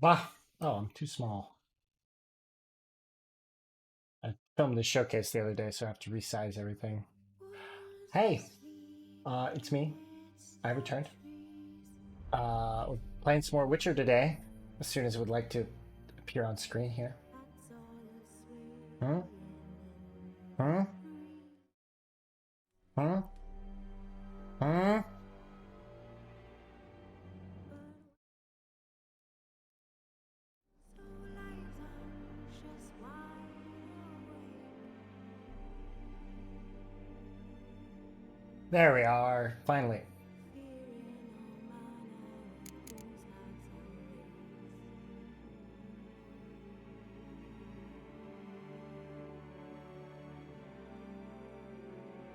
Ah, oh, I'm too small. I filmed the showcase the other day, so I have to resize everything. Hey, it's me. I returned. We're playing some more Witcher today, as soon as it would like to appear on screen here. Hmm? Hmm? Hmm? Hmm? There we are, finally.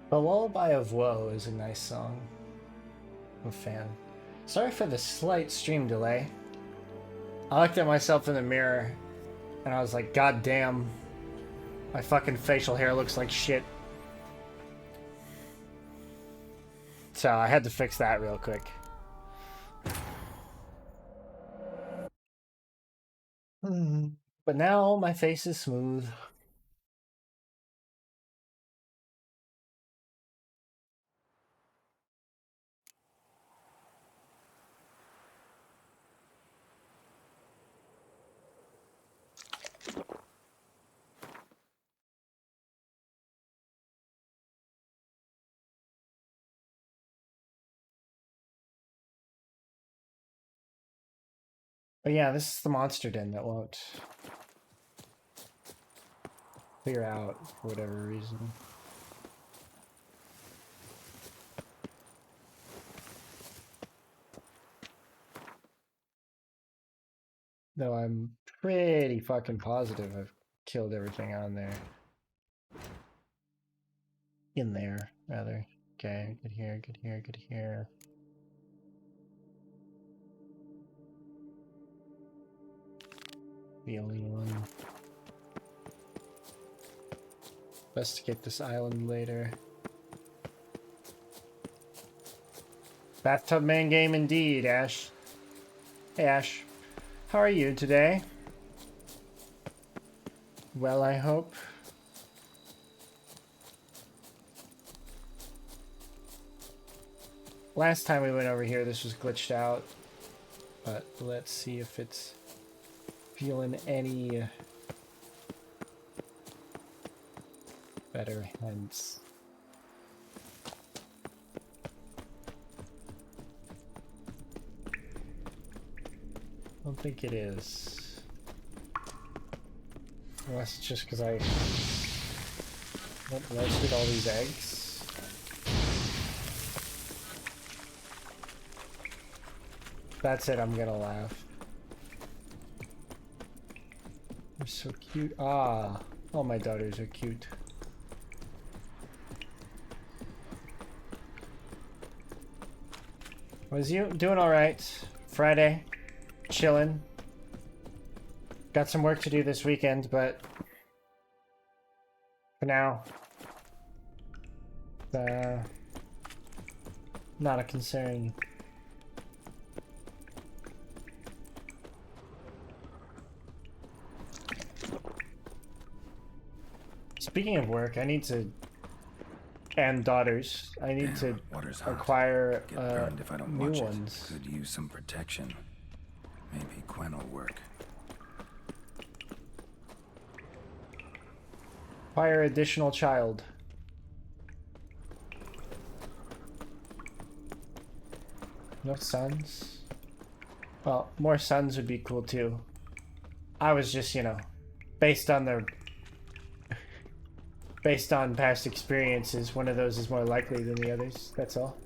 The Lullaby of Woe is a nice song. I'm a fan. Sorry for the slight stream delay. I looked at myself in the mirror and I was like, God damn, my fucking facial hair looks like shit. So I had to fix that real quick. But now my face is smooth. But yeah, this is the monster den that won't clear out for whatever reason. Though I'm pretty fucking positive I've killed everything on there. In there, rather. Okay, good here, good here, good here. The only one. Investigate this island later. Bathtub man game indeed, Ash. Hey, Ash. How are you today? Well, I hope. Last time we went over here, this was glitched out. But let's see if it's feeling any better, hence. I don't think it is. Unless it's just because I roasted all these eggs. That's it, I'm gonna laugh. They're so cute. Ah, all my daughters are cute. Was you doing alright? Friday? Chilling. Got some work to do this weekend, but for now, not a concern. Speaking of work, I need to, and daughters, I need to acquire new ones. Could use some protection. Maybe Quen will work. Acquire additional child. No sons? Well, more sons would be cool too. I was just, you know, based on past experiences, one of those is more likely than the others, that's all.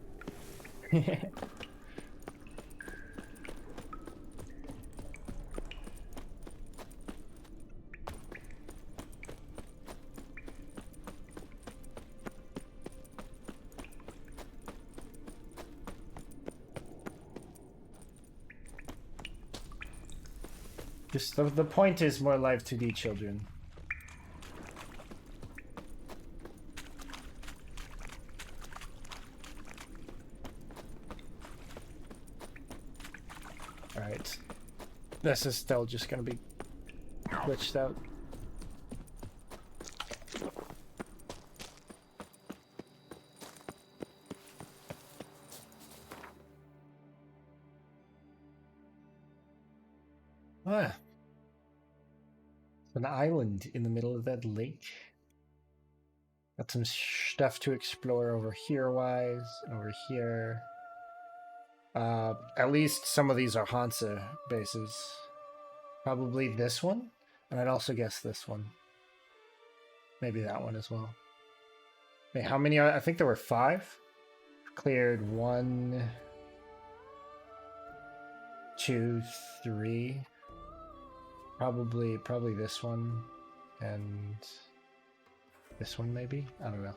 Just the point is more life to the children. Alright. This is still just gonna be glitched out. Ah. An island in the middle of that lake. Got some stuff to explore over here wise, over here. At least some of these are Hansa bases. Probably this one, and I'd also guess this one. Maybe that one as well. Wait, how many are? I think there were 5. Cleared 1, 2, 3. Probably this one, and this one maybe? I don't know.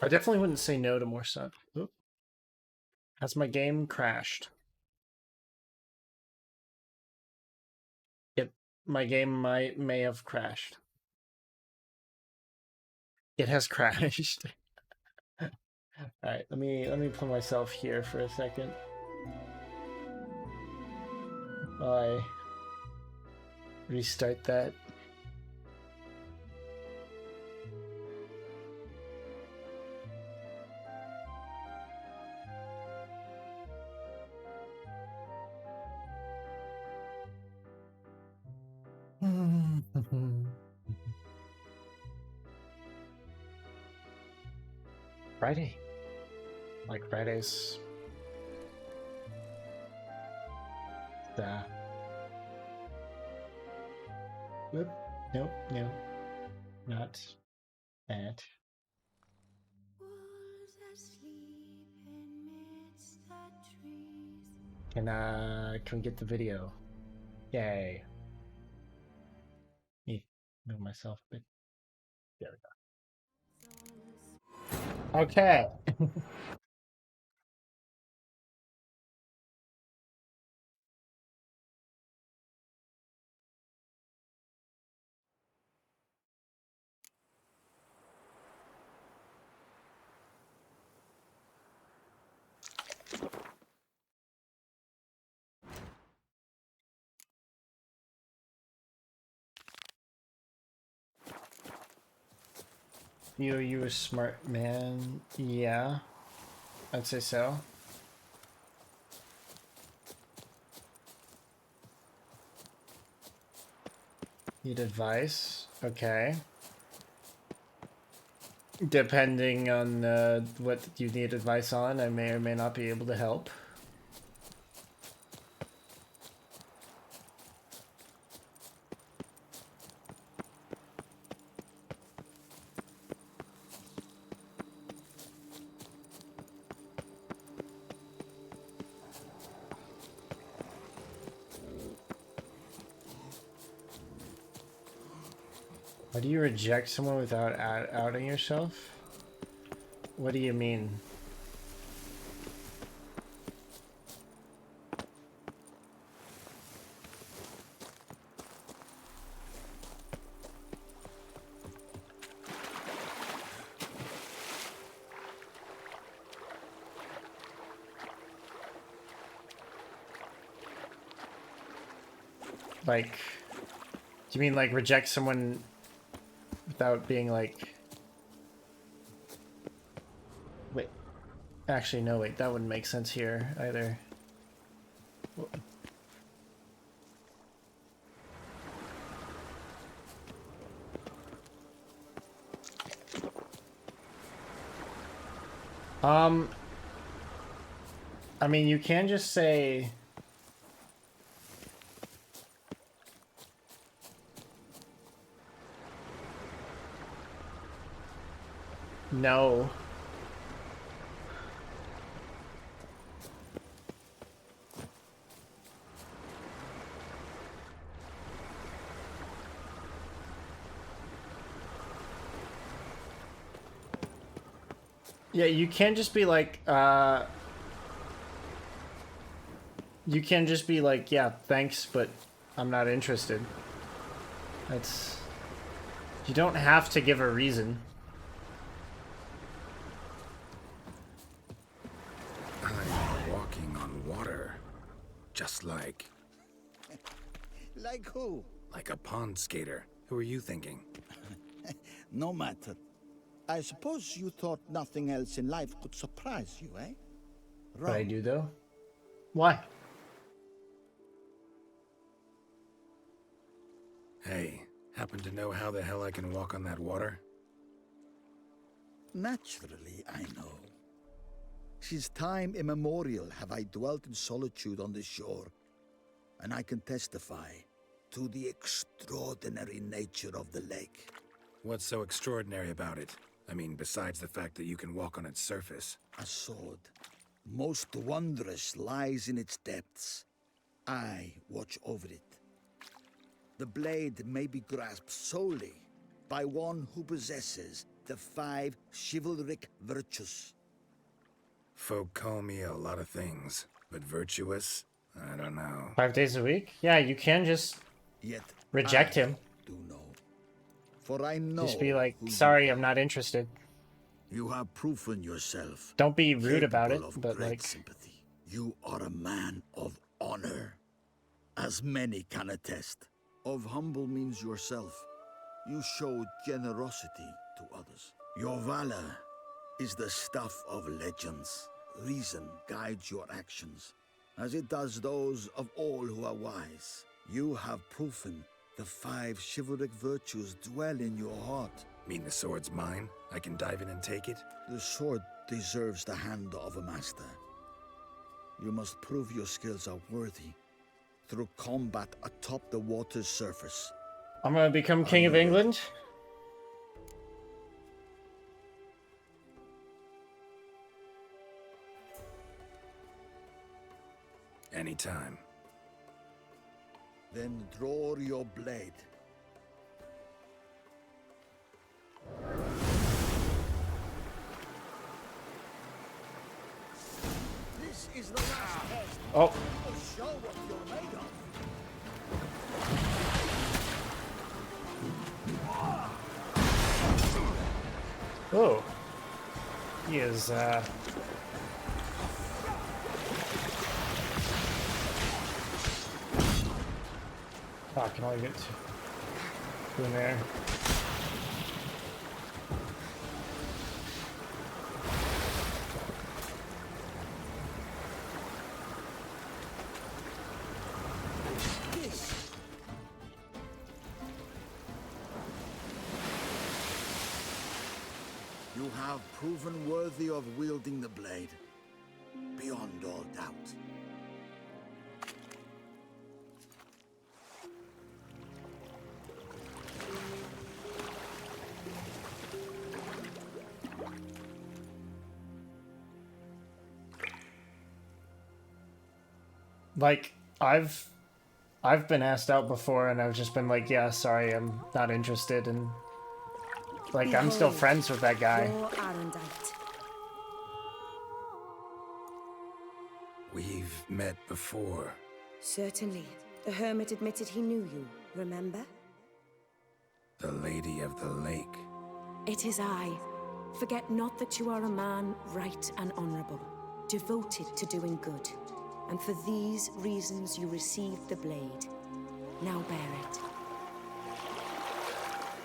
I definitely wouldn't say no to more stuff. Oop. Has my game crashed? My game may have crashed. It has crashed. Alright, let me put myself here for a second. I restart that. Friday. Like Fridays. Whoop. Nope, no. Not that. Can we get the video? Yay. Need to move myself a bit. There we go. Okay. You a smart man? Yeah, I'd say so. Need advice? Okay. Depending on what you need advice on, I may or may not be able to help. Why do you reject someone without outing yourself? What do you mean? Like, do you mean like reject someone without being like... Wait. Actually, no, wait. That wouldn't make sense here either. I mean, you can just say... No. Yeah, you can't just be like, you can just be like, yeah, thanks, but I'm not interested. That's... You don't have to give a reason. I'm walking on water. Just like... Like who? like a pond skater. Who are you thinking? No matter. I suppose you thought nothing else in life could surprise you, eh? But I Wrong. do, though. Why? Hey, happen to know how the hell I can walk on that water? Naturally, I know. Since time immemorial have I dwelt in solitude on this shore, and I can testify to the extraordinary nature of the lake. What's so extraordinary about it? I mean, besides the fact that you can walk on its surface. A sword, most wondrous, lies in its depths. I watch over it. The blade may be grasped solely by one who possesses the 5 chivalric virtues. Folk call me a lot of things, but virtuous? I don't know. 5 days a week? Yeah, you can just Yet reject I him. do know. For I know Just be like, who you sorry, are. I'm not interested. You have proven yourself. Don't be rude about it, capable of but great like, sympathy. You are a man of honor, as many can attest. Of humble means yourself. You show generosity to others. Your valor is the stuff of legends. Reason guides your actions, as it does those of all who are wise. You have proven the 5 chivalric virtues dwell in your heart. Mean the sword's mine? I can dive in and take it? The sword deserves the hand of a master. You must prove your skills are worthy through combat atop the water's surface. I'm gonna become King of Are you England? Anytime. Then draw your blade. This is the last test. Oh, To show what you're made of. oh. He is, Oh, I can only get to in there. This. You have proven worthy of wielding the blade, beyond all doubt. Like, I've been asked out before and I've just been like, yeah, sorry, I'm not interested, and like, I'm still Behold, friends with that guy. Your Arendite. We've met before. Certainly. The hermit admitted he knew you, remember? The Lady of the Lake. It is I. Forget not that you are a man right and honorable, devoted to doing good. And for these reasons you received the blade. Now bear it.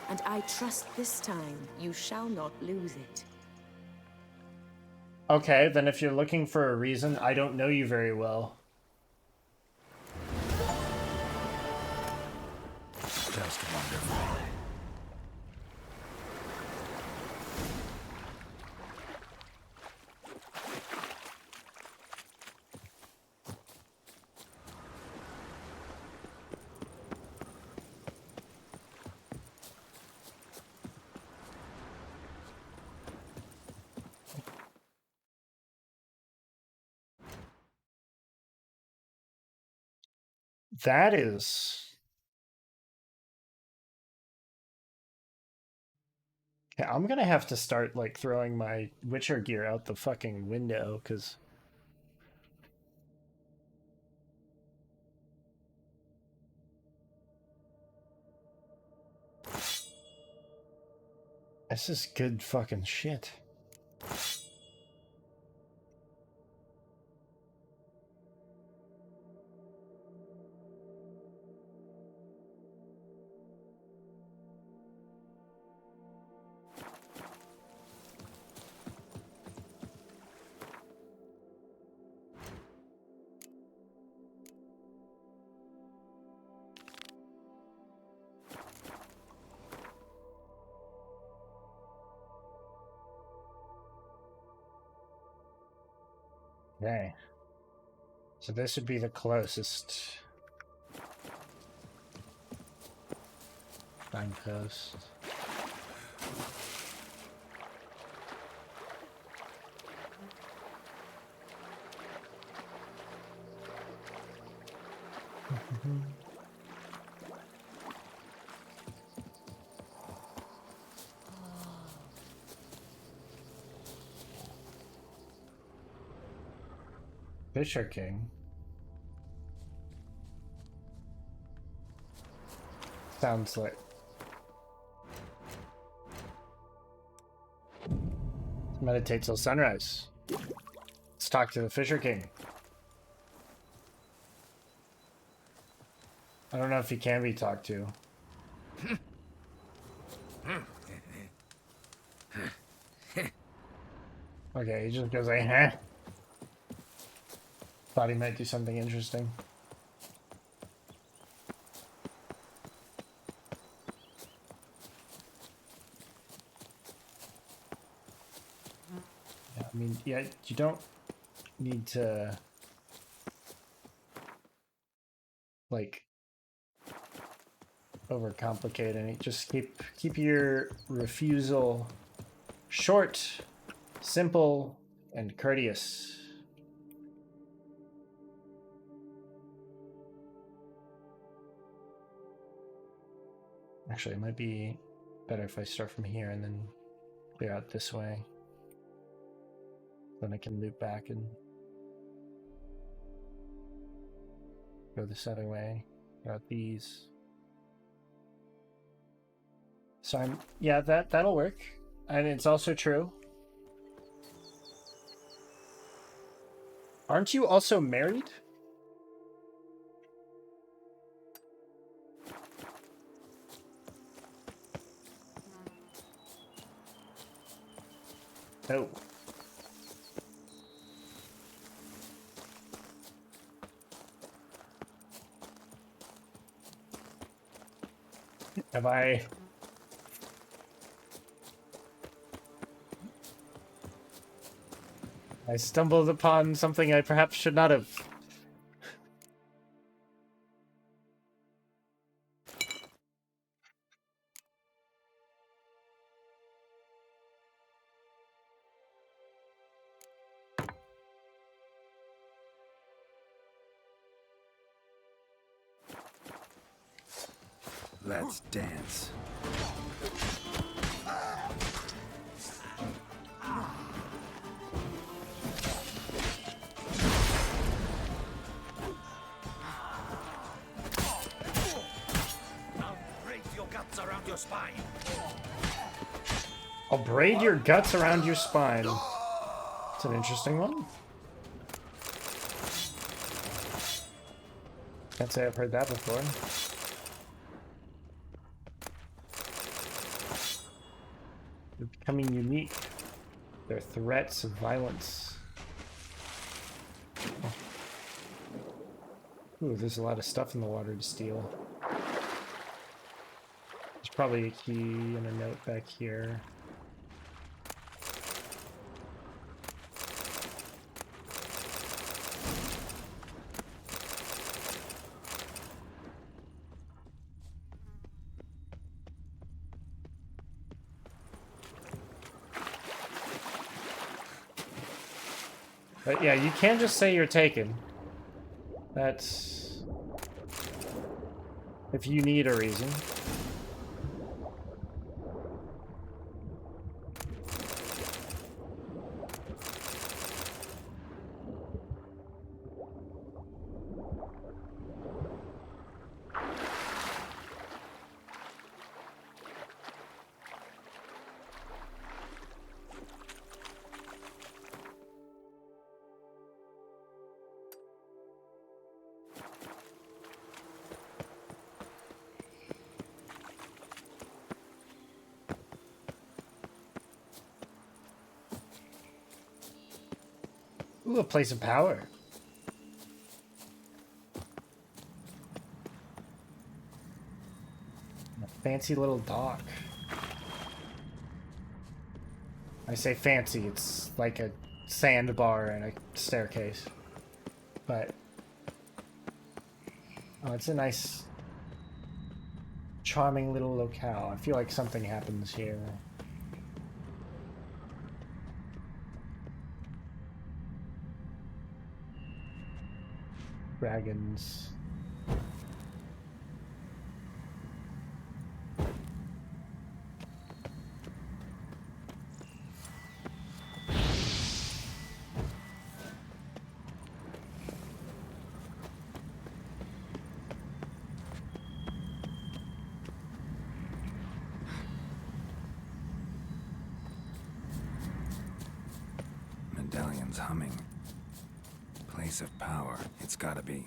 And I trust this time you shall not lose it. Okay, then if you're looking for a reason, I don't know you very well. Just wonderful. That is... Yeah, I'm gonna have to start, like, throwing my Witcher gear out the fucking window, because... This is good fucking shit. Okay. So this would be the closest signpost. Fisher King. Sounds like meditate till sunrise. Let's talk to the Fisher King. I don't know if he can be talked to. Okay, he just goes like, huh? Thought he might do something interesting. Yeah, I mean, yeah, you don't need to like overcomplicate any. Just keep your refusal short, simple, and courteous. Actually, it might be better if I start from here and then clear out this way. Then I can loop back and go this other way. Clear out these. So yeah, that'll work. And it's also true. Aren't you also married? No. Have I stumbled upon something I perhaps should not have. Let's dance. I'll braid your guts around your spine. It's an interesting one. Can't say I've heard that before. They're becoming unique. They're threats of violence. Oh. Ooh, there's a lot of stuff in the water to steal. There's probably a key and a note back here. But yeah, you can't just say you're taken. That's if you need a reason. Ooh, a place of power. A fancy little dock. I say fancy, it's like a sandbar and a staircase. But oh, it's a nice, charming little locale. I feel like something happens here. Dragons. Medallion's humming. Place of power. It's gotta be.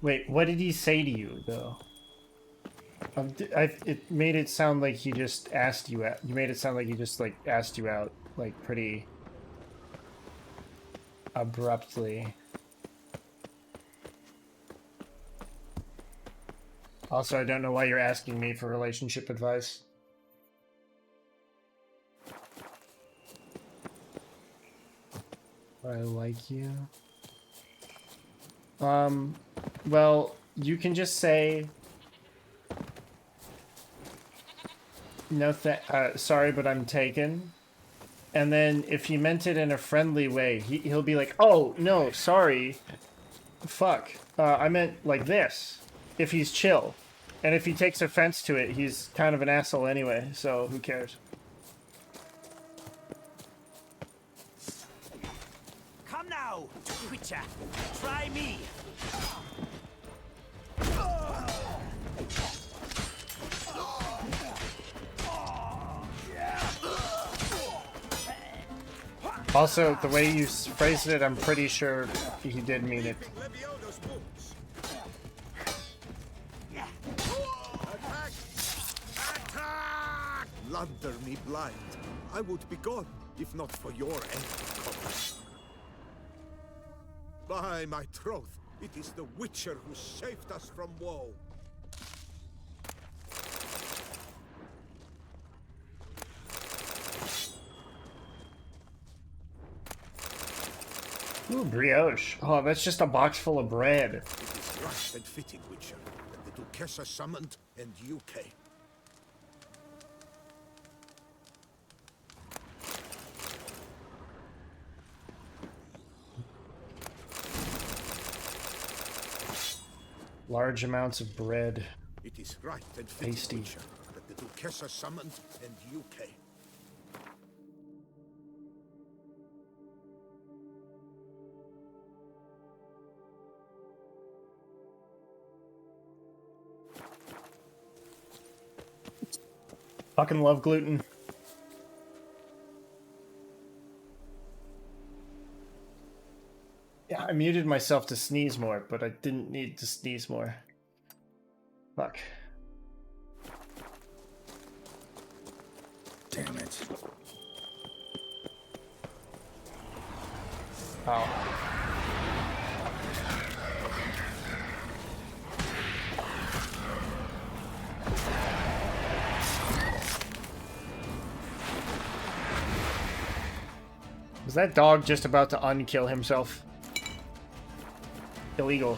Wait, what did he say to you, though? It made it sound like he just asked you out. You made it sound like he just, like, asked you out, like, pretty abruptly. Also, I don't know why you're asking me for relationship advice. I like you. Well, you can just say, no, sorry, but I'm taken. And then if he meant it in a friendly way, he'll be like, oh, no, sorry. Fuck. I meant like this. If he's chill. And if he takes offense to it, he's kind of an asshole anyway, so who cares? Come now, Witcher. Try me. Also, the way you phrased it, I'm pretty sure he did mean it. Lander me blind. I would be gone, if not for your aid. By my troth, it is the Witcher who saved us from woe. Ooh, brioche. Oh, that's just a box full of bread. It is right and fitting, Witcher, that the Duchessa summoned and you came. Large amounts of bread. It is right and fitting, Tasty. Witcher, that the Duchessa summoned and you came. Fucking love gluten. Yeah, I muted myself to sneeze more, but I didn't need to sneeze more. Fuck. Damn it. Oh. Was that dog just about to unkill himself? Illegal.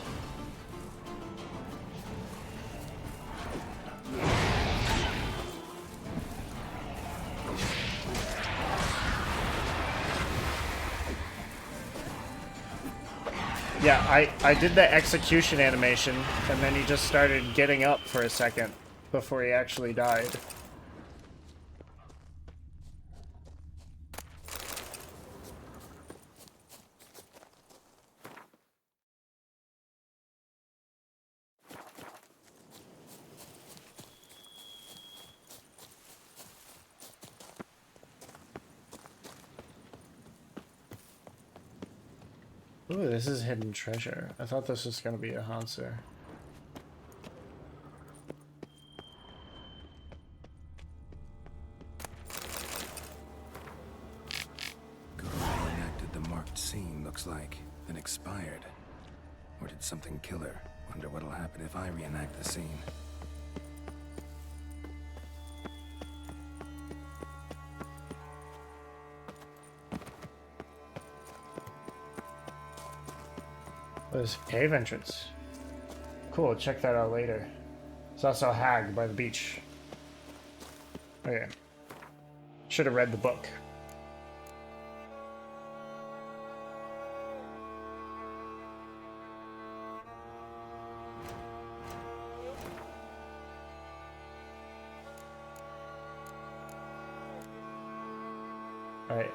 Yeah, I did the execution animation, and then he just started getting up for a second before he actually died. Ooh, this is hidden treasure. I thought this was gonna be a Hanser. Guru enacted the marked scene looks like, then expired. Or did something kill her? Wonder what'll happen if I reenact the scene. There's a cave entrance. Cool, check that out later. There's also a hag by the beach. Okay. Should have read the book. Alright.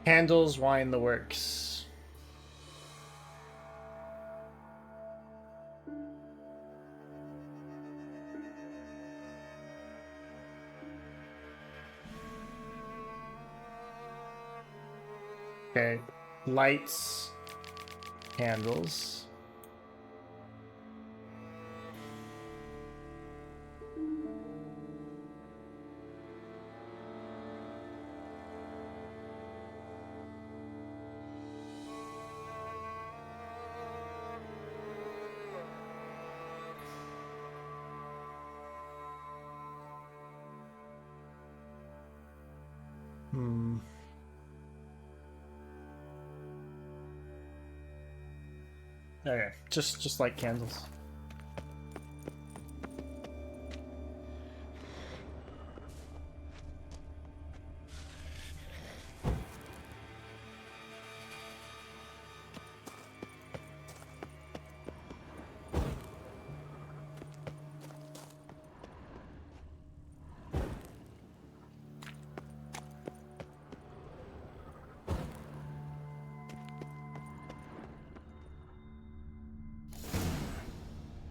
Candles, wine, the works. Okay, lights, candles. Okay, just like candles.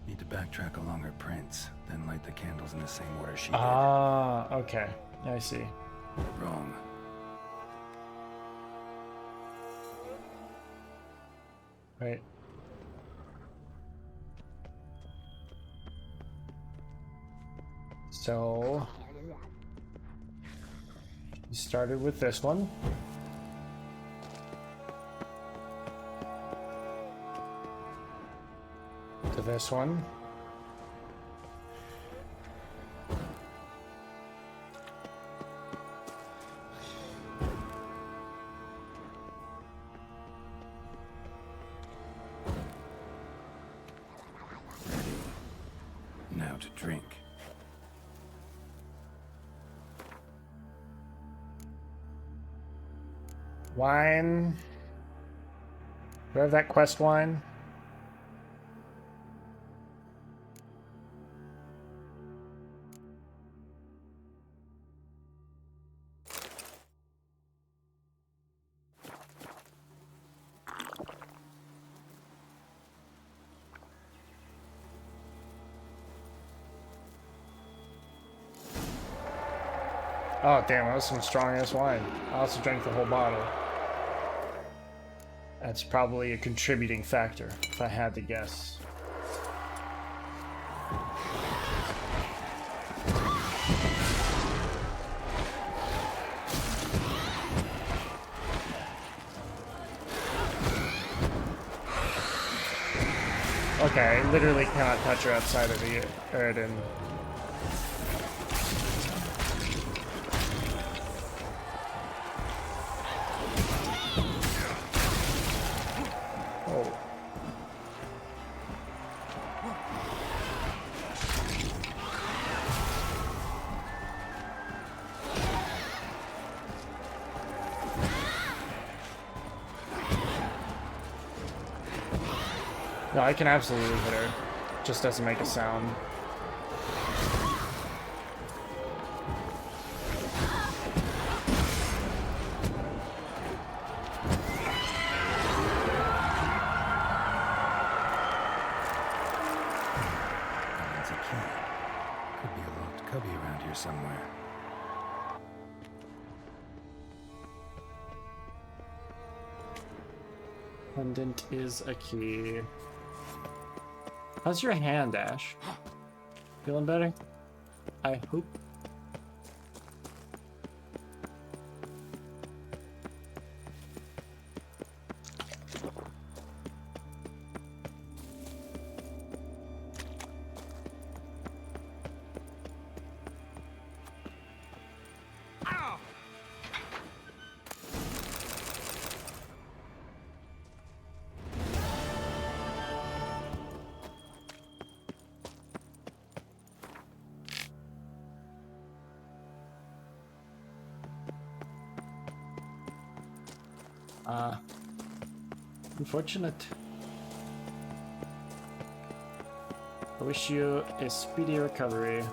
Need to backtrack along her prints, then light the candles in the same order she did. Ah, okay. I see. Wrong. Right. So we started with this one. To this one. Now to drink. Wine. Do I have that quest wine? Oh damn, that was some strong ass wine. I also drank the whole bottle. That's probably a contributing factor, if I had to guess. Okay, I literally cannot touch her outside of the Eridan. Oh. No, I can absolutely hit her. Just doesn't make a sound. That's a key. Could be a locked cubby around here somewhere. Pendant is a key. How's your hand, Ash? Feeling better? I hope. Unfortunate. I wish you a speedy recovery.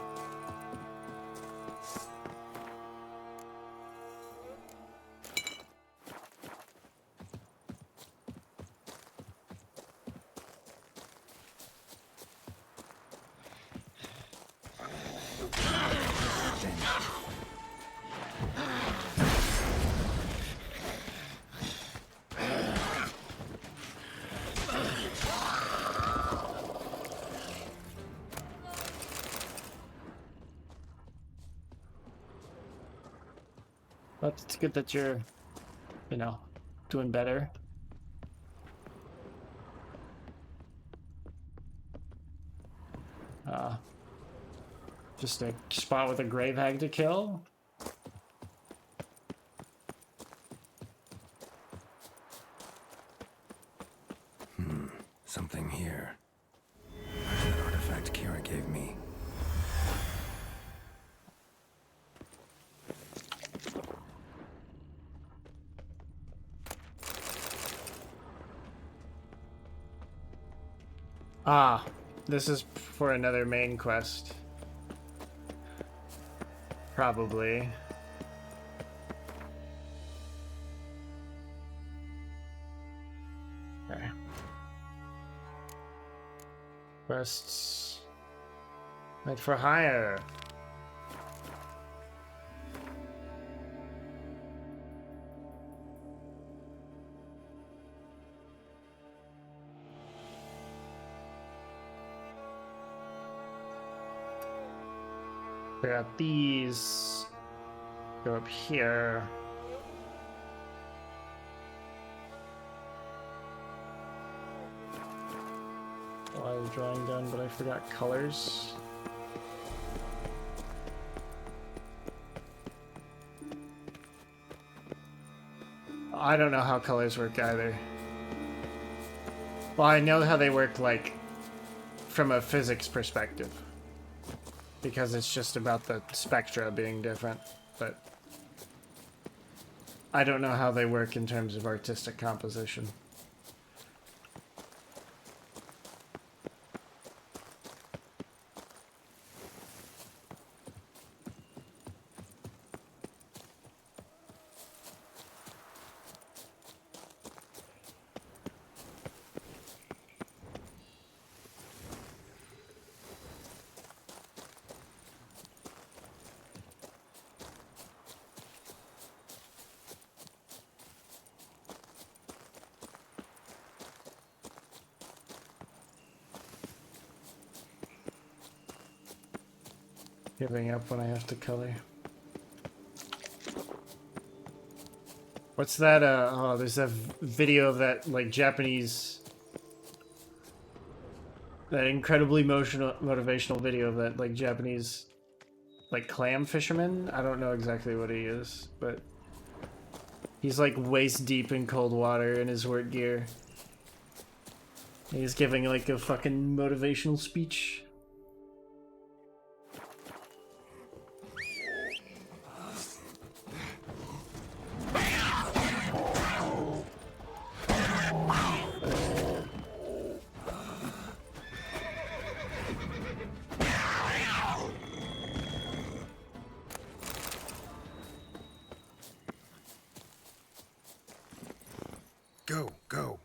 But it's good that you're, you know, doing better. Just a spot with a grave hag to kill. Something here. Where's that artifact Kira gave me? Ah, this is for another main quest. Probably. Okay. Quests. Meant for hire. Clear out these. Go up here. Well, I was drawing done, but I forgot colors. I don't know how colors work either. Well, I know how they work, like, from a physics perspective. Because it's just about the spectra being different, but I don't know how they work in terms of artistic composition. Giving up when I have to color. What's that? Oh, there's a video of that, like, Japanese, that incredibly motivational video of that, like, Japanese, like, clam fisherman. I don't know exactly what he is, but he's like waist deep in cold water in his work gear. He's giving like a fucking motivational speech. Go, go.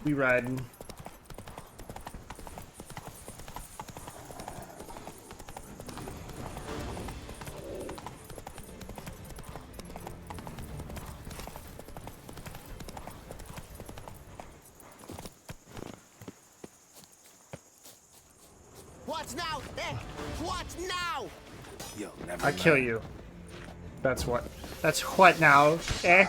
We riding. What now? Eh? What now? You'll never I kill learn. you. That's what. That's what now? Eh?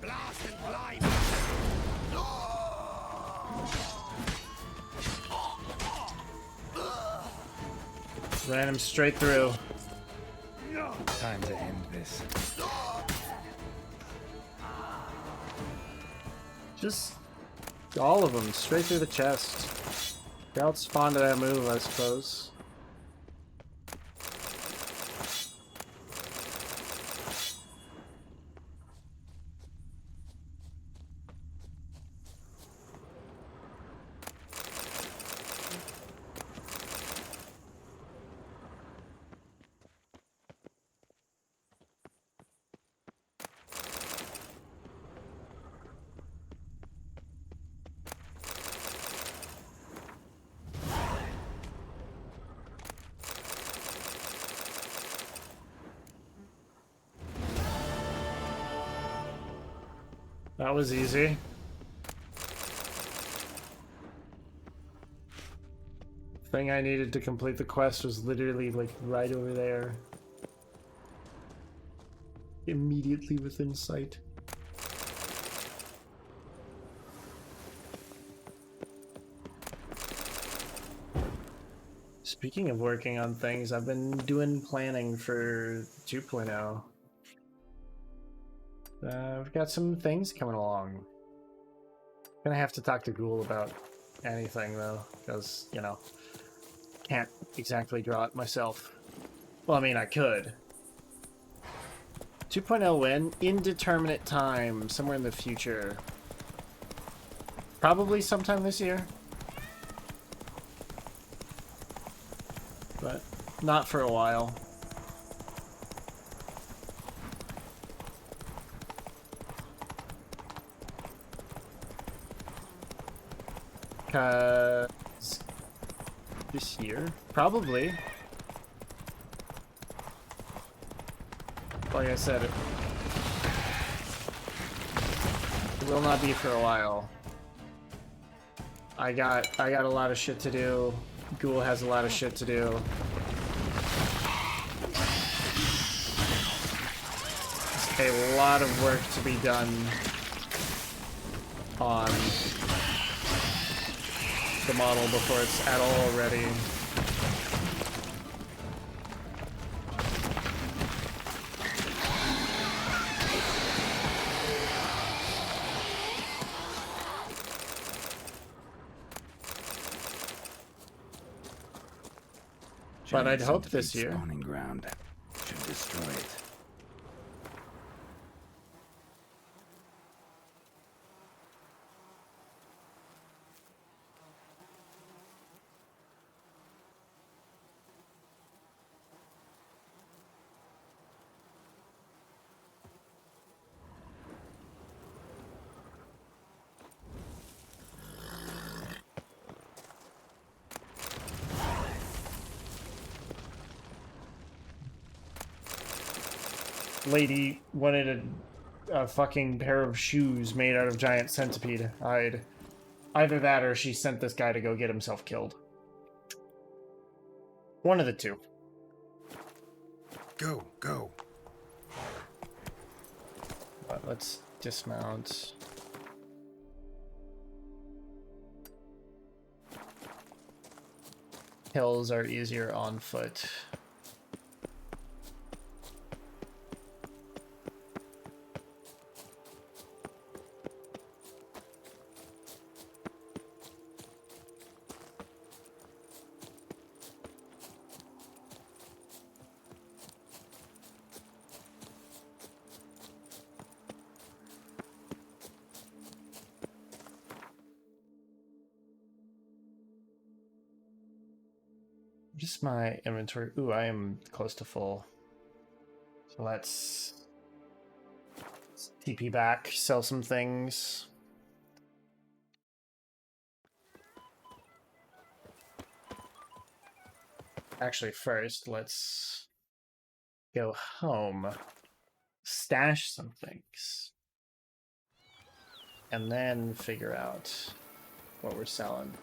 Blast and blind. Ran him straight through. Time to end this. Just all of them straight through the chest. They outspawned to that move, I suppose. That was easy. Thing I needed to complete the quest was literally like right over there. Immediately within sight. Speaking of working on things, I've been doing planning for 2.0. We've got some things coming along. Gonna have to talk to Ghoul about anything though, because, you know, can't exactly draw it myself. Well, I mean, I could. 2.0 when? Indeterminate time, somewhere in the future. Probably sometime this year. But not for a while. This year? Probably. Like I said, it will not be for a while. I got a lot of shit to do. Ghoul has a lot of shit to do. There's a lot of work to be done on the model before it's at all ready. But I'd Giant hope this centipede year. Spawning ground should destroy it. Lady wanted a fucking pair of shoes made out of giant centipede hide. Either that or she sent this guy to go get himself killed. One of the two. Go, go. But let's dismount. Hills are easier on foot. Just my inventory. Ooh, I am close to full. So let's TP back, sell some things. Actually, first, let's go home, stash some things, and then figure out what we're selling.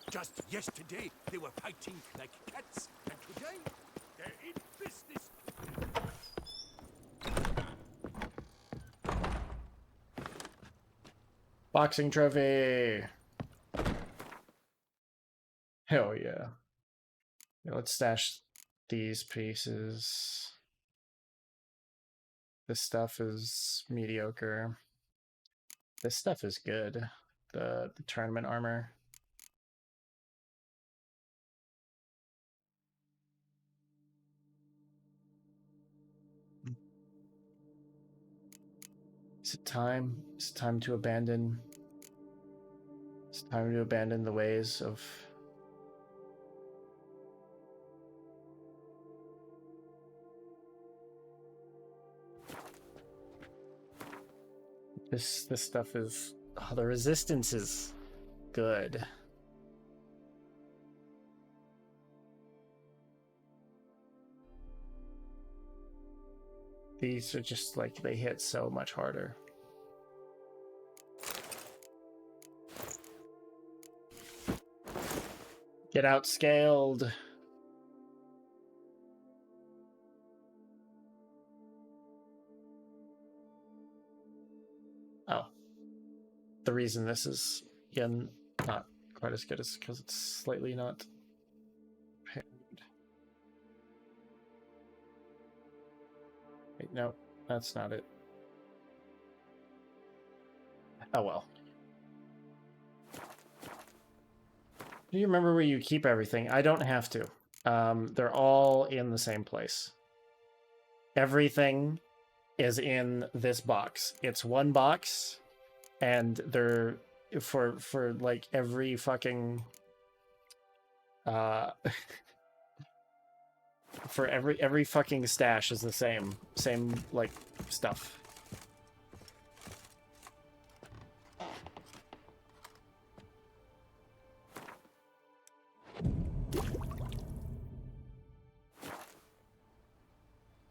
Just yesterday, they were fighting like cats, and today, they're in business. Boxing trophy! Hell yeah. Yeah, let's stash these pieces. This stuff is mediocre. This stuff is good. The tournament armor. Is it time? Is it time to abandon? It's time to abandon the ways of... This stuff is... Oh, the resistance is good. These are just like, they hit so much harder. Get outscaled. Oh. The reason this is, again, not quite as good is because it's slightly not paired. Wait, no, that's not it. Oh well. Do you remember where you keep everything? I don't have to. They're all in the same place. Everything is in this box. It's one box, and they're for like every fucking for every fucking stash is the same like stuff.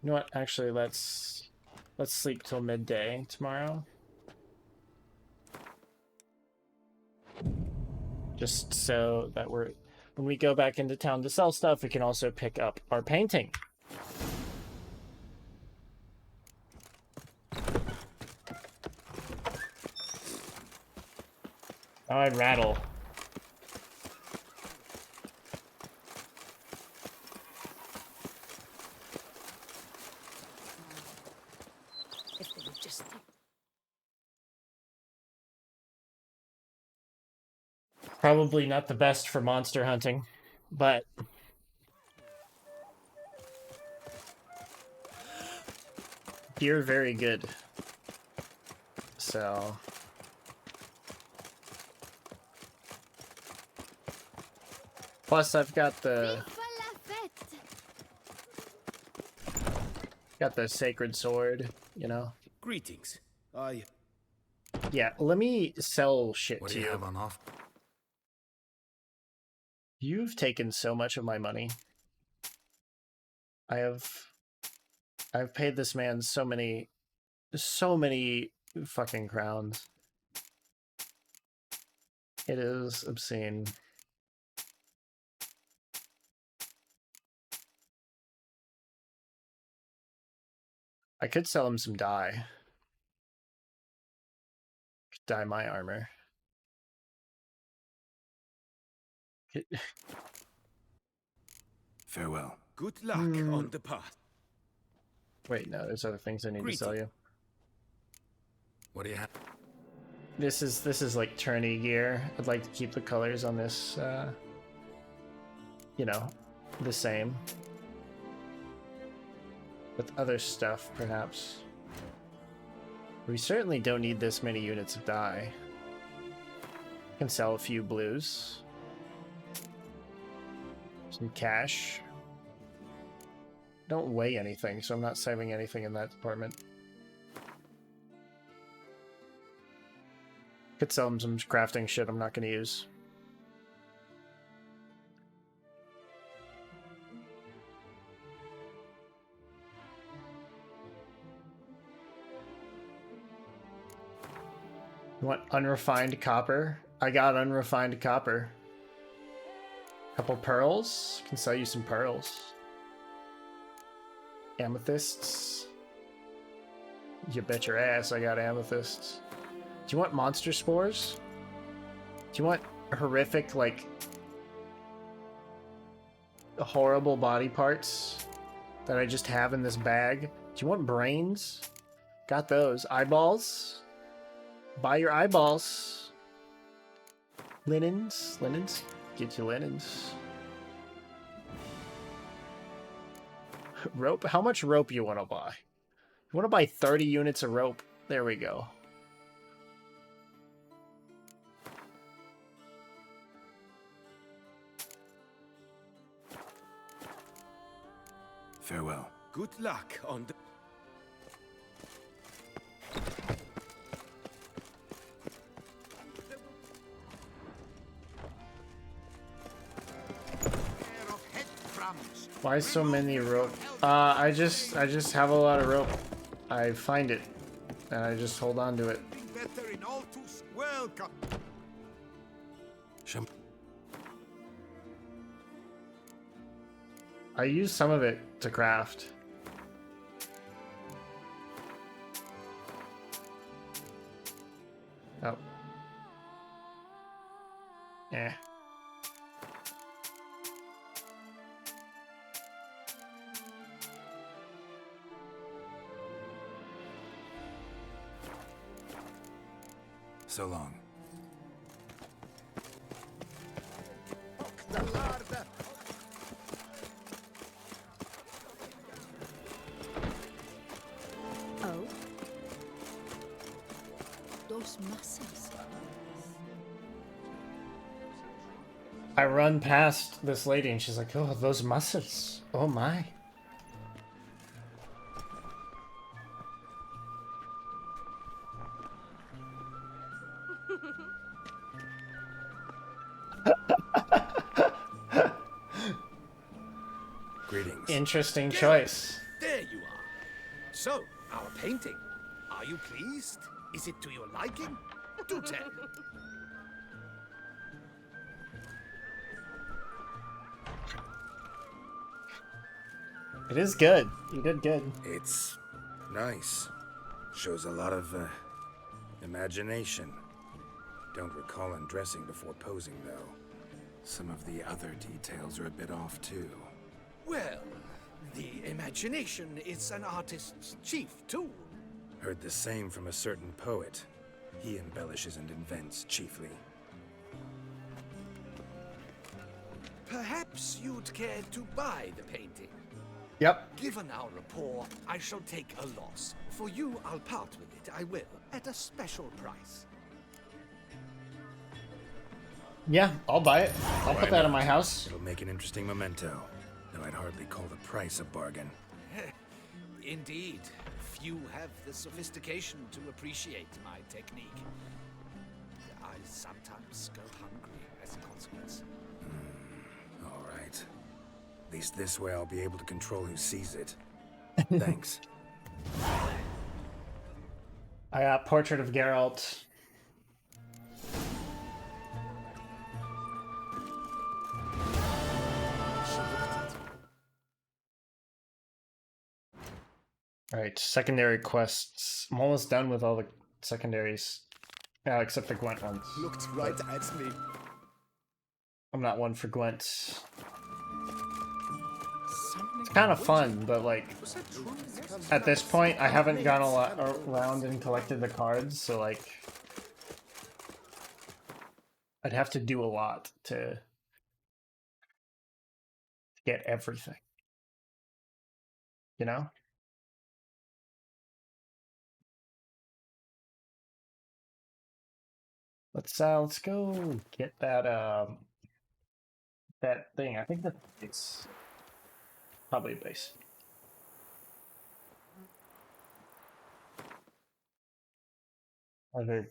You know what? Actually, let's sleep till midday tomorrow. Just so that when we go back into town to sell stuff, we can also pick up our painting. Oh, I'd rattle. If they would just... Probably not the best for monster hunting, but you're very good. So plus I've got the sacred sword, you know. Greetings. Yeah, let me sell shit What to do you you. have on offer? You've taken so much of my money. I've paid this man so many fucking crowns. It is obscene. I could sell him some dye. Could dye my armor. Farewell. Good luck on the path. Wait, no, there's other things I need to sell you. What do you have? This is like tourney gear. I'd like to keep the colors on this, you know, the same. With other stuff, perhaps. We certainly don't need this many units of dye. Can sell a few blues. Some cash. Don't weigh anything, so I'm not saving anything in that department. Could sell them some crafting shit I'm not going to use. You want unrefined copper? I got unrefined copper. Couple pearls. Can sell you some pearls. Amethysts. You bet your ass I got amethysts. Do you want monster spores? Do you want horrific, like, horrible body parts that I just have in this bag? Do you want brains? Got those. Eyeballs? Buy your eyeballs. Linens? Linens? Get you linens. Rope? How much rope you want to buy? You want to buy 30 units of rope? There we go. Farewell. Good luck on the... Why so many rope? I just have a lot of rope. I find it, and I just hold on to it. Better in all tools. Welcome. I use some of it to craft. Oh. Eh. So long. Oh? Those muscles. I run past this lady and she's like, oh, those muscles. Oh my. Greetings. Interesting choice. There you are. So, our painting. Are you pleased? Is it to your liking? Do tell. It is good. You did good. It's nice. Shows a lot of imagination. Don't recall undressing before posing, though. Some of the other details are a bit off, too. Well, the imagination is an artist's chief tool. Heard the same from a certain poet. He embellishes and invents, chiefly. Perhaps you'd care to buy the painting. Yep. Given our rapport, I shall take a loss. For you, I'll part with it, I will, at a special price. Yeah, I'll buy it. I'll Why put that in not? my house. It'll make an interesting memento, though I'd hardly call the price a bargain. Indeed, few have the sophistication to appreciate my technique. I sometimes go hungry as a consequence. All right. At least this way I'll be able to control who sees it. Thanks. I got Portrait of Geralt. Alright, secondary quests. I'm almost done with all the secondaries. Except the Gwent ones. Looked right at me. I'm not one for Gwent. It's kind of fun, but like, at this point, I haven't gone a lot around and collected the cards, so like, I'd have to do a lot to get everything. You know? Let's go get that that thing. I think it's probably a base. Other.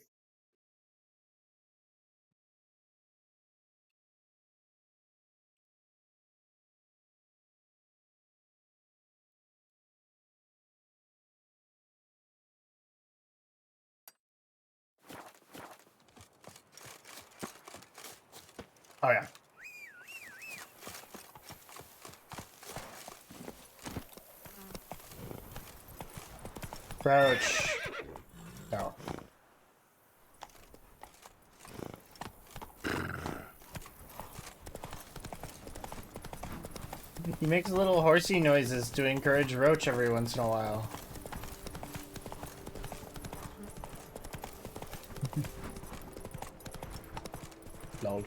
Oh yeah. Crouch. No. He makes little horsey noises to encourage Roach every once in a while. Lol.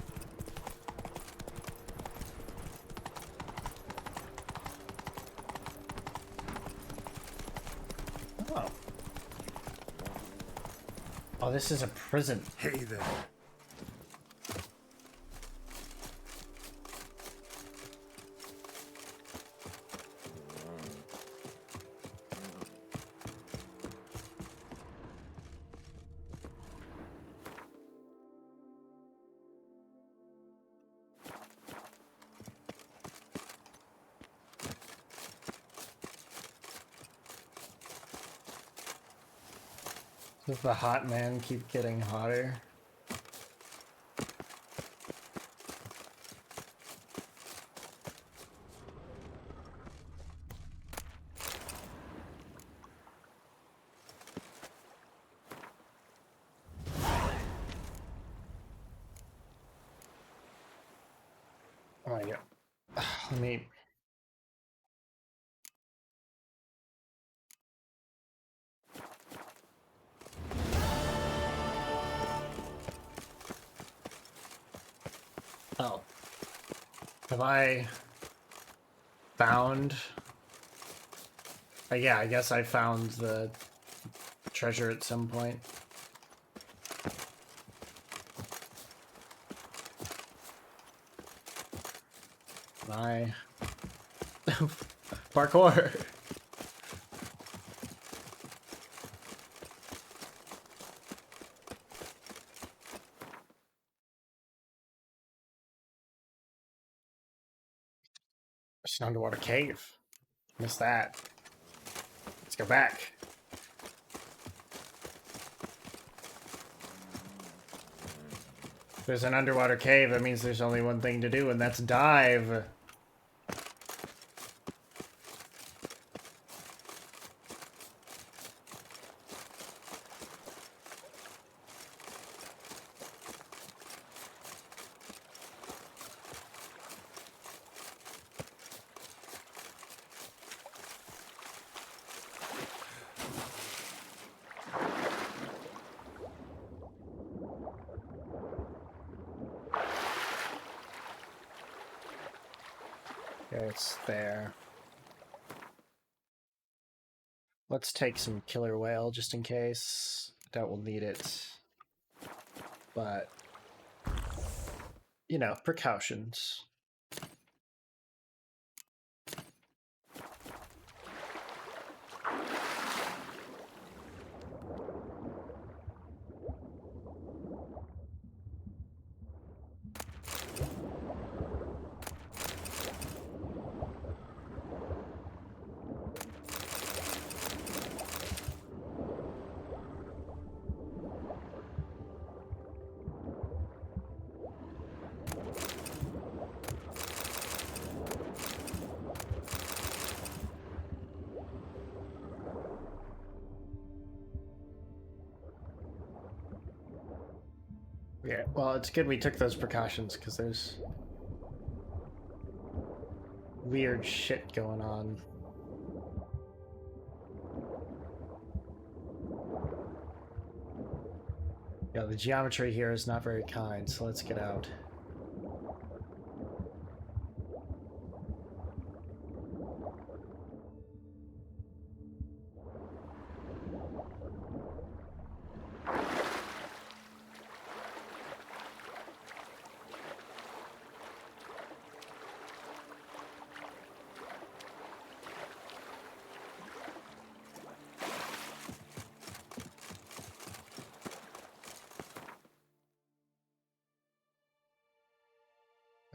Oh. Oh, this is a prison. Hey there. Does the hot man keep getting hotter? Oh my god. Let me. Oh. Have I found. Yeah, I guess I found the treasure at some point. My parkour. It's an underwater cave. Missed that. Let's go back. If there's an underwater cave, that means there's only one thing to do, and that's dive. Okay, it's there. Let's take some killer whale just in case. Doubt we'll need it. But, you know, precautions. Yeah, well, it's good we took those precautions, because there's weird shit going on. Yeah, the geometry here is not very kind, so let's get out.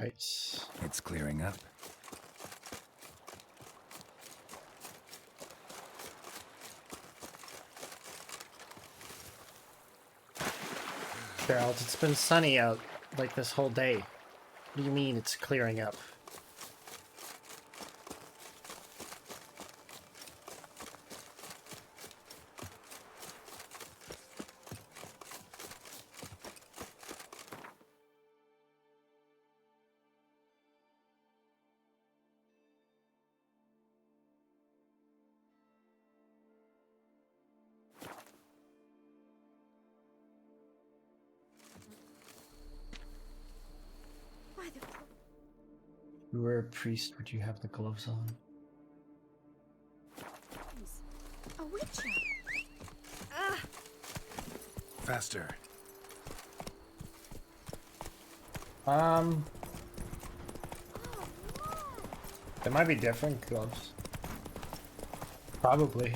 Right. It's clearing up. Gerald, it's been sunny out like this whole day. What do you mean it's clearing up? If you were a priest, would you have the gloves on? A witcher. Faster. There might be different gloves. Probably.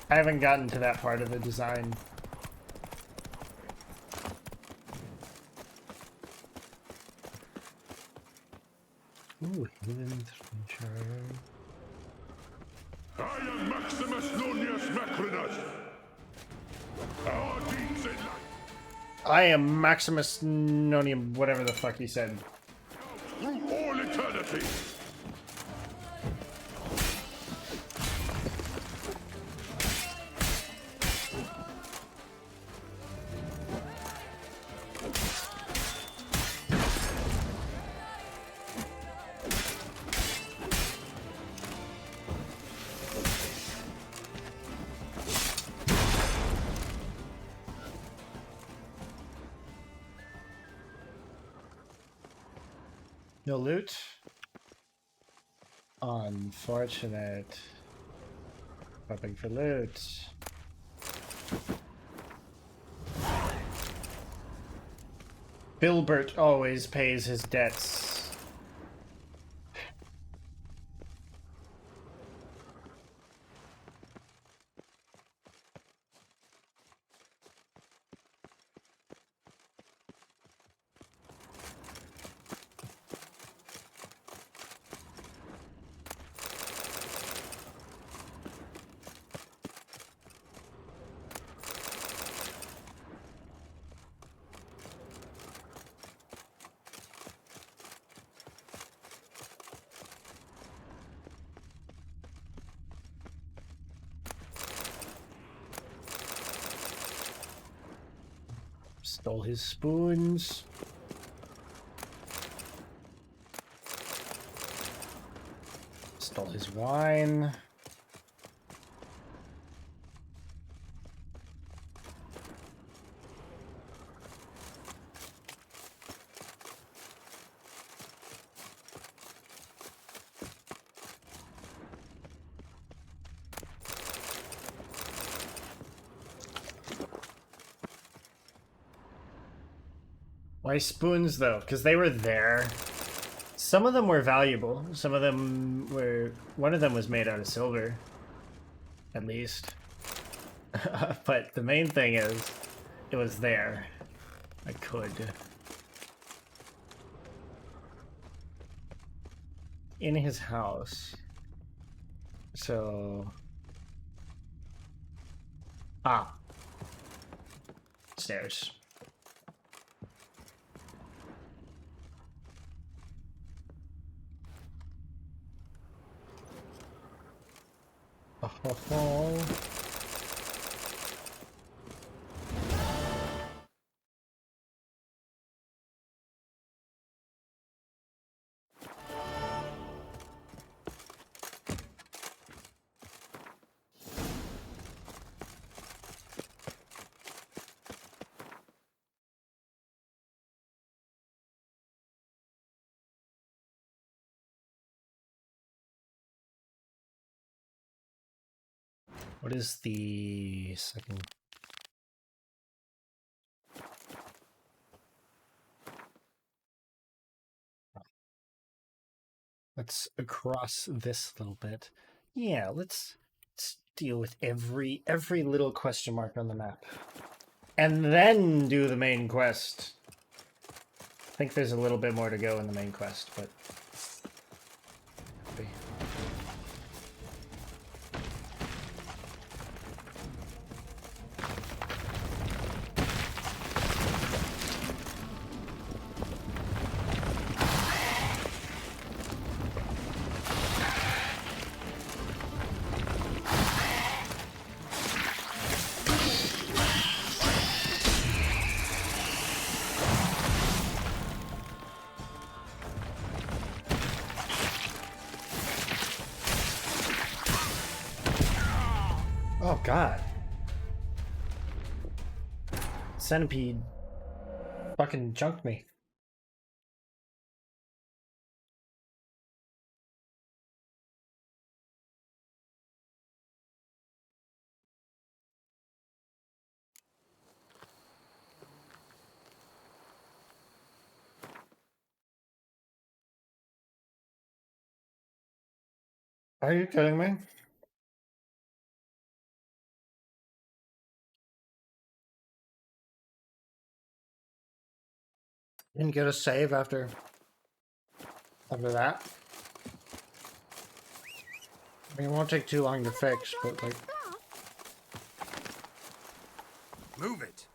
I haven't gotten to that part of the design. Ooh, hidden treasure. I am Maximus Nunius Macrinus. Our deeds in life I am Maximus Nonium, whatever the fuck he said. through all eternity. No loot? Unfortunate. Hoping for loot. Bilbert always pays his debts. Stole his spoons. Stole his wine. Why spoons though? Because they were there. Some of them were valuable. Some of them were... One of them was made out of silver. At least. But the main thing is, it was there. I could. In his house. So... Ah. Stairs. Oh. What is the second Let's cross this little bit. Yeah, let's deal with every little question mark on the map. And then do the main quest. I think there's a little bit more to go in the main quest, but... Oh, God. Centipede fucking junked me. Are you kidding me? Didn't get a save after that. I mean, it won't take too long to fix, but like... Move it.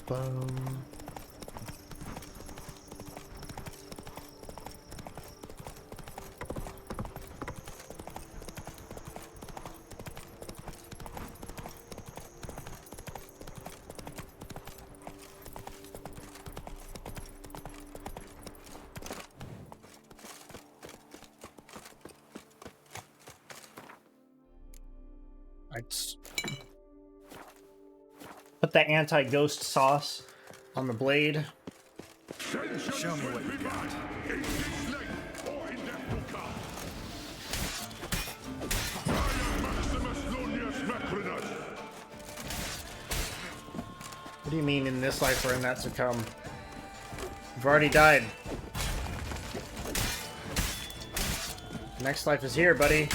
Boom. Let's put the anti-ghost sauce on the blade. Show me what you got. What do you mean in this life or in that to come? You've already died. Next life is here, buddy.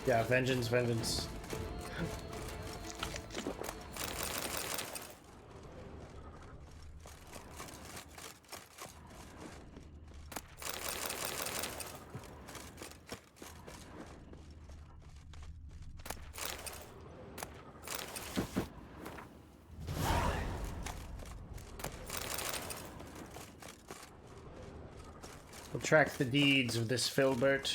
Yeah, vengeance, vengeance. We'll track the deeds of this Filbert.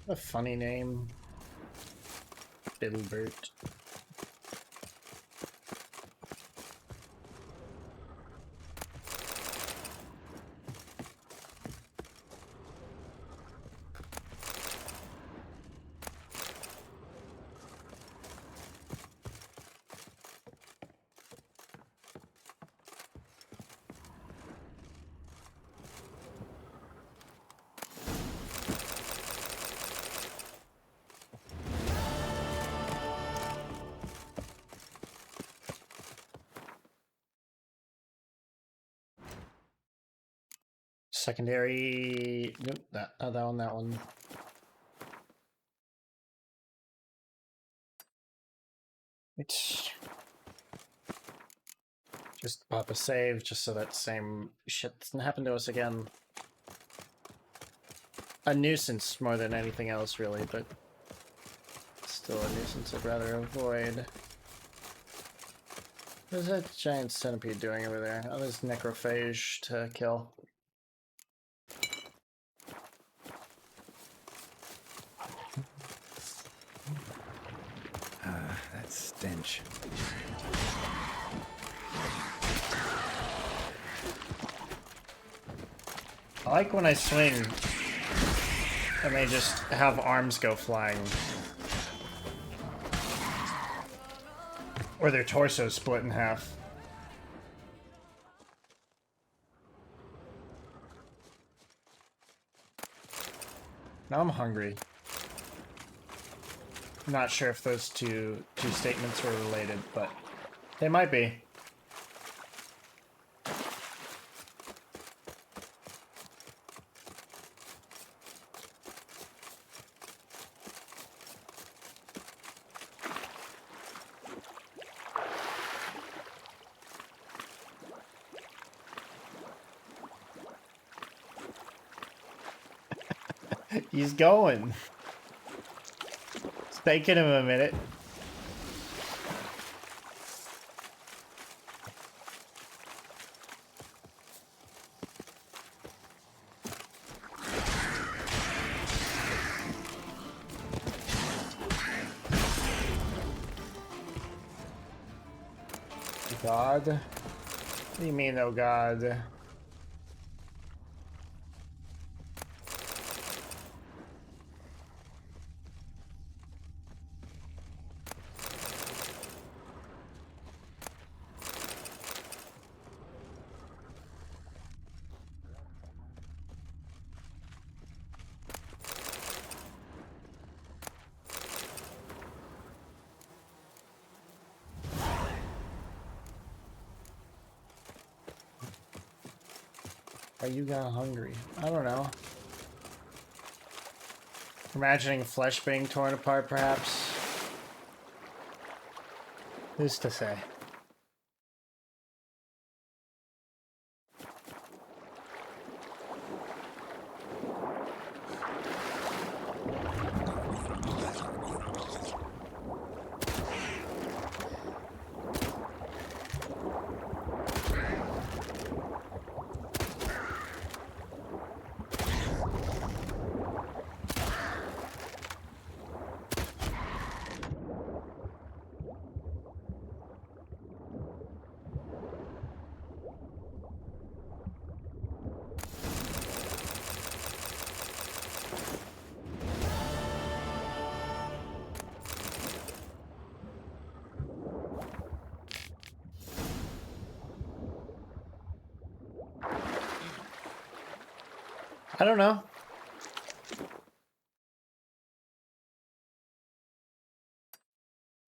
A funny name. Filbert. Secondary. Nope, that one, that one. It's just pop a save just so that same shit doesn't happen to us again. A nuisance more than anything else, really, but still a nuisance I'd rather avoid. What is that giant centipede doing over there? Oh, there's necrophage to kill. damage. I like when I swing and they just have arms go flying. Or their torso split in half. Now I'm hungry. I'm not sure if those two statements were related, but they might be. He's going. It's taking him a minute. God? What do you mean, oh God? Are you got hungry? I don't know. Imagining flesh being torn apart, perhaps? Who's to say? I don't know.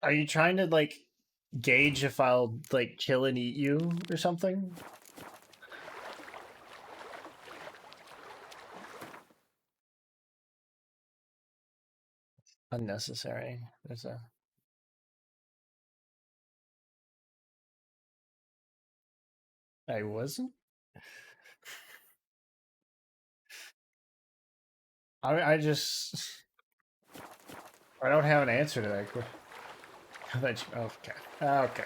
Are you trying to, like, gauge if I'll, like, kill and eat you or something? Unnecessary. There's a... I wasn't? I just... I don't have an answer to that. Okay. Okay.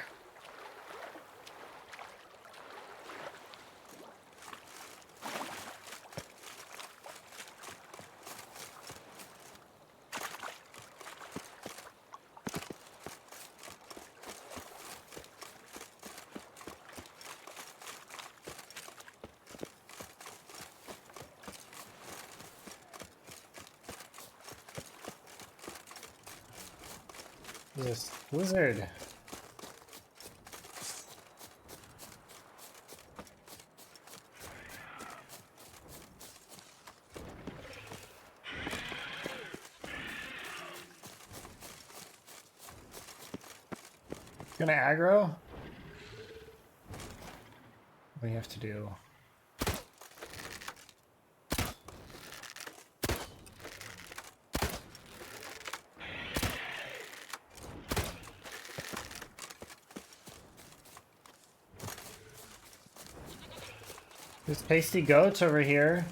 This wizard. Gonna aggro? What do we have to do? There's pasty goats over here.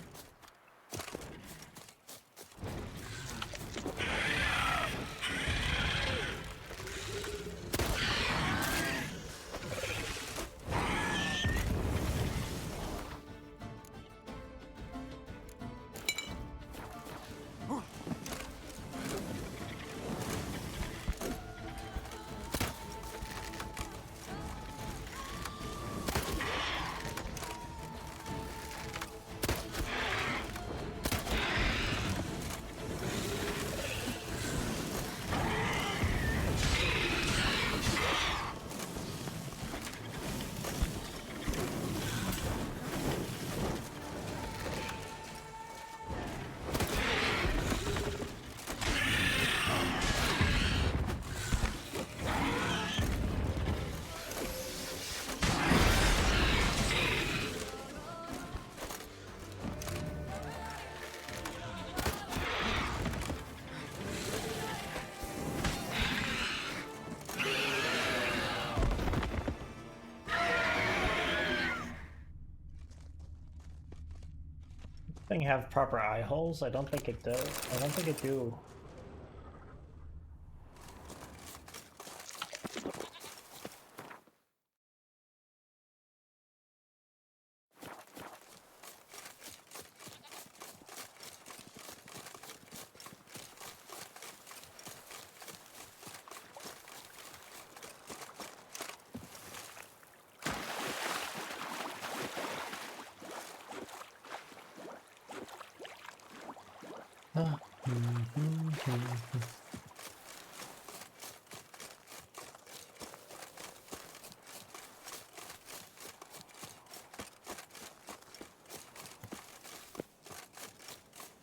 Thing have proper eye holes? I don't think it does. I don't think it do.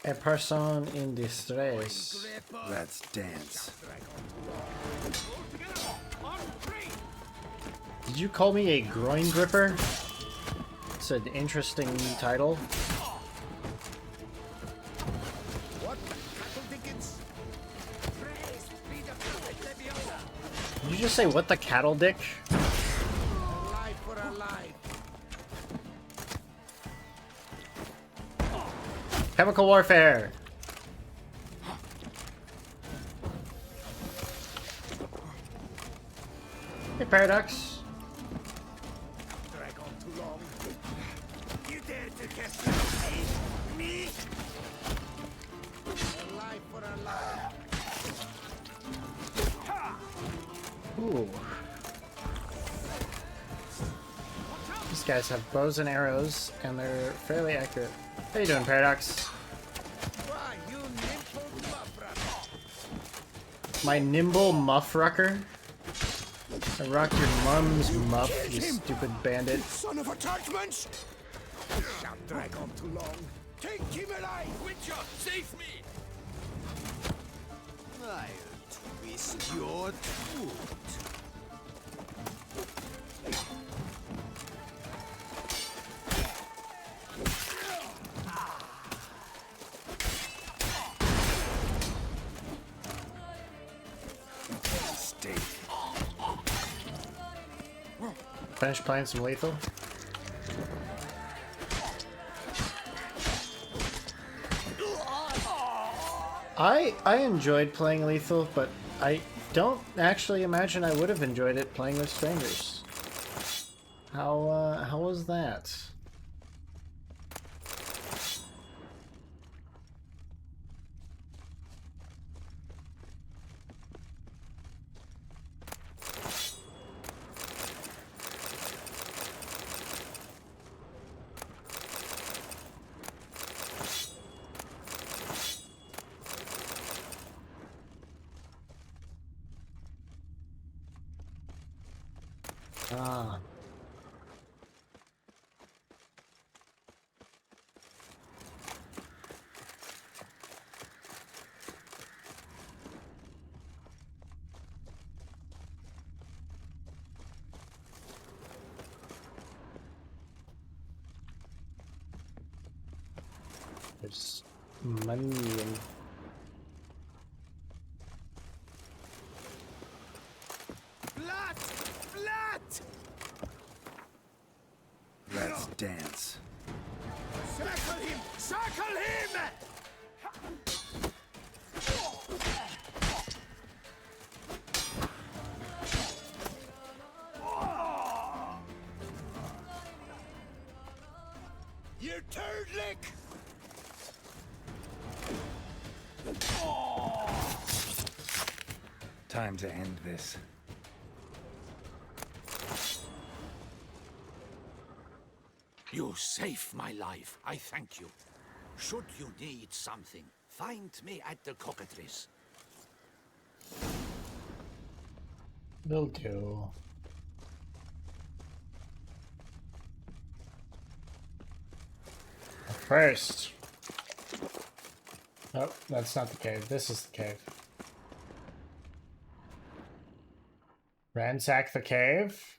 A person in distress. Let's dance. Did you call me a groin gripper? It's an interesting title. What? Cattle tickets? Praise be the prophet Leviosa. Did you just say what the cattle dick? Alive for alive. Chemical warfare. Hey, Paradox. Drag on too long. You dare to cast me? Alive for alive. Ooh. These guys have bows and arrows, and they're fairly accurate. How you doing, Paradox? Why, you nimble muffler. My nimble muff rucker? I rock your mum's muff, you stupid bandit. Son of attachments! Shan't drag on too long. Take him alive! Witcher, save me! I'll twist your foot. Steak. Finish playing some Lethal. I enjoyed playing Lethal, but I don't actually imagine I would have enjoyed it playing with strangers. How was that? Ah. There's money and Blood! Blood! Let's dance. Circle him! Circle him! You turd lick! Time to end this. You saved my life. I thank you. Should you need something, find me at the cockatrice. will do. First. Oh, that's not the cave. This is the cave. Ransack the cave.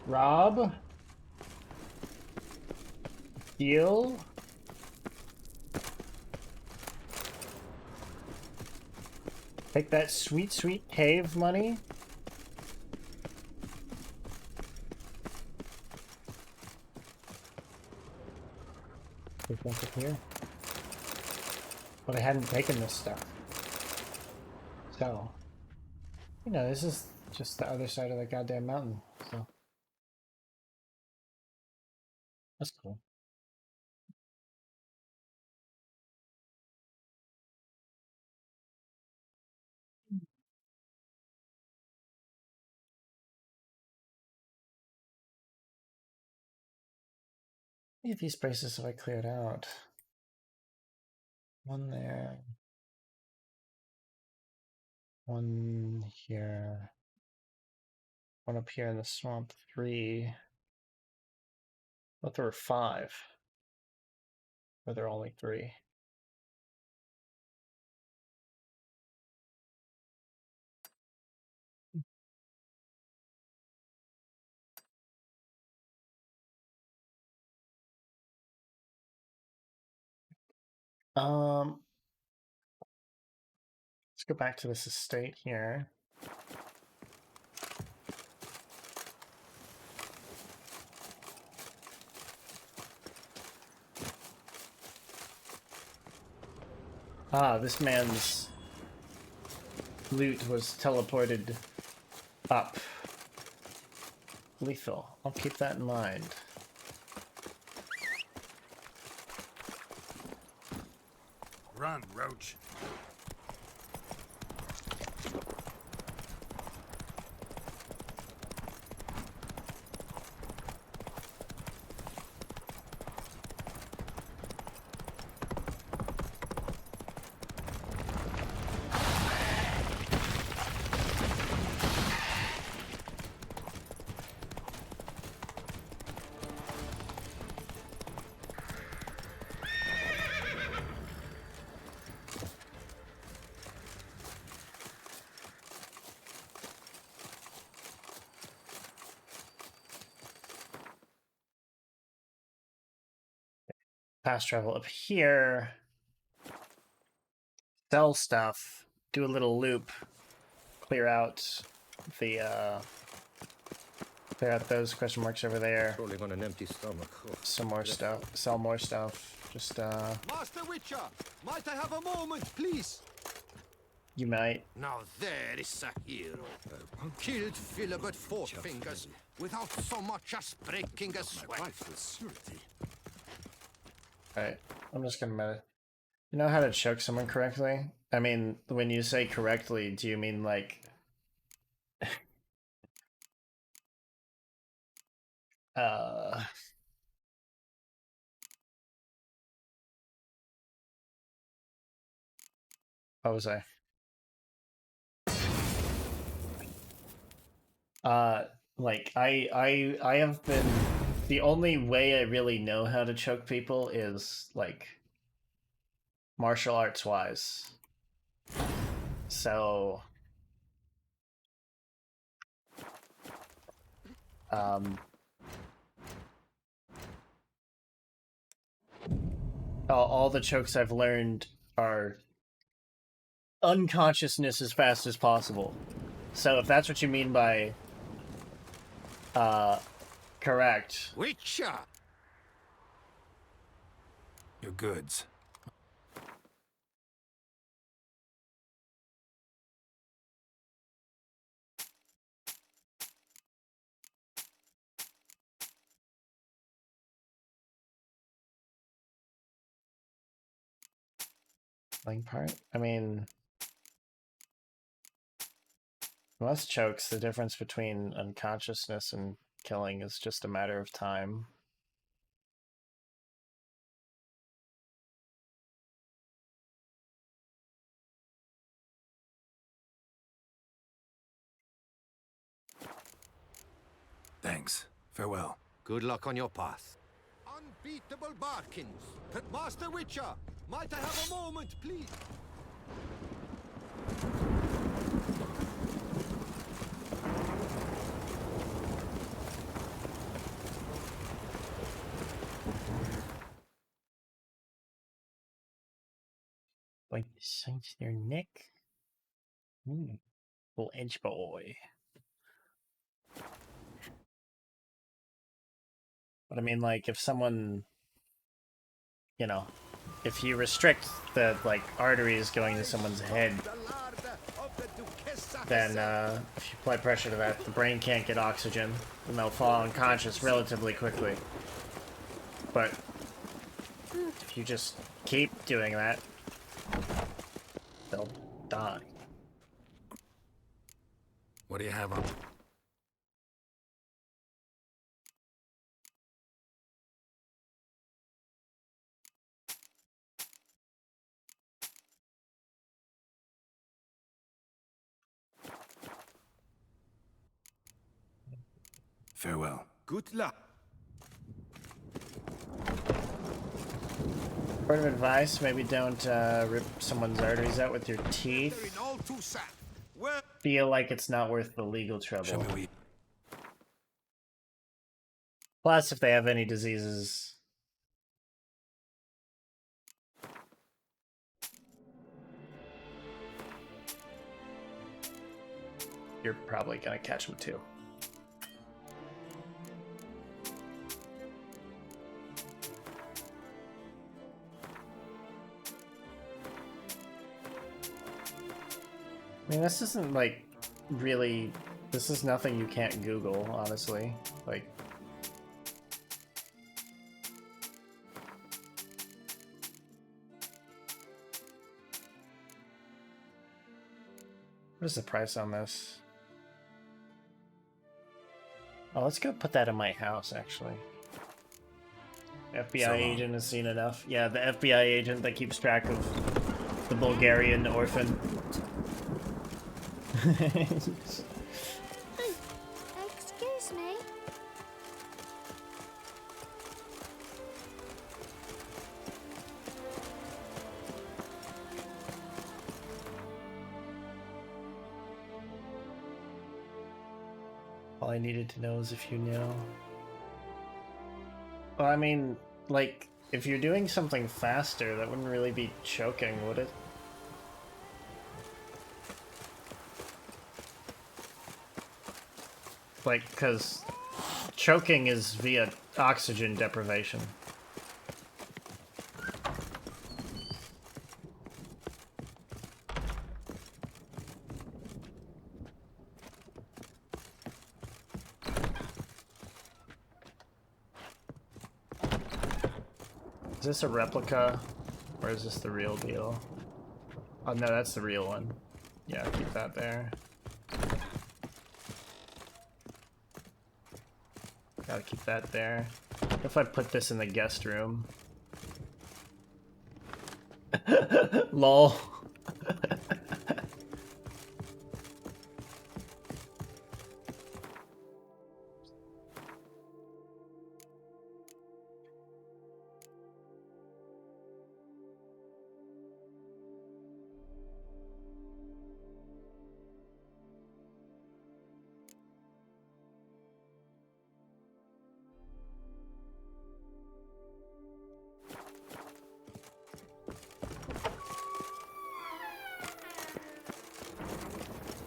Rob. Heal. Take that sweet, sweet cave money. went up here. But I hadn't taken this stuff. So, you know, this is just the other side of the goddamn mountain. So, that's cool. If these places have I cleared out? One there. One here. One up here in the swamp. 3. But there were 5. Or there are only 3. Let's go back to this estate here. Ah, this man's loot was teleported up. Lethal. I'll keep that in mind. Run, Roach. Fast travel up here. Sell stuff. Do a little loop. Clear out the clear out those question marks over there. Rolling on an empty stomach. Oh. Some more stuff. Sell more stuff. Just Master Witcher, might I have a moment, please? you might. Now there is a hero. Killed Philibert Four Fingers without so much as breaking a sweat. Alright. I'm just gonna You know how to choke someone correctly? I mean, when you say correctly, do you mean like what was I? Like I have been the only way I really know how to choke people is like martial arts wise. So all the chokes I've learned are unconsciousness as fast as possible. So if that's what you mean by correct. Witcher! Your goods. Playing part? I mean, most chokes, the difference between unconsciousness and killing is just a matter of time. Thanks. Farewell. Good luck on your path. Unbeatable Barkins. Master Witcher, might I have a moment, please? Like sinks their neck. Little edge boy. But I mean, like, if someone you know, if you restrict the, like, arteries going to someone's head, then if you apply pressure to that, the brain can't get oxygen, and they'll fall unconscious relatively quickly. But if you just keep doing that, they'll die. What do you have on? Farewell. Good luck. Word of advice, maybe don't rip someone's arteries out with your teeth. Feel like it's not worth the legal trouble. Plus, if they have any diseases... you're probably gonna catch them too. I mean, this isn't, like, really... this is nothing you can't Google, honestly. Like... what is the price on this? Oh, let's go put that in my house, actually. FBI agent has seen enough. Yeah, the FBI agent that keeps track of the Bulgarian orphan. Excuse me. All I needed to know is if you knew. Well, I mean, like, if you're doing something faster, that wouldn't really be choking, would it? Like, because choking is via oxygen deprivation. Is this a replica, or is this the real deal? Oh no, that's the real one. Yeah, keep that there. Gotta keep that there. What if I put this in the guest room? LOL.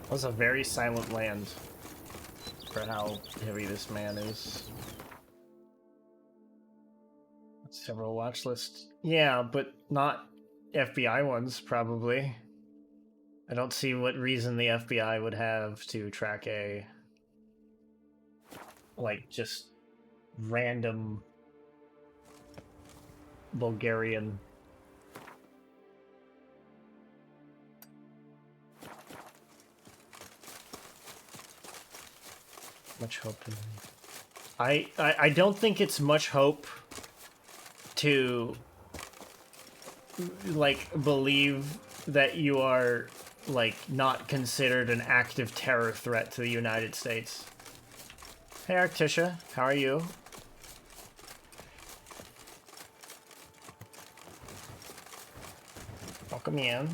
That was a very silent land for how heavy this man is. Several watch lists. Yeah, but not FBI ones, probably. I don't see what reason the FBI would have to track a... like, just random Bulgarian... much hope in I don't think it's much hope to like believe that you are like not considered an active terror threat to the United States. Hey Arcticia, how are you? Welcome in.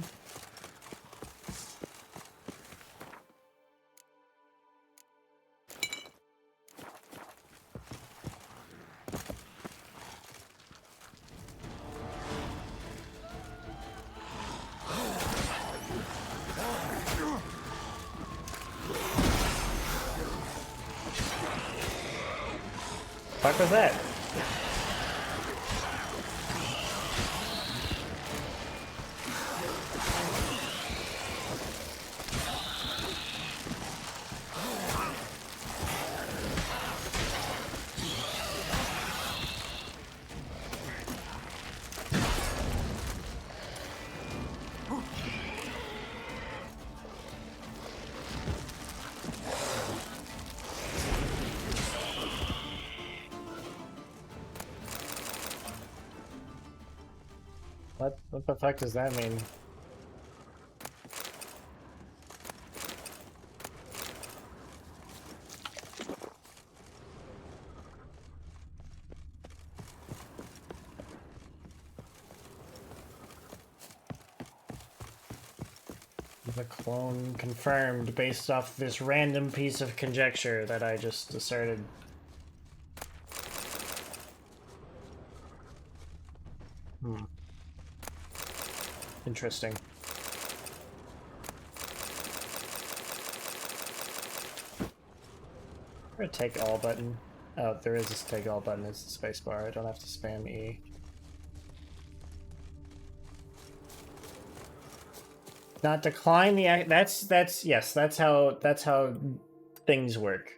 Fuck was that? What the fuck does that mean? The clone confirmed based off this random piece of conjecture that I just asserted. Interesting. Or a take all button. Oh, there is this take all button. It's the spacebar. I don't have to spam E. Not decline the that's how things work.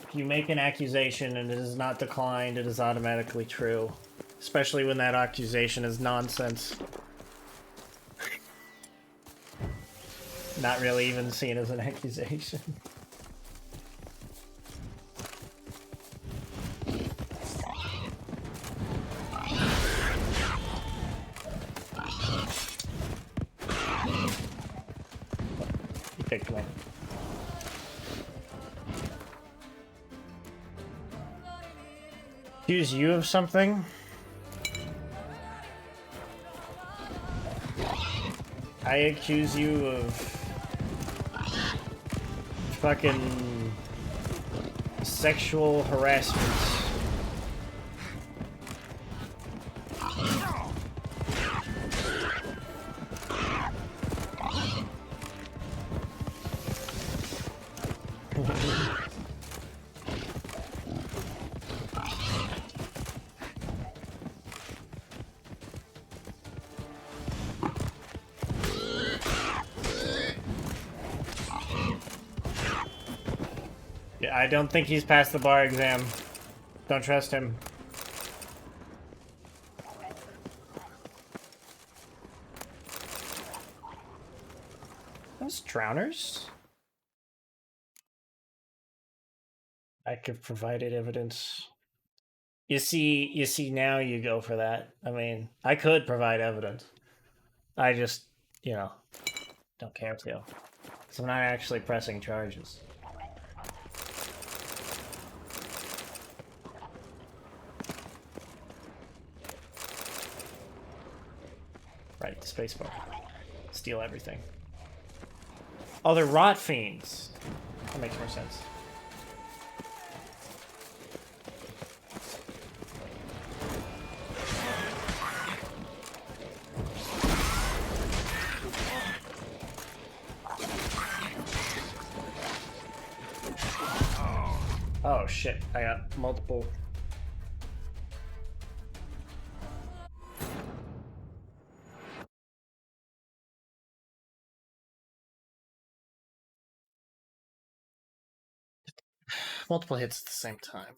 If you make an accusation and it is not declined, it is automatically true. Especially when that accusation is nonsense. Not really even seen as an accusation. He picked me. Accuse you of something? I accuse you of fucking sexual harassment. Yeah, I don't think he's passed the bar exam. Don't trust him. Those drowners? I could provided evidence. You see now you go for that. I mean, I could provide evidence. I just, you know, don't care to. Because I'm not actually pressing charges. Right, the spacebar. Steal everything. Oh, they're rot fiends. That makes more sense. Oh shit, I got multiple. Multiple hits at the same time.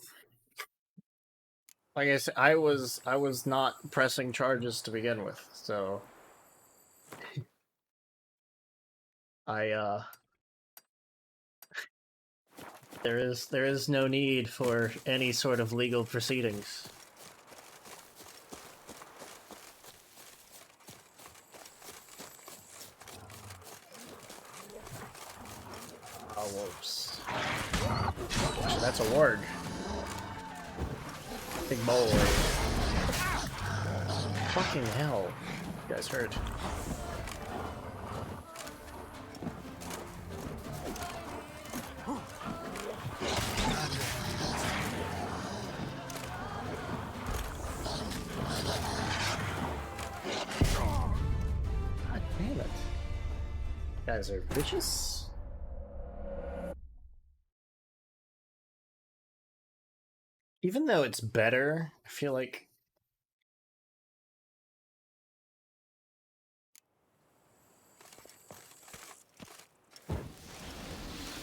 Like I said, I was not pressing charges to begin with, so I there is no need for any sort of legal proceedings. Oh, whoops. Actually, that's a warg. Big boy. Fucking hell. You guys heard. God damn it. You guys are vicious. Even though it's better, I feel like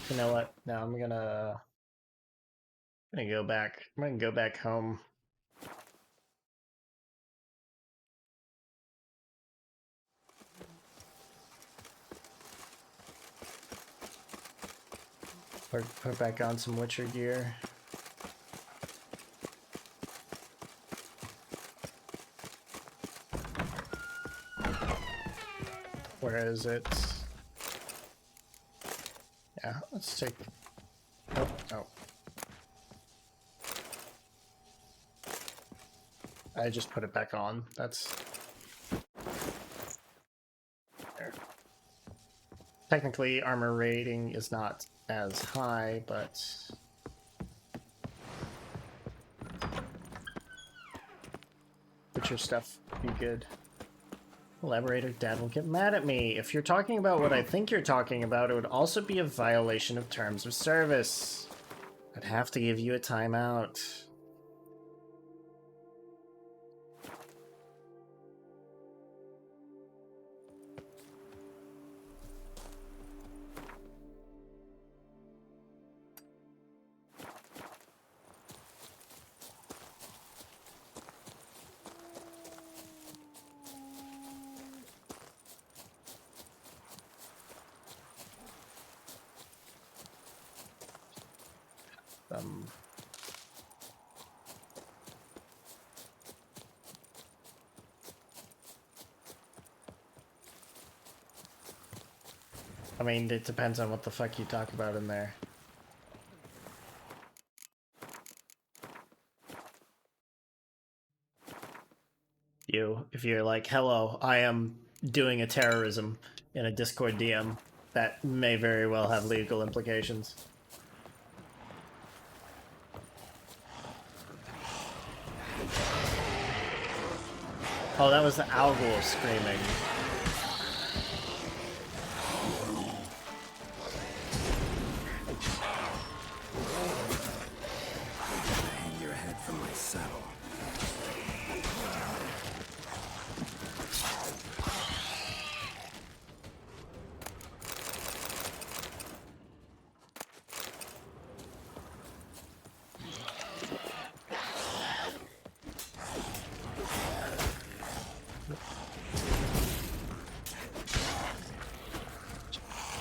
you know what? No, I'm gonna go back. I'm gonna go back home. Put back on some Witcher gear. Where is it? Yeah, let's take... Oh, oh. I just put it back on. That's... There. Technically, armor rating is not as high, but... Witcher stuff be good. Elaborator, Dad will get mad at me. If you're talking about what I think you're talking about, it would also be a violation of terms of service. I'd have to give you a timeout. I mean, it depends on what the fuck you talk about in there. If you're like, hello, I am doing a terrorism in a Discord DM, that may very well have legal implications. Oh, that was the owl screaming. Hang your head from my saddle.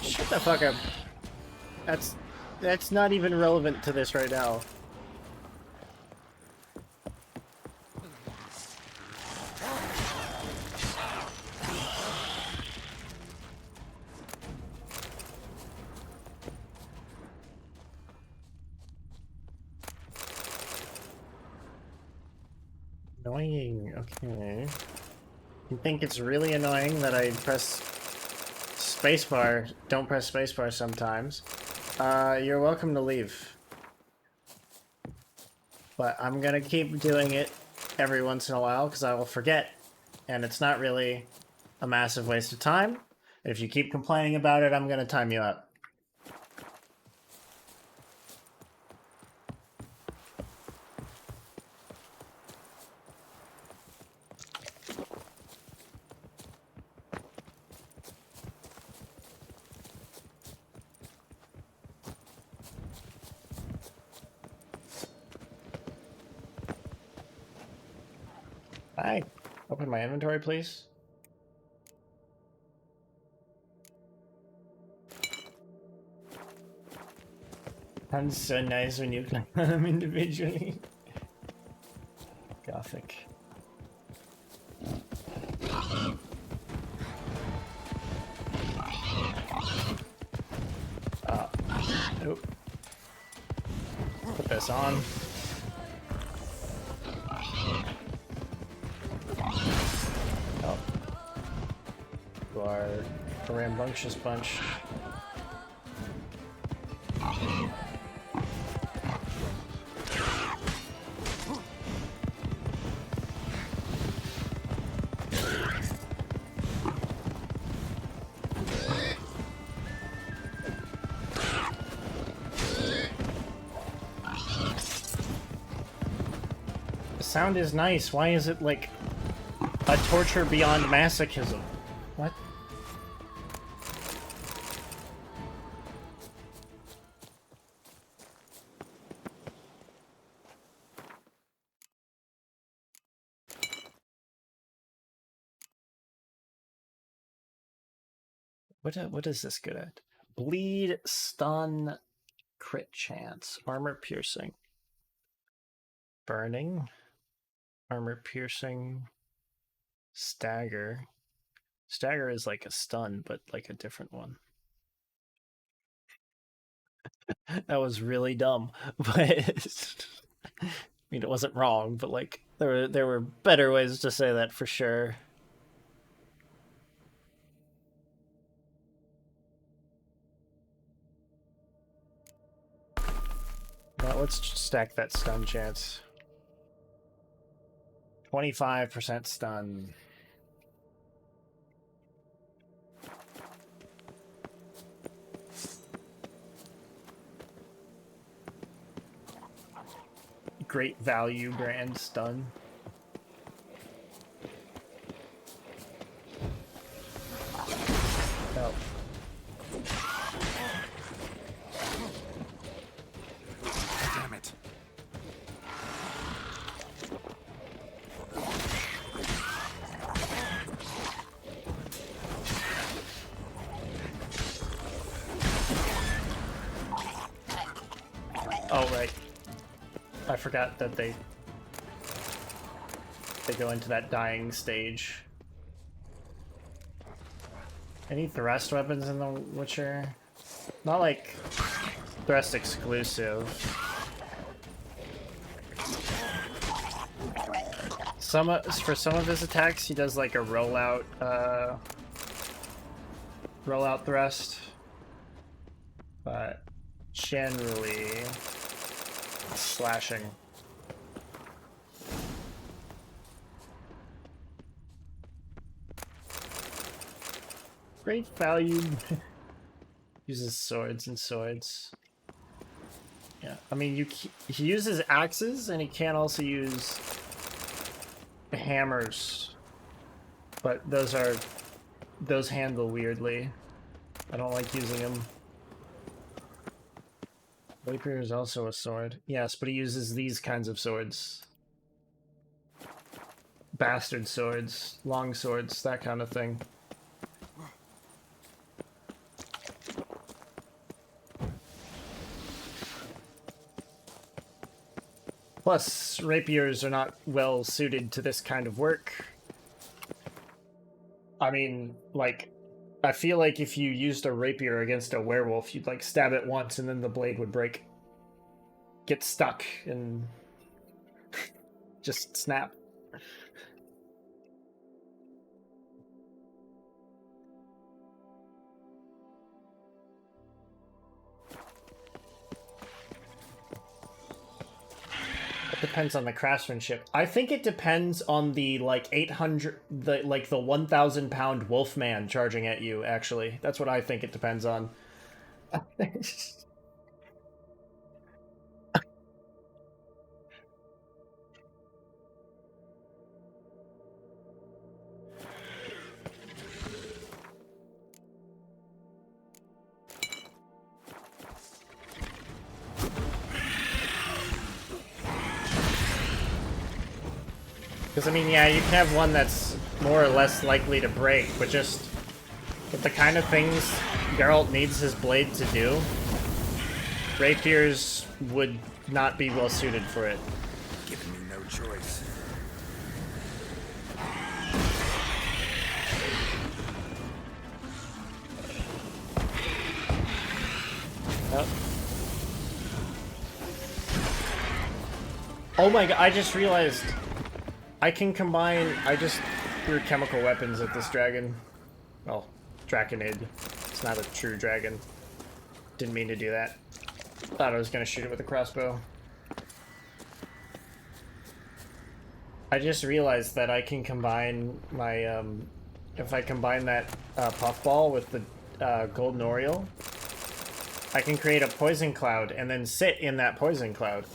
Shut the fuck up. That's not even relevant to this right now. Annoying, okay. You think it's really annoying that I press spacebar, don't press spacebar sometimes? You're welcome to leave. But I'm gonna keep doing it every once in a while because I will forget. And it's not really a massive waste of time. If you keep complaining about it, I'm gonna time you out. Hi. Open my inventory, please. Sounds so nice when you click on them individually. Gothic. Nope. Put this on. Oh. You are a rambunctious bunch. Sound is nice. Why is it like a torture beyond masochism? What? What is this good at? Bleed, stun, crit chance, armor piercing, burning, armor piercing, stagger, Stagger is like a stun, but like a different one. That was really dumb, but I mean it wasn't wrong, but like there were better ways to say that for sure. Now let's stack that stun chance. 25% stun. Great value brand stun. Oh. Damn it. Oh, right. I forgot that they go into that dying stage. Any thrust weapons in The Witcher? Not like thrust exclusive. For some of his attacks, he does like a rollout thrust, but generally slashing. Great value. Uses swords and swords. Yeah, I mean he uses axes and he can also use hammers, but those handle weirdly. I don't like using them. Rapier is also a sword. Yes, but he uses these kinds of swords. Bastard swords, long swords, that kind of thing. Plus, rapiers are not well suited to this kind of work. I mean, like, I feel like if you used a rapier against a werewolf, you'd like stab it once and then the blade would break. Get stuck and just snap. It depends on the craftsmanship. I think it depends on the like 800, the 1,000-pound wolfman charging at you. Actually, that's what I think it depends on. Because, I mean, yeah, you can have one that's more or less likely to break, but just with the kind of things Geralt needs his blade to do, rapiers would not be well suited for it. Giving me no choice. Oh my god, I just realized I can combine... I just threw chemical weapons at this dragon. Well, Draconid. It's not a true dragon. Didn't mean to do that. Thought I was going to shoot it with a crossbow. I just realized that I can combine my... if I combine that puffball with the golden oriole, I can create a poison cloud and then sit in that poison cloud.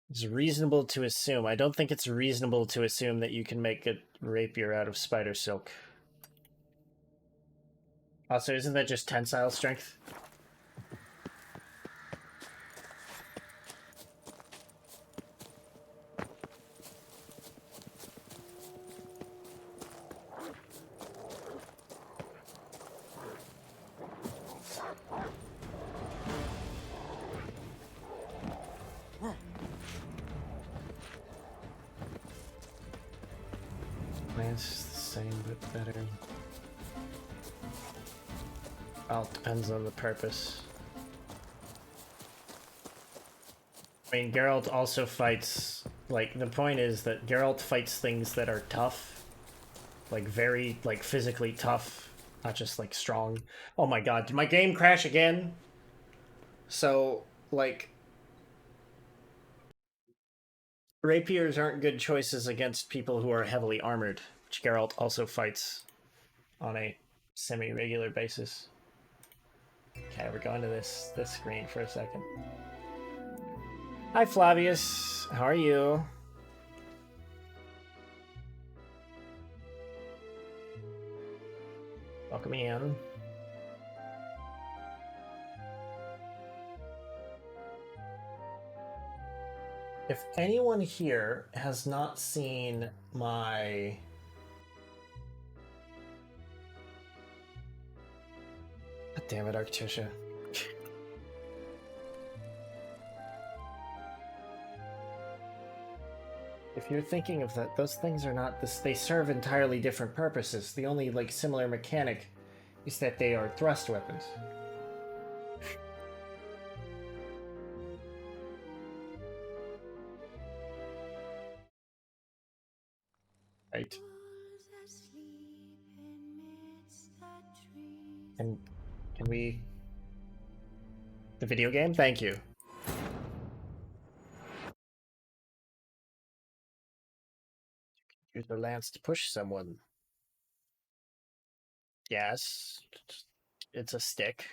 It's reasonable to assume. I don't think it's reasonable to assume that you can make a rapier out of spider silk. Also, isn't that just tensile strength? it's the same but better. Well, it depends on the purpose. I mean, Geralt also fights, like, the point is that Geralt fights things that are tough. Like, very, like, physically tough. Not just, like, strong. Oh my god, did my game crash again? So, like... rapiers aren't good choices against people who are heavily armored, which Geralt also fights on a semi-regular basis. Okay, we're going to this screen for a second. Hi, Flavius. How are you? Welcome in. If anyone here has not seen my... God damn it, Arctisha. If you're thinking of that, those things are not this. They serve entirely different purposes. The only like similar mechanic is that they are thrust weapons. Right. And can we... the video game? Thank you. Use the lance to push someone. Yes. It's a stick.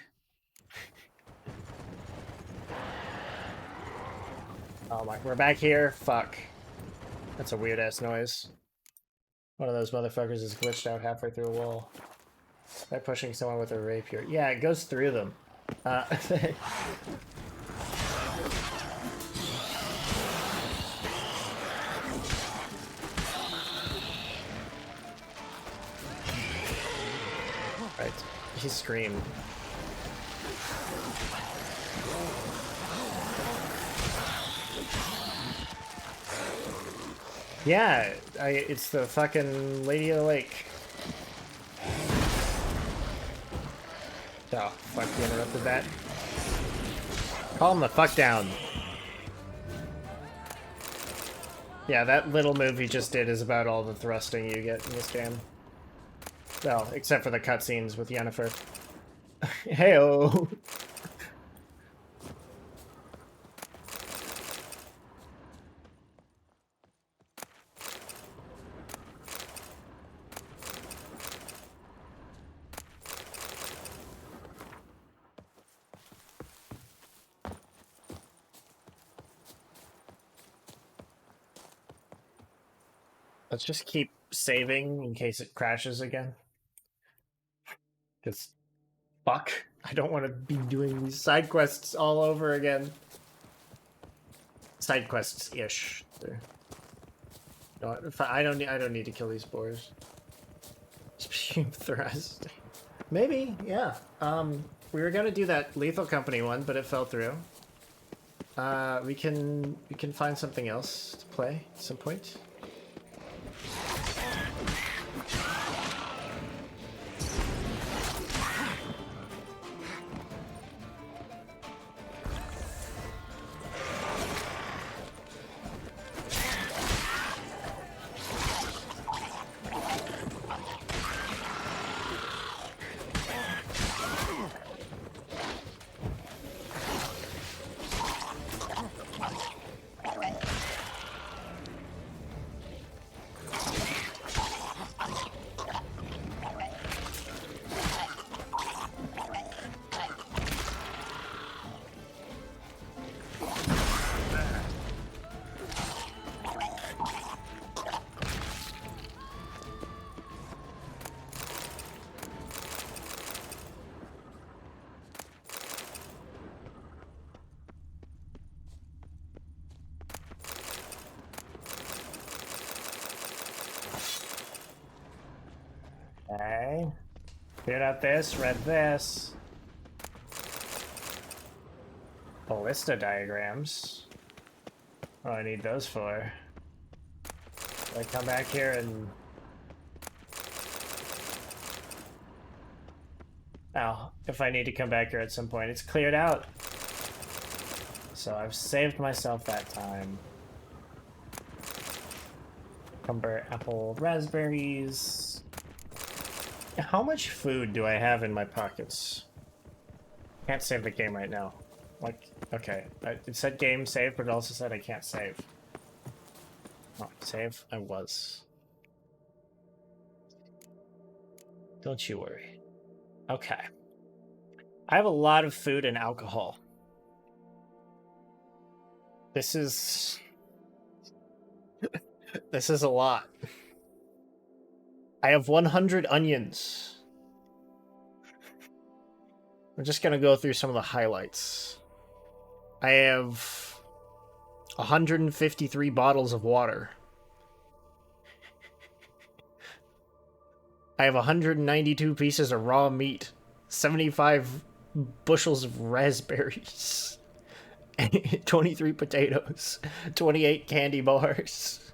Oh my, we're back here? Fuck. That's a weird ass noise. One of those motherfuckers is glitched out halfway through a wall. By pushing someone with a rapier. Yeah, it goes through them. Right. He screamed. Yeah, it's the fucking Lady of the Lake. Oh, fuck, you interrupted that. Calm the fuck down. Yeah, that little move he just did is about all the thrusting you get in this game. Well, except for the cutscenes with Yennefer. Heyo. Let's just keep saving in case it crashes again. Because, fuck, I don't want to be doing these side quests all over again. Side quests-ish. No, I don't need to kill these boars. Speaking of thrust, maybe, yeah. We were gonna do that Lethal Company one, but it fell through. We can find something else to play at some point. Okay. Cleared out this, read this. Ballista diagrams. What do I need those for? Do I come back here and Oh, if I need to come back here at some point, it's cleared out. So I've saved myself that time. Cucumber, apple, raspberries. How much food do I have in my pockets? Can't save the game right now. Like, okay. It said game save, but it also said I can't save. Oh, save? I was. Don't you worry. Okay. I have a lot of food and alcohol. This is... this is a lot. I have 100 onions. I'm just gonna go through some of the highlights. I have 153 bottles of water. I have 192 pieces of raw meat, 75 bushels of raspberries, 23 potatoes, 28 candy bars,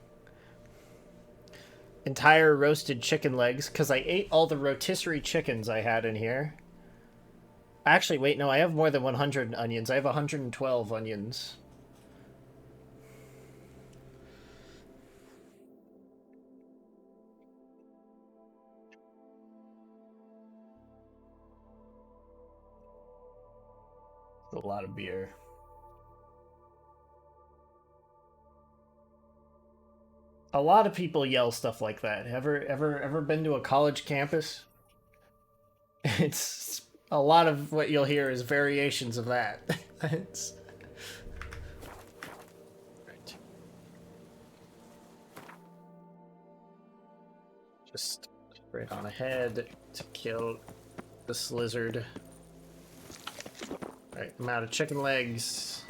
entire roasted chicken legs, because I ate all the rotisserie chickens I had in here. Actually, wait, no, I have more than 100 onions. I have 112 onions. A lot of beer. A lot of people yell stuff like that. Ever been to a college campus? It's a lot of what you'll hear is variations of that. It's... Right. Just straight on ahead to kill this lizard. Right, I'm out of chicken legs.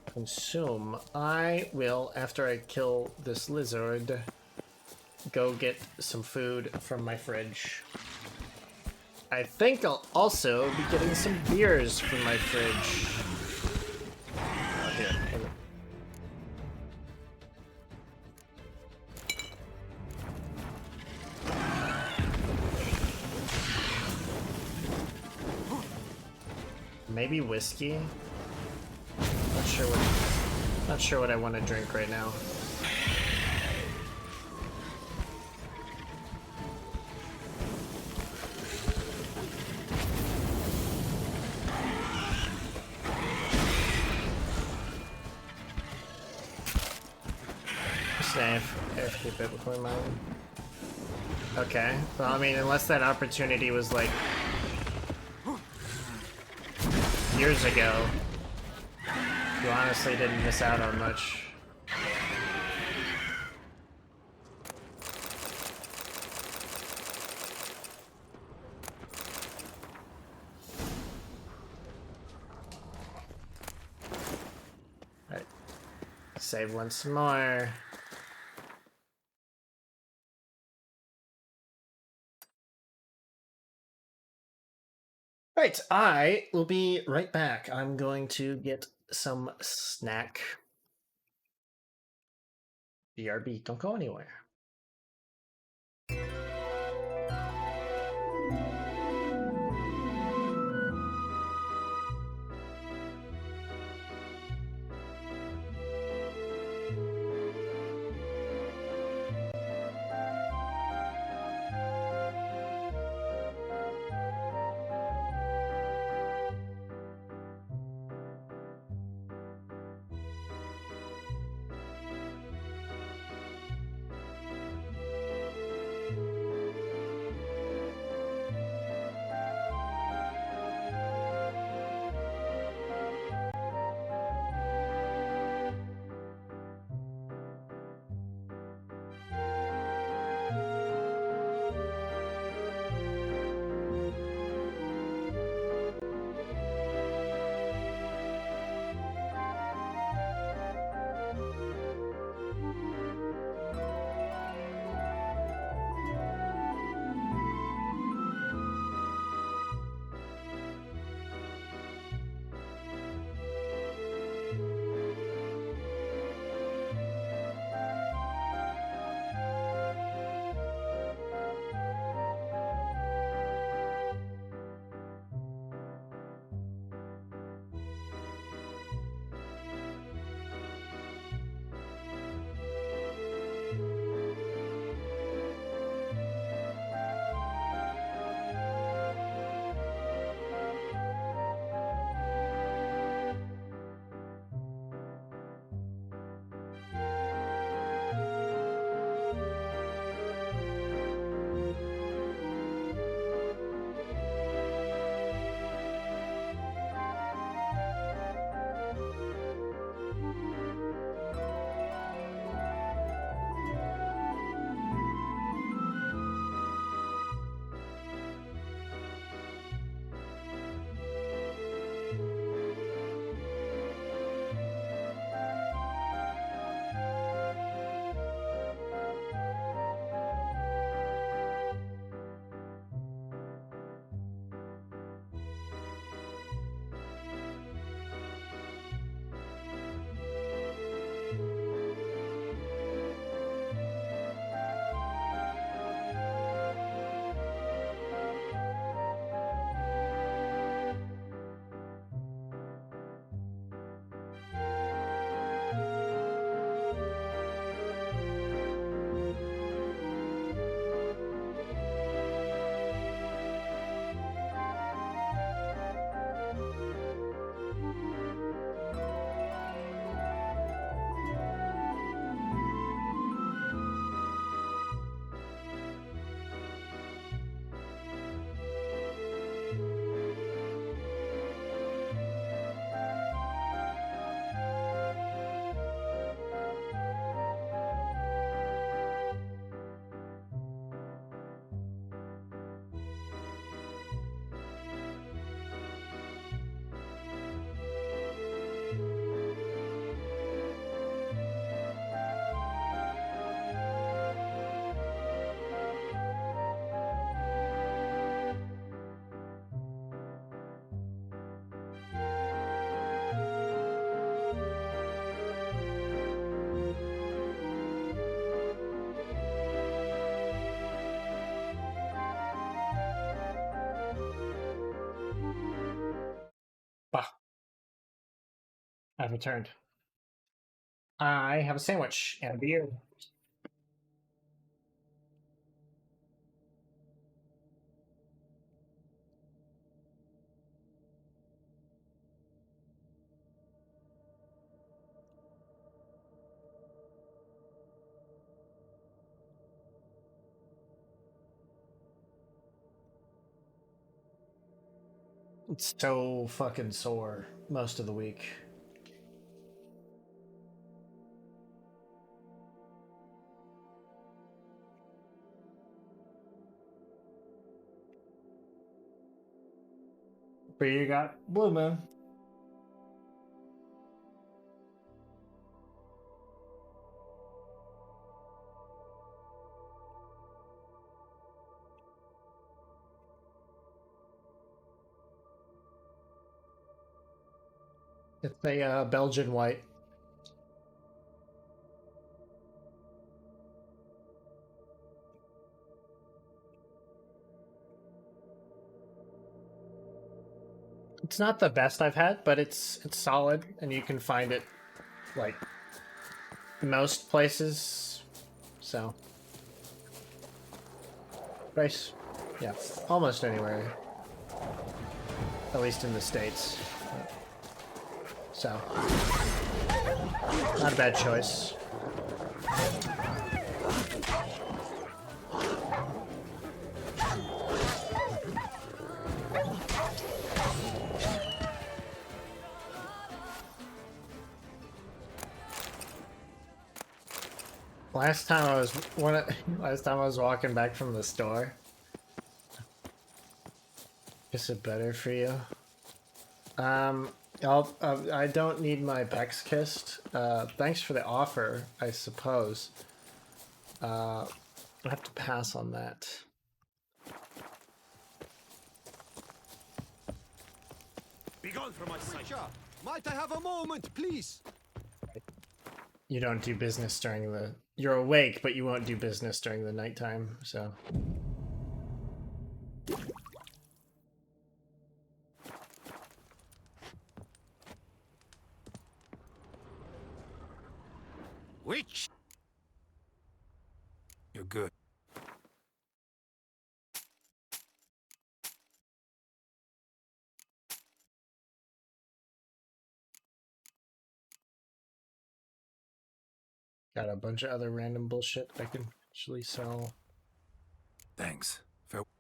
Consume. I will, after I kill this lizard, go get some food from my fridge. I think I'll also be getting some beers from my fridge. Here. Maybe whiskey? Not sure what I want to drink right now. Save. Keep it before mine. Okay. Well, I mean, unless that opportunity was like years ago, you honestly didn't miss out on much. Right. Save once more. Right, I will be right back. I'm going to get some snack. BRB, don't go anywhere. I've returned. I have a sandwich and a beer. It's so fucking sore most of the week. But you got Blue Moon. It's a Belgian white. It's not the best I've had, but it's solid, and you can find it like most places. So, price, yeah, almost anywhere, at least in the States. So, not a bad choice. Last time I was walking back from the store. Is it better for you? I don't need my pecs kissed. Thanks for the offer, I suppose. I have to pass on that. Be gone from my sight. Might I have a moment, please? You don't do business during the... You're awake, but you won't do business during the nighttime, so... Which? You're good. Got a bunch of other random bullshit I can actually sell. Thanks.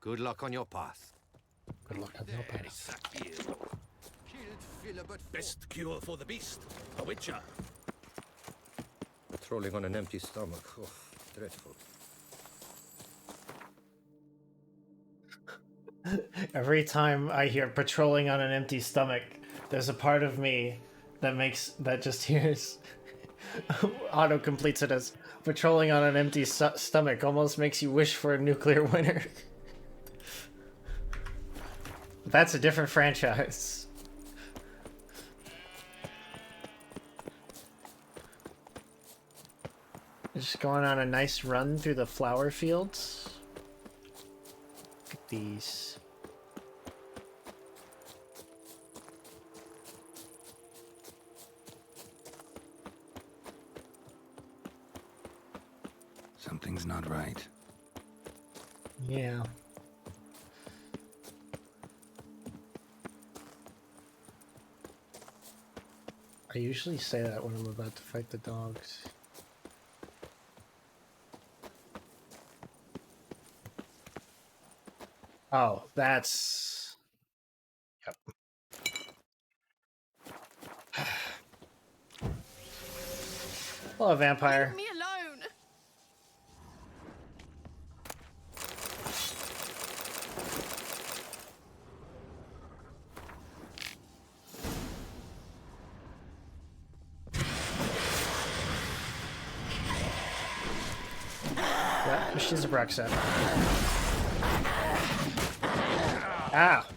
Good luck on your path. Good luck on your path. Best cure for the beast, a witcher. Trolling on an empty stomach. Oh, dreadful. Every time I hear patrolling on an empty stomach, there's a part of me that just hears auto completes it as patrolling on an empty stomach almost makes you wish for a nuclear winter. That's a different franchise. Just going on a nice run through the flower fields. Look at these. Something's not right. Yeah. I usually say that when I'm about to fight the dogs. Oh, that's... Yep. Hello, vampire. Leave me alone. Yeah, she's a Brexit. Ah!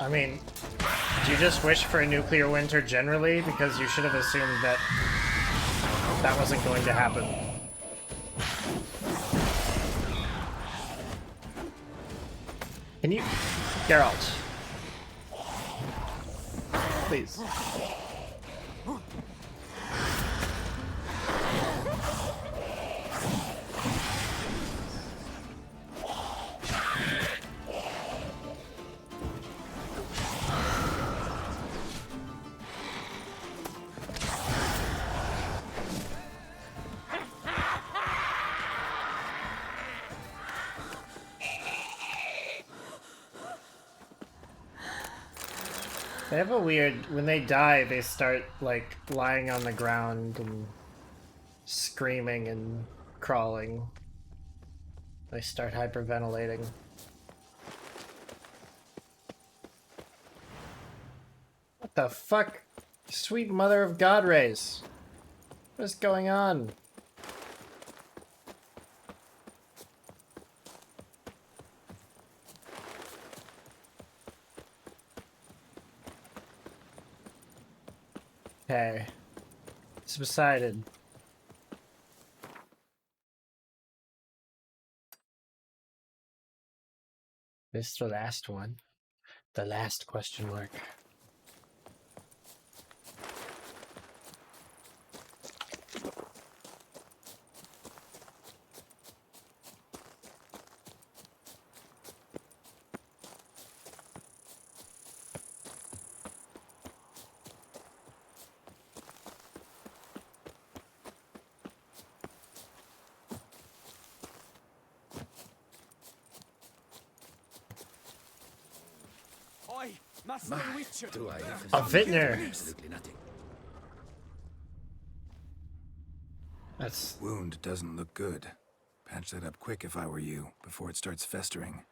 I mean, do you just wish for a nuclear winter generally? Because you should have assumed that that wasn't going to happen. Can you... Geralt. Please. They have a weird... When they die, they start, like, lying on the ground and screaming and crawling. They start hyperventilating. What the fuck? Sweet mother of God rays. What is going on? Okay. Subsided. This is the last one. The last question mark. Master Witcher. Do I have A vintner. absolutely nothing? That's... Wound doesn't look good. Patch that up quick if I were you, before it starts festering.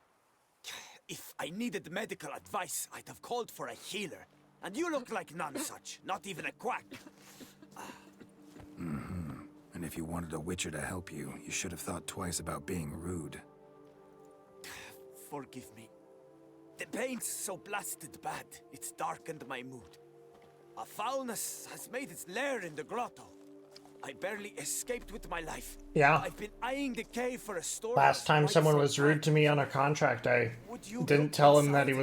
If I needed medical advice, I'd have called for a healer. And you look like none such, not even a quack. And if you wanted a Witcher to help you, you should have thought twice about being rude. Forgive me. The pain's so blasted bad, it's darkened my mood. A foulness has made its lair in the grotto. I barely escaped with my life. Yeah. I've been eyeing the cave for a story. Last time someone was rude to me on a contract, I didn't tell him that he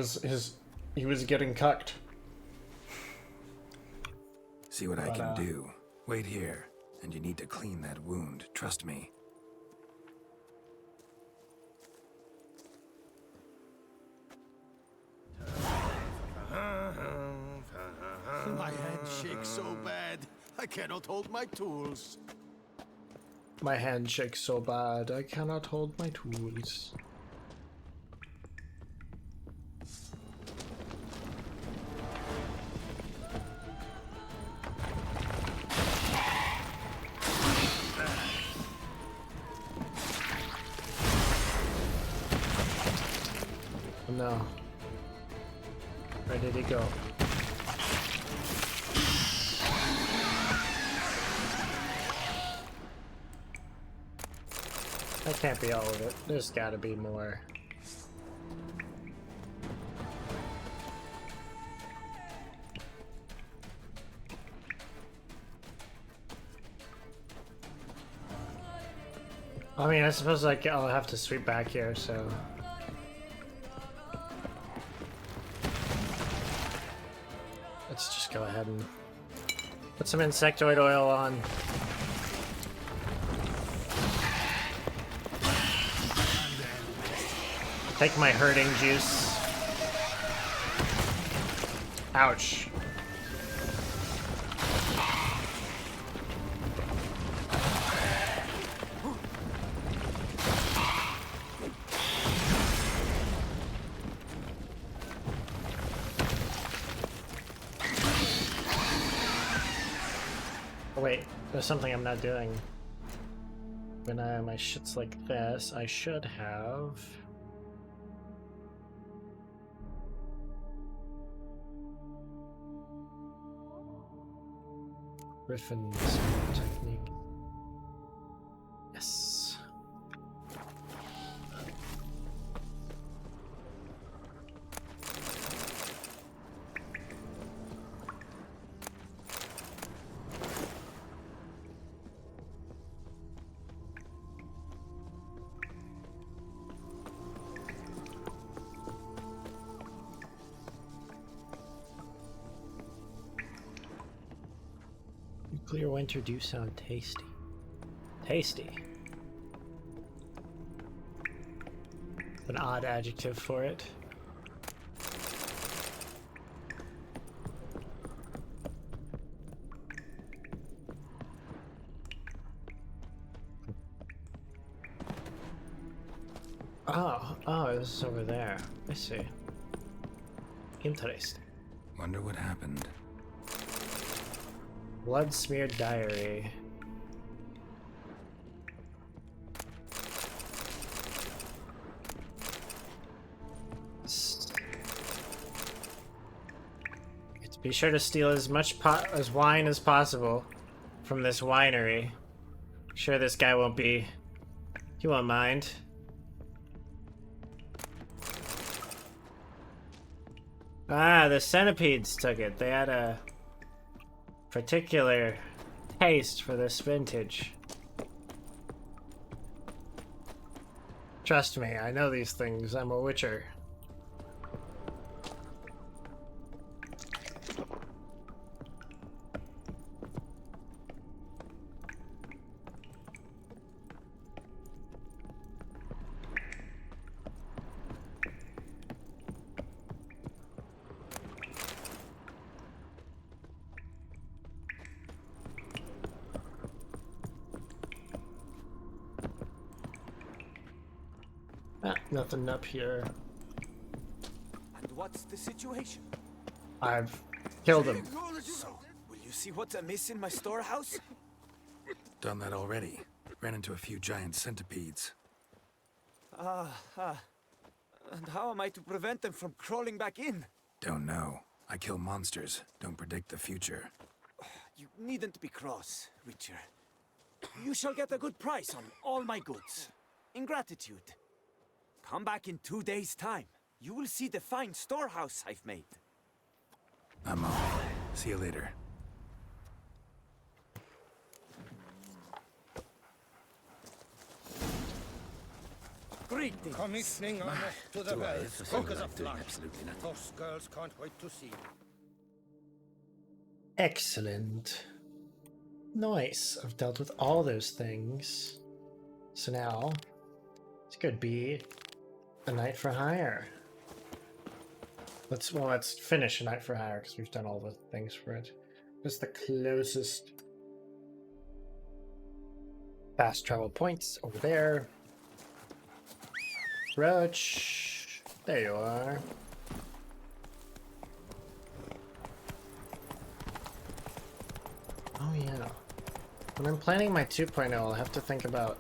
was getting cucked. See what I can do. Wait here, and you need to clean that wound, trust me. My hand shakes so bad, I cannot hold my tools. My hand shakes so bad, I cannot hold my tools. No. Where did he go? That can't be all of it. There's gotta be more. I mean, I suppose like I'll have to sweep back here, so... Let's just go ahead and put some insectoid oil on. Take my hurting juice. Ouch. Oh, wait, there's something I'm not doing. When my shit's like this, I should have... Griffin's technique. Yes. Clear winter do sound tasty. Tasty. An odd adjective for it. Oh, this is over there. I see. Interesting. Wonder what happened. Blood smeared diary. Be sure to steal as much as wine as possible from this winery. Sure, this guy won't be. He won't mind. Ah, the centipedes took it. They had a particular taste for this vintage. Trust me, I know these things. I'm a witcher. Nothing up here. And what's the situation? I've killed him. So, will you see what's amiss in my storehouse? Done that already. Ran into a few giant centipedes. And how am I to prevent them from crawling back in? Don't know. I kill monsters, don't predict the future. You needn't be cross, Witcher. You shall get a good price on all my goods. In gratitude. Come back in 2 days' time. You will see the fine storehouse I've made. I'm off. See you later. Greetings. Commissioning on to the well. Focus of life. Those girls can't wait to see you. Excellent. Nice. I've dealt with all those things. So now, this could be a night for hire. Let's finish a night for hire because we've done all the things for it. What's the closest fast travel points? Over there. Roach. There you are. Oh yeah. When I'm planning my 2.0, I'll have to think about...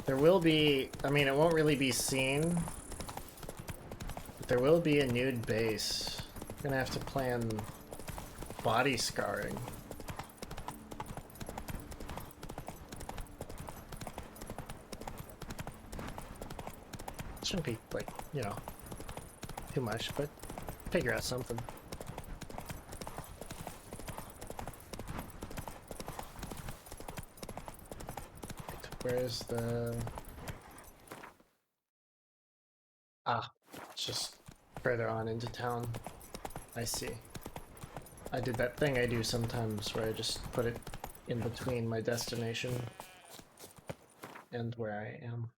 There will be... I mean, it won't really be seen. But there will be a nude base. I'm gonna have to plan body scarring. Shouldn't be, like, you know, too much, but figure out something. Where's the... Ah, it's just further on into town. I see. I did that thing I do sometimes where I just put it in between my destination and where I am.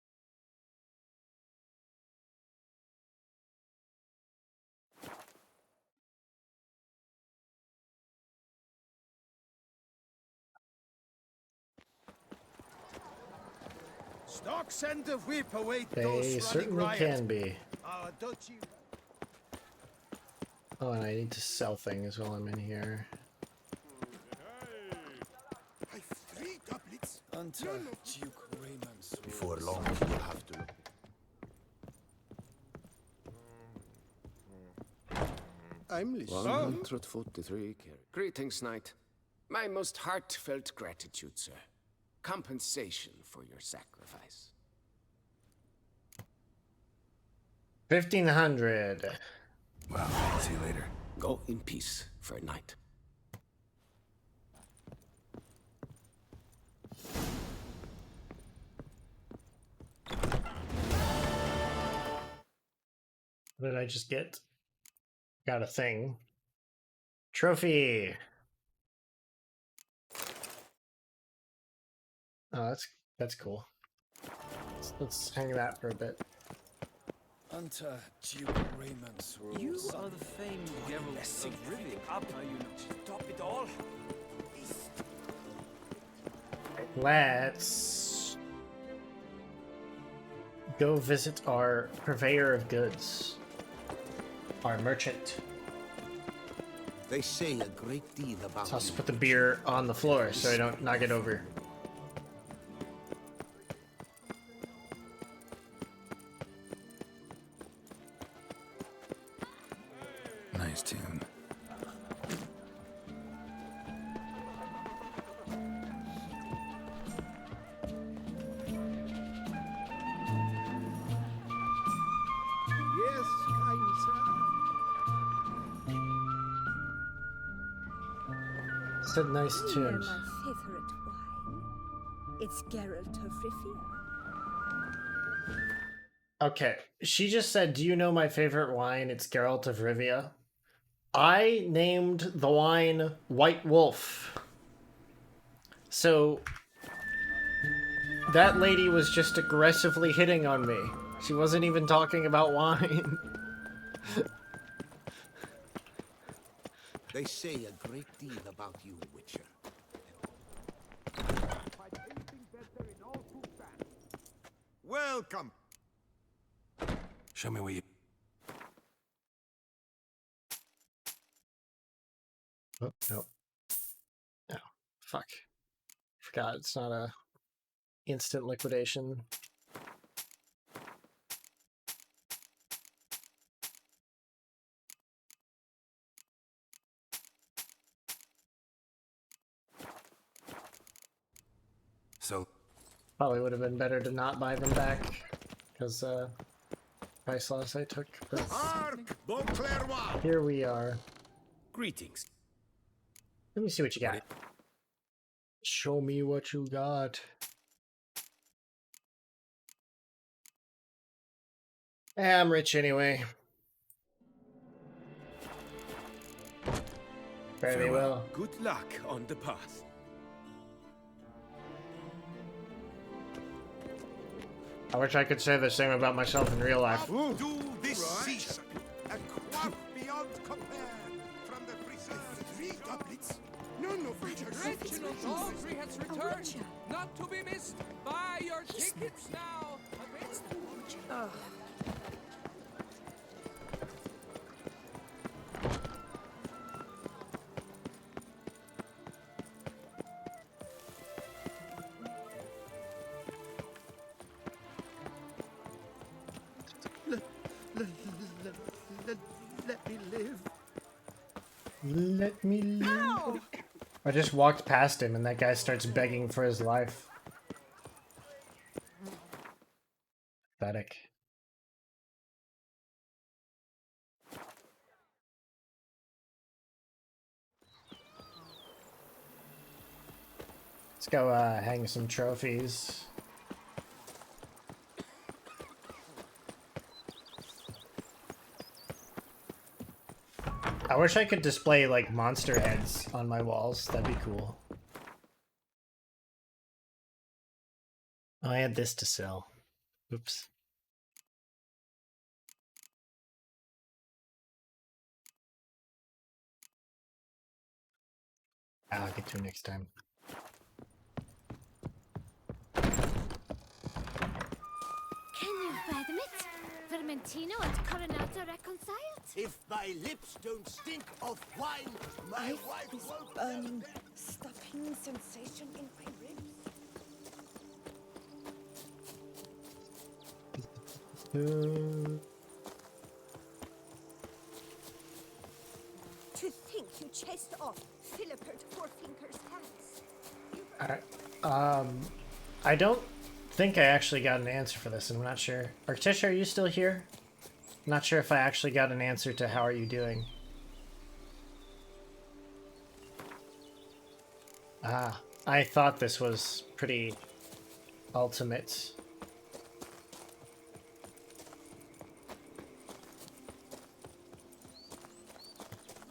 Stock send a whip away They those certainly running can be. Our duchy. Oh, and I need to sell things while I'm in here. I've 3 doublets. Until Duke Raymond's Before long, you'll have to. I'm listening. 143 Greetings, Knight. My most heartfelt gratitude, sir. Compensation for your sacrifice. 1,500. Well, see you later. Go in peace for a night. What did I just get? Got a thing. Trophy. Oh, that's cool. Let's hang that for a bit. Unter Duke Raymond's rules. You are the famed Geralt of Rivia. Up, are you not? Stop it all. Let's go visit our purveyor of goods, our merchant. They say a great deal about So I'll just put the beer on the floor so I don't knock it over. Nice tune. Yes, kind sir. It's a nice You know tune. my favorite wine. It's Geralt of Rivia. Okay, she just said, "Do you know my favorite wine? It's Geralt of Rivia." I named the wine White Wolf. So that lady was just aggressively hitting on me. She wasn't even talking about wine. They say a great deal about you, Witcher. Welcome. Show me where you... Oh, no. No. Fuck. Forgot it's not a instant liquidation. So, Probably would have been better to not buy them back, because price loss I took. But here we are. Greetings. Let me see what you got. Show me what you got. I'm rich anyway. Fairly well. Good luck on the path. I wish I could say the same about myself in real life. Do this season. A quaff beyond compare from the preserved 3 goblets. None of which are Reginald Audrey has returned, not to be missed. Buy your tickets now. Oh. Let me live. Let me live. I just walked past him and that guy starts begging for his life. Pathetic. Let's go hang some trophies. I wish I could display like monster heads on my walls. That'd be cool. Oh, I had this to sell. Oops. I'll get to it next time. Can you fathom it? Vermentino and Coronata reconciled? If my lips don't stink of wine, my wife This won't... burning, stopping sensation in my ribs. To think you chased off Philippert Fourfinger's hands. I don't think I actually got an answer for this, and I'm not sure. Arctisha, are you still here? I'm not sure if I actually got an answer to how are you doing. Ah, I thought this was pretty ultimate.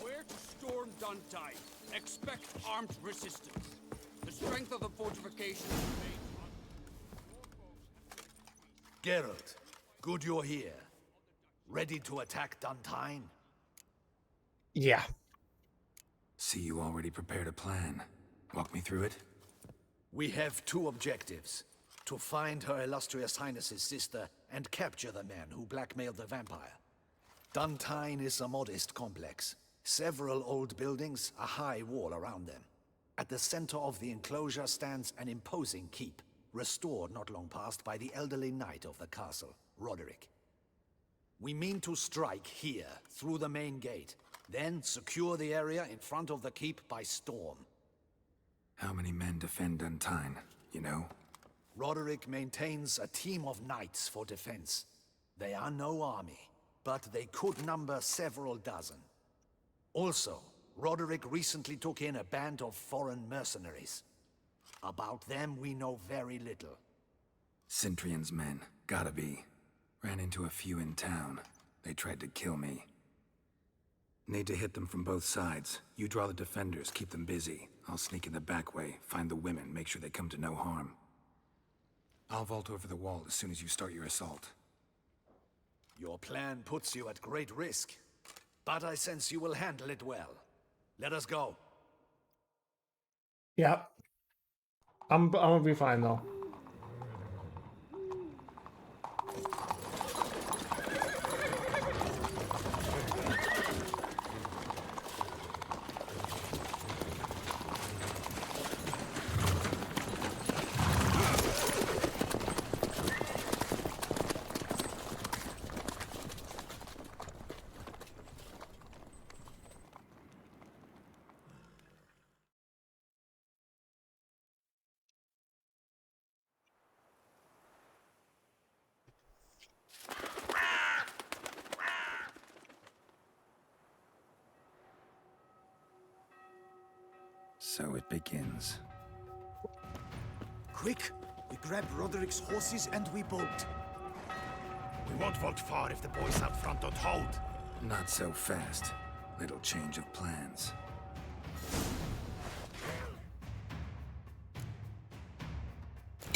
Where to storm Duntide? Expect armed resistance. The strength of the fortifications remains Geralt, good you're here. Ready to attack Duntine? Yeah. See, you already prepared a plan. Walk me through it. We have two objectives. To find Her Illustrious Highness's sister and capture the man who blackmailed the vampire. Duntine is a modest complex. Several old buildings, a high wall around them. At the center of the enclosure stands an imposing keep, restored not long past by the elderly knight of the castle, Roderick. We mean to strike here, through the main gate, then secure the area in front of the keep by storm. How many men defend Duntine, you know? Roderick maintains a team of knights for defense. They are no army, but they could number several dozen. Also, Roderick recently took in a band of foreign mercenaries. About them we know very little. Cintrian's men, gotta be. Ran into a few in town. They tried to kill me. Need to hit them from both sides. You draw the defenders, keep them busy. I'll sneak in the back way, find the women, make sure they come to no harm. I'll vault over the wall as soon as you start your assault. Your plan puts you at great risk, but I sense you will handle it well. Let us go. Yep. I'm gonna be fine though. So it begins. Quick! We grab Roderick's horses and we bolt. We won't vault far if the boys out front don't hold. Not so fast. Little change of plans.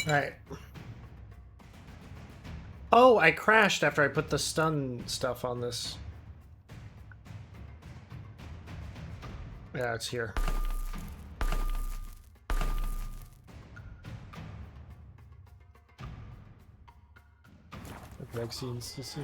Alright. Oh, I crashed after I put the stun stuff on this. Yeah, it's here. The vaccines to see.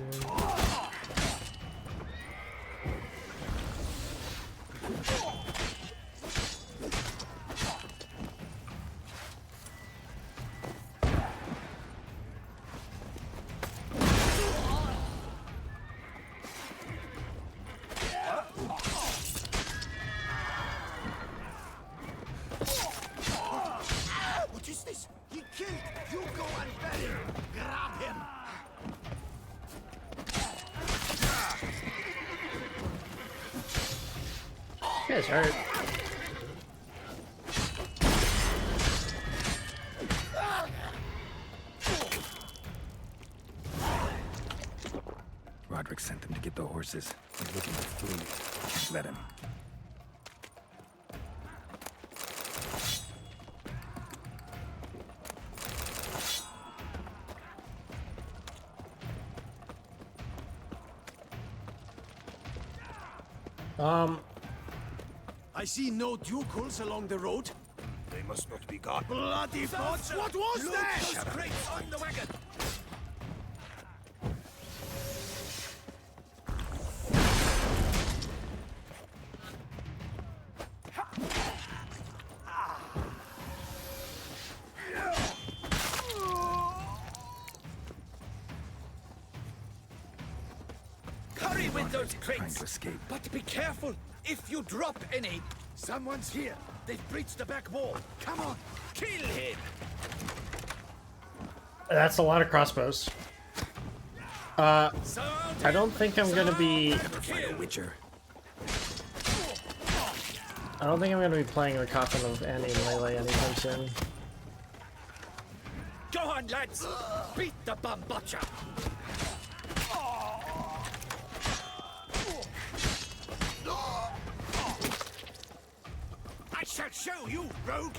What is this? He killed! You go and bury him! Grab him! You guys hurt. Roderick sent them to get the horses. He's looking to flee. Can't let him. I see no ducals along the road. They must not be guarded. Bloody bots! What was that? Those crates on the wagon! Hurry with those Trying crates! to escape. But be careful! If you drop any, Someone's here! They've breached the back wall! Come on! kill him! That's a lot of crossbows. I don't think I'm gonna be. Like a witcher. I don't think I'm gonna be playing the Coffin of Annie and Lele anytime soon. Go on, lads! Beat the bum butcher! I shall show you, rogue!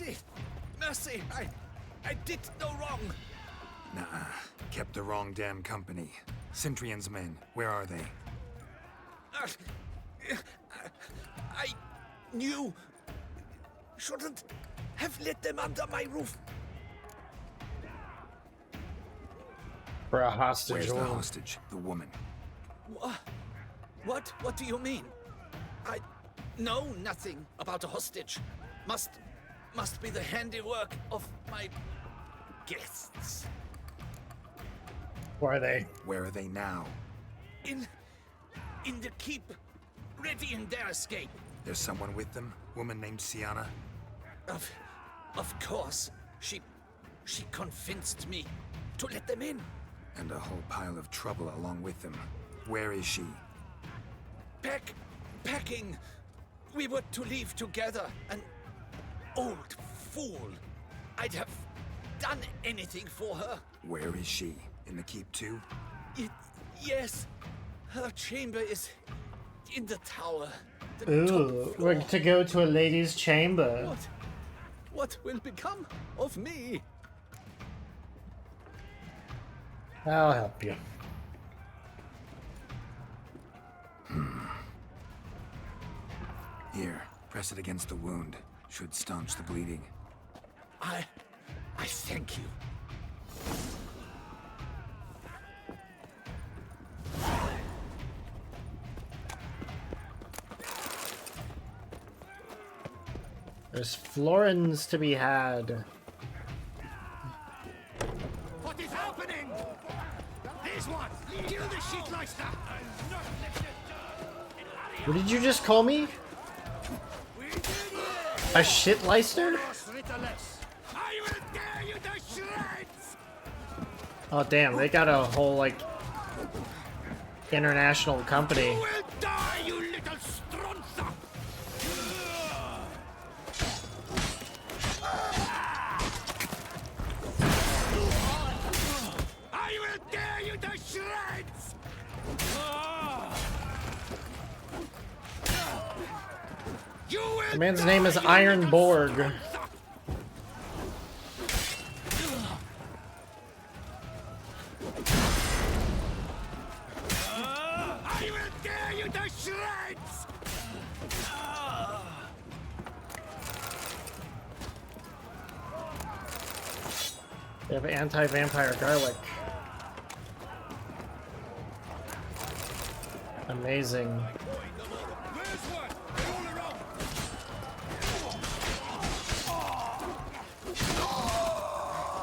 Mercy! Mercy! I did no wrong! Nah, kept the wrong damn company. Centrion's men, where are they? I knew... Shouldn't have let them under my roof. For a hostage. Where's the woman. hostage? The woman. What? What do you mean? I know nothing about a hostage. Must be the handiwork of my guests. Where are they? Where are they now? In the keep, ready in their escape. There's someone with them? Woman named Sienna? Of course. She convinced me to let them in. And a whole pile of trouble along with them. Where is she? Packing. We were to leave together. An old fool. I'd have done anything for her. Where is she? In the keep too? Yes. Her chamber is in the tower. Ooh, we're to go to a lady's chamber. What will become of me? I'll help you. Here, press it against the wound. Should staunch the bleeding. I thank you. There's florins to be had. What is happening? This one! Kill the shitleister! What did you just call me? A shitleister? I will tear you to shreds! Oh damn, they got a whole like international company. You will die, you little stronza! I will tear you to shreds! You will The man's name is Iron Borg. I will tear you to shreds! They have anti-vampire garlic. Amazing.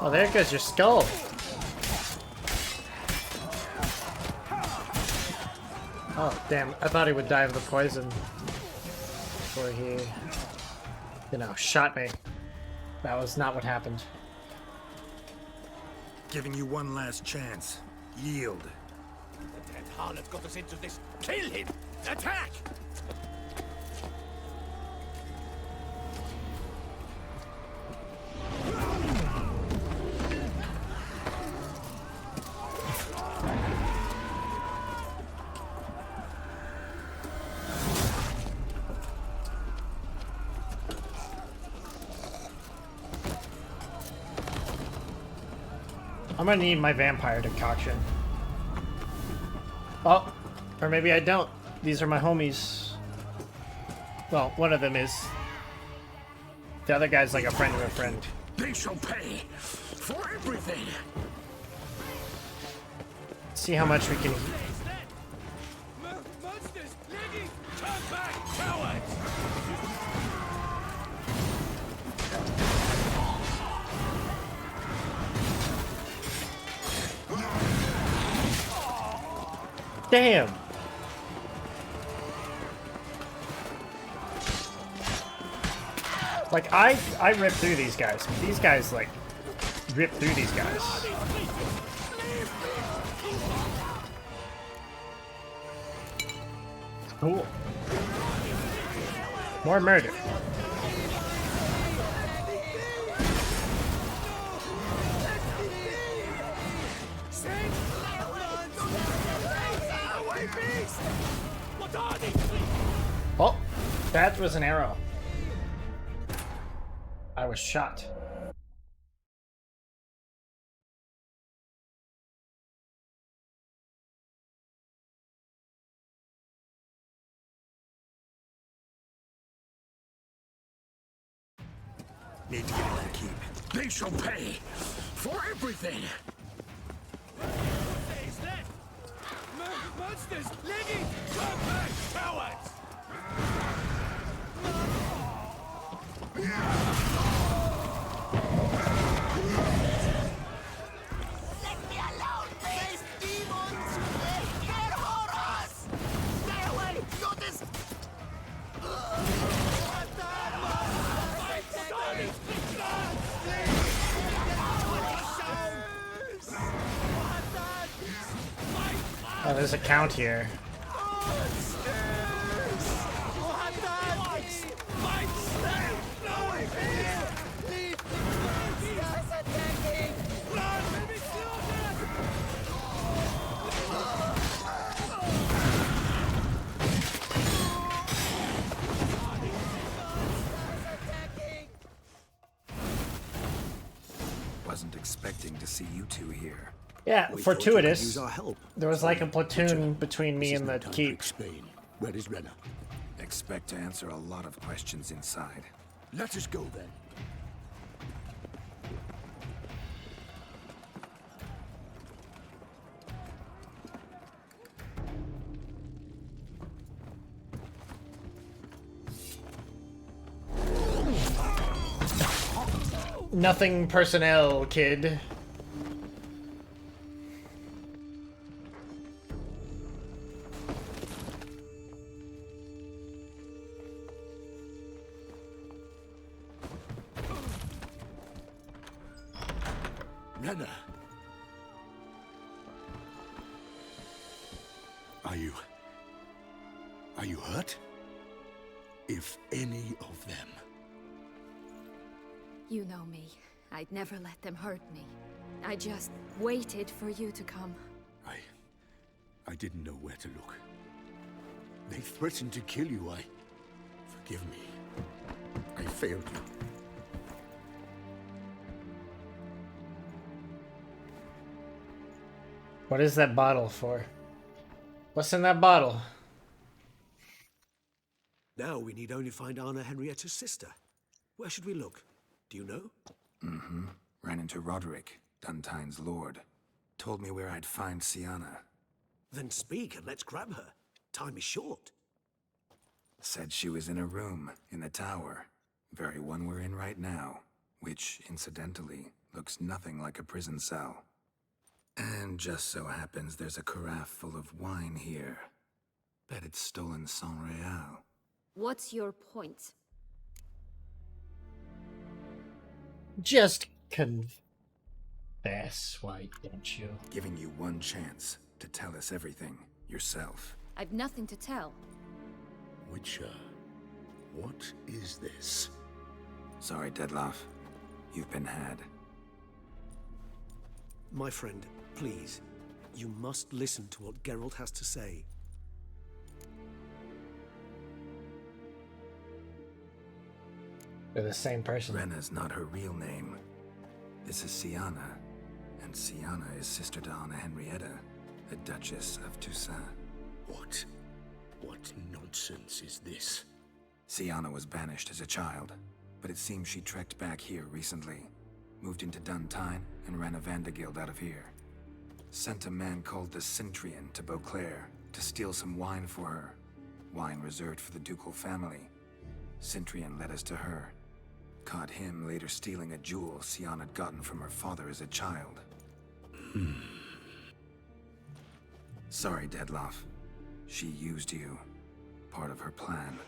Oh, there goes your skull. Oh, damn. I thought he would die of the poison before he, shot me. That was not what happened. Giving you one last chance. Yield. The dead harlot got us into this. Kill him! Attack! I'm gonna need my vampire decoction. Oh, or maybe I don't. These are my homies. Well, one of them is. The other guy's like a friend of a friend. They shall pay for everything. See how much we can. Monsters! Ladies! Turn back, cowards! Damn! Like, I rip through these guys. These guys, like, rip through these guys. Cool. More murder. Oh, that was an arrow. I was shot. Need to get in the keep. They shall pay for everything. Monsters! Leggy! Come back, cowards! Let me alone, these demons! They're horrors! Stay away! Notice! Oh, there's a count here. Wasn't expecting to see you two here. Yeah, We fortuitous. thought you could use our help. There was like a platoon between me This is and no the time to keep. explain. Where is Renner? Expect to answer a lot of questions inside. Let us go then. Nothing personnel, kid. Renner. Are you hurt? If any of them. You know me. I'd never let them hurt me. I just waited for you to come. I didn't know where to look. They threatened to kill you. Forgive me. I failed you. What is that bottle for? What's in that bottle? Now we need only find Anna Henrietta's sister. Where should we look? Do you know? Mm-hmm. Ran into Roderick, Duntine's lord. Told me where I'd find Sienna. Then speak and let's grab her. Time is short. Said she was in a room in the tower. Very one we're in right now. Which, incidentally, looks nothing like a prison cell. And just so happens there's a carafe full of wine here. Bet it's stolen San Real. What's your point? Just confess, why don't you? Giving you one chance to tell us everything yourself. I've nothing to tell. Witcher, what is this? Sorry, Deadloff. You've been had. My friend, please. You must listen to what Geralt has to say. They're the same person. Renna's not her real name. This is Sienna. And Sienna is sister to Anna Henrietta, the Duchess of Toussaint. What nonsense is this? Sienna was banished as a child, but it seems she trekked back here recently. Moved into Duntine and ran a Vandergild out of here. Sent a man called the Cintrian to Beauclair to steal some wine for her. Wine reserved for the ducal family. Cintrian led us to her. Caught him later stealing a jewel Sienna had gotten from her father as a child. Sorry, Deadloff. She used you. Part of her plan.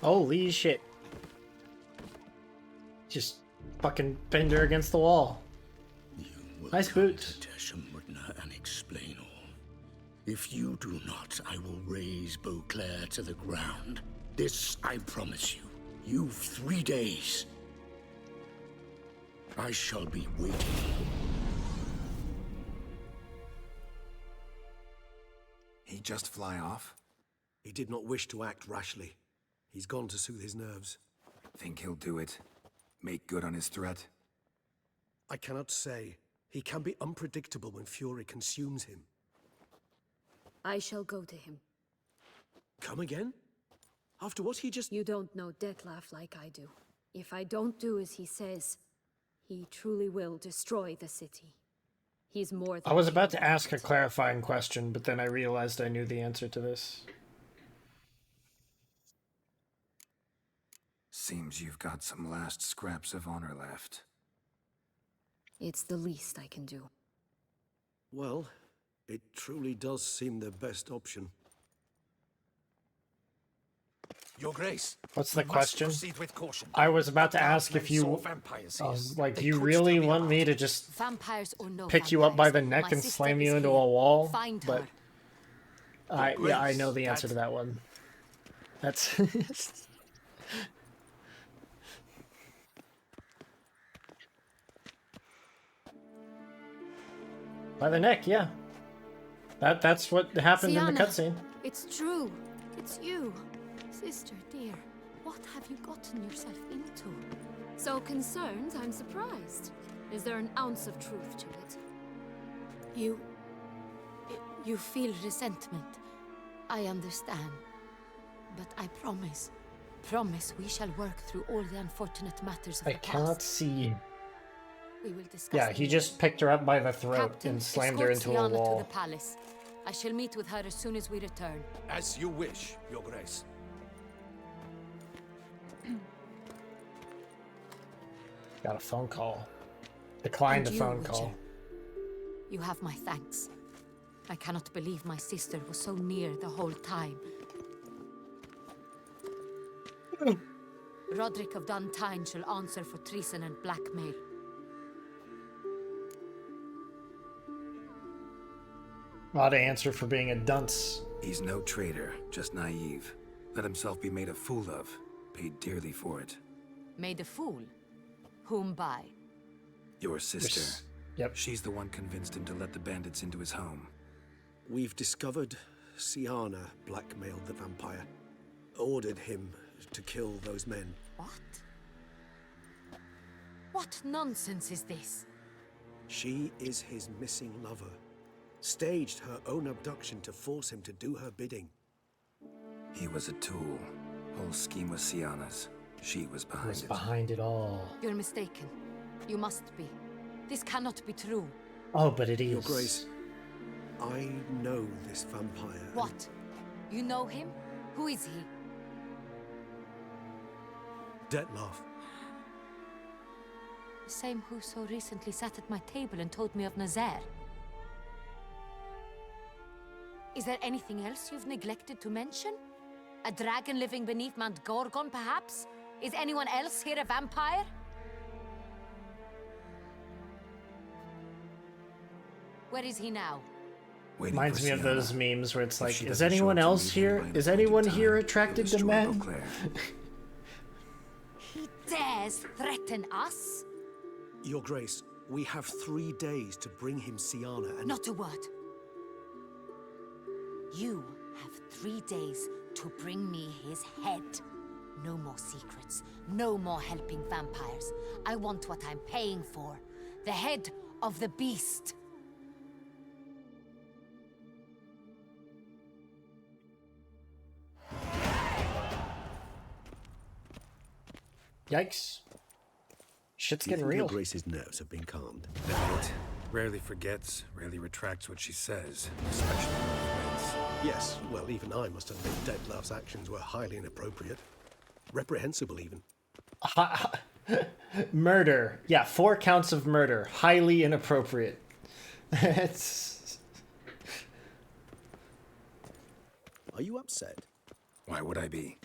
Holy shit. Just fucking pinned her against the wall. Nice boots. And explain all. If you do not, I will raze Beauclair to the ground. This I promise you. You've 3 days. I shall be waiting. He just fly off? He did not wish to act rashly. He's gone to soothe his nerves. Think he'll do it? Make good on his threat? I cannot say. He can be unpredictable when fury consumes him. I shall go to him. Come again? After what he just... You don't know Detlef like I do. If I don't do as he says, he truly will destroy the city. He's more than... I was about to ask a clarifying question, but then I realized I knew the answer to this. Seems you've got some last scraps of honor left. It's the least I can do. Well, it truly does seem the best option. Your Grace. What's the question? Proceed with caution. I was about to ask if you, like, you really want me to just Vampires or no pick you up by the vampires, neck my and sister slam you is into here. a wall? Find But her. yeah, I know the answer to that one. That's by the neck, yeah. That's what happened in the Sienna, cutscene. It's true. It's you. Sister, dear. What have you gotten yourself into? So concerned, I'm surprised. Is there an ounce of truth to it? You feel resentment. I understand. But I promise we shall work through all the unfortunate matters of I the cannot past. see. We will discuss Yeah, them he later. just picked her up by the throat Captain, and slammed her escort into a Sienna wall. to the palace. I shall meet with her as soon as we return. As you wish, Your Grace. Got a phone call. Declined And the you, phone Witcher. call. You have my thanks. I cannot believe my sister was so near the whole time. Roderick of Duntine shall answer for treason and blackmail. Ought to answer for being a dunce. He's no traitor, just naive. Let himself be made a fool of. Paid dearly for it. Made a fool? Whom by? Your sister. Yep. She's the one convinced him to let the bandits into his home. We've discovered Sienna blackmailed the vampire. Ordered him to kill those men. What? What nonsense is this? She is his missing lover. Staged her own abduction to force him to do her bidding. He was a tool. Whole scheme was Sienna's. She was behind it. Behind it all. You're mistaken. You must be. This cannot be true. Oh, but it is. Your Grace, I know this vampire. What? You know him? Who is he? Detlef. The same who so recently sat at my table and told me of Nazaire. Is there anything else you've neglected to mention? A dragon living beneath Mount Gorgon, perhaps? Is anyone else here a vampire? Where is he now? Reminds me of those memes where it's like, she is doesn't show anyone it to else me, then here? by an Is appointed anyone time, here you'll attracted to destroy men? Beauclair. He dares threaten us? Your Grace, we have 3 days to bring him Sienna and... Not a word. You have 3 days to bring me his head. No more secrets. No more helping vampires. I want what I'm paying for. The head of the beast. Yikes. Shit's Do you getting think real. Your Grace's nerves have been calmed? It rarely forgets, rarely retracts what she says, especially with friends. Yes, well, even I must admit Detlef's actions were highly inappropriate. Reprehensible, even. Murder. Yeah, 4 counts of murder. Highly inappropriate. It's... Are you upset? Why would I be?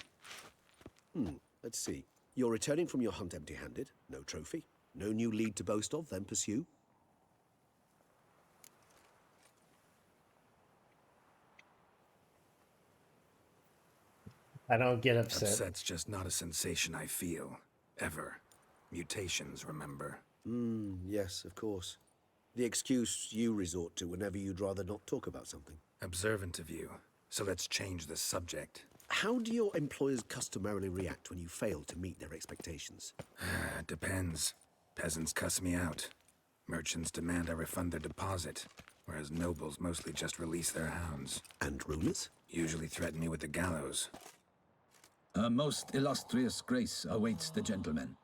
Let's see. You're returning from your hunt empty-handed. No trophy. No new lead to boast of, then pursue. I don't get upset. Upset's just not a sensation I feel. Ever. Mutations, remember? Yes, of course. The excuse you resort to whenever you'd rather not talk about something. Observant of you. So let's change the subject. How do your employers customarily react when you fail to meet their expectations? Depends. Peasants cuss me out. Merchants demand I refund their deposit, whereas nobles mostly just release their hounds. And rulers? Usually threaten me with the gallows. A most illustrious grace awaits the gentleman.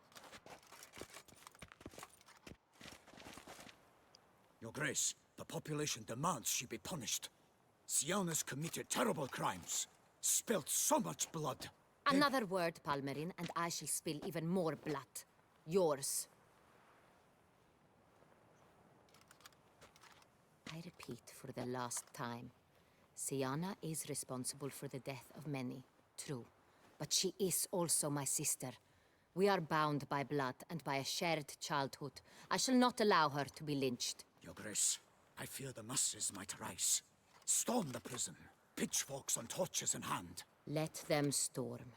Your Grace, the population demands she be punished. Syanna's committed terrible crimes, spilt so much blood. Another word, Palmerin, and I shall spill even more blood. Yours. I repeat for the last time. Syanna is responsible for the death of many, true. But she is also my sister. We are bound by blood and by a shared childhood. I shall not allow her to be lynched. Your Grace, I fear the masses might rise. Storm the prison, pitchforks and torches in hand. Let them storm.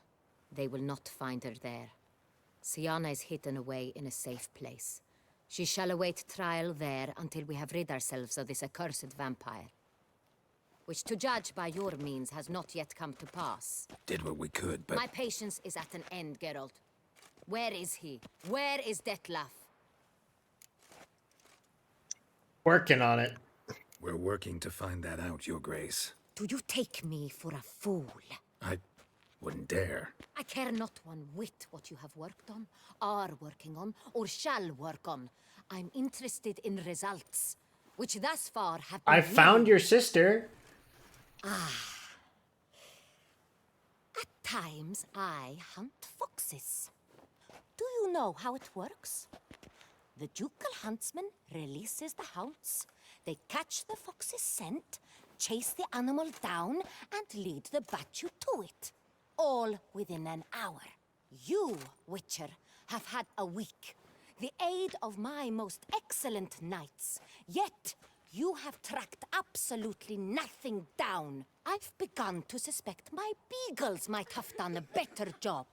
They will not find her there. Syanna is hidden away in a safe place. She shall await trial there until we have rid ourselves of this accursed vampire. Which, to judge by your means, has not yet come to pass. Did what we could, but... My patience is at an end, Geralt. Where is he? Where is Detlef? Working on it. We're working to find that out, Your Grace. Do you take me for a fool? I wouldn't dare. I care not one whit what you have worked on, are working on, or shall work on. I'm interested in results, which thus far have been... I found your sister. At times, I hunt foxes. Do you know how it works? The ducal huntsman releases the hounds. They catch the fox's scent, chase the animal down, and lead the battue to it. All within an hour. You, Witcher, have had a week. The aid of my most excellent knights. Yet, you have tracked absolutely nothing down. I've begun to suspect my beagles might have done a better job.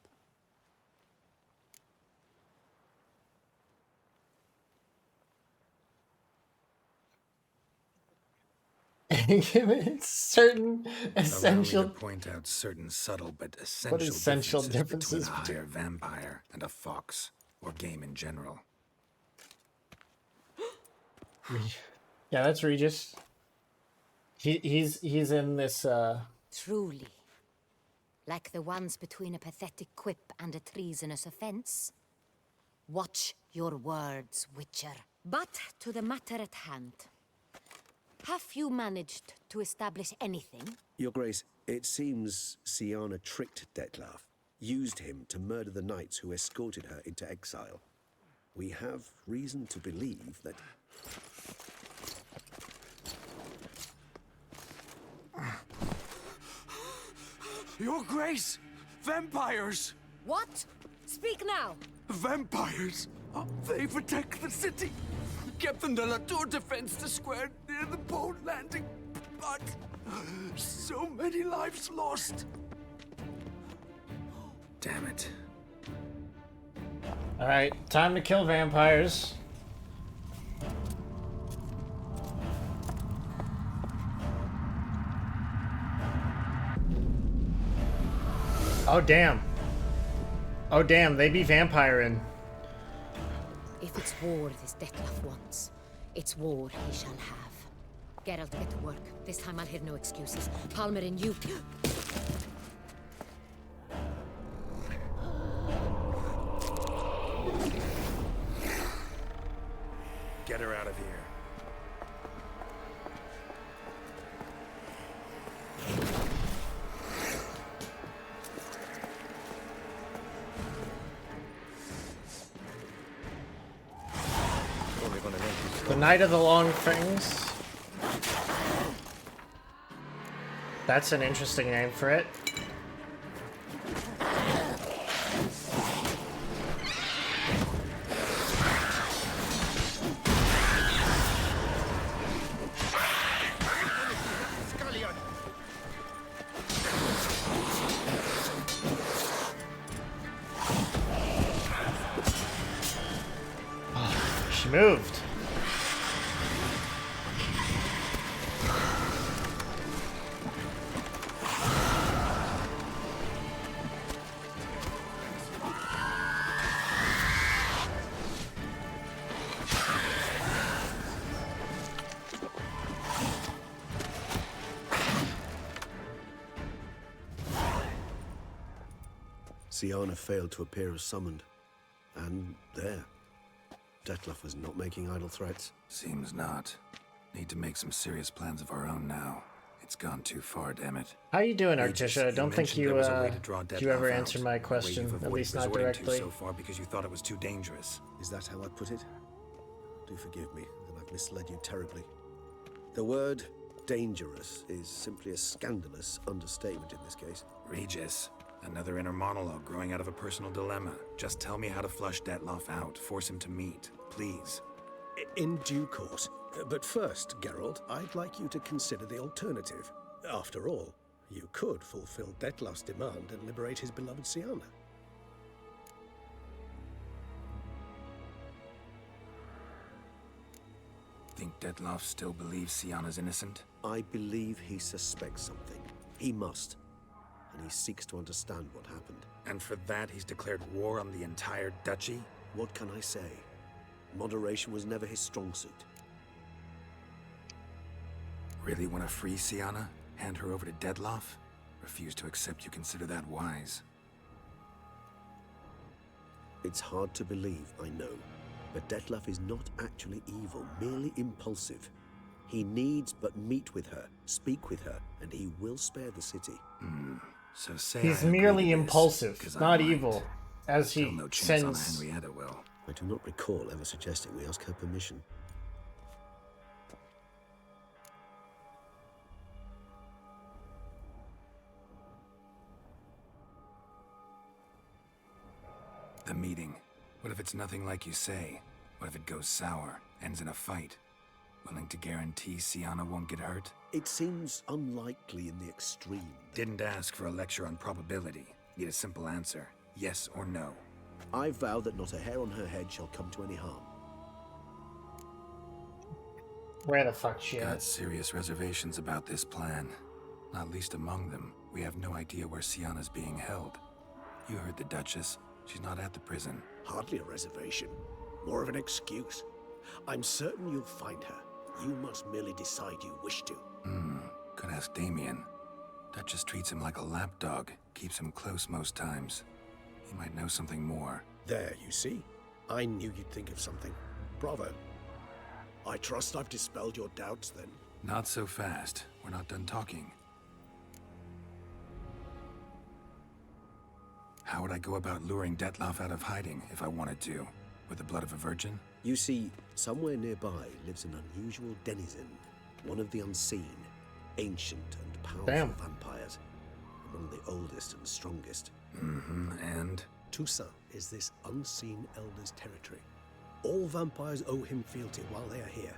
Given certain essential... Allow me to point out certain subtle but essential, essential differences between a higher vampire and a fox, or game in general. Yeah, that's Regis. He's in this Truly. Like the ones between a pathetic quip and a treasonous offense. Watch your words, Witcher. But to the matter at hand. Have you managed to establish anything? Your Grace, it seems Syanna tricked Detlef, used him to murder the knights who escorted her into exile. We have reason to believe that... Your Grace! Vampires! What? Speak now! Vampires! They protect the city! Captain de la Tour defends the square near the boat landing, but so many lives lost. Damn it. Alright, time to kill vampires. Oh damn. Oh damn, they be vampiring. If it's war this Detlef wants, it's war he shall have. Geralt, get to work. This time I'll hear no excuses. Palmerin, you... Get her out of here. The Knight of the Long Fangs. That's an interesting name for it. moved. Siana failed to appear as summoned. And there. Detlef was not making idle threats. Seems not. Need to make some serious plans of our own now. It's gone too far, damn it. How you doing, Regis, Artisha? I don't think mentioned you, there was a way to draw you ever Detlef answered out, my a way question, you've at avoided least not resorting to directly. so far because you thought it was too dangerous. Is that how I put it? Do forgive me that I've misled you terribly. The word dangerous is simply a scandalous understatement in this case. Regis, another inner monologue growing out of a personal dilemma. Just tell me how to flush Detlef out. Force him to meet, please. In due course. But first, Geralt, I'd like you to consider the alternative. After all, you could fulfill Detlef's demand and liberate his beloved Siana. Think Detlef still believes Siana's innocent? I believe he suspects something. He must. And he seeks to understand what happened. And for that, he's declared war on the entire duchy? What can I say? Moderation was never his strong suit. Really want to free Siana? Hand her over to Detlef? Refuse to accept you consider that wise. It's hard to believe, I know. But Detlef is not actually evil, merely impulsive. He needs but meet with her, speak with her, and he will spare the city. So say He's I agree merely to this, impulsive, 'cause I not might. evil, as he Still no chance on sends. Henrietta will. I do not recall ever suggesting we ask her permission. The meeting. What if it's nothing like you say? What if it goes sour, ends in a fight? Willing to guarantee Siana won't get hurt? It seems unlikely in the extreme. Didn't ask for a lecture on probability. Need a simple answer. Yes or no. I vow that not a hair on her head shall come to any harm. Where the fuck she Got at? serious reservations about this plan. Not least among them, we have no idea where Siana's being held. You heard the Duchess. She's not at the prison. Hardly a reservation. More of an excuse. I'm certain you'll find her. You must merely decide you wish to. Could ask Damien. Duchess treats him like a lapdog. Keeps him close most times. He might know something more. There, you see? I knew you'd think of something. Bravo. I trust I've dispelled your doubts, then. Not so fast. We're not done talking. How would I go about luring Detlef out of hiding if I wanted to? With the blood of a virgin? You see, somewhere nearby lives an unusual denizen. One of the unseen, ancient and powerful Damn. vampires. Among the oldest and strongest. And? Toussaint is this unseen elder's territory. All vampires owe him fealty while they are here.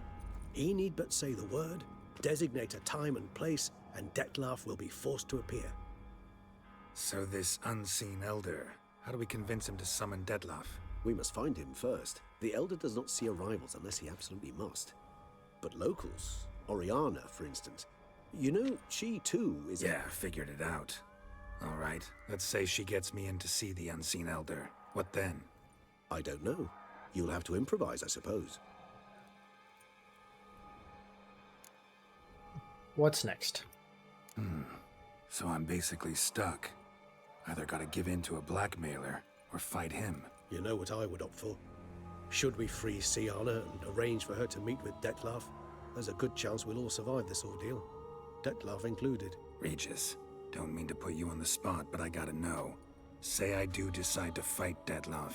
He need but say the word, designate a time and place, and Detlef will be forced to appear. So this unseen elder, how do we convince him to summon Detlef? We must find him first. The elder does not see arrivals unless he absolutely must. But locals, Oriana, for instance, you know, she too is Yeah, figured it out. All right, let's say she gets me in to see the unseen elder. What then? I don't know. You'll have to improvise, I suppose. What's next? So I'm basically stuck. Either gotta give in to a blackmailer, or fight him. You know what I would opt for. Should we free Siana and arrange for her to meet with Detlef, there's a good chance we'll all survive this ordeal. Detlef included. Regis, don't mean to put you on the spot, but I gotta know. Say I do decide to fight Detlef.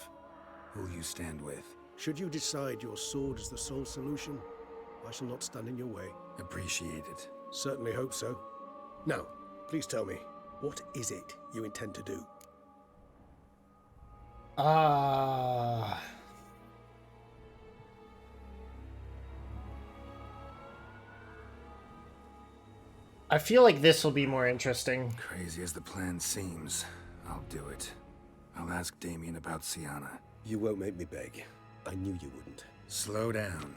Who'll you stand with? Should you decide your sword is the sole solution, I shall not stand in your way. Appreciate it. Certainly hope so. Now, please tell me, what is it you intend to do? I feel like this will be more interesting. Crazy as the plan seems, I'll do it. I'll ask Damien about Siana. You won't make me beg. I knew you wouldn't. Slow down.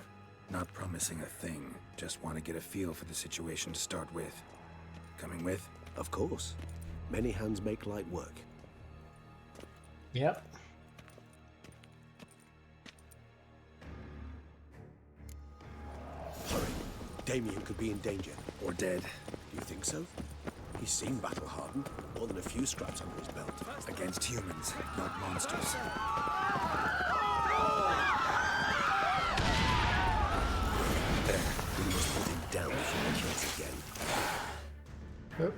Not promising a thing. Just want to get a feel for the situation to start with. Coming with? Of course. Many hands make light work. Yep. Hurry. Damien could be in danger. Or dead. Do you think so? He's seen battle-hardened. More than a few scraps under his belt. Against humans, not monsters. There. We must put him down before he kills again. Oop.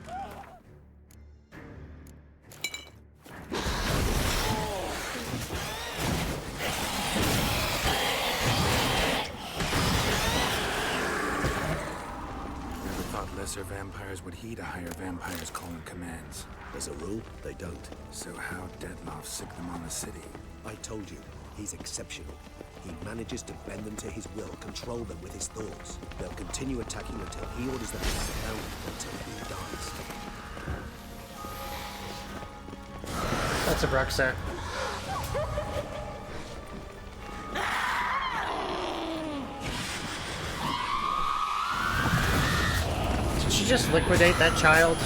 Never thought lesser vampires would heed a higher vampire's calling commands. As a rule, they don't. So how Dettlaff sick them on the city? I told you, he's exceptional. He manages to bend them to his will, control them with his thoughts. They'll continue attacking until he orders them to sit down, until he dies. That's a Bruxer. Did she just liquidate that child?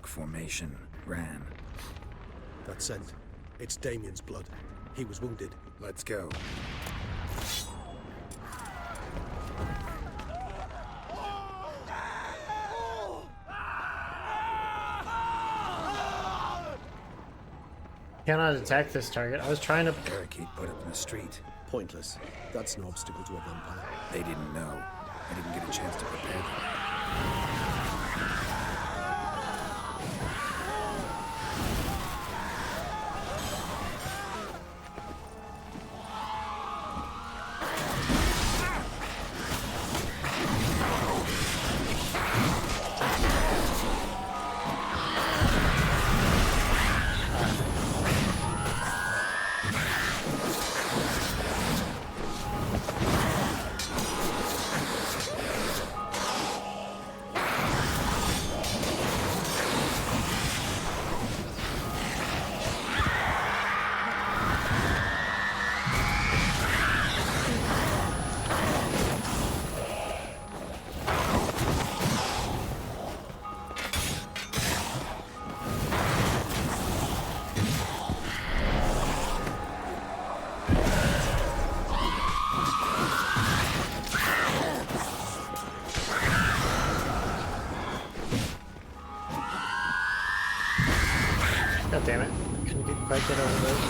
Formation. Ran. That scent. It's Damien's blood. He was wounded. Let's go. Cannot attack this target. I was trying to... Barricade put up in the street. Pointless. That's no obstacle to a vampire. They didn't know. I didn't get a chance to prepare them. God damn it. Couldn't quite get over those.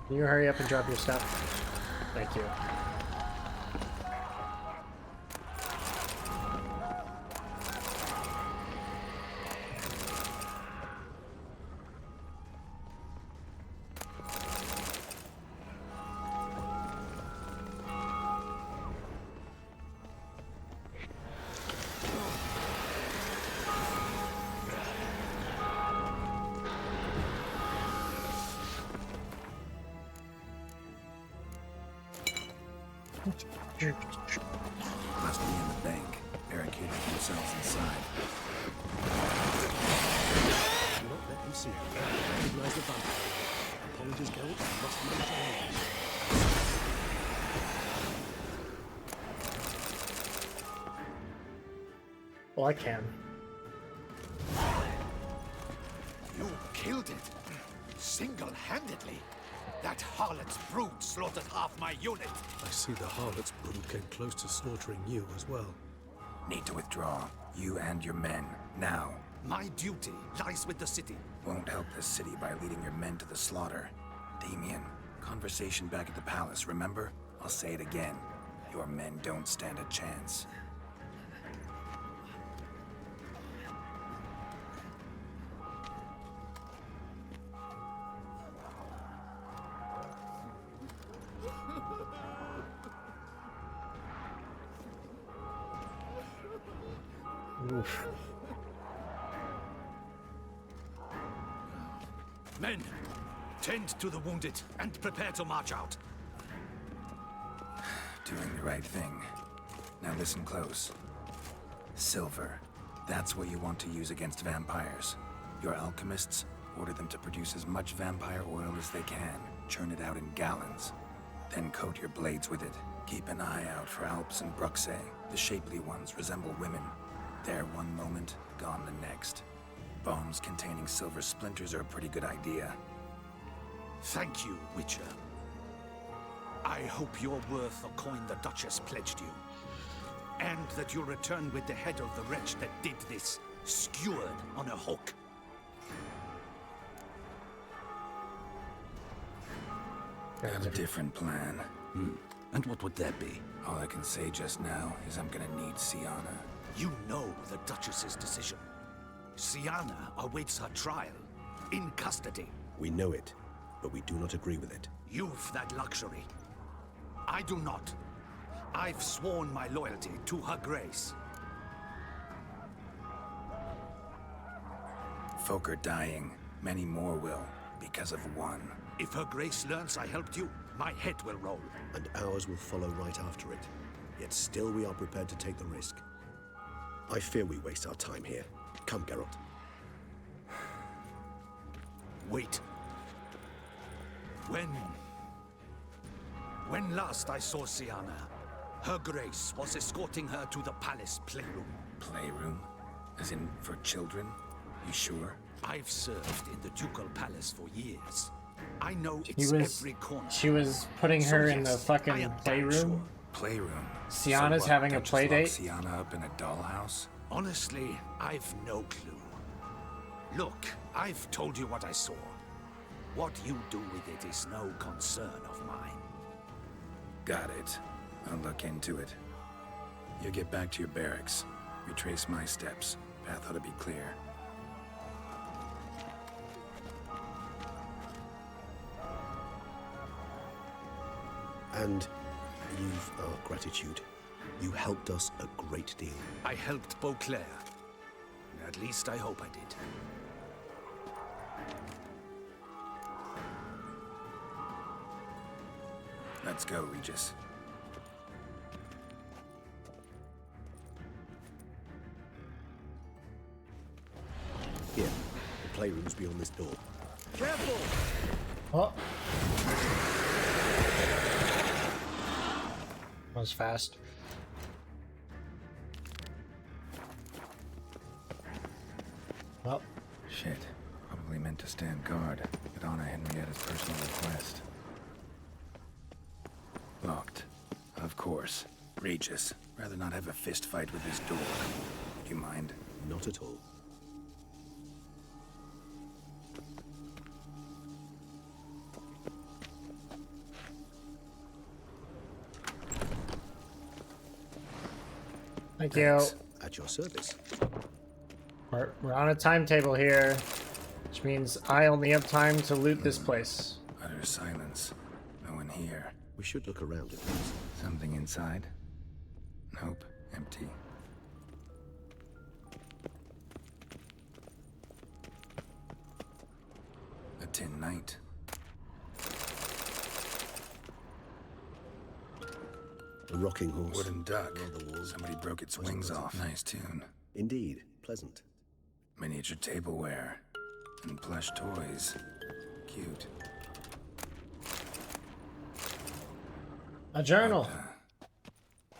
Can you hurry up and drop your stuff? Thank you. Must be in the bank, barricading themselves inside. Do not let them see you. Recognize the vampire. Apologies go, must manage alone. Well, I can. You killed it. Single-handedly. That harlot's brood slaughtered half my unit. I see the harlot's brood came close to slaughtering you as well. Need to withdraw. You and your men. Now. My duty lies with the city. Won't help the city by leading your men to the slaughter. Damien, conversation back at the palace, remember? I'll say it again. Your men don't stand a chance. Oof. Men, tend to the wounded and prepare to march out. Doing the right thing. Now listen close. Silver. That's what you want to use against vampires. Your alchemists, order them to produce as much vampire oil as they can. Churn it out in gallons. Then coat your blades with it. Keep an eye out for Alps and Bruxae. The shapely ones resemble women. There one moment, gone the next. Bombs containing silver splinters are a pretty good idea. Thank you, Witcher. I hope you're worth the coin the Duchess pledged you. And that you'll return with the head of the wretch that did this, skewered on a hook. Got a different plan. And what would that be? All I can say just now is I'm gonna need Siana. You know the Duchess's decision. Siana awaits her trial, in custody. We know it, but we do not agree with it. You've that luxury. I do not. I've sworn my loyalty to her grace. Folk are dying. Many more will, because of one. If her grace learns I helped you, my head will roll. And ours will follow right after it. Yet still we are prepared to take the risk. I fear we waste our time here. Come, Geralt. Wait. When last I saw Siana, her grace was escorting her to the palace playroom. Playroom? As in, for children? You sure? I've served in the ducal palace for years. I know it's every corner. She was putting her in the fucking playroom? Sure. Playroom? Siana's having a play date? Siana up in a dollhouse? Honestly, I've no clue. Look, I've told you what I saw. What you do with it is no concern of mine. Got it. I'll look into it. You get back to your barracks. Retrace my steps. Path ought to be clear. And you've our gratitude. You helped us a great deal. I helped Beauclair. At least I hope I did. Let's go, Regis. Here, the playroom's beyond this door. Careful! Oh. That was fast. Well. Shit. Probably meant to stand guard, but Anna Henrietta's personal request. Locked. Of course. Regis. Rather not have a fist fight with this door. Do you mind? Not at all. Thank you. At your service. We're on a timetable here, which means I only have time to loot this place. Utter silence. No one here. We should look around at least. Something inside? Nope. Empty. A tin knight. A rocking horse. Wooden duck. Somebody broke its wings off. Nice tune. Indeed. Pleasant. Miniature tableware. And plush toys. Cute. A journal.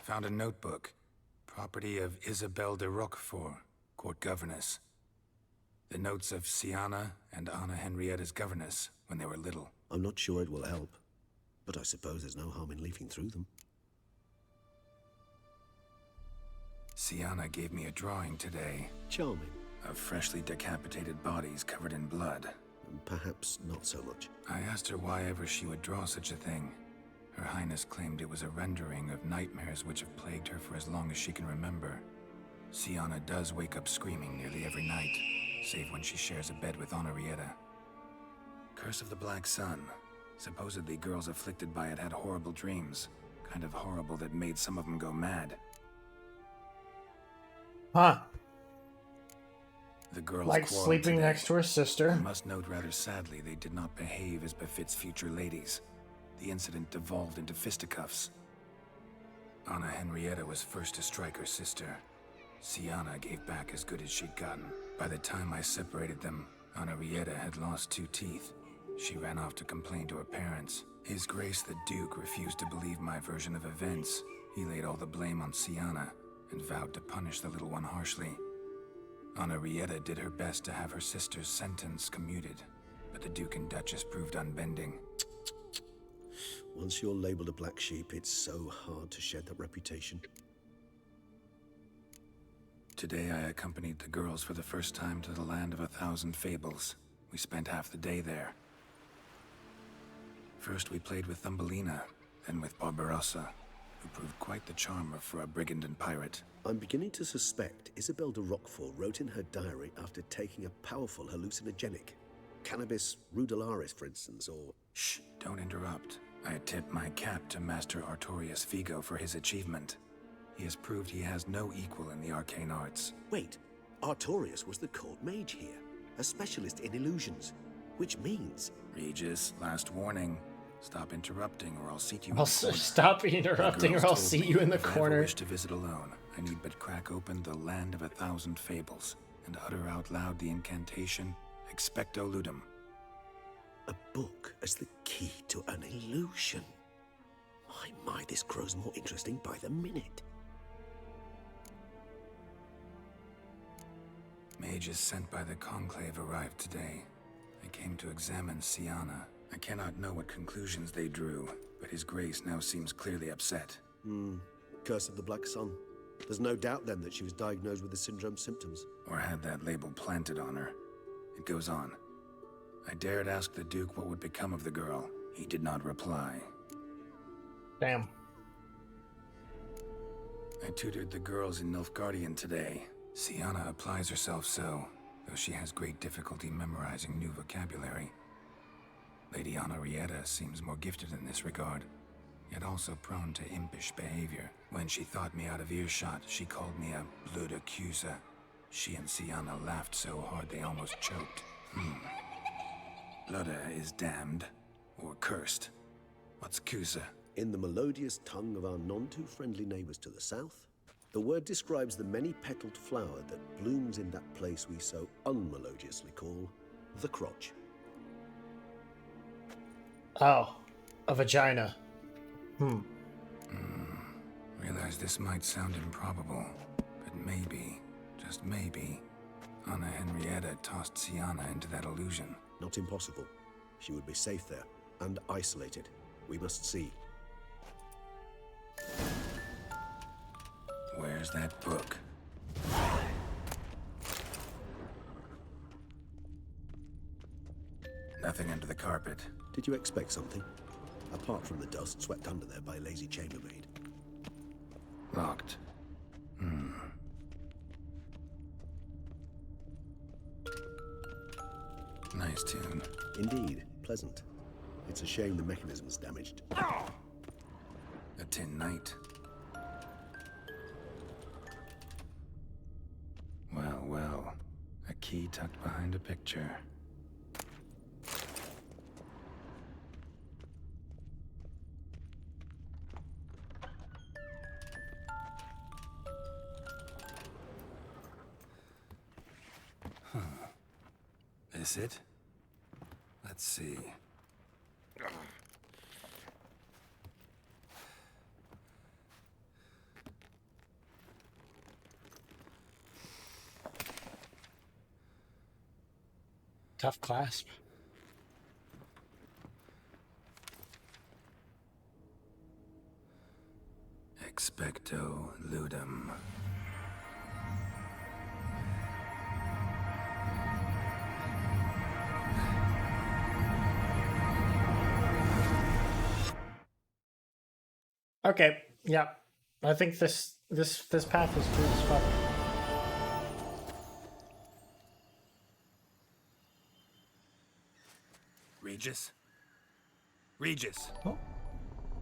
Found a notebook. Property of Isabelle de Roquefort, court governess. The notes of Siana and Anna Henrietta's governess when they were little. I'm not sure it will help, but I suppose there's no harm in leafing through them. Siana gave me a drawing today. Charming. of freshly decapitated bodies covered in blood. Perhaps not so much. I asked her why ever she would draw such a thing. Her Highness claimed it was a rendering of nightmares which have plagued her for as long as she can remember. Siana does wake up screaming nearly every night, save when she shares a bed with Henrietta. Curse of the Black Sun. Supposedly girls afflicted by it had horrible dreams. Kind of horrible that made some of them go mad. Huh. The girls like quarreled sleeping today. next to her sister. I must note rather sadly they did not behave as befits future ladies. The incident devolved into fisticuffs. Anna Henrietta was first to strike her sister. Siana gave back as good as she'd gotten. By the time I separated them, Henrietta had lost 2 teeth. She ran off to complain to her parents. His Grace the Duke refused to believe my version of events. He laid all the blame on Siana and vowed to punish the little one harshly. Henrietta did her best to have her sister's sentence commuted, but the Duke and Duchess proved unbending. Once you're labeled a black sheep, it's so hard to shed that reputation. Today I accompanied the girls for the first time to the land of 1,000 fables. We spent half the day there. First we played with Thumbelina, then with Barbarossa, who proved quite the charmer for a brigand and pirate. I'm beginning to suspect Isabel de Roquefort wrote in her diary after taking a powerful hallucinogenic. Cannabis rudelaris, for instance, or... Shh, don't interrupt. I tip my cap to Master Artorius Vigo for his achievement. He has proved he has no equal in the arcane arts. Wait, Artorius was the court mage here, a specialist in illusions, which means... Regis, last warning. Stop interrupting or I'll seat you in I'll the corner. stop interrupting or I'll seat you in the if I ever corner. wish to visit alone, I need but crack open the land of 1,000 fables and utter out loud the incantation Expecto Ludum. A book as the key to an illusion. My, this grows more interesting by the minute. Mages sent by the Conclave arrived today. They came to examine Siana. I cannot know what conclusions they drew, but His Grace now seems clearly upset. Curse of the Black Sun. There's no doubt then that she was diagnosed with the syndrome symptoms. Or had that label planted on her. It goes on. I dared ask the Duke what would become of the girl. He did not reply. Damn. I tutored the girls in Nilfgaardian today. Siana applies herself so, though she has great difficulty memorizing new vocabulary. Lady Henrietta seems more gifted in this regard, yet also prone to impish behavior. When she thought me out of earshot, she called me a blood accuser. She and Siana laughed so hard they almost choked. Blood is damned, or cursed. What's Cusa? In the melodious tongue of our none-too-friendly neighbors to the south, the word describes the many-petaled flower that blooms in that place we so unmelodiously call the crotch. Oh, a vagina. Realize this might sound improbable, but maybe, just maybe, Anna Henrietta tossed Siana into that illusion. Not impossible. She would be safe there, and isolated. We must see. Where's that book? Nothing under the carpet. Did you expect something? Apart from the dust swept under there by a lazy chambermaid. Locked. Nice tune. Indeed, pleasant. It's a shame the mechanism's damaged. A tin knight. Well, well. A key tucked behind a picture. This it? Let's see. Tough clasp. Expecto Ludum. Okay, yeah. I think this path is cool as fuck. Regis? Regis! Oh.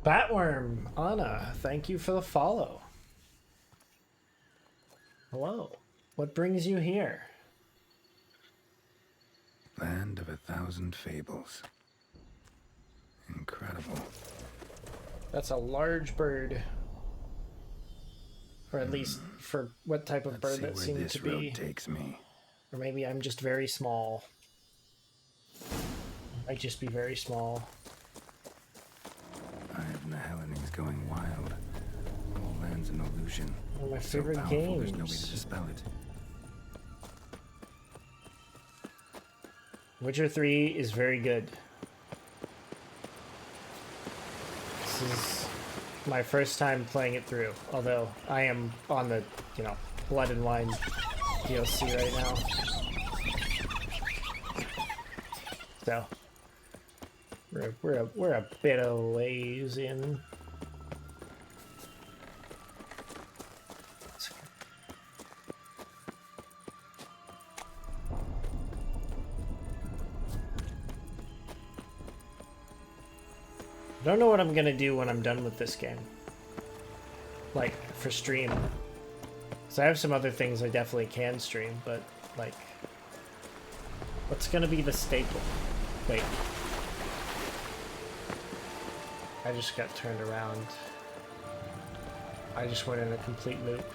Batworm, Anna, thank you for the follow. Hello. What brings you here? Land of 1,000 fables. Incredible. That's a large bird. Or at least for what type of bird that seemed to be. This road takes me. Or maybe I'm just very small. I might just be very small. Ivan the Hellening's going wild. All land's an illusion. One of my So favorite powerful, games. there's no way to dispel it. Witcher 3 is very good. This is my first time playing it through, although I am on the, you know, Blood and Wine DLC right now. So we're a bit of ways in. I don't know what I'm gonna do when I'm done with this game. Like, for stream. Because I have some other things I definitely can stream, but, like... What's gonna be the staple? Wait. I just got turned around. I just went in a complete loop.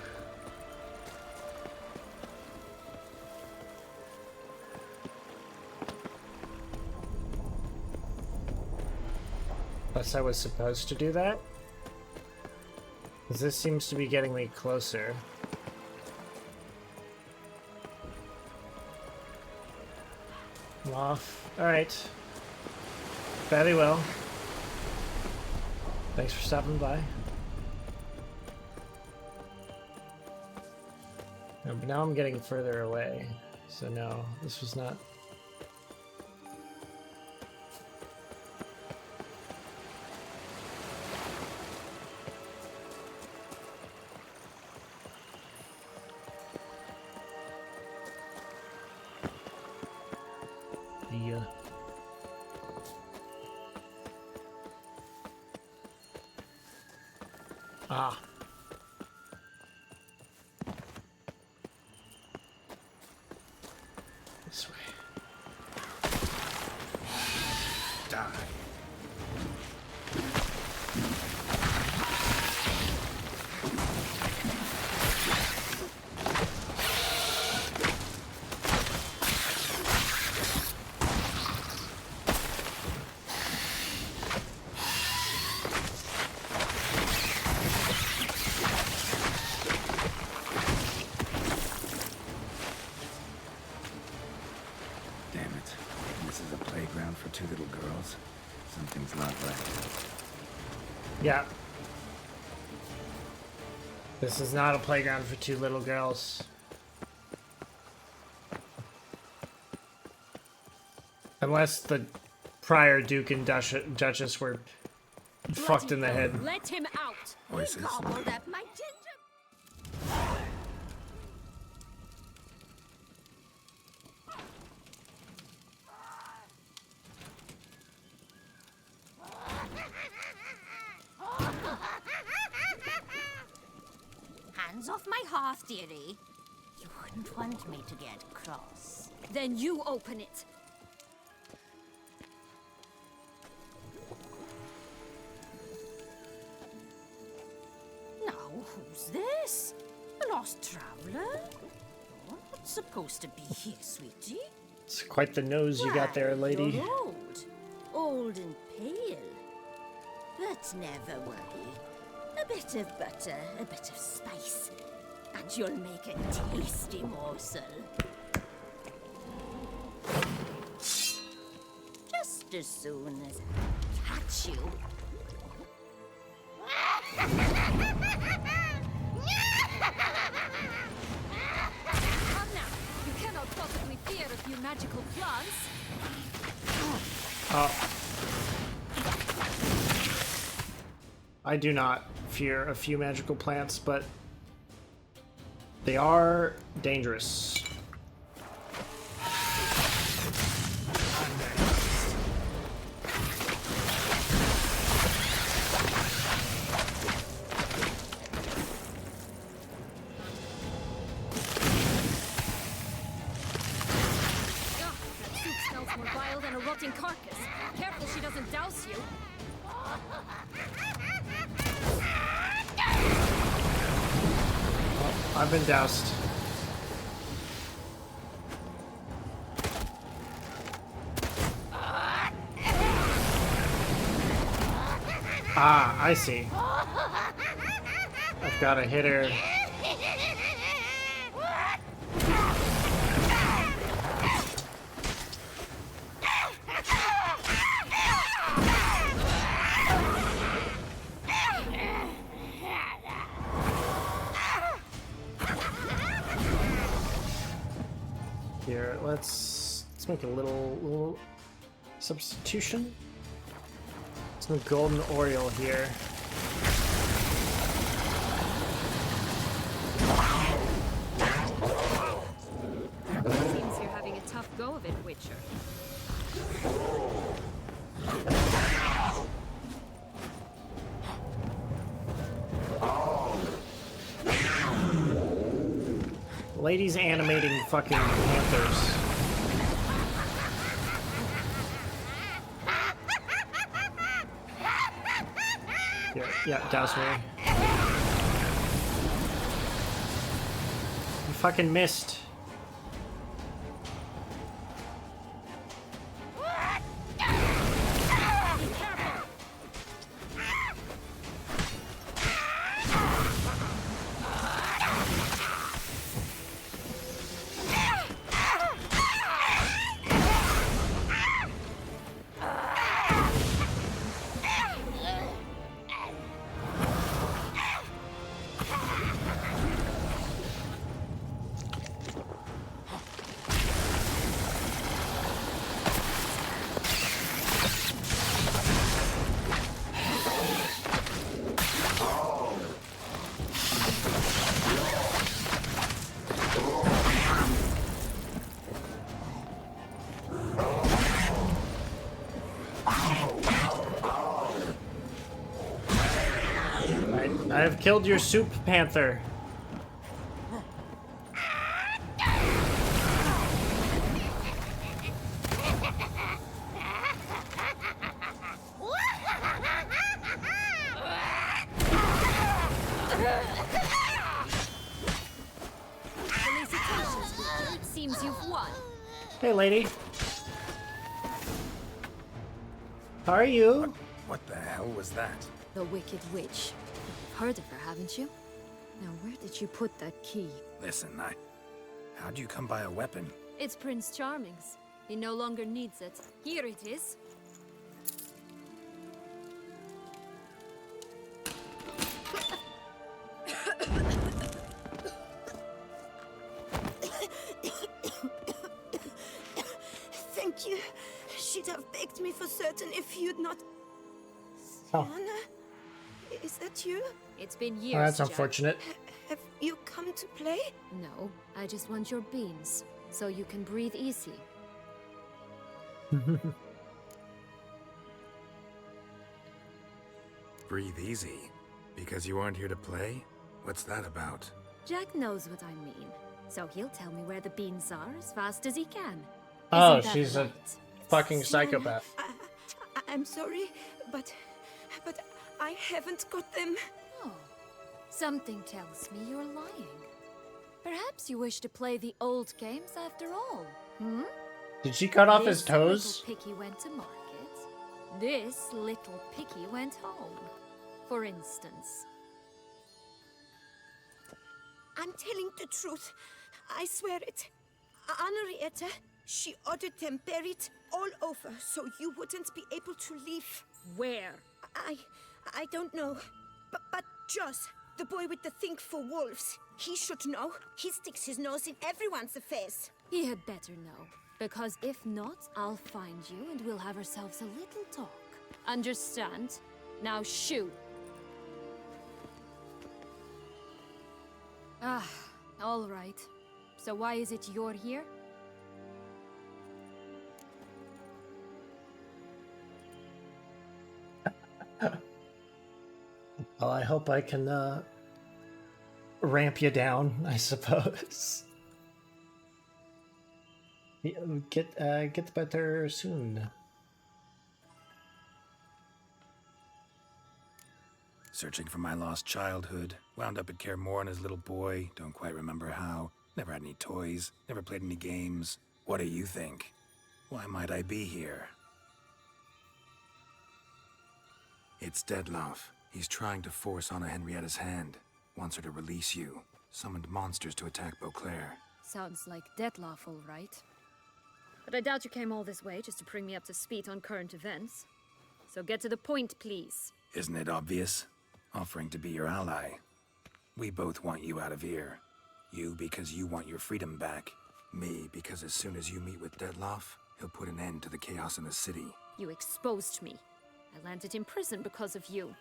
Unless I was supposed to do that? Because this seems to be getting me closer. I'm off. Alright. Very well. Thanks for stopping by. No, but now I'm getting further away. So no, this was not... Yeah. Ah. This way. Die. Damn it. This is a playground for two little girls. Something's not right. Yeah. This is not a playground for two little girls. Unless the prior Duke and Duchess were fucked in the head. Let him out! Voices. Gobbled up my ginger. Hands off my hearth, dearie. You wouldn't want me to get cross. Then you open it. Now, who's this? A lost traveler? You're not supposed to be here, sweetie. It's quite the nose you got there, lady. You're old and pale. But never worry. A bit of butter, a bit of spice, and you'll make a tasty morsel. Just as soon as I catch you. Come now. You cannot possibly fear a few magical plants. Oh. I do not. fear a few magical plants, but they are dangerous. Carcass. Careful she doesn't douse you. Oh, I've been doused. Ah, I see. I've got to hit her. Here, let's make a little substitution. Some golden oriole here. Seems you're having a tough go of it, Witcher. Ladies animating fucking panthers. Here, yeah, douse me. You fucking missed. I have killed your soup panther. It seems you've won. Hey, lady. How are you? What the hell was that? The Wicked Witch. You've heard of her, haven't you? Now, where did you put that key? Listen, how'd you come by a weapon? It's Prince Charming's. He no longer needs it. Here it is. Thank you. She'd have begged me for certain if you'd not... Oh. Sienna? Is that you? It's been years, Oh, that's Jack. unfortunate. Have you come to play? No, I just want your beans, so you can breathe easy. Breathe easy. Because you aren't here to play? What's that about? Jack knows what I mean, so he'll tell me where the beans are as fast as he can. Oh, Isn't that she's a right? fucking psychopath. I'm sorry, but I haven't got them. Oh, something tells me you're lying. Perhaps you wish to play the old games after all, hmm? Did she cut off his This toes? little picky went to market. This little picky went home, for instance. I'm telling the truth. I swear it. Henrietta, she ordered them buried all over so you wouldn't be able to leave. Where? I don't know. But Joss, the boy with the thing for wolves, he should know. He sticks his nose in everyone's affairs. He had better know. Because if not, I'll find you and we'll have ourselves a little talk. Understand? Now shoo. Ah, all right. So why is it you're here? Well, I hope I can ramp you down, I suppose. Get better soon. Searching for my lost childhood. Wound up at Kaer Morhen as a little boy. Don't quite remember how. Never had any toys. Never played any games. What do you think? Why might I be here? It's Dettlaff. He's trying to force Anna Henrietta's hand. Wants her to release you. Summoned monsters to attack Beauclair. Sounds like Dettlaff, all right. But I doubt you came all this way just to bring me up to speed on current events. So get to the point, please. Isn't it obvious? Offering to be your ally. We both want you out of here. You because you want your freedom back. Me because as soon as you meet with Dettlaff, he'll put an end to the chaos in the city. You exposed me. I landed in prison because of you.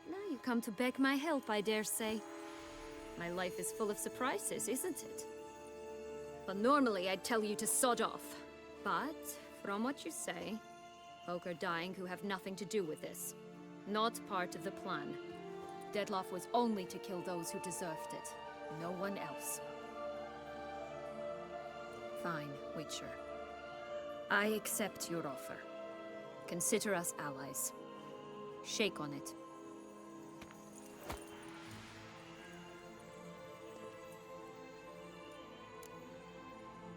Now you come to beg my help, I dare say. My life is full of surprises, isn't it? But normally I'd tell you to sod off. But, from what you say, folk are dying who have nothing to do with this. Not part of the plan. Dettlaff was only to kill those who deserved it. No one else. Fine, Witcher. I accept your offer. Consider us allies. Shake on it.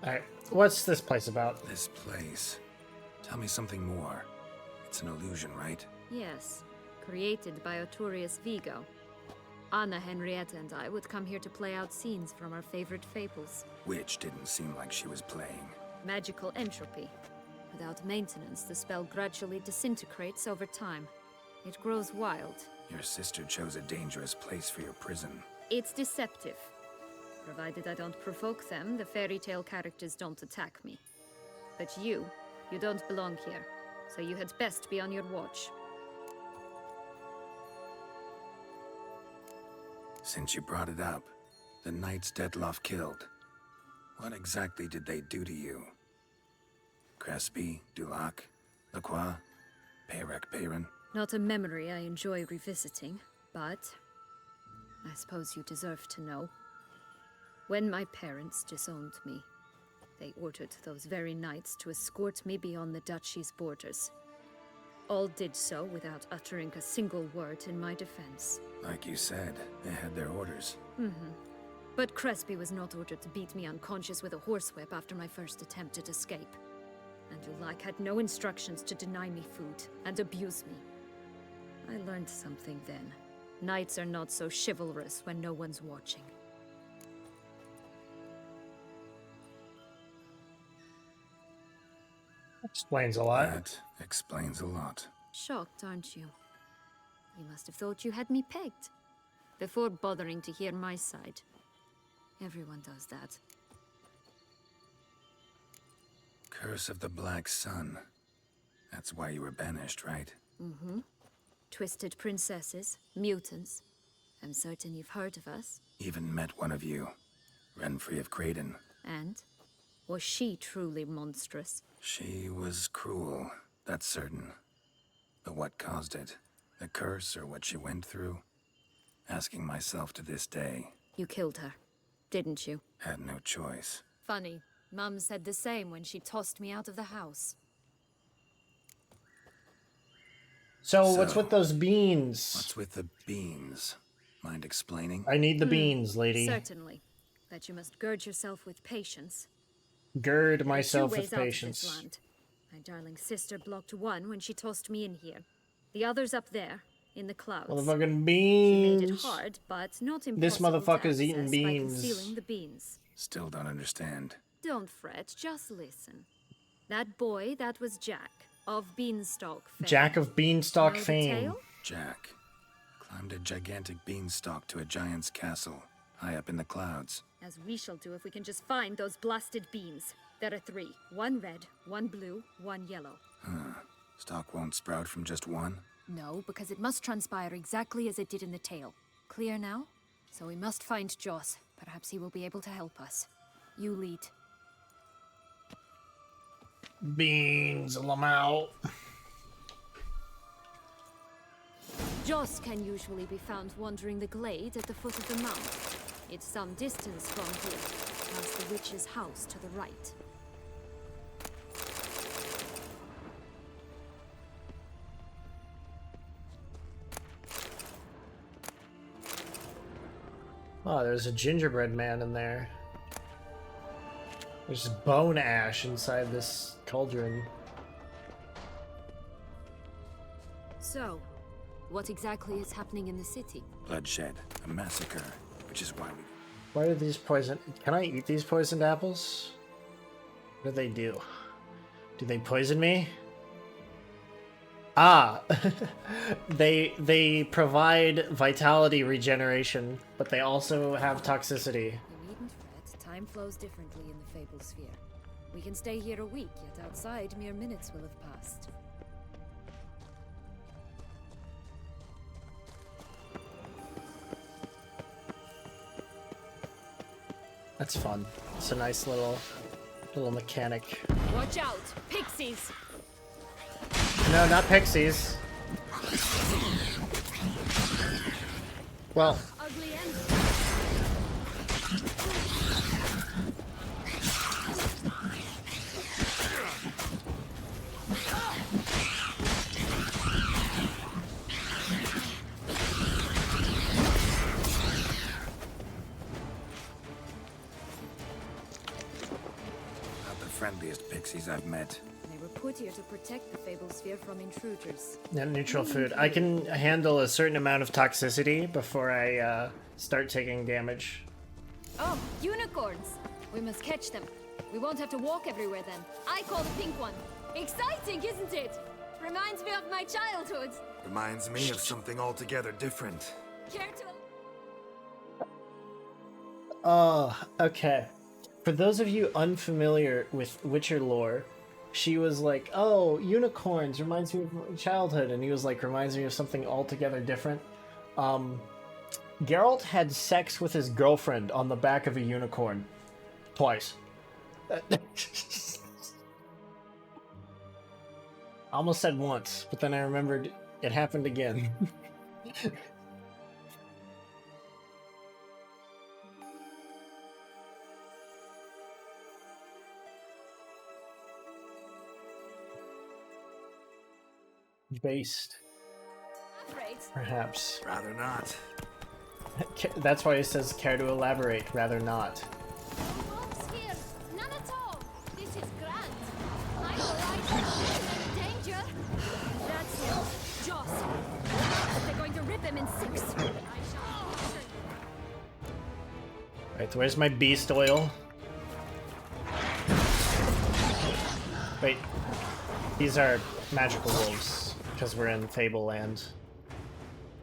Alright, what's this place about? This place. Tell me something more. It's an illusion, right? Yes, created by Arturius Vigo. Anna Henrietta and I would come here to play out scenes from our favorite fables. Which didn't seem like she was playing. Magical entropy. Without maintenance, the spell gradually disintegrates over time. It grows wild. Your sister chose a dangerous place for your prison. It's deceptive. Provided I don't provoke them, the fairy tale characters don't attack me. But you don't belong here, so you had best be on your watch. Since you brought it up, the knights Dettlaff killed. What exactly did they do to you? Crespi, Dulac, Lacroix, Perrin? Not a memory I enjoy revisiting, but I suppose you deserve to know. When my parents disowned me, they ordered those very knights to escort me beyond the duchy's borders. All did so without uttering a single word in my defense. Like you said, they had their orders. But Crespi was not ordered to beat me unconscious with a horsewhip after my first attempted escape. And Dulac had no instructions to deny me food and abuse me. I learned something then. Knights are not so chivalrous when no one's watching. Explains a lot. That explains a lot. Shocked, aren't you? You must have thought you had me pegged. Before bothering to hear my side. Everyone does that. Curse of the Black Sun. That's why you were banished, right? Twisted princesses, mutants. I'm certain you've heard of us. Even met one of you. Renfrey of Craden. And? Was she truly monstrous? She was cruel, that's certain. But what caused it? The curse or what she went through? Asking myself to this day. You killed her, didn't you? Had no choice. Funny. Mum said the same when she tossed me out of the house. So what's with those beans? What's with the beans? Mind explaining? I need the beans, lady. Certainly. But you must gird yourself with patience. Gird myself There are with 2 ways out of this patience. land. My darling sister blocked one when she tossed me in here. The other's up there, in the clouds. Motherfucking She made it beans. hard, but not impossible This motherfucker's to eating access beans. by concealing the beans. Still don't understand. Don't fret, just listen. That boy, that was Jack, of Beanstalk fame. Jack of Beanstalk Know the fame. tale? Jack climbed a gigantic beanstalk to a giant's castle, high up in the clouds. As we shall do if we can just find those blasted beans. There are 3. 1 red, 1 blue, 1 yellow. Stalk won't sprout from just one? No, because it must transpire exactly as it did in the tale. Clear now? So we must find Joss. Perhaps he will be able to help us. You lead. Beans, Lamau. Joss can usually be found wandering the glade at the foot of the mount. It's some distance from here, past the witch's house to the right. Oh, there's a gingerbread man in there. There's bone ash inside this cauldron. So, what exactly is happening in the city? Bloodshed, a massacre, which is why we... Why are these poison... Can I eat these poisoned apples? What do they do? Do they poison me? Ah! they provide vitality regeneration, but they also have toxicity. You needn't fret. Time flows differently in the Fable Sphere. We can stay here a week, yet outside mere minutes will have passed. That's fun. It's a nice little mechanic. Watch out! Pixies! No, not pixies. Well, Ugly end. Not the friendliest pixies I've met. They were put here to protect the Fable Sphere from intruders. yeah, neutral food. I can handle a certain amount of toxicity before I start taking damage. Oh, unicorns! We must catch them. We won't have to walk everywhere then. I call the pink one. Exciting, isn't it? Reminds me of my childhood. Reminds me of something altogether different. Care to... Oh, okay. For those of you unfamiliar with Witcher lore, she was like, oh, unicorns reminds me of my childhood, and he was like, reminds me of something altogether different. Geralt had sex with his girlfriend on the back of a unicorn. Twice. I almost said once, but then I remembered it happened again. Based. Perhaps. Rather not. That's why it says care to elaborate, rather not. Wolves here! None at all! This is grand! I'm alright! Danger! That's it! Joss! They're going to rip him in six! I shall... Right, where's my beast oil? Wait. These are magical wolves, because we're in Fable Land.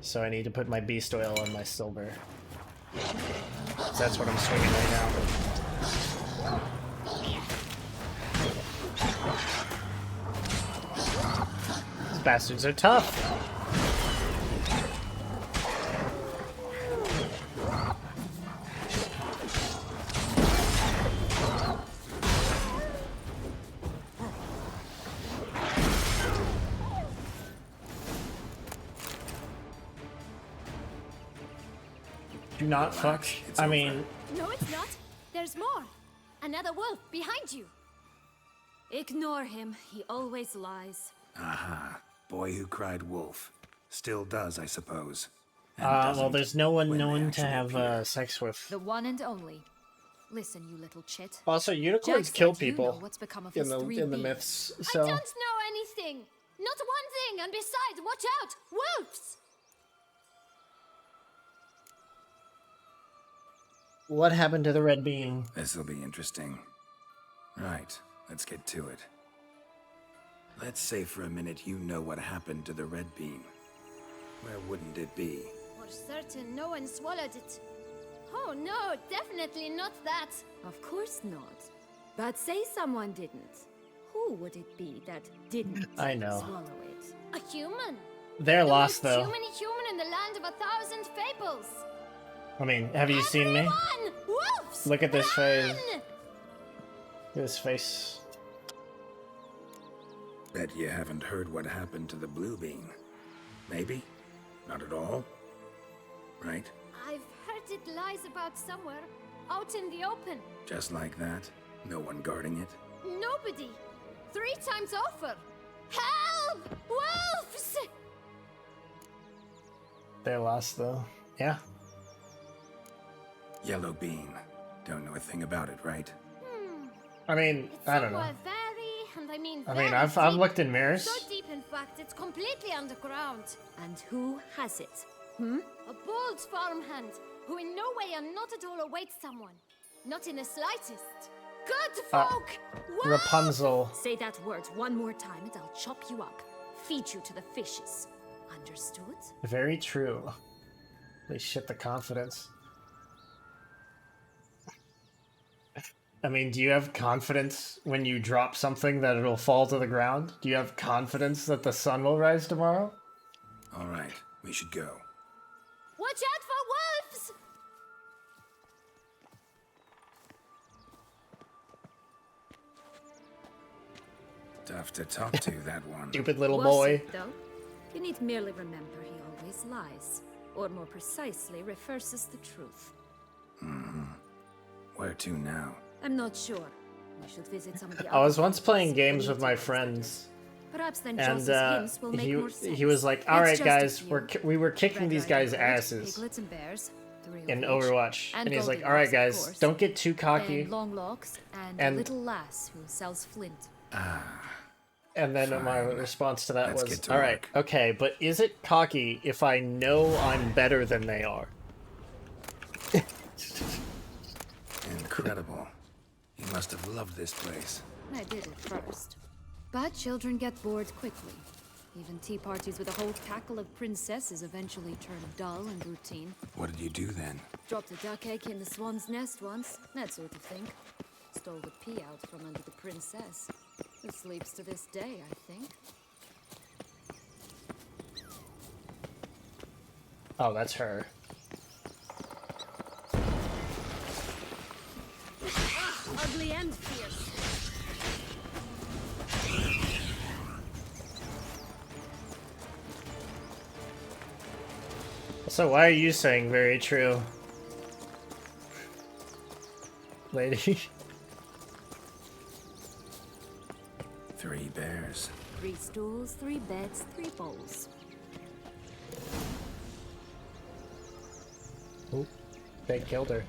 So I need to put my beast oil on my silver. So that's what I'm swinging right now. These bastards are tough. Do not fuck. I mean... No, it's not. There's more. Another wolf behind you. Ignore him. He always lies. Aha. Boy who cried wolf. Still does, I suppose. well, there's no one known to have sex with. The one and only. Listen, you little chit. Also, unicorns Jack kill said you people know what's become of in his the 3B. myths. So I don't know anything. Not one thing. And besides, watch out, wolves! what happened to the red bean? This'll be interesting. Right, let's get to it. Let's say for a minute you know what happened to the red bean. Where wouldn't it be? For certain, no one swallowed it. Oh no, definitely not that. Of course not. But say someone didn't. Who would it be that didn't I know. swallow it? A human. They're The lost, most though. human in the land of 1,000 fables. I mean, have you seen me? Wolves! Look at this face. Run! Look at this face. Bet you haven't heard what happened to the Blue Bean. Maybe? Not at all? Right? I've heard it lies about somewhere, out in the open. Just like that? No one guarding it? Nobody. 3 times over. Help! Wolves! They lost though. Yeah. Yellow Bean. Don't know a thing about it, right? I mean, I don't know. Somewhere very, and I mean I mean, very I've deep. looked in mirrors. So deep, in fact, it's completely underground. And who has it? A bold farmhand who in no way and not at all awaits someone. Not in the slightest. Good folk! Wolves! Rapunzel. Say that word one more time and I'll chop you up. Feed you to the fishes. Understood? Very true. Holy shit, the confidence. I mean, do you have confidence when you drop something that it'll fall to the ground? Do you have confidence that the sun will rise tomorrow? All right, we should go. Watch out for wolves! Tough to talk to, that one. Stupid little Was boy. it, though? You need merely remember he always lies. Or more precisely, reverses the truth. Mm-hmm. Where to now? I'm not sure. We should visit some of the I was other once playing villages games with my beneath the friends. Perhaps then And Joss's hints will make more sense. he was like, "All It's right, just a guys, few. we were kicking Red these Riding guys' Hood, asses piglets and bears, 3 of in each, Overwatch," and he's like, "All right, Goldilocks, of guys, course. don't get too cocky." Then long locks and, And- a little lass who sells flint. And then my response to that Let's was, get to "All right, work." okay, but is it cocky if I know I'm better than they are?" Incredible. You must have loved this place. I did at first. But children get bored quickly. Even tea parties with a whole cackle of princesses eventually turn dull and routine. What did you do then? Dropped a duck egg in the swan's nest once, that sort of thing. Stole the pea out from under the princess. Who sleeps to this day, I think. Oh, that's her. Ugly and fierce. So why are you saying very true, lady? 3 bears. 3 stools, 3 beds, 3 bowls. Oh, they killed her.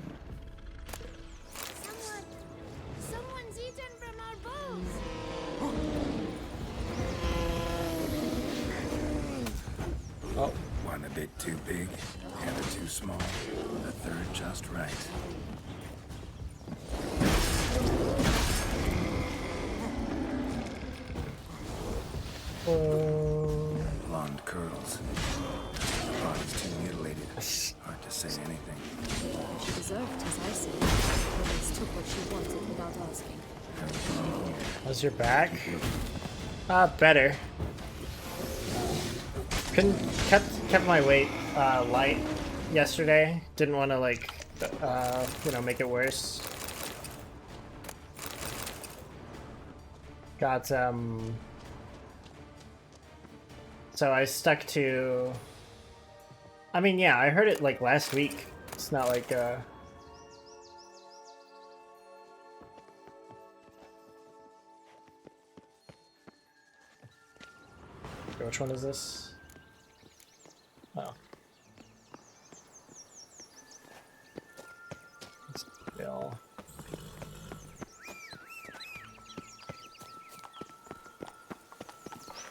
Someone's eaten from our bowls. Oh. One a bit too big, the other too small, the third just right. Blonde curls. Body's too mutilated. Hard to say anything. She deserved, as I say. Always took what she wanted without asking. How's your back? Better. Kept my weight light yesterday. Didn't want to like make it worse. Got so I stuck to. I mean, yeah, I heard it like last week. It's not like which one is this? Oh. It's Bill.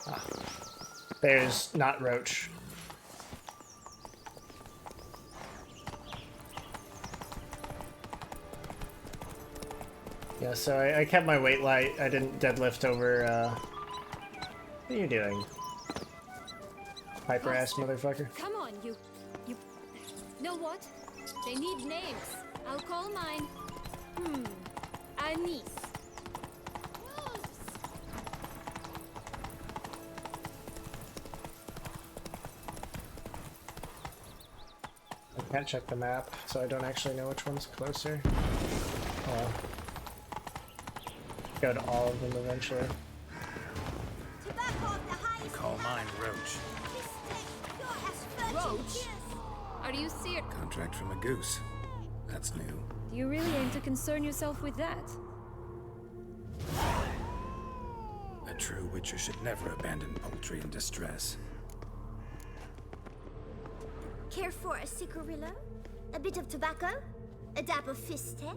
Ah. There's not Roach. Yeah, so I kept my weight light. I didn't deadlift over, what are you doing? Hyper ass motherfucker. Come on, you. Know what? They need names. I'll call mine. Anise. Can't check the map, so I don't actually know which one's closer. Go to all of them eventually. Call mine Roach. Roach? Are you serious? Contract from a goose. That's new. Do you really aim to concern yourself with that? A true witcher should never abandon poultry in distress. Care for a cigarillo? A bit of tobacco? A dab of fish tech?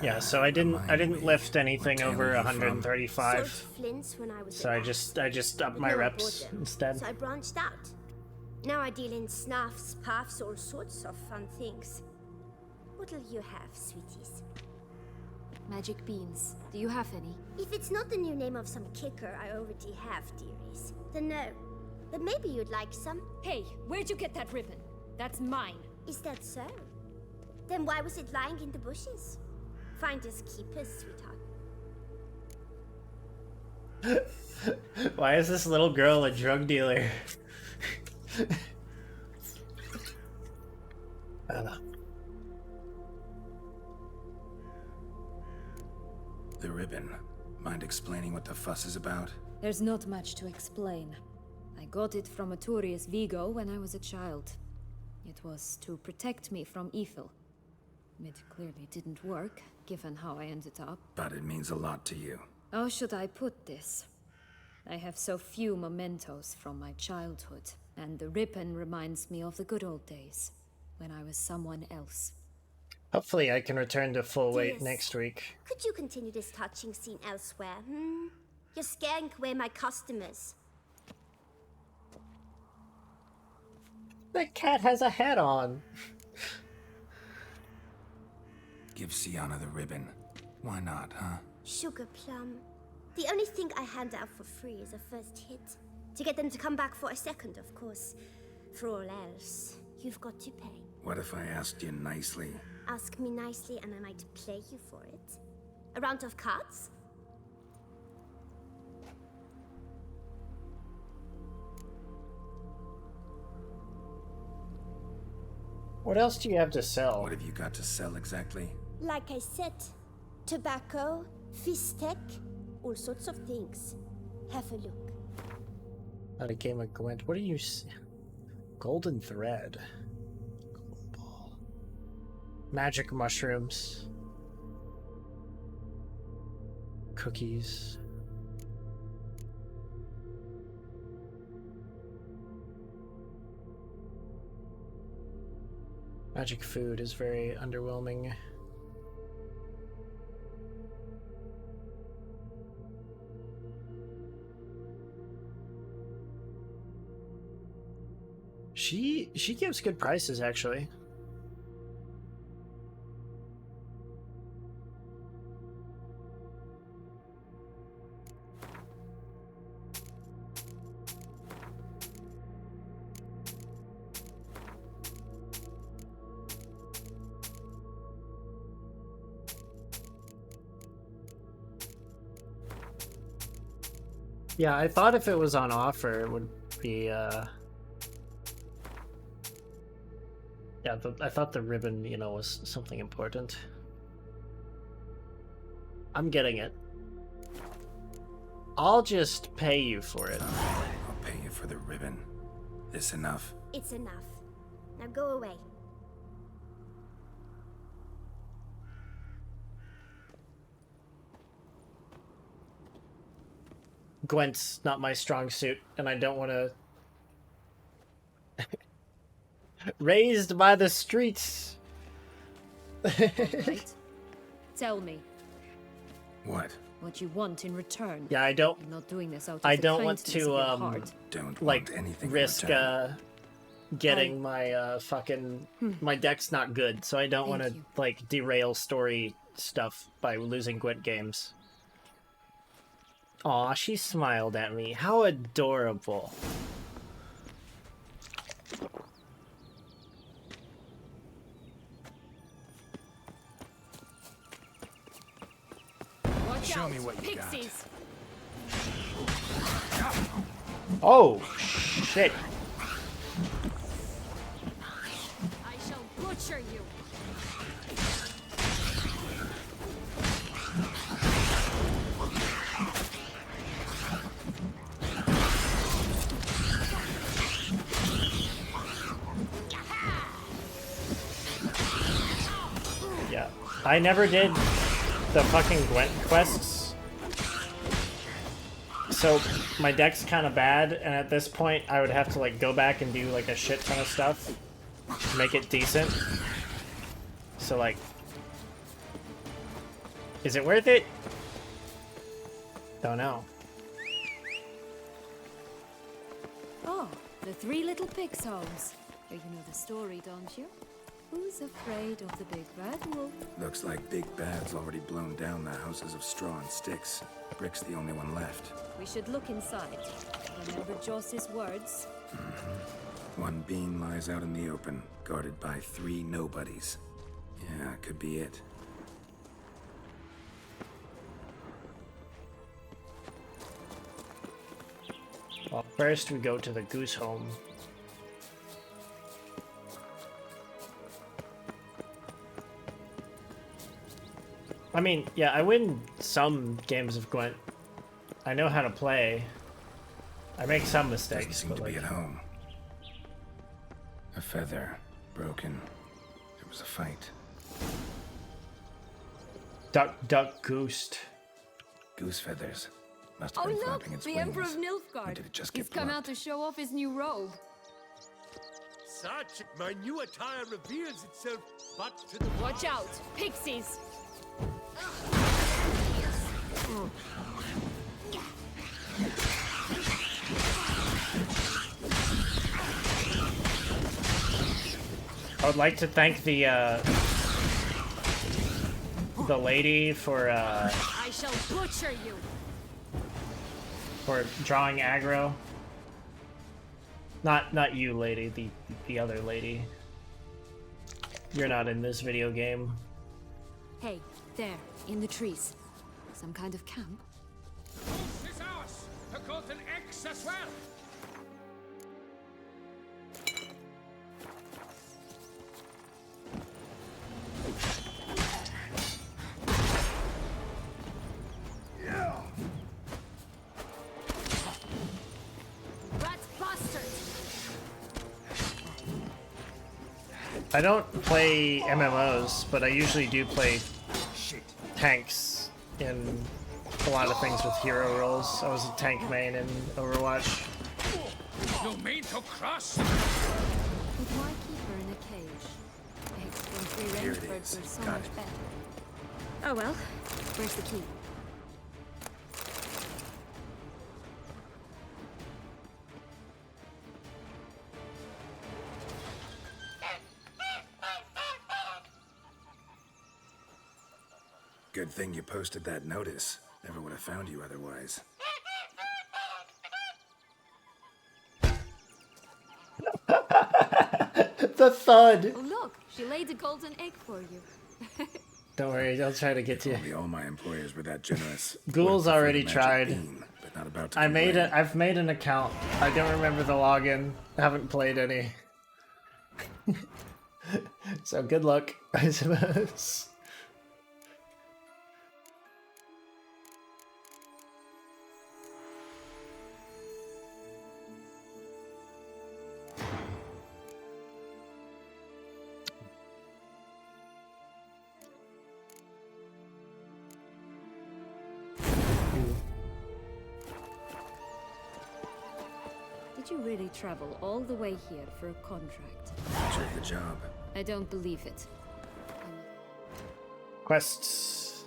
Yeah, so I didn't lift anything over 135. Flints when I was So I just upped my reps instead. So I branched out. Now I deal in snuffs, puffs, all sorts of fun things. What'll you have, sweeties? Magic beans. Do you have any? If it's not the new name of some kicker I already have, dearies, then no. But maybe you'd like some. Hey, where'd you get that ribbon? That's mine. Is that so? Then why was it lying in the bushes? Finders keepers, sweetheart. Why is this little girl a drug dealer? I don't know. The ribbon. Mind explaining what the fuss is about? There's not much to explain. I got it from Aturius Vigo when I was a child. It was to protect me from evil. It clearly didn't work, given how I ended up. But it means a lot to you. How should I put this? I have so few mementos from my childhood, and the ribbon reminds me of the good old days, when I was someone else. Hopefully I can return to full weight Dears, next week. Could you continue this touching scene elsewhere, You're scaring away my customers. The cat has a hat on. Give Sienna the ribbon. Why not, huh? Sugar plum. The only thing I hand out for free is a first hit. To get them to come back for a second, of course. For all else, you've got to pay. What if I asked you nicely? Ask me nicely and I might play you for it. A round of cards? What else do you have to sell? What have you got to sell exactly? Like I said, tobacco, fish tech, all sorts of things. Have a look. Not a game of Gwent. What do you... Golden thread. Gold ball. Magic mushrooms. Cookies. Magic food is very underwhelming. She gives good prices, actually. Yeah, I thought if it was on offer, it would be, yeah, I thought the ribbon, you know, was something important. I'm getting it. I'll just pay you for it. I'll pay you for the ribbon. This enough? It's enough. Now go away. Gwent's not my strong suit, and I don't want to... Raised by the streets! Right. Tell me. What? What you want in return. Yeah, I don't... I'm not doing this out of I the don't want kindness to, of your heart. Don't like, want anything in risk, return. getting my, fucking... My deck's not good, so I don't want to, like, derail story stuff by losing Gwent games. Aw, she smiled at me. How adorable. Watch Show out, me what you got. pixies. Oh, shit. I shall Yeah, I never did the fucking Gwent quests. So my deck's kind of bad, and at this point I would have to like go back and do like a shit ton of stuff to make it decent. So like, is it worth it? Don't know. Oh, the three little pigs' homes. You know the story, don't you? Who's afraid of the big bad wolf? Looks like Big Bad's already blown down the houses of straw and sticks. Brick's the only one left. We should look inside. Remember Joss's words? One beam lies out in the open, guarded by 3 nobodies. Yeah, could be it. Well, first we go to the goose home. I mean, yeah, I win some games of Gwent. I know how to play. I make some mistakes, Doesn't seem but to like... be at home. A feather, broken. There was a fight. Duck goosed. Goose feathers. Must have been flapping its the wings. Emperor of Or Nilfgaard. did it just He's get come plucked? out to show off his new robe. Such, my new attire reveals itself but to the Watch out, pixies! I would like to thank the lady for I shall butcher you. drawing aggro. Not you, lady, the other lady. You're not in this video game. Hey, there, in the trees. Some kind of camp? This is ours. The golden eggs as well. Rat bastard! I don't play MMOs, but I usually do play tanks in a lot of things with hero roles. I was a tank main in Overwatch. No mean to cross. Put my keeper in a cage. Eggs from free Here range it birds is. are so Got much it. better. Oh well, where's the key? Good thing you posted that notice. Never would have found you otherwise. The thud! Oh look, she laid a golden egg for you. Don't worry, I'll try to get to you. Only all my employers were that generous. Ghoul's Would have already preferred a magic tried. bean, but not about to I've complain. made an account. I don't remember the login. I haven't played any. So good luck, I suppose. Did you really travel all the way here for a contract? Check the job. I don't believe it. Quests.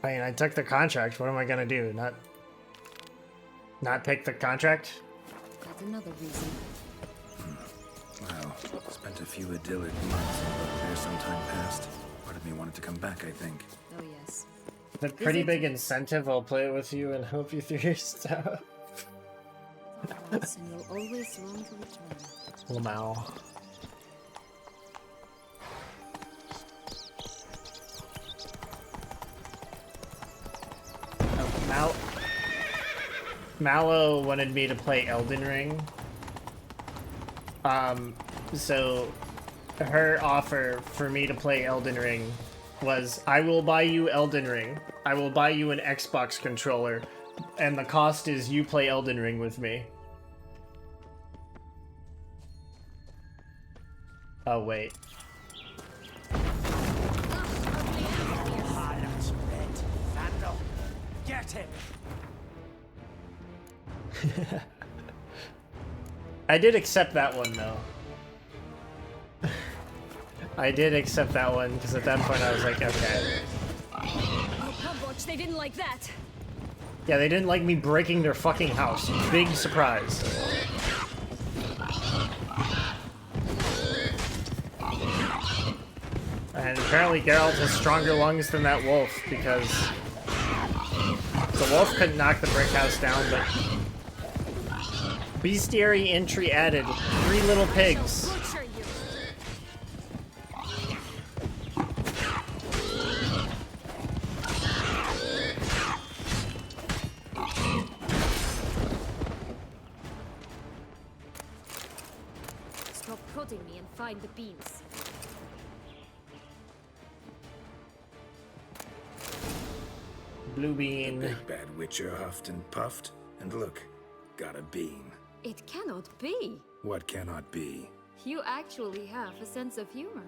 I mean, I took the contract. What am I gonna do? Not pick the contract? That's another reason. Well, spent a few idyllic months over there some time past. Part of me wanted to come back, I think. Oh yes. The pretty big incentive. I'll play it with you and help you through your stuff. Once and you'll always long to return. Lamau. Oh, Mallow wanted me to play Elden Ring. So her offer for me to play Elden Ring was, I will buy you Elden Ring. I will buy you an Xbox controller, and the cost is you play Elden Ring with me. Oh, wait. Get him! I did accept that one, though. I did accept that one, because at that point I was like, okay. Oh, Pumwatch, they didn't like that. Yeah, they didn't like me breaking their fucking house. Big surprise. And apparently Geralt has stronger lungs than that wolf, because the wolf couldn't knock the brick house down, but bestiary entry added. 3 little pigs. Stop prodding me and find the beans. Blue bean. The big bad witcher huffed and puffed, and look, got a bean. It cannot be. What cannot be? You actually have a sense of humor.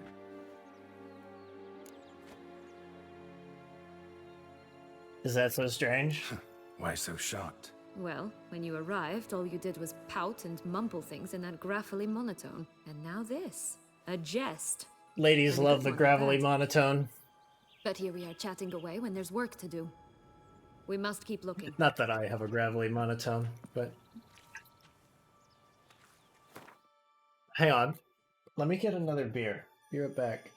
Is that so strange? Why so shocked? Well, when you arrived, all you did was pout and mumble things in that gravelly monotone. And now this. A jest. Ladies And a love good the one at gravelly that. monotone. But here we are chatting away when there's work to do. We must keep looking. Not that I have a gravelly monotone, but... Hang on. Let me get another beer. Be right back.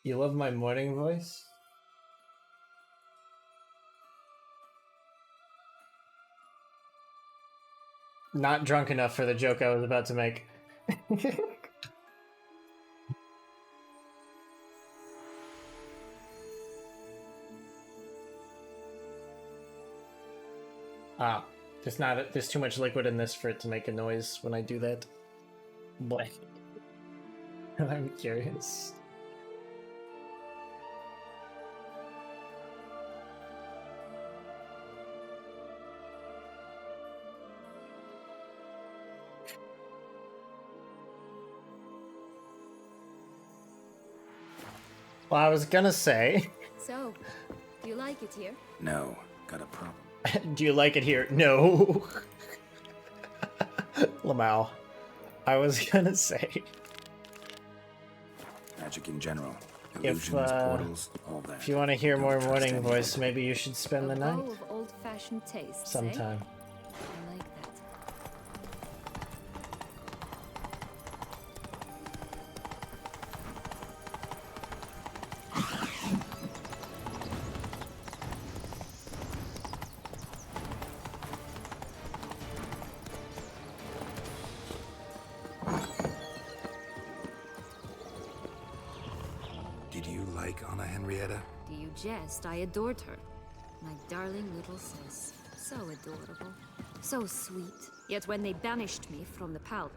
You love my morning voice? Not drunk enough for the joke I was about to make. There's too much liquid in this for it to make a noise when I do that. Boy. I'm curious. Well, I was gonna say... So, do you like it here? No, got a problem. Do you like it here? No. Lamau. I was gonna say... Magic in general. Illusions, portals, all that. If you want to hear more morning voice, maybe you should spend the night Bowl of old-fashioned tastes, sometime. I like that. Did you like Anna Henrietta? Do you jest? I adored her. My darling little sis. So adorable. So sweet. Yet when they banished me from the palace...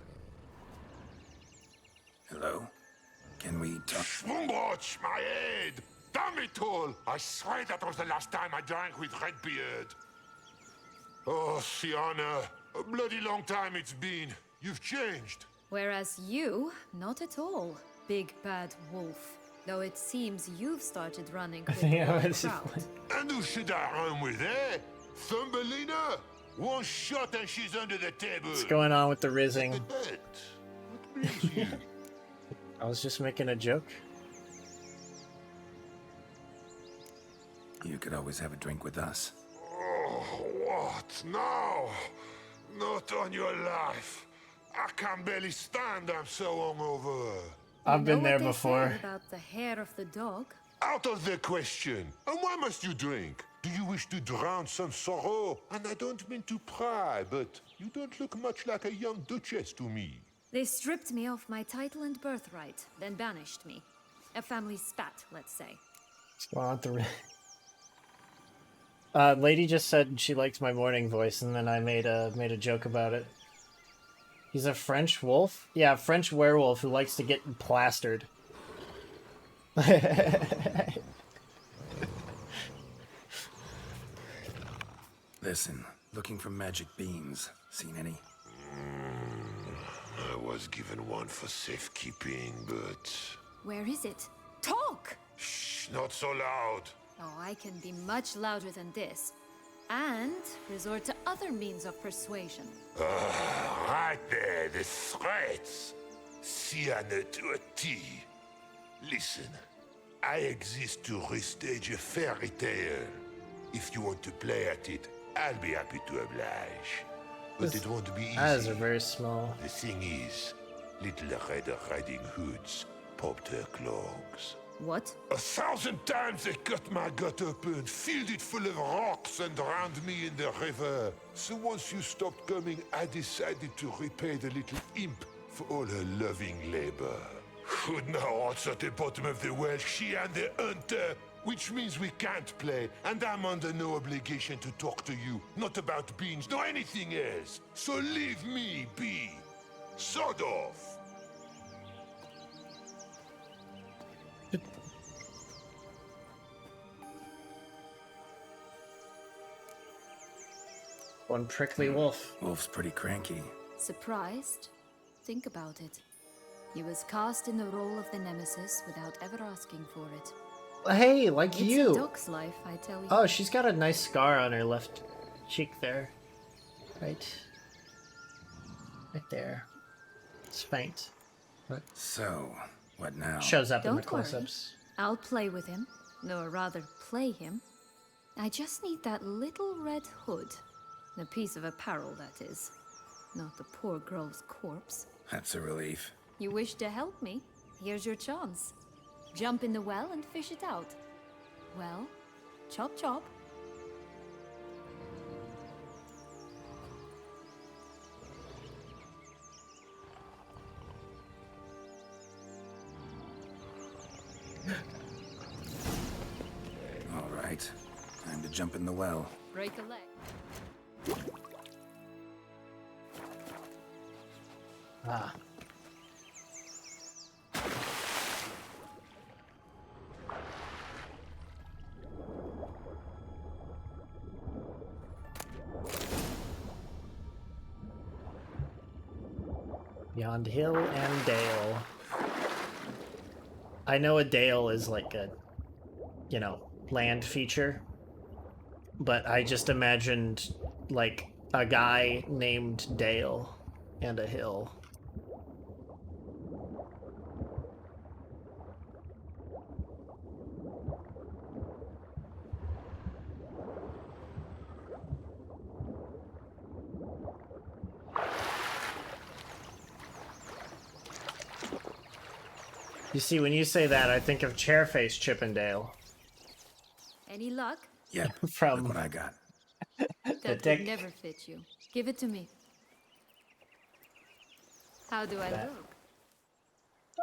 Hello? Can we talk? Schwumbroch, my head! Damn it all! I swear that was the last time I drank with Redbeard. Oh, Sienna, a bloody long time it's been. You've changed. Whereas you, not at all, big bad wolf. Though it seems you've started running with Yeah, the it's crowd. And who should I run with, eh? Thumbelina? One shot and she's under the table. What's going on with the rizzing? What brings you? I was just making a joke. You could always have a drink with us. Oh, what now? Not on your life. I can barely stand, I'm so hungover. I've been Know there what they before. say about the hair of the dog? Out of the question. And why must you drink? Do you wish to drown some sorrow? And I don't mean to pry, but you don't look much like a young duchess to me. They stripped me of my title and birthright, then banished me. A family spat, let's say. Lady just said she liked my morning voice, and then I made a joke about it. He's a French wolf? Yeah, a French werewolf who likes to get plastered. Listen, looking for magic beans. Seen any? I was given one for safekeeping, but... Where is it? Talk! Shh, not so loud. Oh, I can be much louder than this. And resort to other means of persuasion. Right there, the threats. Sienna to a T. Listen, I exist to restage a fairy tale. If you want to play at it, I'll be happy to oblige. But it won't be easy. Eyes are very small. The thing is, Little Red Riding Hood's popped her clogs. What? 1,000 times they cut my gut open, filled it full of rocks, and drowned me in the river. So once you stopped coming, I decided to repay the little imp for all her loving labor. Hood now wants at the bottom of the well, she and the hunter, which means we can't play, and I'm under no obligation to talk to you, not about beans, nor anything else. So leave me be. Sod off. One prickly wolf. Wolf's pretty cranky. Surprised? Think about it. He was cast in the role of the nemesis without ever asking for it. Hey, like It's you. a duck's life, I tell you. Oh, she's got a nice scar on her left cheek there. Right there. It's faint. But So, what now? shows up in the Don't worry. close-ups. I'll play with him. Or rather, play him. I just need that little red hood. The piece of apparel, that is. Not the poor girl's corpse. That's a relief. You wish to help me? Here's your chance. Jump in the well and fish it out. Well, chop chop. All right. Time to jump in the well. Break a leg. Ah. Beyond hill and dale. I know a dale is like a, you know, land feature, but I just imagined like a guy named Dale and a hill. You see, when you say that, I think of Chairface Chippendale. Any luck? Yeah, from look what I got. That would never fit you. Give it to me. How do I look?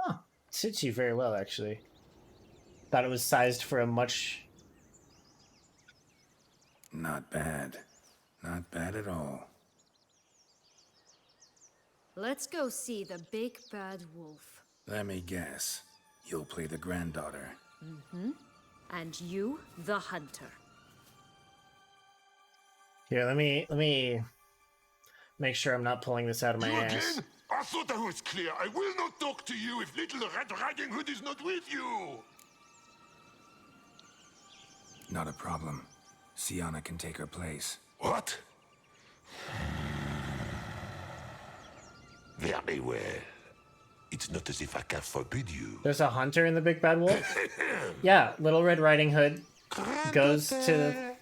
Oh, suits you very well, actually. Thought it was sized for a much... Not bad. Not bad at all. Let's go see the big bad wolf. Let me guess. You'll play the granddaughter. Mm-hmm. And you, the hunter. Here, let me make sure I'm not pulling this out of my You ass. again? I thought I was clear. I will not talk to you if Little Red Riding Hood is not with you. Not a problem. Sienna can take her place. What? Very well. It's not as if I can forbid you. There's a hunter in the Big Bad Wolf? Yeah, Little Red Riding Hood goes to...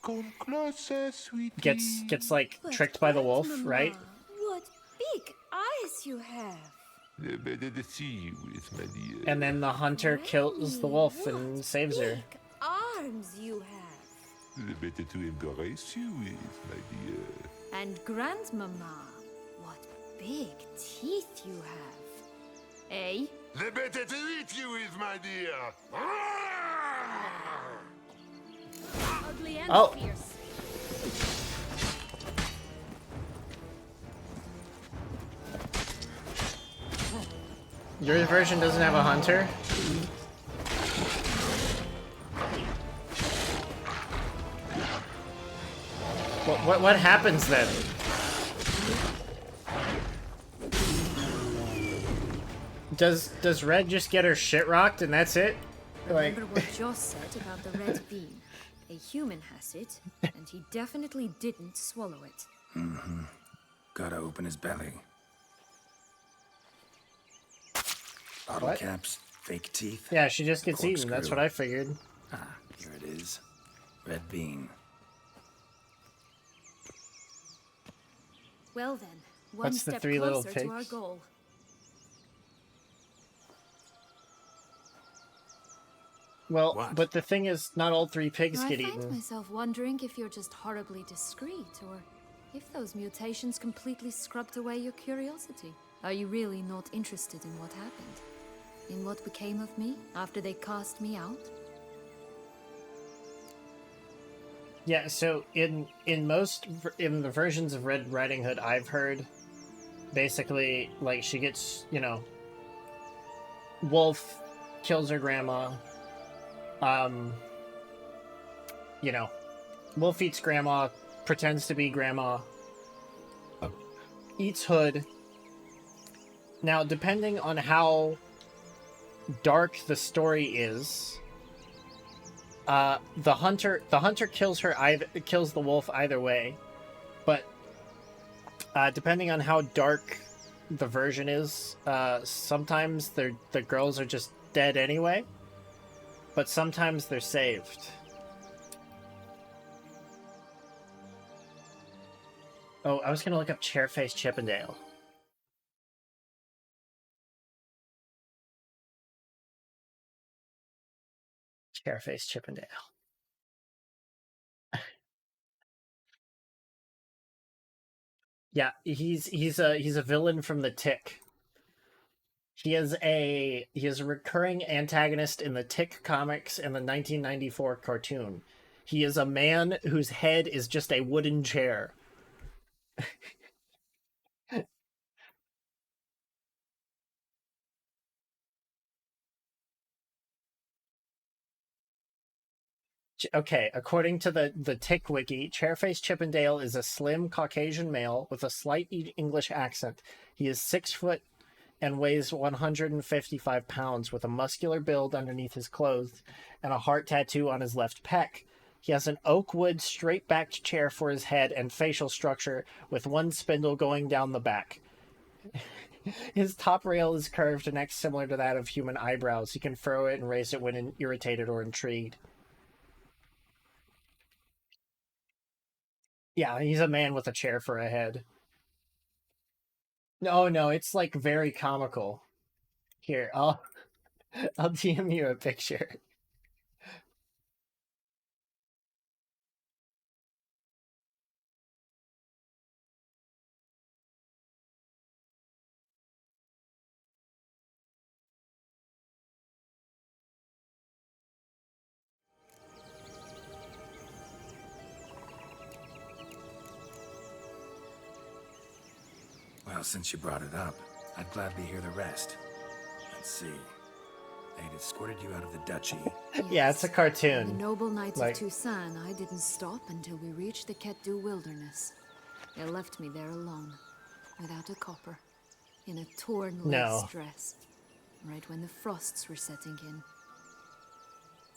Come closer, sweetie. Gets like tricked by the wolf, right? What big eyes you have. The better to see you with, my dear. And then the hunter kills the wolf and saves her. Big arms you have. The better to embrace you with, my dear. And Grandmama, what big teeth you have. Eh? The better to eat you with, my dear. Ugly and Oh. fierce. Your version doesn't have a hunter? What happens then? Does Red just get her shit rocked and that's it? Like Remember what Joss said about the red bean. A human has it, and he definitely didn't swallow it. Mm-hmm. Gotta open his belly. Bottle What? caps, fake teeth. Yeah, she just gets eaten. Corkscrew. That's what I figured. Ah, here it is. Red bean. Well then, one What's the step three little closer to our pigs? goal. Well, What? but the thing is, not all three pigs I get find eaten. myself wondering if you're just horribly discreet, or if those mutations completely scrubbed away your curiosity. Are you really not interested in what happened? In what became of me after they cast me out? Yeah, so in the versions of Red Riding Hood I've heard, basically, like, she gets, you know, Wolf kills her grandma. You know, Wolf eats grandma, pretends to be grandma, eats Hood. Now, depending on how dark the story is, the hunter kills the wolf either way, but depending on how dark the version is, sometimes the girls are just dead anyway, but sometimes they're saved. Oh, I was gonna look up Chairface Chippendale. Chairface Chippendale. Yeah, he's a villain from the Tick. He is a recurring antagonist in the Tick comics and the 1994 cartoon. He is a man whose head is just a wooden chair. Okay, according to the Tick wiki, Chairface Chippendale is a slim Caucasian male with a slight English accent. He is 6 foot and weighs 155 pounds with a muscular build underneath his clothes and a heart tattoo on his left pec. He has an oak wood straight-backed chair for his head and facial structure with one spindle going down the back. His top rail is curved and acts similar to that of human eyebrows. He can furrow it and raise it when irritated or intrigued. Yeah, he's a man with a chair for a head. No, it's like very comical. Here, I'll DM you a picture. Well, since you brought it up, I'd gladly hear the rest. Let's see. They'd escorted you out of the duchy. Yeah, it's a cartoon. The noble knights Like- of Toussaint, I didn't stop until we reached the Ketdu wilderness. They left me there alone, without a copper, in a torn No. lace dress, right when the frosts were setting in.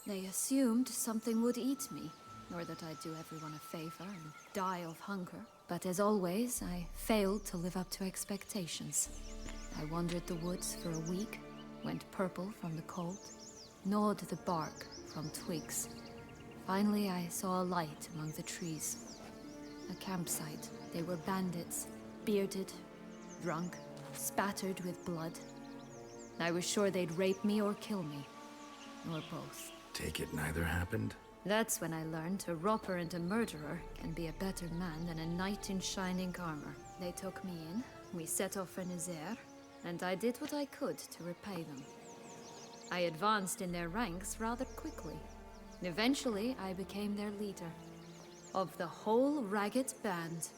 They assumed something would eat me, or that I'd do everyone a favor and die of hunger. But as always, I failed to live up to expectations. I wandered the woods for a week, went purple from the cold, gnawed the bark from twigs. Finally, I saw a light among the trees. A campsite. They were bandits, bearded, drunk, spattered with blood. I was sure they'd rape me or kill me, or both. Take it neither happened? That's when I learned a robber and a murderer can be a better man than a knight in shining armor. They took me in, we set off for Nazaire, and I did what I could to repay them. I advanced in their ranks rather quickly. Eventually, I became their leader. Of the whole ragged band.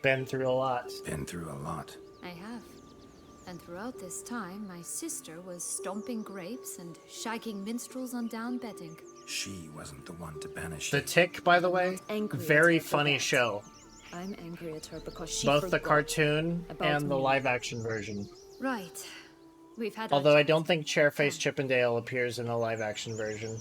Been through a lot. Been through a lot. I have. And throughout this time, my sister was stomping grapes and shagging minstrels on down bedding. She wasn't the one to banish The you. Tick, by the way, very funny show. I'm angry at her because she Both the forgot cartoon about and the me. live-action version. Right. We've had Although our I don't think Chairface Chippendale appears in the live-action version.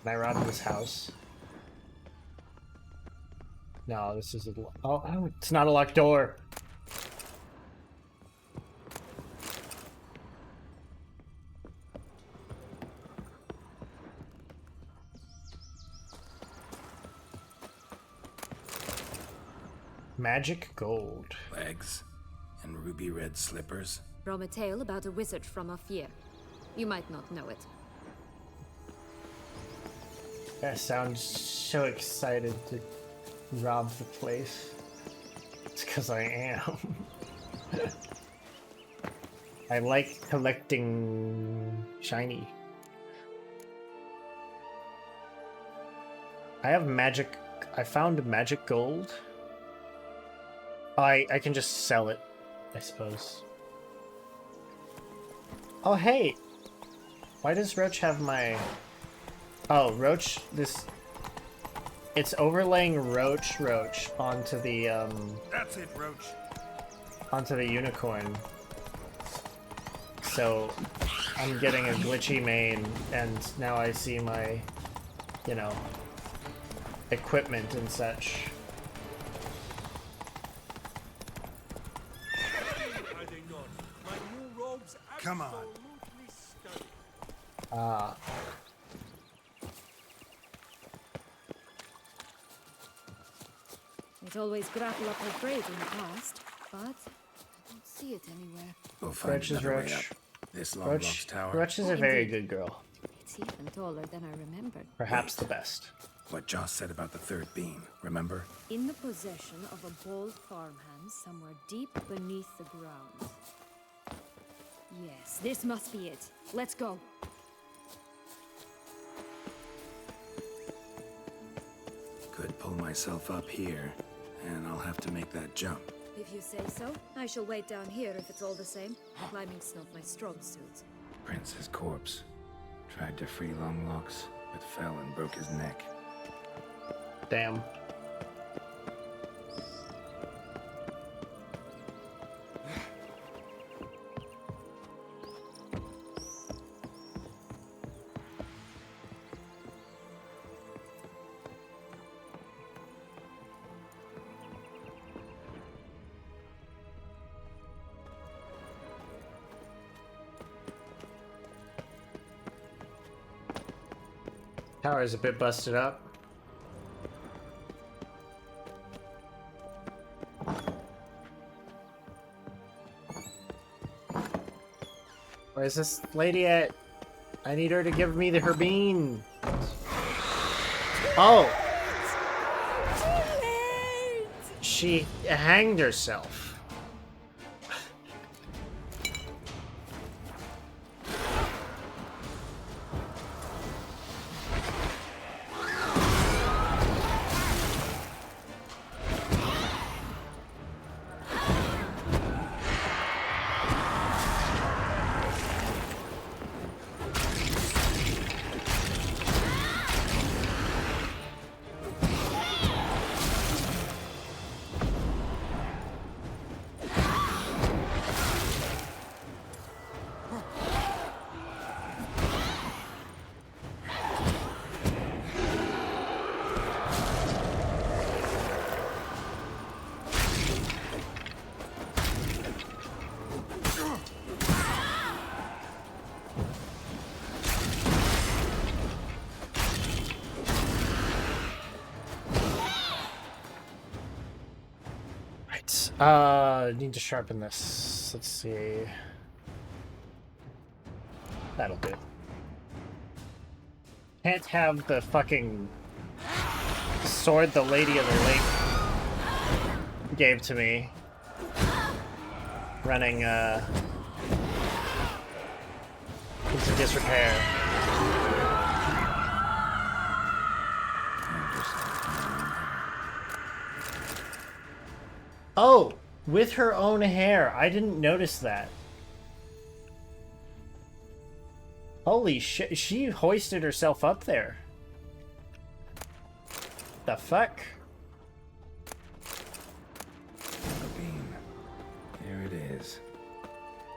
Can I rob this house? No, this is a... Oh, it's not a locked door. Magic gold. Legs and ruby red slippers. From a tale about a wizard from Ophir. You might not know it. I sound so excited to rob the place. It's because I am. I like collecting shiny. I have magic. I found magic gold. I can just sell it, I suppose. Oh, hey! Why does Roach have my... Oh, Roach, this... It's overlaying Roach onto the, That's it, Roach. onto the unicorn. So, I'm getting a glitchy main, and now I see my, you know, equipment and such. Come on. Ah. It always grapple up her grade in the past, but I don't see it anywhere. We'll find Roach is another way Roach. up. This long box tower. Roach is a very good girl. It's even taller than I remembered. Perhaps the best. What Joss said about the third beam, remember? In the possession of a bold farmhand somewhere deep beneath the ground. Yes, this must be it. Let's go. Could pull myself up here, and I'll have to make that jump. If you say so, I shall wait down here if it's all the same. Climbing's not my strong suit. Prince's corpse. Tried to free Longlocks, but fell and broke his neck. Damn. Tower is a bit busted up. Where's this lady at? I need her to give me her bean. Oh! She hanged herself. Need to sharpen this. Let's see. That'll do. Can't have the fucking sword the Lady of the Lake gave to me running into disrepair. Oh, with her own hair. I didn't notice that. Holy shit, she hoisted herself up there. The fuck? A beam. Here it is.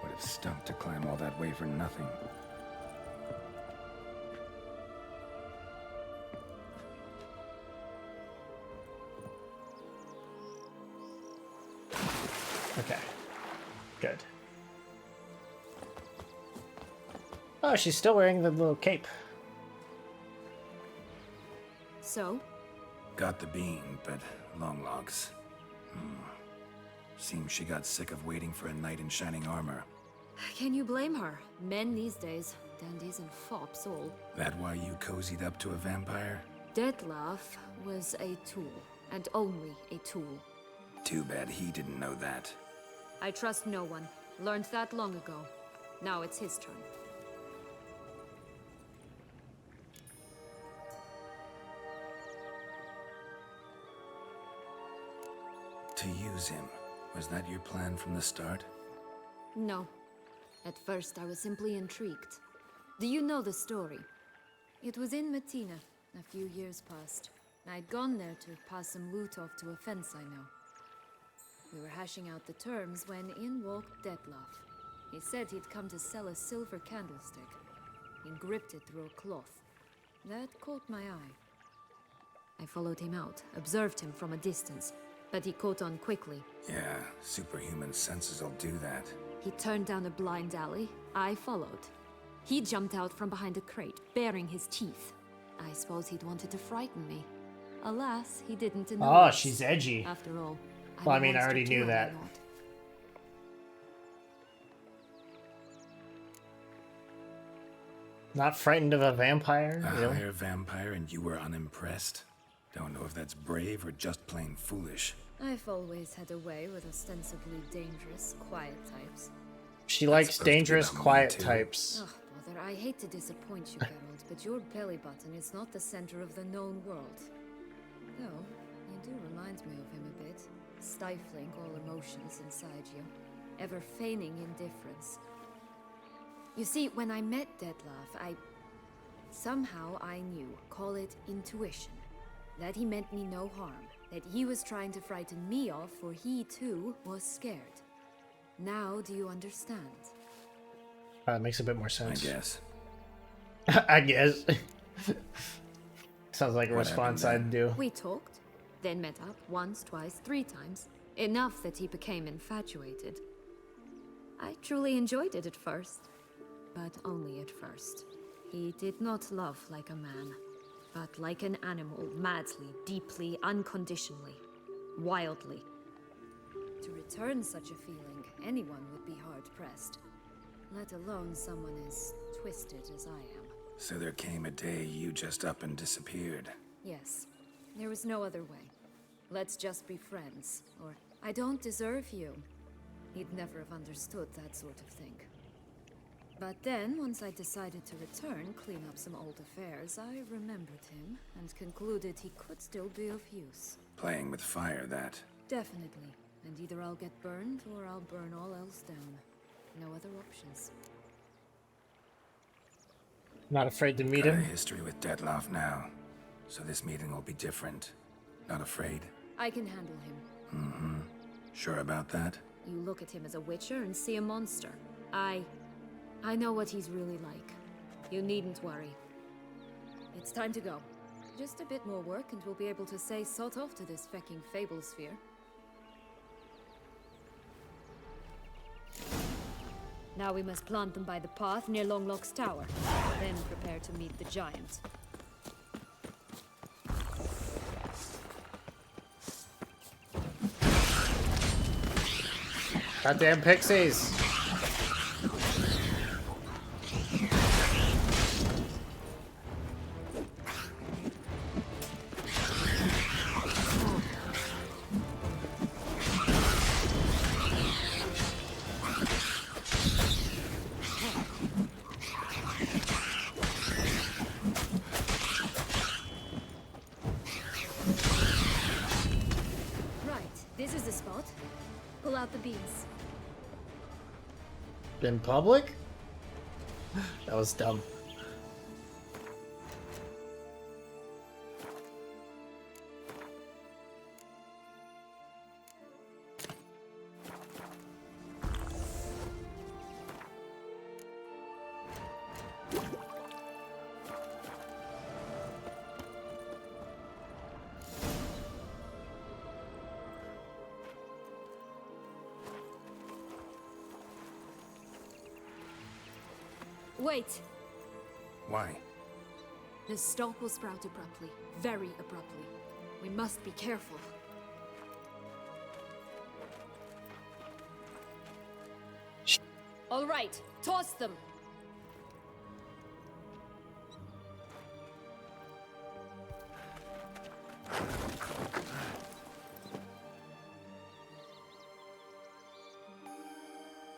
Would have stunk to climb all that way for nothing. Okay. Good. Oh, she's still wearing the little cape. So? Got the beam, but long logs. Seems she got sick of waiting for a knight in shining armor. Can you blame her? Men these days, dandies and fops all. That why you cozied up to a vampire? Detlef was a tool, and only a tool. Too bad he didn't know that. I trust no one. Learned that long ago. Now it's his turn. To use him. Was that your plan from the start? No. At first, I was simply intrigued. Do you know the story? It was in Metina, a few years past. I'd gone there to pass some loot off to a fence I know. We were hashing out the terms when in walked Detlef. He said he'd come to sell a silver candlestick. He gripped it through a cloth. That caught my eye. I followed him out, observed him from a distance, but he caught on quickly. Yeah, superhuman senses will do that. He turned down a blind alley. I followed. He jumped out from behind a crate, baring his teeth. I suppose he'd wanted to frighten me. Alas, he didn't know. Oh, she's edgy. After all, well, I mean, I already knew that. Not frightened of a vampire? A Really? higher vampire and you were unimpressed? Don't know if that's brave or just plain foolish. I've always had a way with ostensibly dangerous, quiet types. She likes dangerous, quiet types. Ugh, brother, I hate to disappoint you, Geralt, but your belly button is not the center of the known world. Though, you do remind me of him a bit. Stifling all emotions inside you. Ever feigning indifference. You see, when I met Detlef, somehow I knew, call it intuition, that he meant me no harm, that he was trying to frighten me off, for he too was scared. Now do you understand? Makes a bit more sense. I guess. I guess. Sounds like a response I'd do. We talked, then met up once, twice, 3 times. Enough that he became infatuated. I truly enjoyed it at first. But only at first. He did not love like a man, but like an animal, madly, deeply, unconditionally, wildly. To return such a feeling, anyone would be hard-pressed, let alone someone as twisted as I am. So there came a day you just up and disappeared. Yes, there was no other way. Let's just be friends, or I don't deserve you. He'd never have understood that sort of thing. But then, once I decided to return, clean up some old affairs, I remembered him and concluded he could still be of use. Playing with fire, that. Definitely. And either I'll get burned, or I'll burn all else down. No other options. Not afraid to meet Got him? a history with Detlef now, so this meeting will be different. Not afraid? I can handle him. Mm-hmm. Sure about that? You look at him as a witcher and see a monster. I know what he's really like. You needn't worry. It's time to go. Just a bit more work and we'll be able to say sod off to this fecking fable sphere. Now we must plant them by the path near Longlock's tower. Then prepare to meet the giant. Goddamn pixies! Right, this is the spot. Pull out the beans. In public? That was dumb. Wait! Why? The stalk will sprout abruptly. Very abruptly. We must be careful. All right, toss them!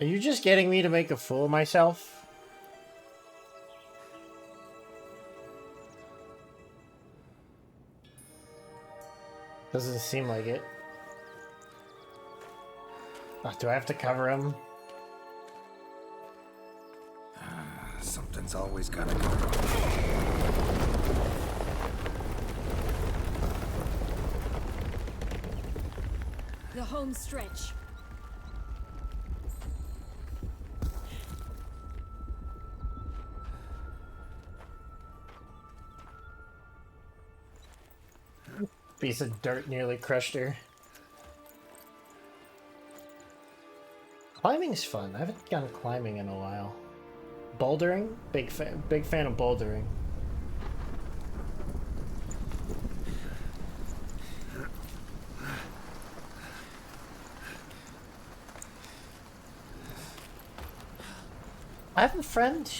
Are you just getting me to make a fool of myself? Doesn't seem like it. Oh, do I have to cover him? Something's always gotta go wrong. The home stretch. Piece of dirt nearly crushed her. Climbing's fun. I haven't gone climbing in a while. Bouldering? Big fan of bouldering. I have a friend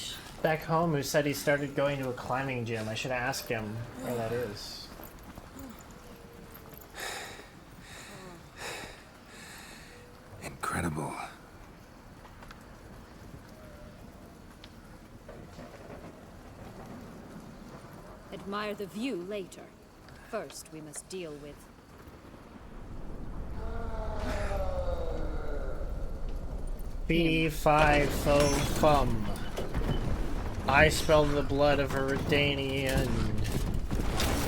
back home who said he started going to a climbing gym. I should ask him where that is. Incredible. Admire the view later. First, we must deal with... Fee, fi, fo, fum. I spelled the blood of a Redanian.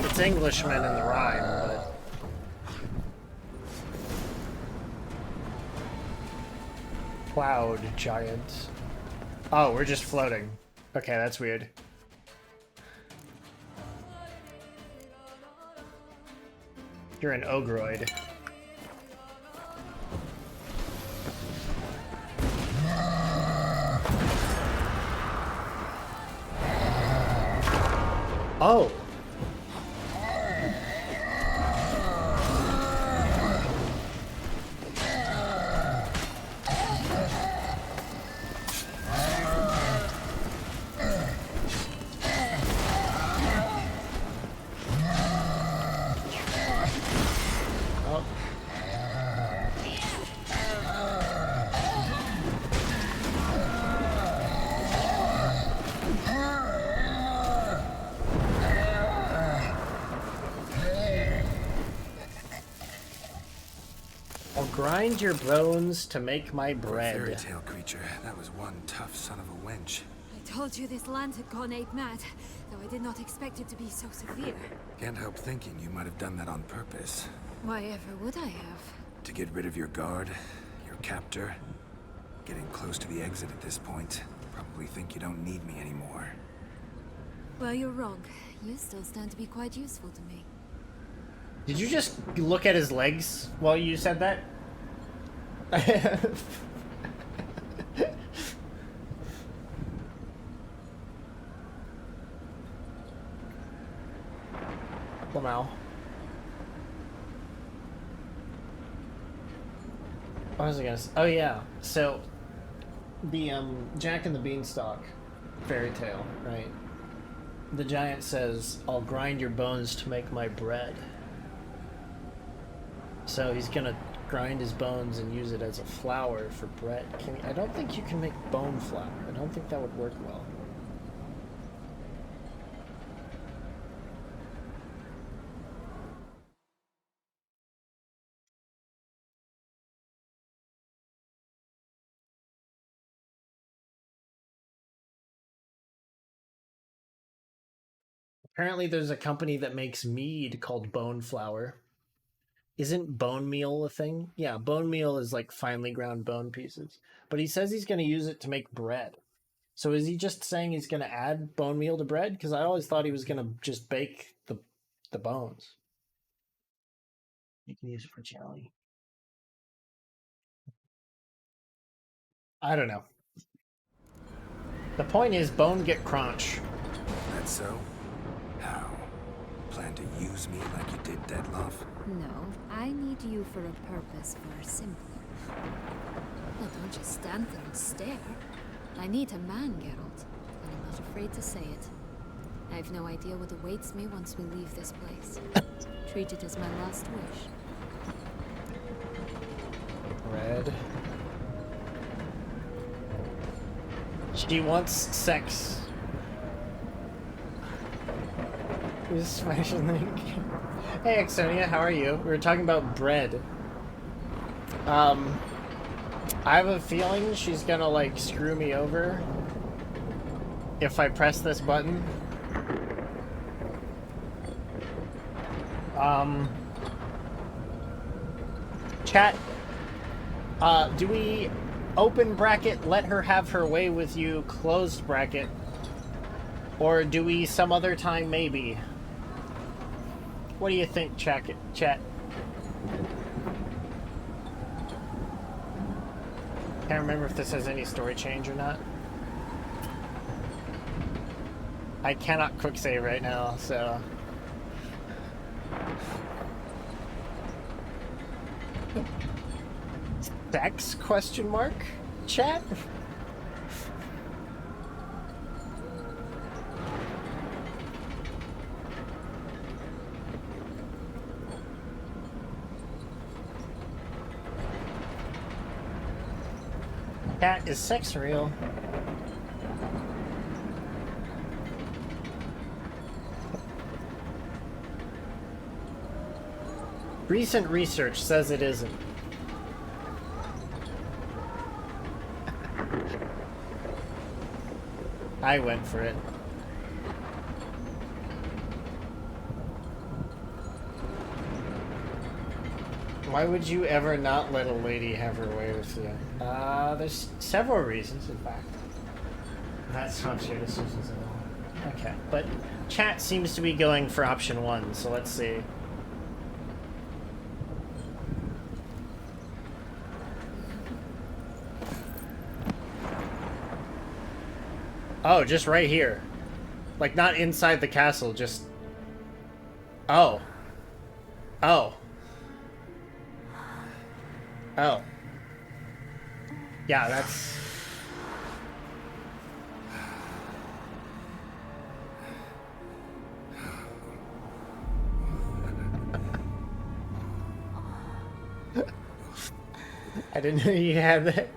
It's Englishman in the rhyme, but... Cloud giant. Oh, we're just floating. Okay, that's weird. You're an ogroid. Oh. Grind your bones to make my bread. Fairy tale creature. That was one tough son of a wench. I told you this land had gone ape mad, though I did not expect it to be so severe. Can't help thinking you might have done that on purpose. Why ever would I have? To get rid of your guard, your captor. Getting close to the exit at this point. Probably think you don't need me anymore. Well, you're wrong. You still stand to be quite useful to me. Did you just look at his legs while you said that? Lamau. What was I gonna say? Oh yeah, so the Jack and the Beanstalk fairy tale, right? The giant says, "I'll grind your bones to make my bread." So he's gonna grind his bones and use it as a flour for bread. I don't think you can make bone flour. I don't think that would work well. Apparently there's a company that makes mead called Bone Flour. Isn't bone meal a thing? Yeah, bone meal is like finely ground bone pieces. But he says he's going to use it to make bread. So is he just saying he's going to add bone meal to bread? Because I always thought he was going to just bake the bones. You can use it for jelly. I don't know. The point is, bone get crunch. That's so? How? Plan to use me like you did Dettlaff? No, I need you for a purpose far simpler. Well, don't just stand there and stare. I need a man, Geralt, and I'm not afraid to say it. I have no idea what awaits me once we leave this place. Treat it as my last wish. Red. She wants sex. Who's smashing link? Hey Exonia, how are you? We were talking about bread. I have a feeling she's gonna like screw me over if I press this button. Chat, do we open bracket, let her have her way with you, closed bracket? Or do we some other time maybe? What do you think, chat? Can't remember if this has any story change or not. I cannot quick save right now, so... Sex question mark? Chat? Cat, is sex real? Recent research says it isn't. I went for it. Why would you ever not let a lady have her way with you? There's several reasons, in fact. That's not your decisions at all. Okay, but chat seems to be going for option 1, so let's see. Oh, just right here. Like, not inside the castle, just... Oh. Oh. Oh. Yeah, that's... I didn't know you had that.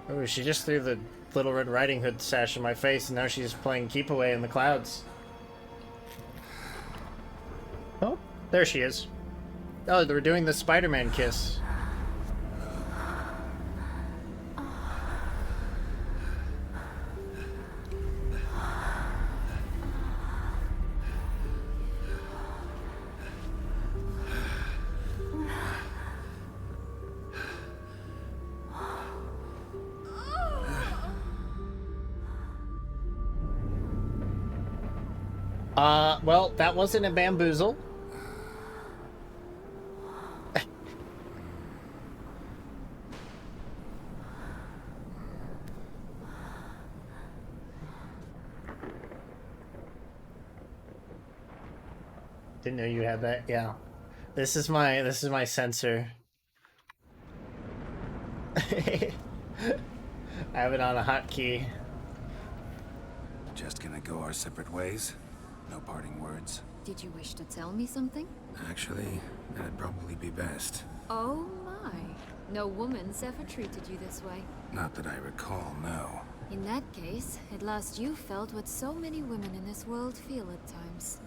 Oh, she just threw the Little Red Riding Hood sash in my face, and now she's playing Keep Away in the clouds. Oh, there she is. Oh, they were doing the Spider-Man kiss. Well, that wasn't a bamboozle. Didn't know you had that, yeah. This is my sensor. I have it on a hotkey. Just gonna go our separate ways? No parting words? Did you wish to tell me something? Actually, that'd probably be best. Oh my. No woman's ever treated you this way. Not that I recall, no. In that case, at last you felt what so many women in this world feel at times.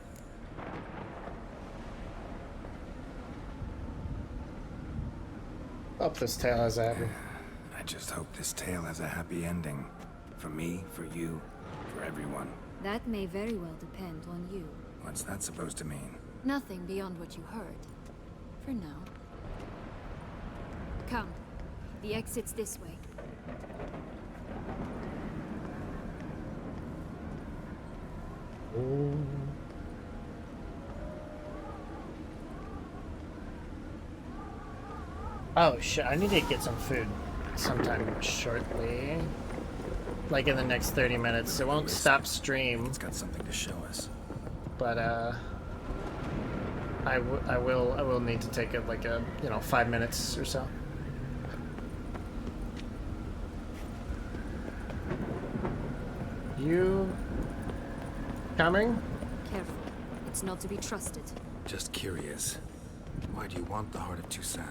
Hope this tale has a happy. I just hope this tale has a happy ending. For me, for you, for everyone. That may very well depend on you. What's that supposed to mean? Nothing beyond what you heard. For now. Come. The exit's this way. Oh shit, I need to get some food sometime shortly. Like in the next 30 minutes. It won't stop stream. It's got something to show us. But I will need to take it like a 5 minutes or so. You coming? Careful. It's not to be trusted. Just curious. Why do you want the heart of Toussaint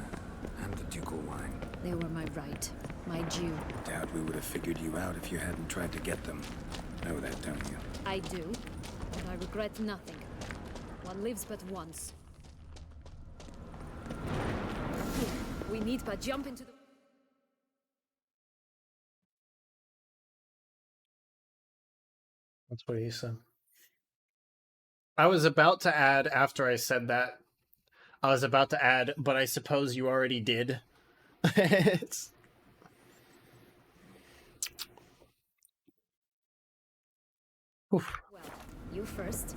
and the ducal wine? They were my right. My due. Doubt we would have figured you out if you hadn't tried to get them. Know that, don't you? I do. But I regret nothing. One lives but once. Here, we need but jump into the... That's what he said. I was about to add, after I said that, I was about to add, but I suppose you already did. It's... Oof. Well, you first.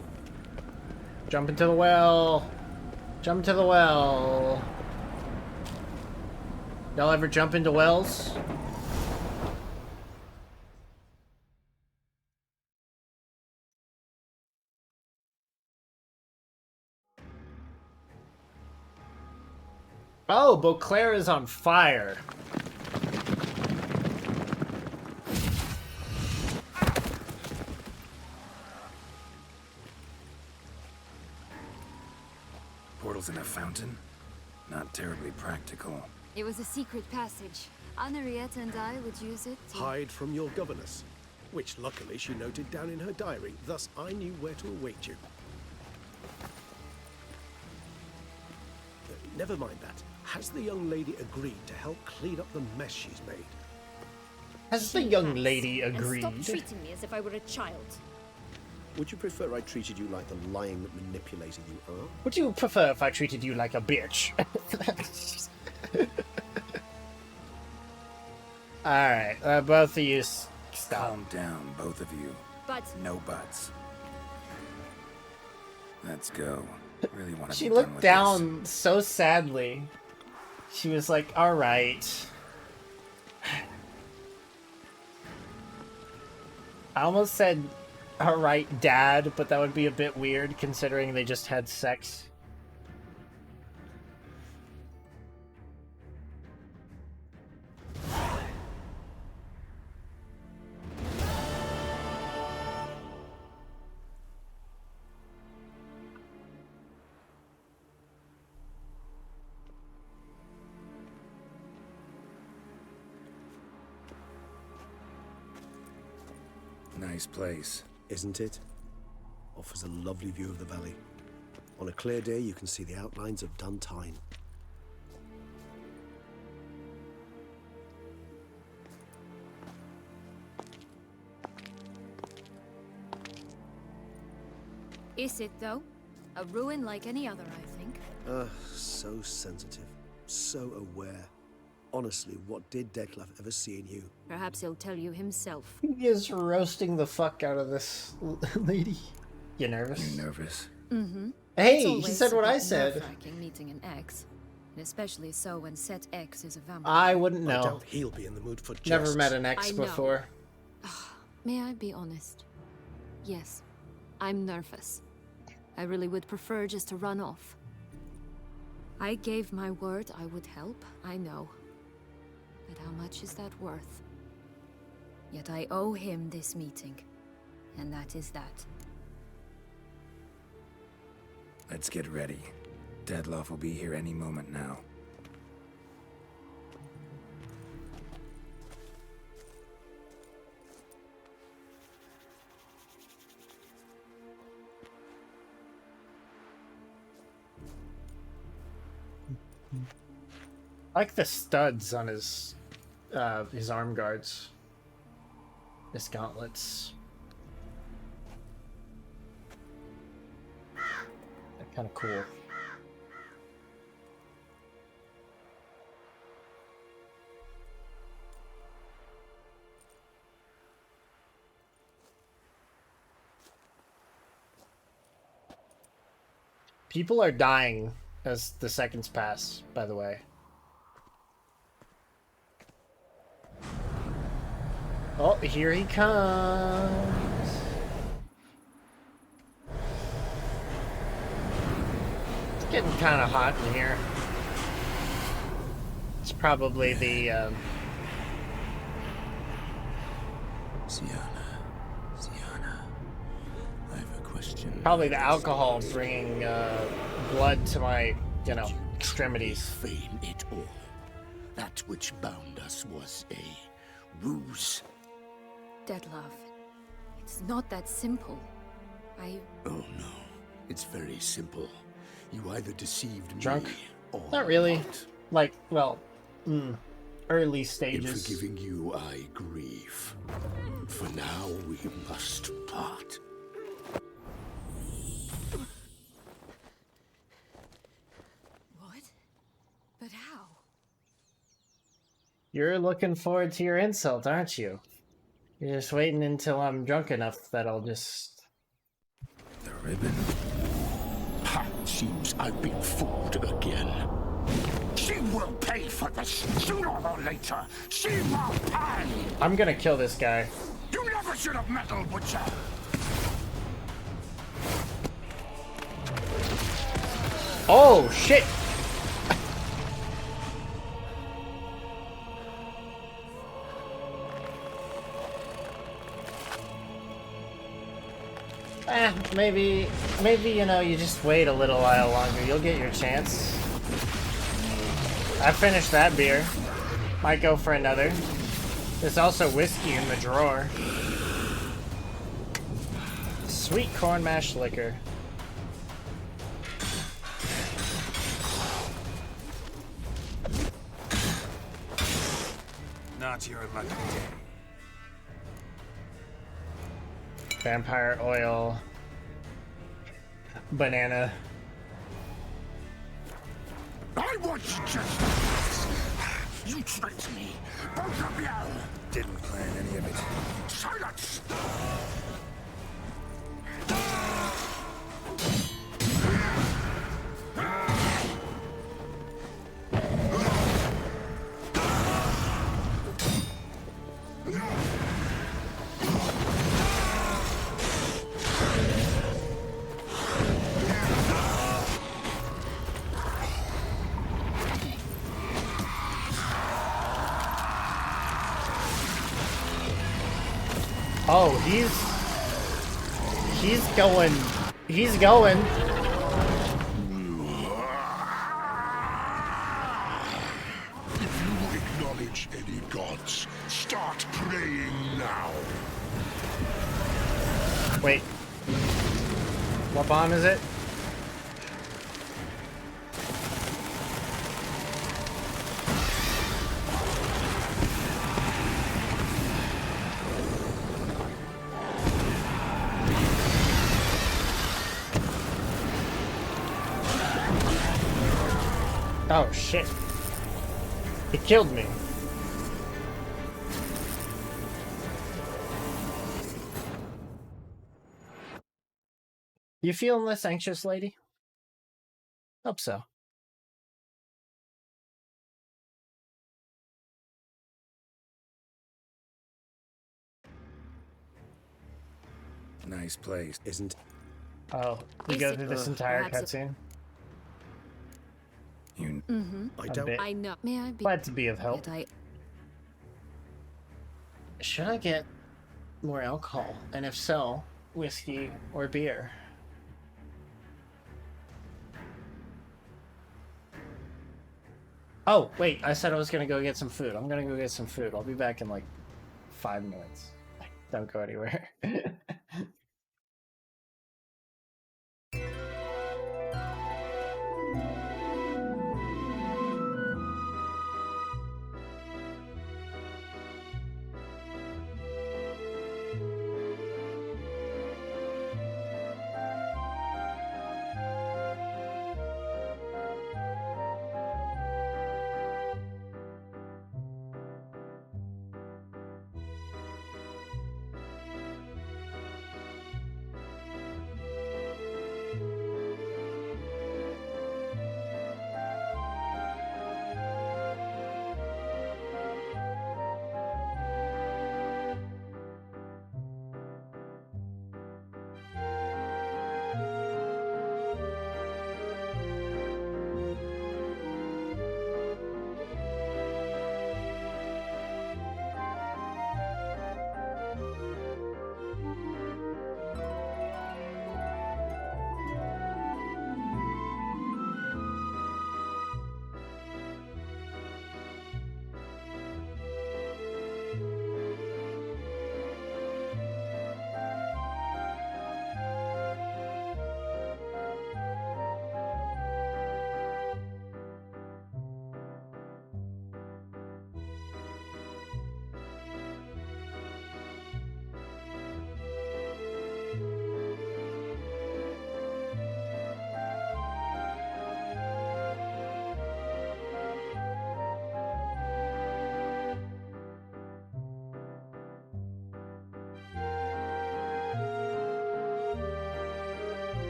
Jump into the well. Jump into the well. Y'all ever jump into wells? Oh, Beauclair is on fire. Portals in a fountain? Not terribly practical. It was a secret passage. Henriette and I would use it to... Hide from your governess, which luckily she noted down in her diary, thus I knew where to await you. Never mind that. Has the young lady agreed to help clean up the mess she's made? Has the young lady And agreed? stop treating me as if I were a child. Would you prefer I treated you like the lying, manipulating you are? Would you prefer if I treated you like a bitch? Alright, both of you stop. Calm down, both of you. But... No buts. Let's go. Really want to She be done looked with down so sadly. She was like, alright. I almost said, alright, Dad, but that would be a bit weird considering they just had sex. Nice place. Isn't it? Offers a lovely view of the valley. On a clear day, you can see the outlines of Duntine. Is it, though? A ruin like any other, I think. So sensitive. So aware. Honestly, what did Detlef ever see in you? Perhaps he'll tell you himself. He is roasting the fuck out of this lady. You nervous? You nervous? Mm-hmm. Hey, he said what I said. Nerve-wracking meeting an ex. And especially so when set ex is a vampire. I wouldn't know. I doubt he'll be in the mood for jests. Never met an ex before. May I be honest? Yes, I'm nervous. I really would prefer just to run off. I gave my word I would help, I know. But how much is that worth? Yet I owe him this meeting. And that is that. Let's get ready. Deadloff will be here any moment now. I like the studs on his arm guards. His gauntlets. They're kind of cool. People are dying as the seconds pass, by the way. Oh, here he comes. It's getting kind of hot in here. It's probably the, Sienna, I have a question. probably the alcohol bringing, blood to my, you know, extremities. Feign it all. That which bound us was a ruse. Deadlove, it's not that simple. Oh no, it's very simple. You either deceived Drunk? me or Not really. not. Like, well, early In stages. forgiving you, I grieve. For now, we must part. What? But how? You're looking forward to your insult, aren't you? You're just waiting until I'm drunk enough that I'll just... The ribbon. Ha! Seems I've been fooled again. She will pay for this, sooner or later. She will pay! I'm gonna kill this guy. You never should have meddled, Witcher! Oh, shit! Maybe, you know, you just wait a little while longer. You'll get your chance. I finished that beer. Might go for another. There's also whiskey in the drawer. Sweet corn mash liquor. Not your lucky day. Vampire oil. Banana. I want you just... You tricked me, both of you! Didn't plan any of it. Silence! Oh, he's going. If you acknowledge any gods, start praying now. Wait. What bomb is it? Oh shit. It killed me. You feeling less anxious, lady? Hope so. Nice place. Isn't... Oh, we Is go it- through this entire perhaps cutscene? You... I A don't... bit. I know. May I be... Glad to be of help. Yet Should I get more alcohol? And if so, whiskey or beer? Oh, wait, I said I was gonna go get some food. I'm gonna go get some food. I'll be back in like 5 minutes. Don't go anywhere.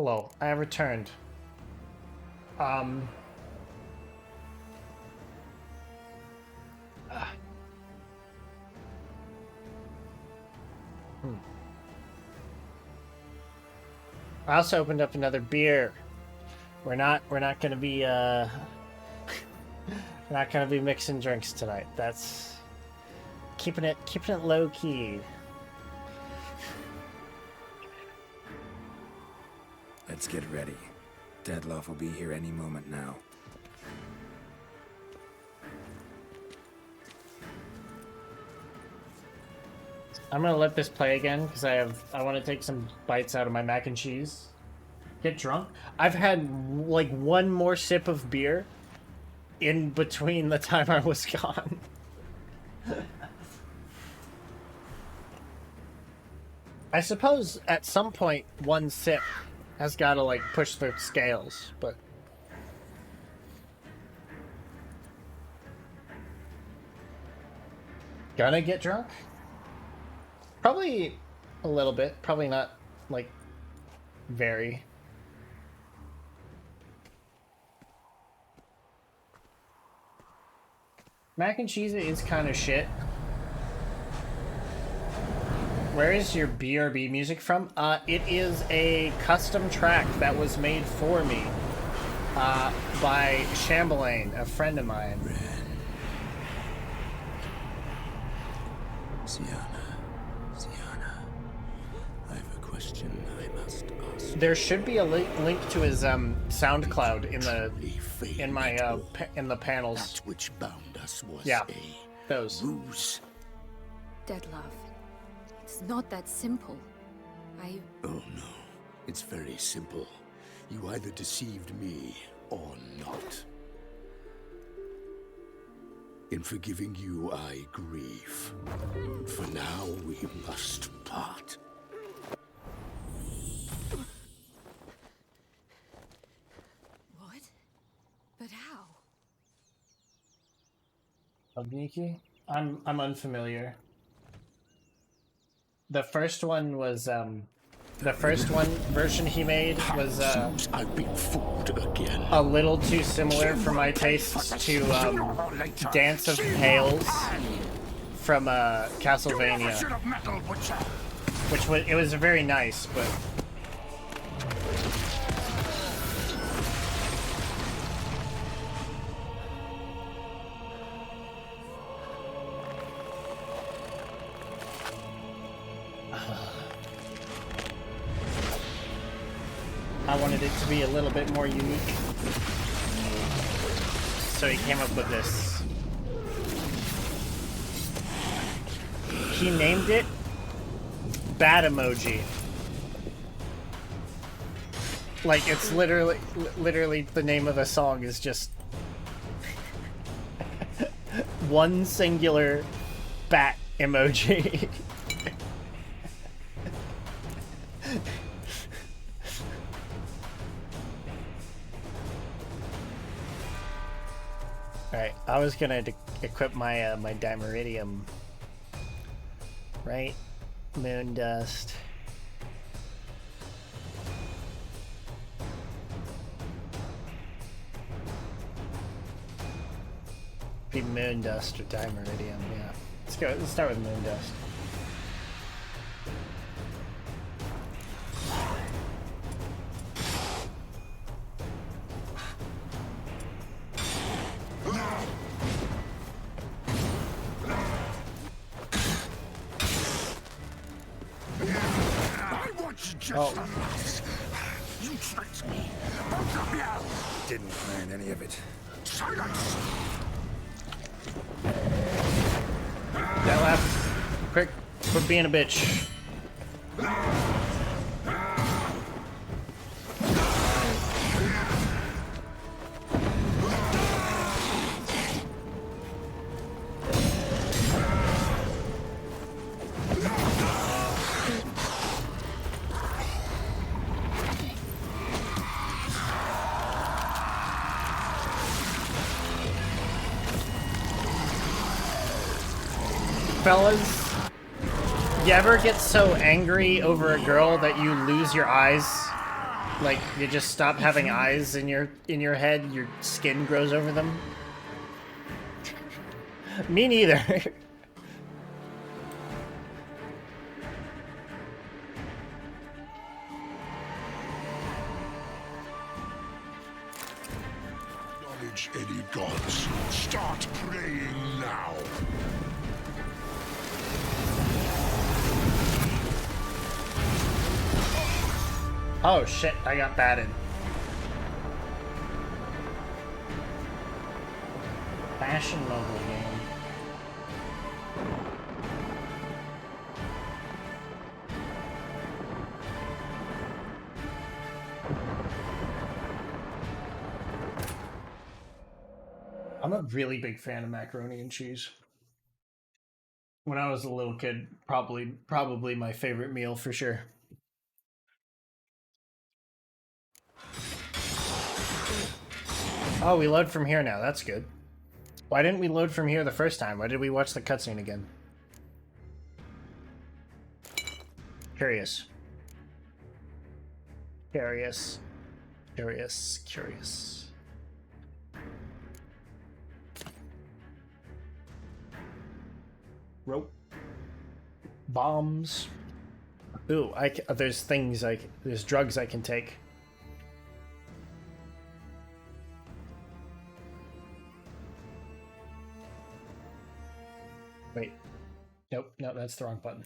Hello, I have returned. I also opened up another beer. We're not gonna be we're not gonna be mixing drinks tonight. That's keeping it low key. Let's get ready. Deadloff will be here any moment now. I'm gonna let this play again because I want to take some bites out of my mac and cheese. Get drunk. I've had like one more sip of beer in between the time I was gone. I suppose at some point one sip has got to like push the scales, but gonna get drunk? Probably a little bit. Probably not like very. Mac and cheese is kind of shit. Where is your BRB music from? It is a custom track that was made for me by Shambelaine, a friend of mine. Sienna, I have a question I must ask. There should be a link to his SoundCloud in the panels. That which bound us was those. Ruse. Deadlove, it's not that simple. Oh no, it's very simple. You either deceived me or not. In forgiving you, I grieve. For now, we must part. What? But how? Obniki? I'm unfamiliar. The first one was the first version he made was I've been fooled again. A little too similar for my tastes to Dance of Pales from Castlevania, which was very nice, but I wanted it to be a little bit more unique. So he came up with this. He named it Bat Emoji. Like, it's literally the name of the song is just one singular bat emoji. Alright, I was gonna equip my my Dimeridium. Right? Moon dust. Be moon dust or Dimeridium, yeah. Let's go. Let's start with moon dust. You tricked me. Both of you. Didn't plan any of it. Silence. That left. Quick, quit being a bitch. Fellas, you ever get so angry over a girl that you lose your eyes? Like, you just stop having eyes in your head, your skin grows over them? Me neither. Acknowledge any gods. Start praying now. Oh shit, I got batted. Fashion mobile game. I'm a really big fan of macaroni and cheese. When I was a little kid, probably my favorite meal for sure. Oh, we load from here now. That's good. Why didn't we load from here the first time? Why did we watch the cutscene again? Curious. Curious. Curious. Curious. Rope. Bombs. Ooh, there's things there's drugs I can take. Wait. Nope, no, that's the wrong button.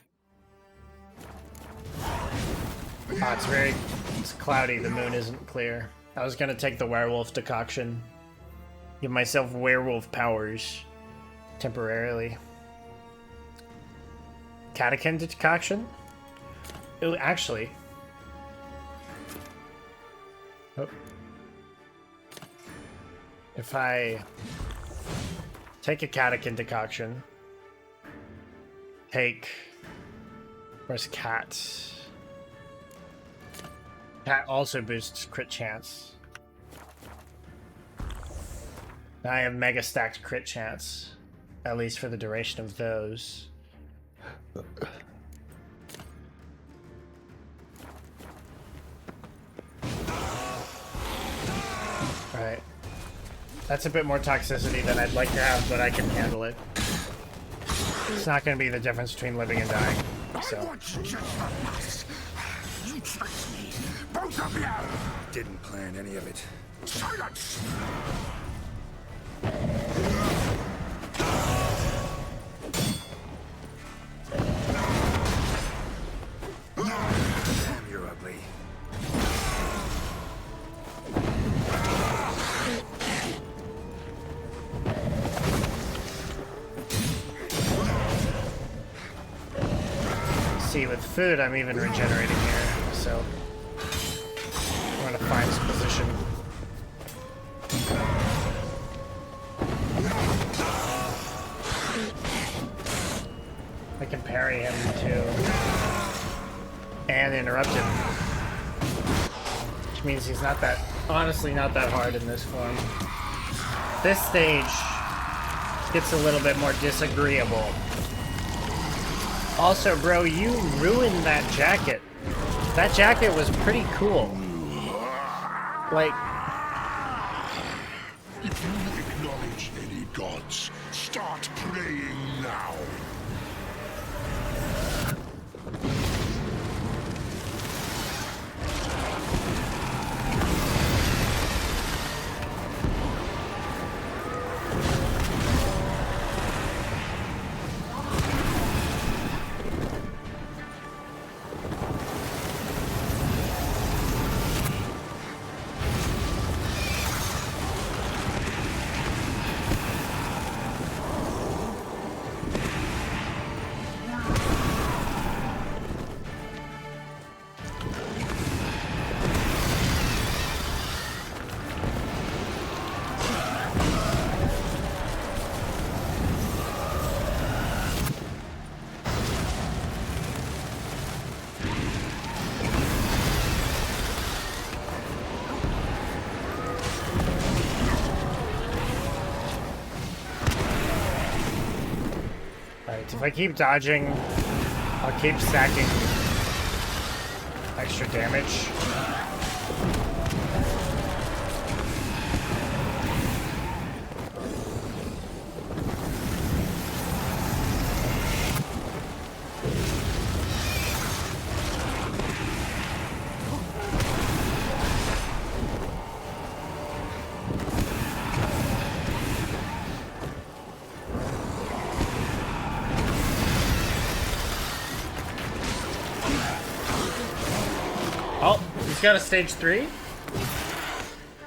It's cloudy, the moon isn't clear. I was gonna take the werewolf decoction. Give myself werewolf powers. Temporarily. Catechin decoction? Ooh, actually. Oh. If I take a catechin decoction, where's cat? Cat also boosts crit chance. I have mega stacked crit chance, at least for the duration of those. Alright. That's a bit more toxicity than I'd like to have, but I can handle it. It's not going to be the difference between living and dying, so. You tricked me, both of you! Didn't plan any of it. Silence! Damn, you're ugly. See, with food, I'm even regenerating here, so I'm gonna find some position. I can parry him too, and interrupt him, which means he's honestly not that hard in this form. This stage gets a little bit more disagreeable. Also, bro, you ruined that jacket. That jacket was pretty cool. Like... Acknowledge any gods. Start praying now. If I keep dodging, I'll keep stacking extra damage. Oh, he's got a stage 3?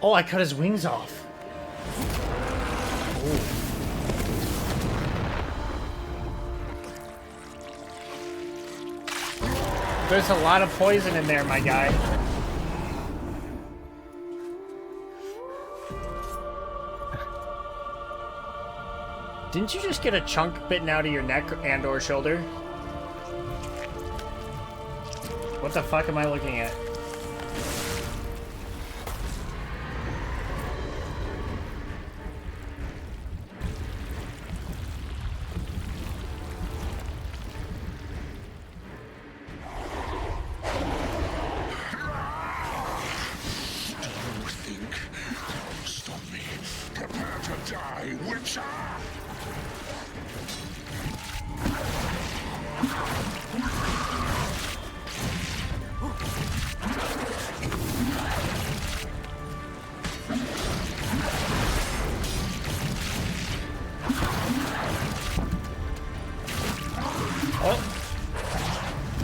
Oh, I cut his wings off. Ooh. There's a lot of poison in there, my guy. Didn't you just get a chunk bitten out of your neck and or shoulder? What the fuck am I looking at?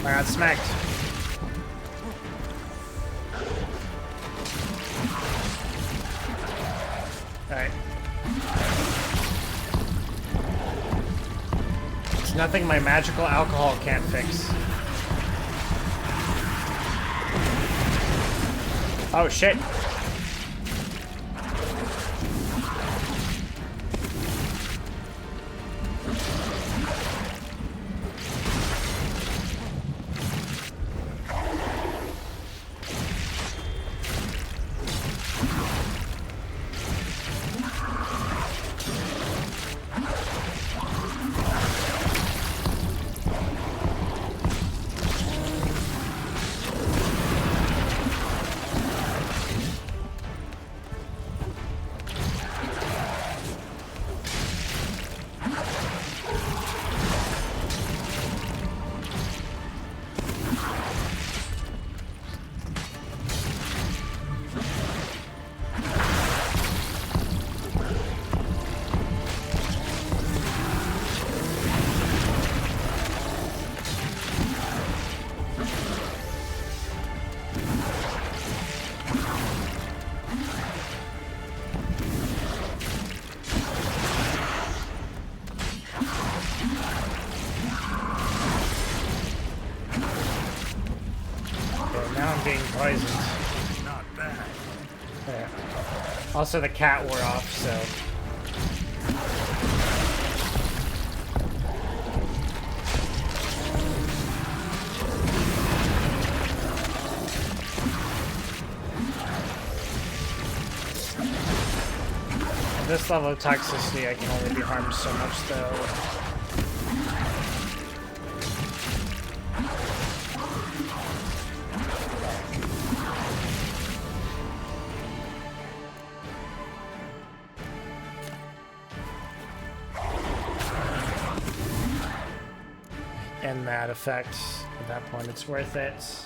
I got smacked. Alright. There's nothing my magical alcohol can't fix. Oh shit. Poisoned. Not bad. Yeah. Also, the cat wore off, so. At this level of toxicity, I can only be harmed so much, though. And that effect, at that point, it's worth it.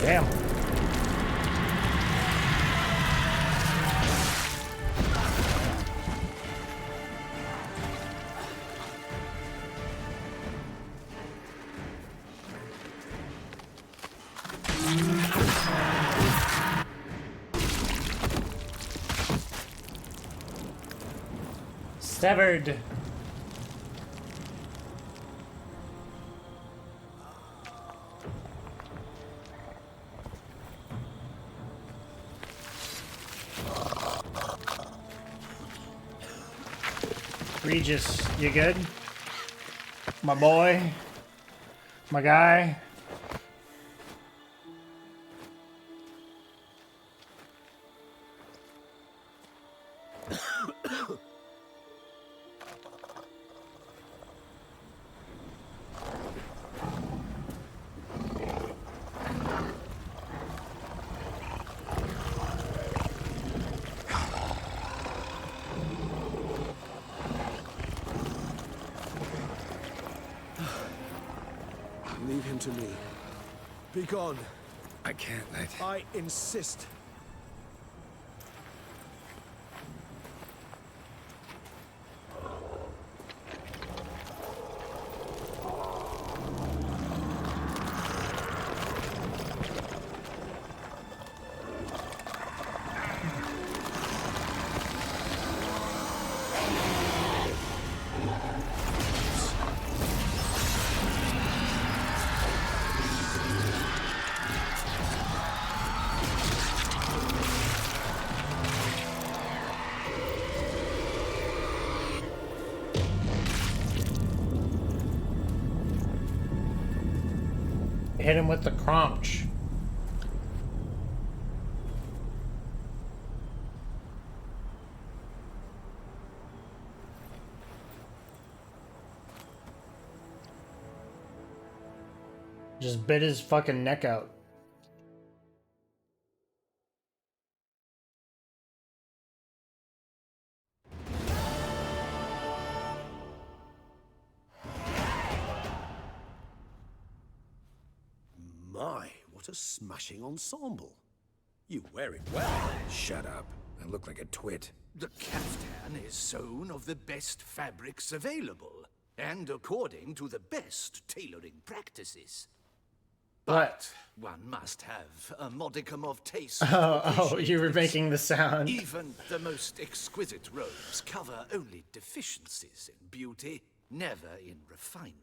Damn. Severed. Regis, you good? My boy? My guy? Leave him to me. Be gone. I can't let... I insist. Hit him with the crunch. Just bit his fucking neck out. My, what a smashing ensemble. You wear it well. Shut up. I look like a twit. The caftan is sewn of the best fabrics available, and according to the best tailoring practices. What? One must have a modicum of taste. Oh, you were making the sound. Even the most exquisite robes cover only deficiencies in beauty, never in refinement.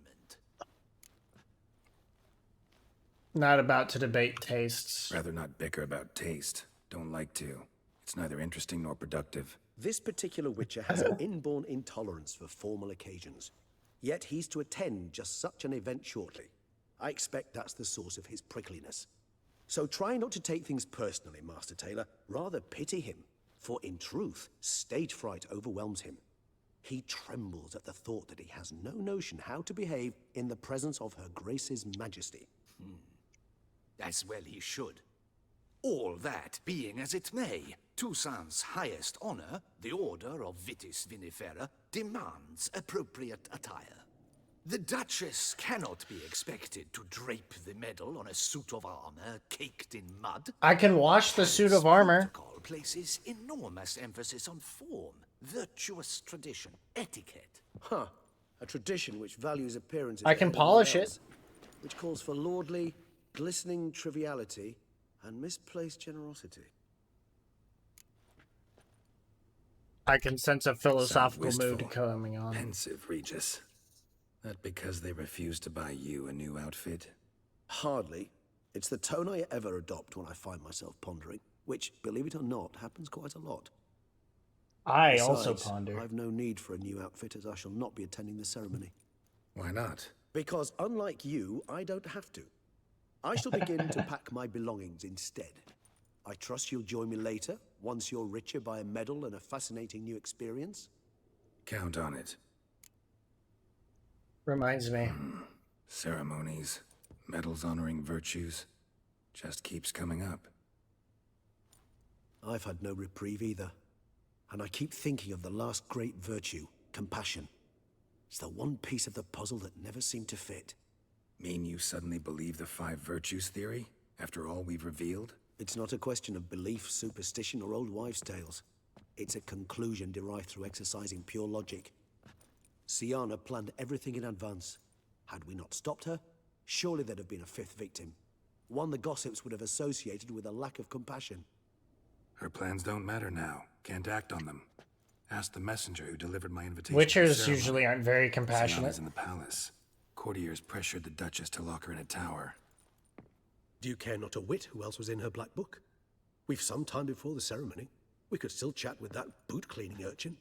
Not about to debate tastes. Rather not bicker about taste. Don't like to. It's neither interesting nor productive. This particular Witcher has an inborn intolerance for formal occasions. Yet he's to attend just such an event shortly. I expect that's the source of his prickliness. So try not to take things personally, Master Taylor. Rather pity him. For in truth, stage fright overwhelms him. He trembles at the thought that he has no notion how to behave in the presence of Her Grace's Majesty. As well he should. All that being as it may, Toussaint's highest honor, the Order of Vitis Vinifera, demands appropriate attire. The Duchess cannot be expected to drape the medal on a suit of armor caked in mud. I can wash the suit of armor. Protocol places enormous emphasis on form, virtuous tradition, etiquette. Huh. A tradition which values appearances. I can ahead of polish else, it. Which calls for lordly, glistening triviality and misplaced generosity. I can sense a philosophical Sound mood wistful. coming on. Pensive, Regis. That because they refuse to buy you a new outfit? Hardly. It's the tone I ever adopt when I find myself pondering, which, believe it or not, happens quite a lot. I Besides, also ponder. I've no need for a new outfit, as I shall not be attending the ceremony. Why not? Because unlike you, I don't have to. I shall begin to pack my belongings instead. I trust you'll join me later, once you're richer by a medal and a fascinating new experience. Count on it. Reminds me. Ceremonies, medals honoring virtues, just keeps coming up. I've had no reprieve either. And I keep thinking of the last great virtue, compassion. It's the one piece of the puzzle that never seemed to fit. Mean you suddenly believe the 5 virtues theory, after all we've revealed? It's not a question of belief, superstition, or old wives' tales. It's a conclusion derived through exercising pure logic. Siana planned everything in advance. Had we not stopped her, surely there'd have been a 5th victim. One the gossips would have associated with a lack of compassion. Her plans don't matter now. Can't act on them. Ask the messenger who delivered my invitation. to the Witchers ceremony. usually aren't very compassionate. Siana's in the palace. Courtiers pressured the Duchess to lock her in a tower. Do you care not a whit who else was in her black book? We've some time before the ceremony. We could still chat with that boot-cleaning urchin.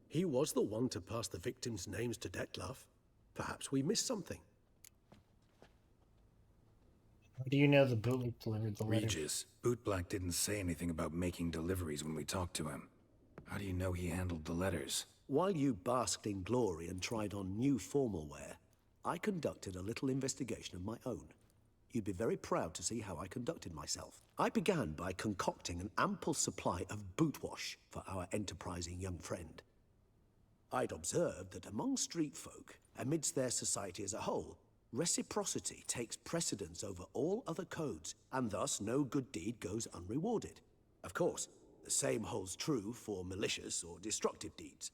He was the one to pass the victims' names to Detlef. Perhaps we missed something. How do you know the bootleg delivered the letter? Regis, Bootblack didn't say anything about making deliveries when we talked to him. How do you know he handled the letters? While you basked in glory and tried on new formal wear, I conducted a little investigation of my own. You'd be very proud to see how I conducted myself. I began by concocting an ample supply of boot wash for our enterprising young friend. I'd observed that among street folk, amidst their society as a whole, reciprocity takes precedence over all other codes, and thus no good deed goes unrewarded. Of course, the same holds true for malicious or destructive deeds.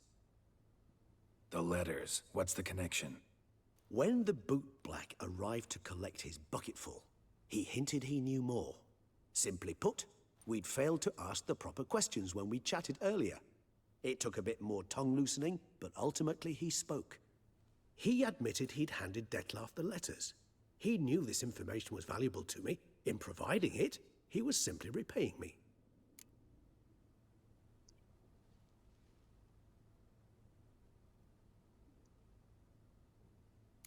The letters, what's the connection? When the bootblack arrived to collect his bucketful, he hinted he knew more. Simply put, we'd failed to ask the proper questions when we chatted earlier. It took a bit more tongue-loosening, but ultimately he spoke. He admitted he'd handed Detlef the letters. He knew this information was valuable to me. In providing it, he was simply repaying me.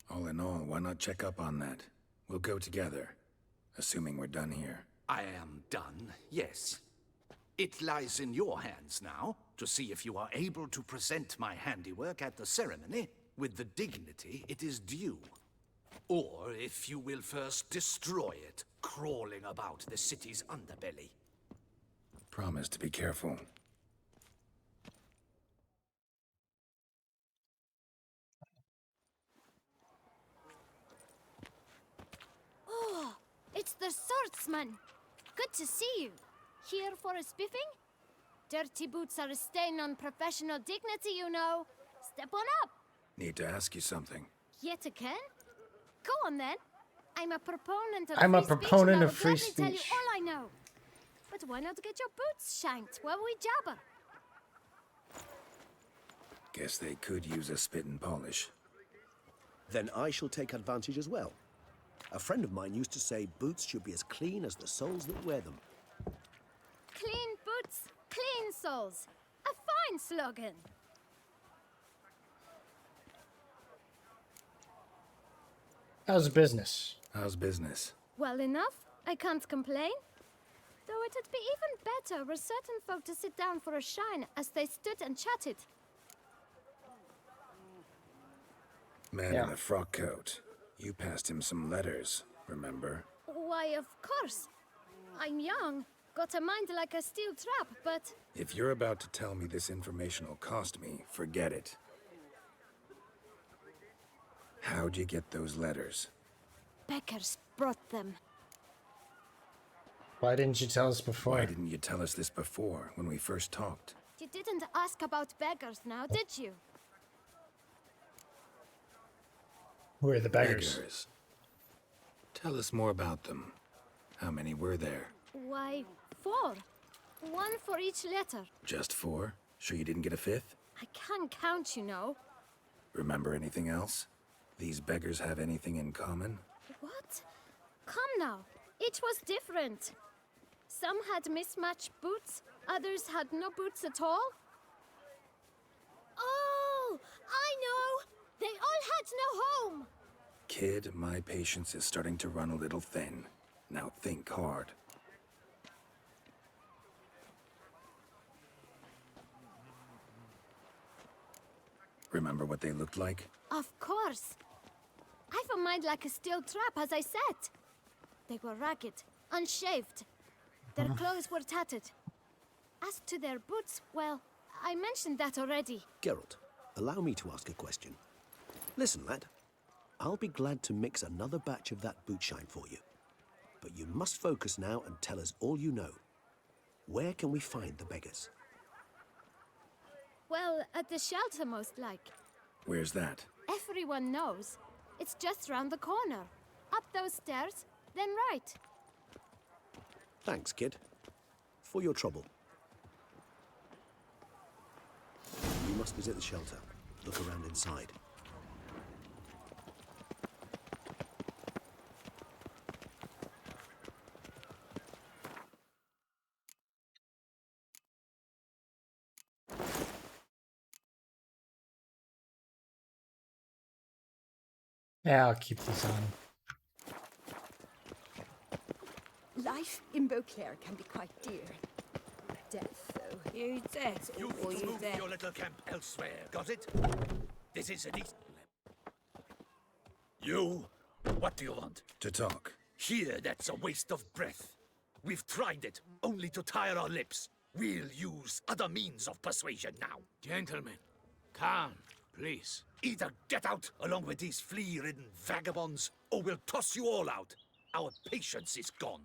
All in all, why not check up on that? We'll go together, assuming we're done here. I am done, yes. It lies in your hands now to see if you are able to present my handiwork at the ceremony with the dignity it is due. Or if you will first destroy it, crawling about the city's underbelly. Promise to be careful. Oh, it's the swordsman. Good to see you. Here for a spiffing? Dirty boots are a stain on professional dignity, you know. Step on up. Need to ask you something. Yet again? Go on then. I'm a proponent of I'm a free speech, proponent and I of will free gladly tell you speech. all I know. But why not get your boots shanked while we jabber? Guess they could use a spit and polish. Then I shall take advantage as well. A friend of mine used to say boots should be as clean as the soles that wear them. Clean boots, clean soles. A fine slogan. How's business? How's business? Well enough. I can't complain. Though it'd be even better were certain folk to sit down for a shine as they stood and chatted. Man in the frock coat. You passed him some letters, remember? Why, of course. I'm young, got a mind like a steel trap, but... If you're about to tell me this information will cost me, forget it. How'd you get those letters? Beggars brought them. Why didn't you tell us before? Why didn't you tell us this before, when we first talked? You didn't ask about beggars now, did you? Who are the beggars? Tell us more about them. How many were there? Why, 4. One for each letter. Just 4? Sure you didn't get a 5th? I can't count, you know. Remember anything else? These beggars have anything in common? What? Come now. Each was different. Some had mismatched boots, others had no boots at all. Oh, I know! They all had no home! Kid, my patience is starting to run a little thin. Now think hard. Remember what they looked like? Of course. I've a mind like a steel trap, as I said. They were ragged, unshaved. Their clothes were tattered. As to their boots, well, I mentioned that already. Geralt, allow me to ask a question. Listen, lad. I'll be glad to mix another batch of that boot shine for you. But you must focus now and tell us all you know. Where can we find the beggars? Well, at the shelter, most like. Where's that? Everyone knows. It's just round the corner. Up those stairs, then right. Thanks, kid. For your trouble. You must visit the shelter. Look around inside. Yeah, I'll keep this on. Life in Beauclair can be quite dear. Death, though. You dead, You or need to you move dead? your little camp elsewhere, got it? This is an east. You? What do you want? To talk. Here, that's a waste of breath. We've tried it, only to tire our lips. We'll use other means of persuasion now. Gentlemen, calm, please. Either get out along with these flea-ridden vagabonds, or we'll toss you all out. Our patience is gone.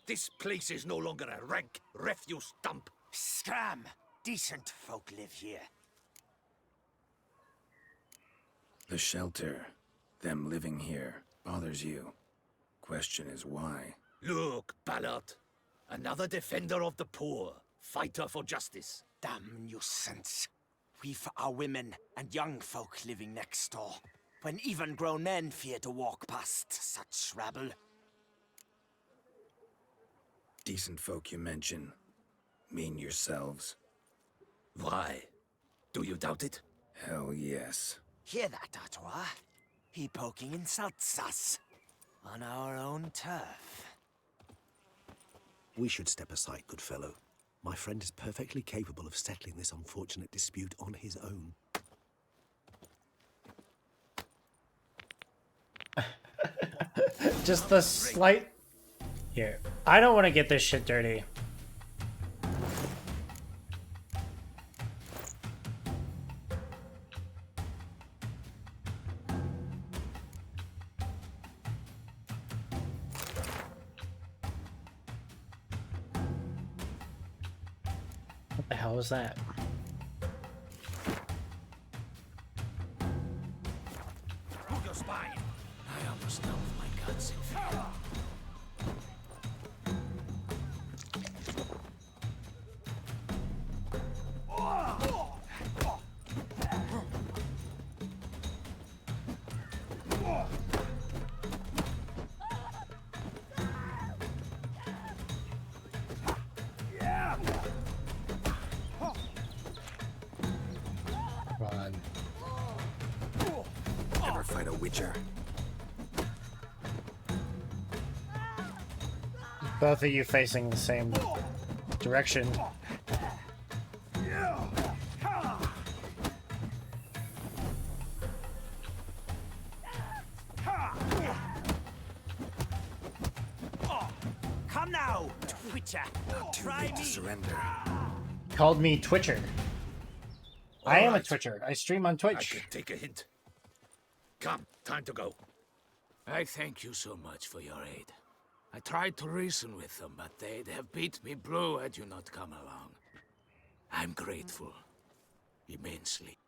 This place is no longer a rank refuse dump. Scram! Decent folk live here. The shelter, them living here, bothers you. Question is why? Look, Ballard. Another defender of the poor. Fighter for justice. Damn nuisance. We've our women and young folk living next door, when even grown men fear to walk past such rabble. Decent folk you mention. Mean yourselves. Why? Do you doubt it? Hell yes. Hear that, Artois? He poking insults us. On our own turf. We should step aside, good fellow. My friend is perfectly capable of settling this unfortunate dispute on his own. Just the slight... Here. I don't want to get this shit dirty. What the hell was that? Hold your spine. I almost know my guts in fear. Run. Ever fight a witcher? Both of you facing the same direction. Come now, Twitcher. Too Try late to me. surrender. Called me Twitcher. I am a Alright. Twitcher. I stream on Twitch. I can take a hint. Come, time to go. I thank you so much for your aid. I tried to reason with them, but they'd have beat me blue had you not come along. I'm grateful. Immensely.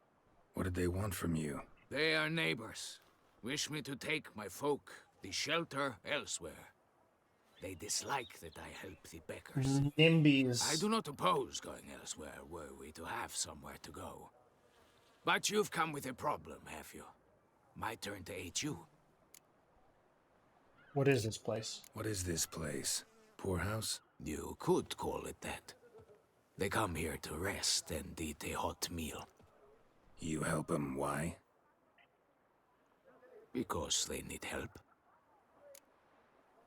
What did they want from you? They are neighbors. Wish me to take my folk, the shelter, elsewhere. They dislike that I help the beggars. Nimbies. I do not oppose going elsewhere, were we to have somewhere to go. But you've come with a problem, have you? My turn to aid you. What is this place? What is this place? Poorhouse? You could call it that. They come here to rest and eat a hot meal. You help them, why? Because they need help.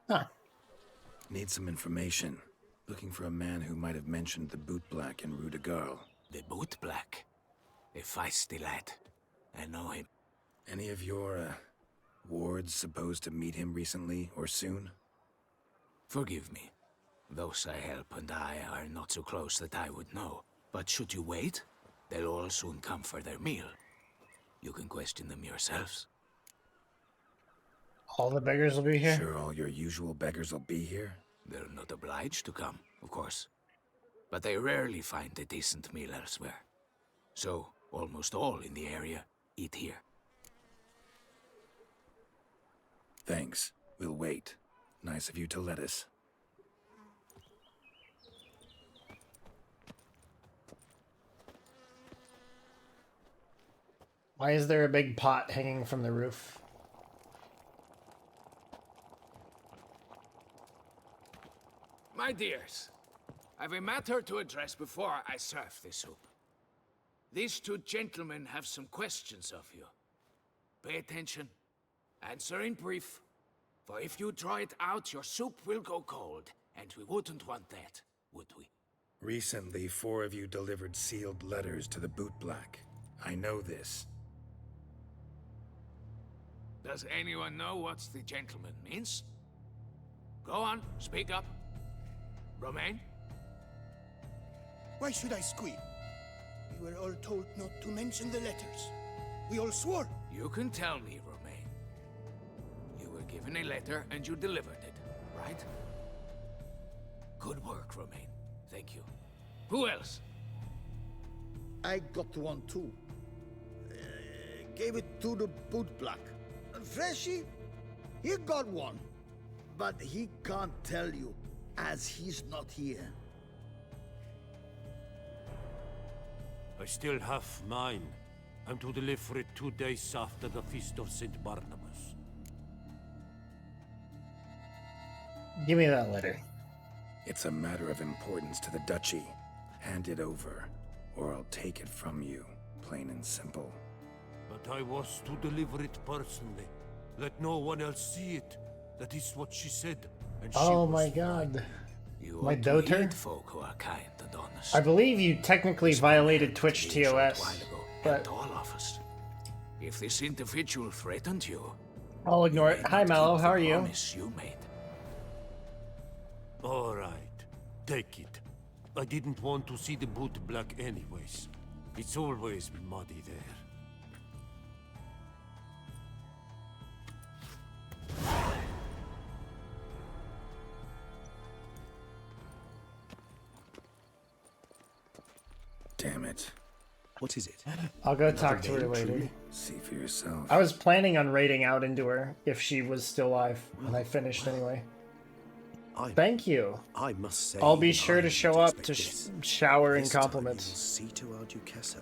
Huh. Need some information. Looking for a man who might have mentioned the boot black in Rue de Garl. The boot black? A feisty lad. I know him. Any of your, wards supposed to meet him recently or soon? Forgive me. Those I help and I are not so close that I would know. But should you wait, they'll all soon come for their meal. You can question them yourselves. All the beggars will be here? Sure all your usual beggars will be here? They're not obliged to come, of course. But they rarely find a decent meal elsewhere. So, almost all in the area eat here. Thanks. We'll wait. Nice of you to let us. Why is there a big pot hanging from the roof? My dears, I've a matter to address before I serve the soup. These two gentlemen have some questions of you. Pay attention Answer in brief. For if you draw it out, your soup will go cold. And we wouldn't want that, would we? Recently, 4 of you delivered sealed letters to the Bootblack. I know this. Does anyone know what the gentleman means? Go on, speak up. Romain? Why should I squeal? We were all told not to mention the letters. We all swore. You can tell me, Romain. You were given a letter and you delivered it, right? Good work, Romain. Thank you. Who else? I got one too. Gave it to the Bootblack. Freshy, he got one. But he can't tell you, as he's not here. I still have mine. I'm to deliver it 2 days after the Feast of St. Barnabas. Give me that letter. It's a matter of importance to the Duchy. Hand it over, or I'll take it from you, plain and simple. But I was to deliver it personally. Let no one else see it. That is what she said. And Oh she my was god. You My ought to daughter? heed folk who are kind and honest. I believe you technically violated Twitch A short TOS, while ago, but and all of us. If this individual threatened you, I'll ignore it. Hi Mallow, how are you? promise you made. All right. Take it. I didn't want to see the Bootblack anyways. It's always muddy there. Damn it. What is it? I'll go Another talk to her name, later. truly? See for yourself. I was planning on raiding out into her if she was still alive, and I finished anyway. Thank you. I must say, I'll be I sure to didn't show up expect to this. shower in This time you will compliments. see to our Duchessa.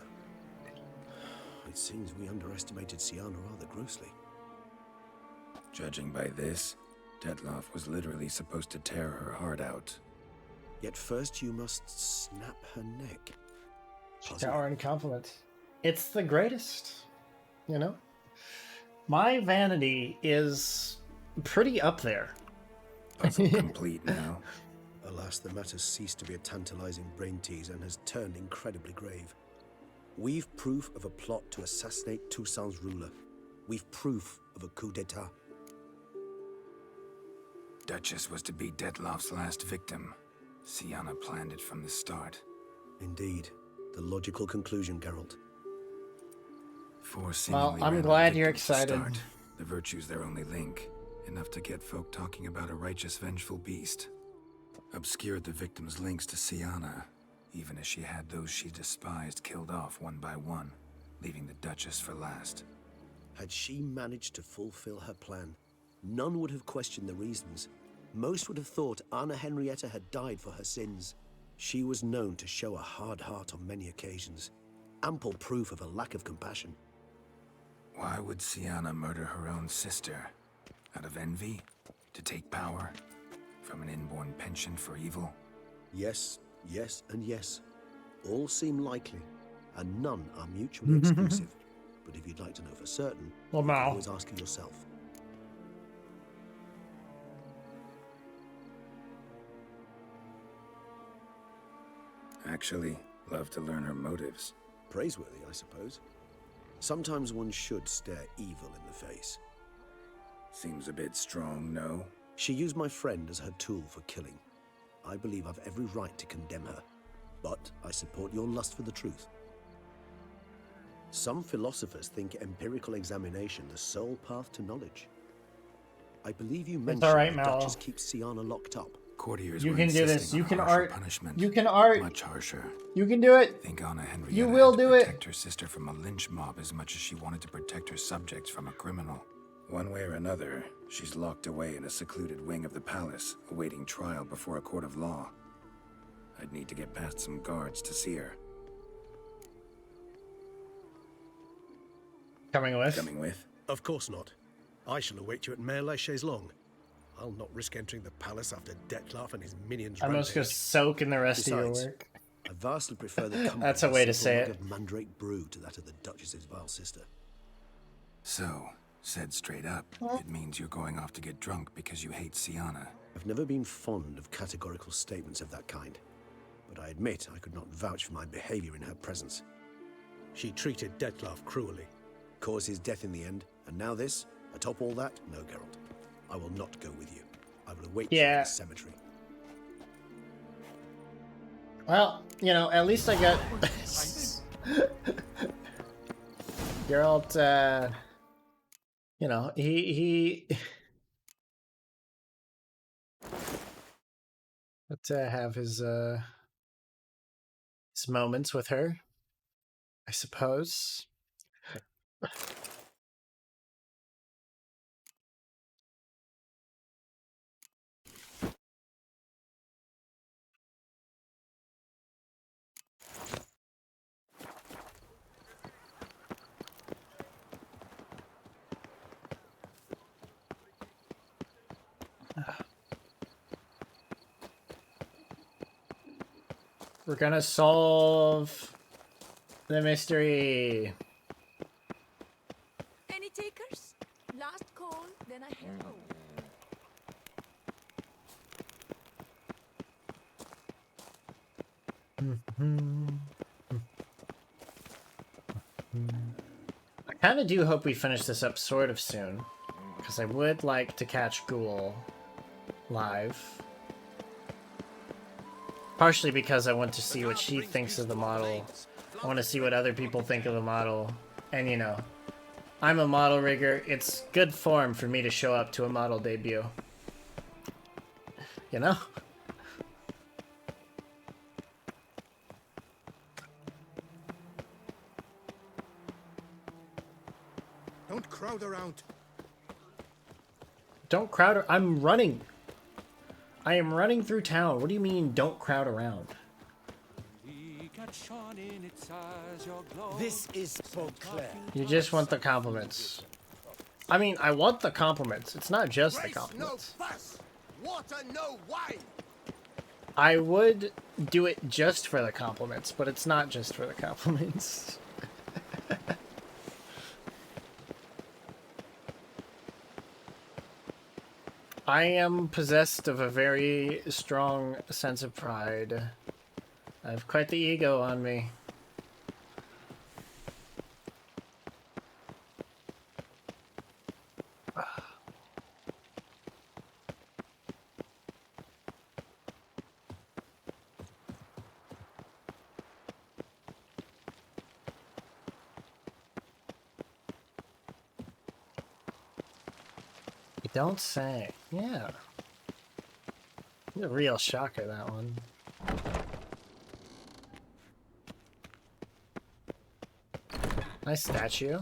It seems we underestimated Siana rather grossly. Judging by this, Detloff was literally supposed to tear her heart out. Yet first you must snap her neck. Shower in compliments. It's the greatest, you know? My vanity is pretty up there. Puzzle complete now. Alas, the matter's ceased to be a tantalizing brain tease and has turned incredibly grave. We've proof of a plot to assassinate Toussaint's ruler. We've proof of a coup d'etat. Duchess was to be Detloff's last victim. Siana planned it from the start. Indeed. The logical conclusion, Geralt. Four seemingly I'm random glad you're victims to excited. start. The virtue's their only link. Enough to get folk talking about a righteous, vengeful beast. Obscured the victim's links to Siana, even as she had those she despised killed off one by one, leaving the Duchess for last. Had she managed to fulfill her plan, none would have questioned the reasons. Most would have thought Anna Henrietta had died for her sins. She was known to show a hard heart on many occasions. Ample proof of a lack of compassion. Why would Siana murder her own sister? Out of envy? To take power? From an inborn penchant for evil? Yes, yes, and yes. All seem likely, and none are mutually exclusive. But if you'd like to know for certain, Well, you now. can always ask her yourself. Actually, love to learn her motives. Praiseworthy, I suppose. Sometimes one should stare evil in the face. Seems a bit strong, no? She used my friend as her tool for killing. I believe I've every right to condemn her, but I support your lust for the truth. Some philosophers think empirical examination the sole path to knowledge. I believe you mentioned all right, the Mallow. Duchess keeps Siana locked up. Courtiers You were can do this. insisting You on can a harsher art. punishment. You can art. Much harsher. You can do it. Think Anna Henrietta You will had to do it. protect her sister from a lynch mob as much as she wanted to protect her subjects from a criminal. One way or another, she's locked away in a secluded wing of the palace, awaiting trial before a court of law. I'd need to get past some guards to see her. Coming with? Coming with? Of course not. I shall await you at Mare la Chaise-Longue. I'll not risk entering the palace after Detlaff and his minions I'm just gonna rampage. soak in the rest of Besides, your work. I vastly prefer the company That's a way to of say simple it. mug of mandrake brew to that of the Duchess's vile sister. So, Said straight up, it means you're going off to get drunk because you hate Sienna. I've never been fond of categorical statements of that kind, but I admit I could not vouch for my behavior in her presence. She treated Dettlaff cruelly, caused his death in the end, and now this? Atop all that? No, Geralt. I will not go with you. I will await you in the cemetery. Well, you know, at least I got Geralt. You know, he got to have his moments with her, I suppose. We're gonna solve the mystery. Any takers? Last call, then I head home. I kind of do hope we finish this up sort of soon, because I would like to catch Ghoul live. Partially because I want to see what she thinks of the model. I want to see what other people think of the model. And you know, I'm a model rigger. It's good form for me to show up to a model debut. You know? Don't crowd around. Don't crowd. I'm running. I am running through town. What do you mean, don't crowd around? This is Beauclair. You just want the compliments. I mean, I want the compliments. It's not just the compliments. No fuss. Water, no wine. I would do it just for the compliments, but it's not just for the compliments. I am possessed of a very strong sense of pride. I have quite the ego on me. You don't say. Yeah. A real shocker, that one. Nice statue.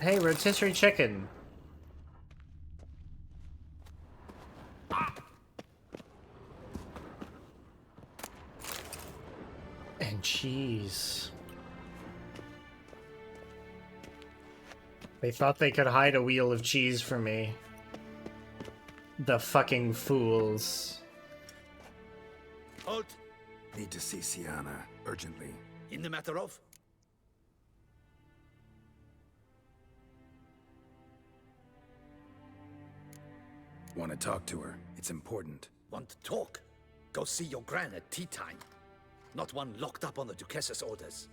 Hey, rotisserie chicken. And cheese. They thought they could hide a wheel of cheese from me. The fucking fools. Halt! Need to see Sienna, urgently. In the matter of? Want to talk to her. It's important. Want to talk? Go see your gran at tea time. Not one locked up on the Duchess's orders.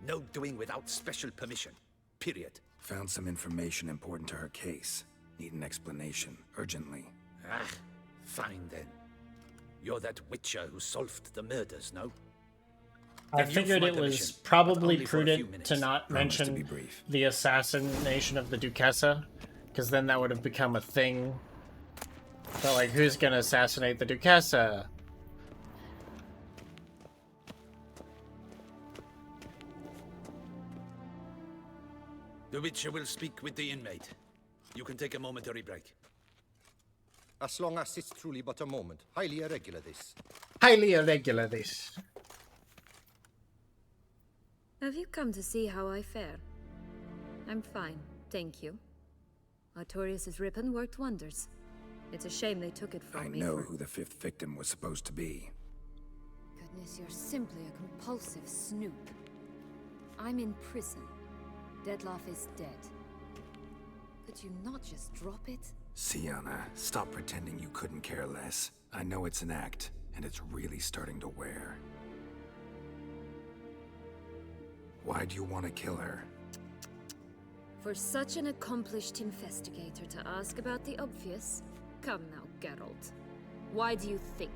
No doing without special permission. Period. Found some information important to her case. Need an explanation, urgently. Ah, fine then. You're that witcher who solved the murders, no? I figured it was probably prudent to not mention the assassination of the Duchessa, because then that would have become a thing. But like, who's gonna assassinate the Duchessa? The witcher will speak with the inmate. You can take a momentary break. As long as it's truly but a moment. Highly irregular, this. Highly irregular, this. Have you come to see how I fare? I'm fine, thank you. Artorius' ribbon worked wonders. It's a shame they took it from I me. know who the fifth victim was supposed to be. Goodness, you're simply a compulsive snoop. I'm in prison. Dettlaff is dead. Could you not just drop it? Sienna, stop pretending you couldn't care less. I know it's an act, and it's really starting to wear. Why do you want to kill her? For such an accomplished investigator to ask about the obvious? Come now, Geralt. Why do you think?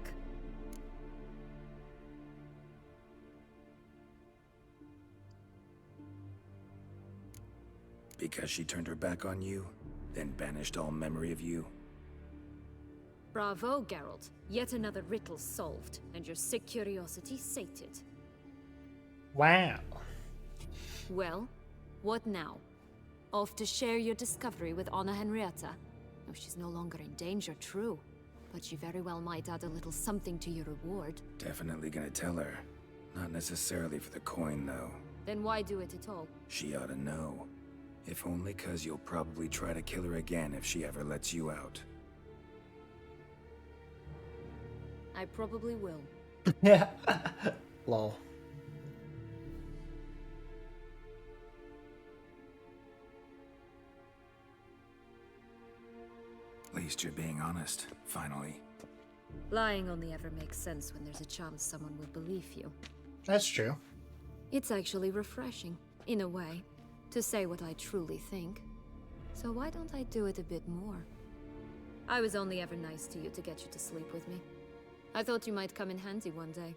Because she turned her back on you, then banished all memory of you? Bravo, Geralt. Yet another riddle solved, and your sick curiosity sated. Wow. Well, what now? Off to share your discovery with Anna Henrietta? Oh, she's no longer in danger, true. But she very well might add a little something to your reward. Definitely gonna tell her. Not necessarily for the coin, though. Then why do it at all? She ought to know. If only 'cause you'll probably try to kill her again if she ever lets you out. I probably will. Yeah. Lol. At least you're being honest, finally. Lying only ever makes sense when there's a chance someone will believe you. That's true. It's actually refreshing, in a way, to say what I truly think. So why don't I do it a bit more? I was only ever nice to you to get you to sleep with me. I thought you might come in handy one day.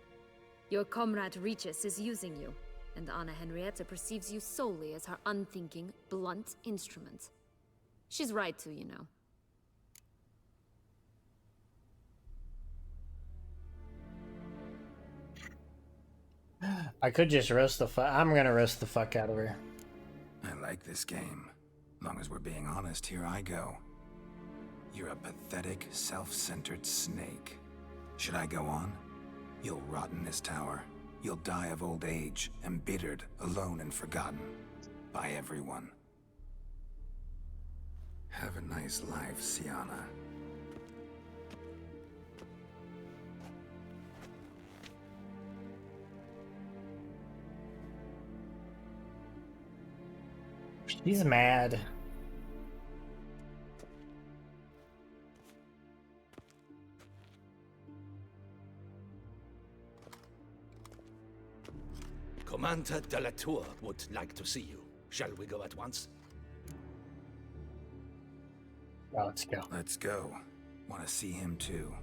Your comrade Regis is using you, and Anna Henrietta perceives you solely as her unthinking, blunt instrument. She's right to, you know. I could just roast the fuck. I'm gonna roast the fuck out of her. I like this game. Long as we're being honest, here I go. You're a pathetic, self-centered snake. Should I go on? You'll rot in this tower. You'll die of old age, embittered, alone, and forgotten. By everyone. Have a nice life, Sienna. She's mad. Commander de la Tour would like to see you. Shall we go at once? Oh, let's go. Let's go. Want to see him too.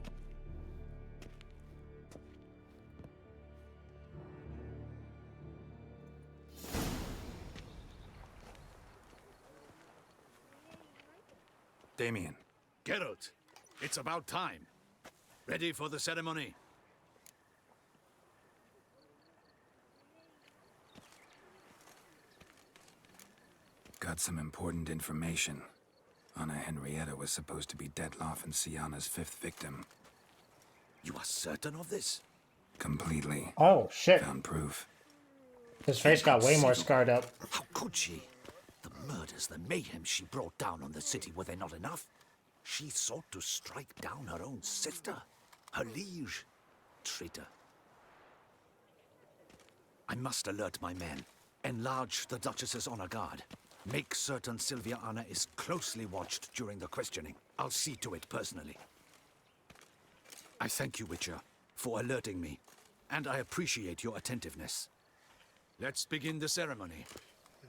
Damien. Geralt, it's about time. Ready for the ceremony? Got some important information. Anna Henrietta was supposed to be Dettlaff and Sienna's fifth victim. You are certain of this? Completely. Oh, shit. Found proof. His face got way more scarred up. How could she? The murders, the mayhem she brought down on the city, were they not enough? She sought to strike down her own sister, her liege. Traitor. I must alert my men. Enlarge the Duchess's honor guard. Make certain Sylvia Anna is closely watched during the questioning. I'll see to it personally. I thank you, Witcher, for alerting me, and I appreciate your attentiveness. Let's begin the ceremony.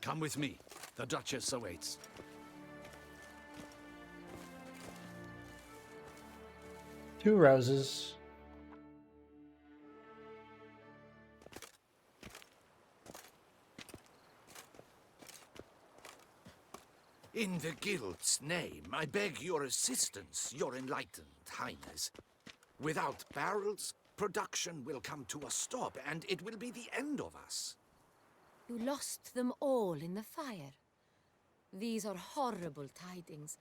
Come with me. The Duchess awaits. Two roses. In the Guild's name, I beg your assistance, your enlightened highness. Without barrels, production will come to a stop, and it will be the end of us. You lost them all in the fire. These are horrible tidings.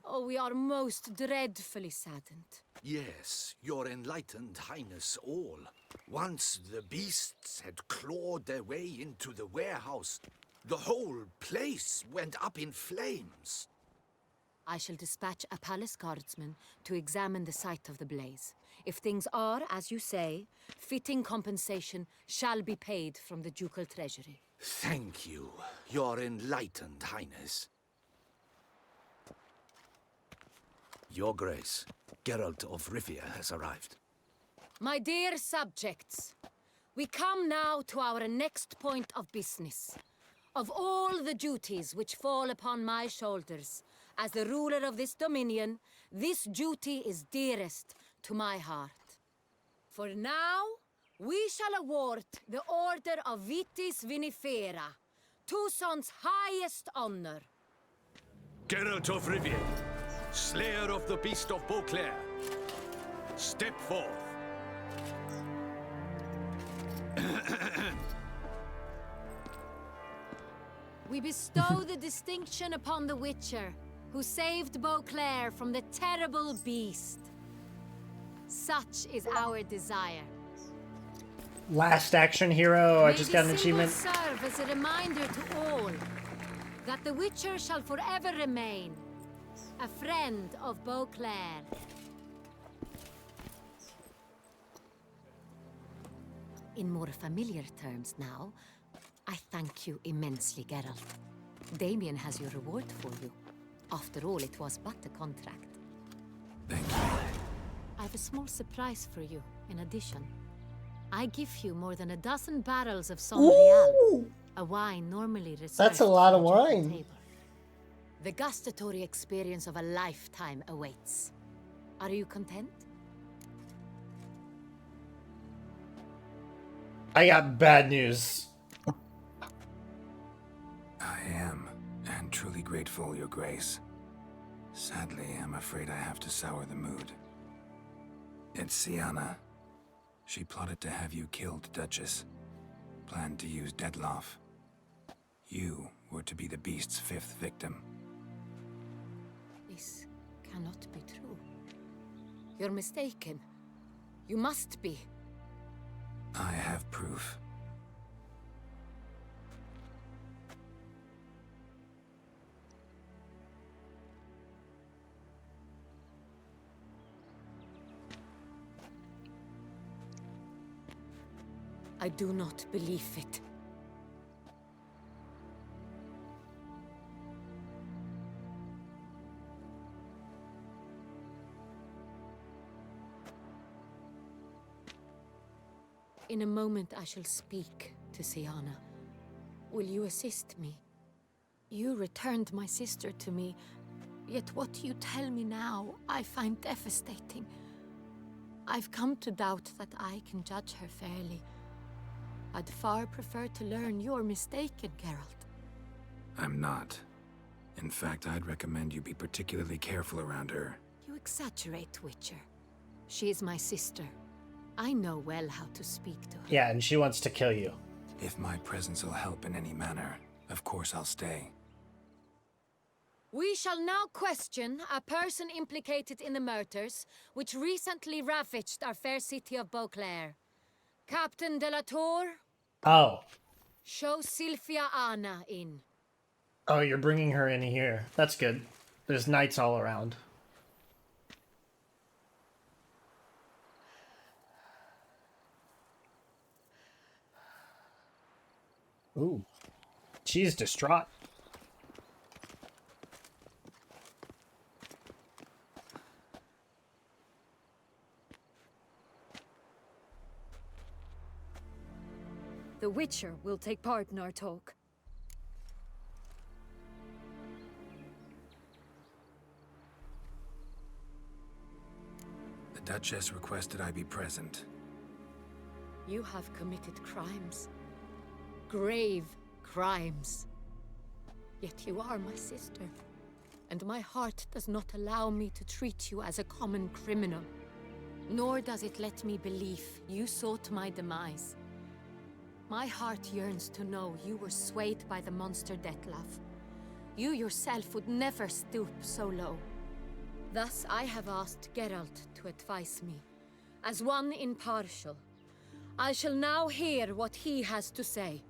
Oh, we are most dreadfully saddened. Yes, your enlightened highness all. Once the beasts had clawed their way into the warehouse, the whole place went up in flames. I shall dispatch a palace guardsman to examine the site of the blaze. If things are, as you say, fitting compensation shall be paid from the ducal treasury. Thank you, Your Enlightened Highness. Your Grace, Geralt of Rivia has arrived. My dear subjects, we come now to our next point of business. Of all the duties which fall upon my shoulders, as the ruler of this dominion, this duty is dearest to my heart. For now, we shall award the Order of Vitis Vinifera, Tucson's highest honor. Geralt of Rivia, Slayer of the Beast of Beauclair, step forth. We bestow the distinction upon the Witcher, who saved Beauclair from the terrible beast. Such is our desire. Last action hero. I just got an May achievement. this symbol serve as a reminder to all that the Witcher shall forever remain a friend of Beauclair. In more familiar terms now, I thank you immensely, Geralt. Damien has your reward for you. After all, it was but a contract. Thank you. I have a small surprise for you, in addition. I give you more than a dozen barrels of Sombrial, a wine normally reserved That's a lot of for the wine. table. The gustatory experience of a lifetime awaits. Are you content? I got bad news. I am, and truly grateful, Your Grace. Sadly, I'm afraid I have to sour the mood. It's Sienna. She plotted to have you killed, Duchess. Planned to use Detloff. You were to be the beast's 5th victim. This cannot be true. You're mistaken. You must be. I have proof. I do not believe it. In a moment I shall speak to Sienna. Will you assist me? You returned my sister to me, yet what you tell me now I find devastating. I've come to doubt that I can judge her fairly. I'd far prefer to learn you're mistaken, Geralt. I'm not. In fact, I'd recommend you be particularly careful around her. You exaggerate, Witcher. She is my sister. I know well how to speak to her. Yeah, and she wants to kill you. If my presence will help in any manner, of course I'll stay. We shall now question a person implicated in the murders which recently ravaged our fair city of Beauclair. Captain de la Tour, Oh. show Sylvia Anna in. Oh, you're bringing her in here. That's good. There's knights all around. Ooh. She's distraught. The Witcher will take part in our talk. The Duchess requested I be present. You have committed crimes. Grave crimes. Yet you are my sister. And my heart does not allow me to treat you as a common criminal. Nor does it let me believe you sought my demise. My heart yearns to know you were swayed by the monster Detlaff. You yourself would never stoop so low. Thus I have asked Geralt to advise me, as one impartial. I shall now hear what he has to say.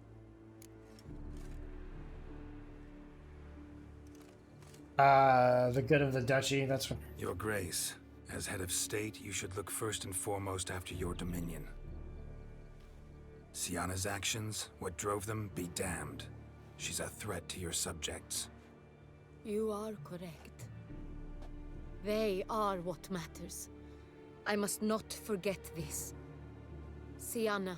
The good of the duchy, that's what... Your Grace, as head of state, you should look first and foremost after your dominion. Sienna's actions, what drove them, be damned. She's a threat to your subjects. You are correct. They are what matters. I must not forget this. Sienna,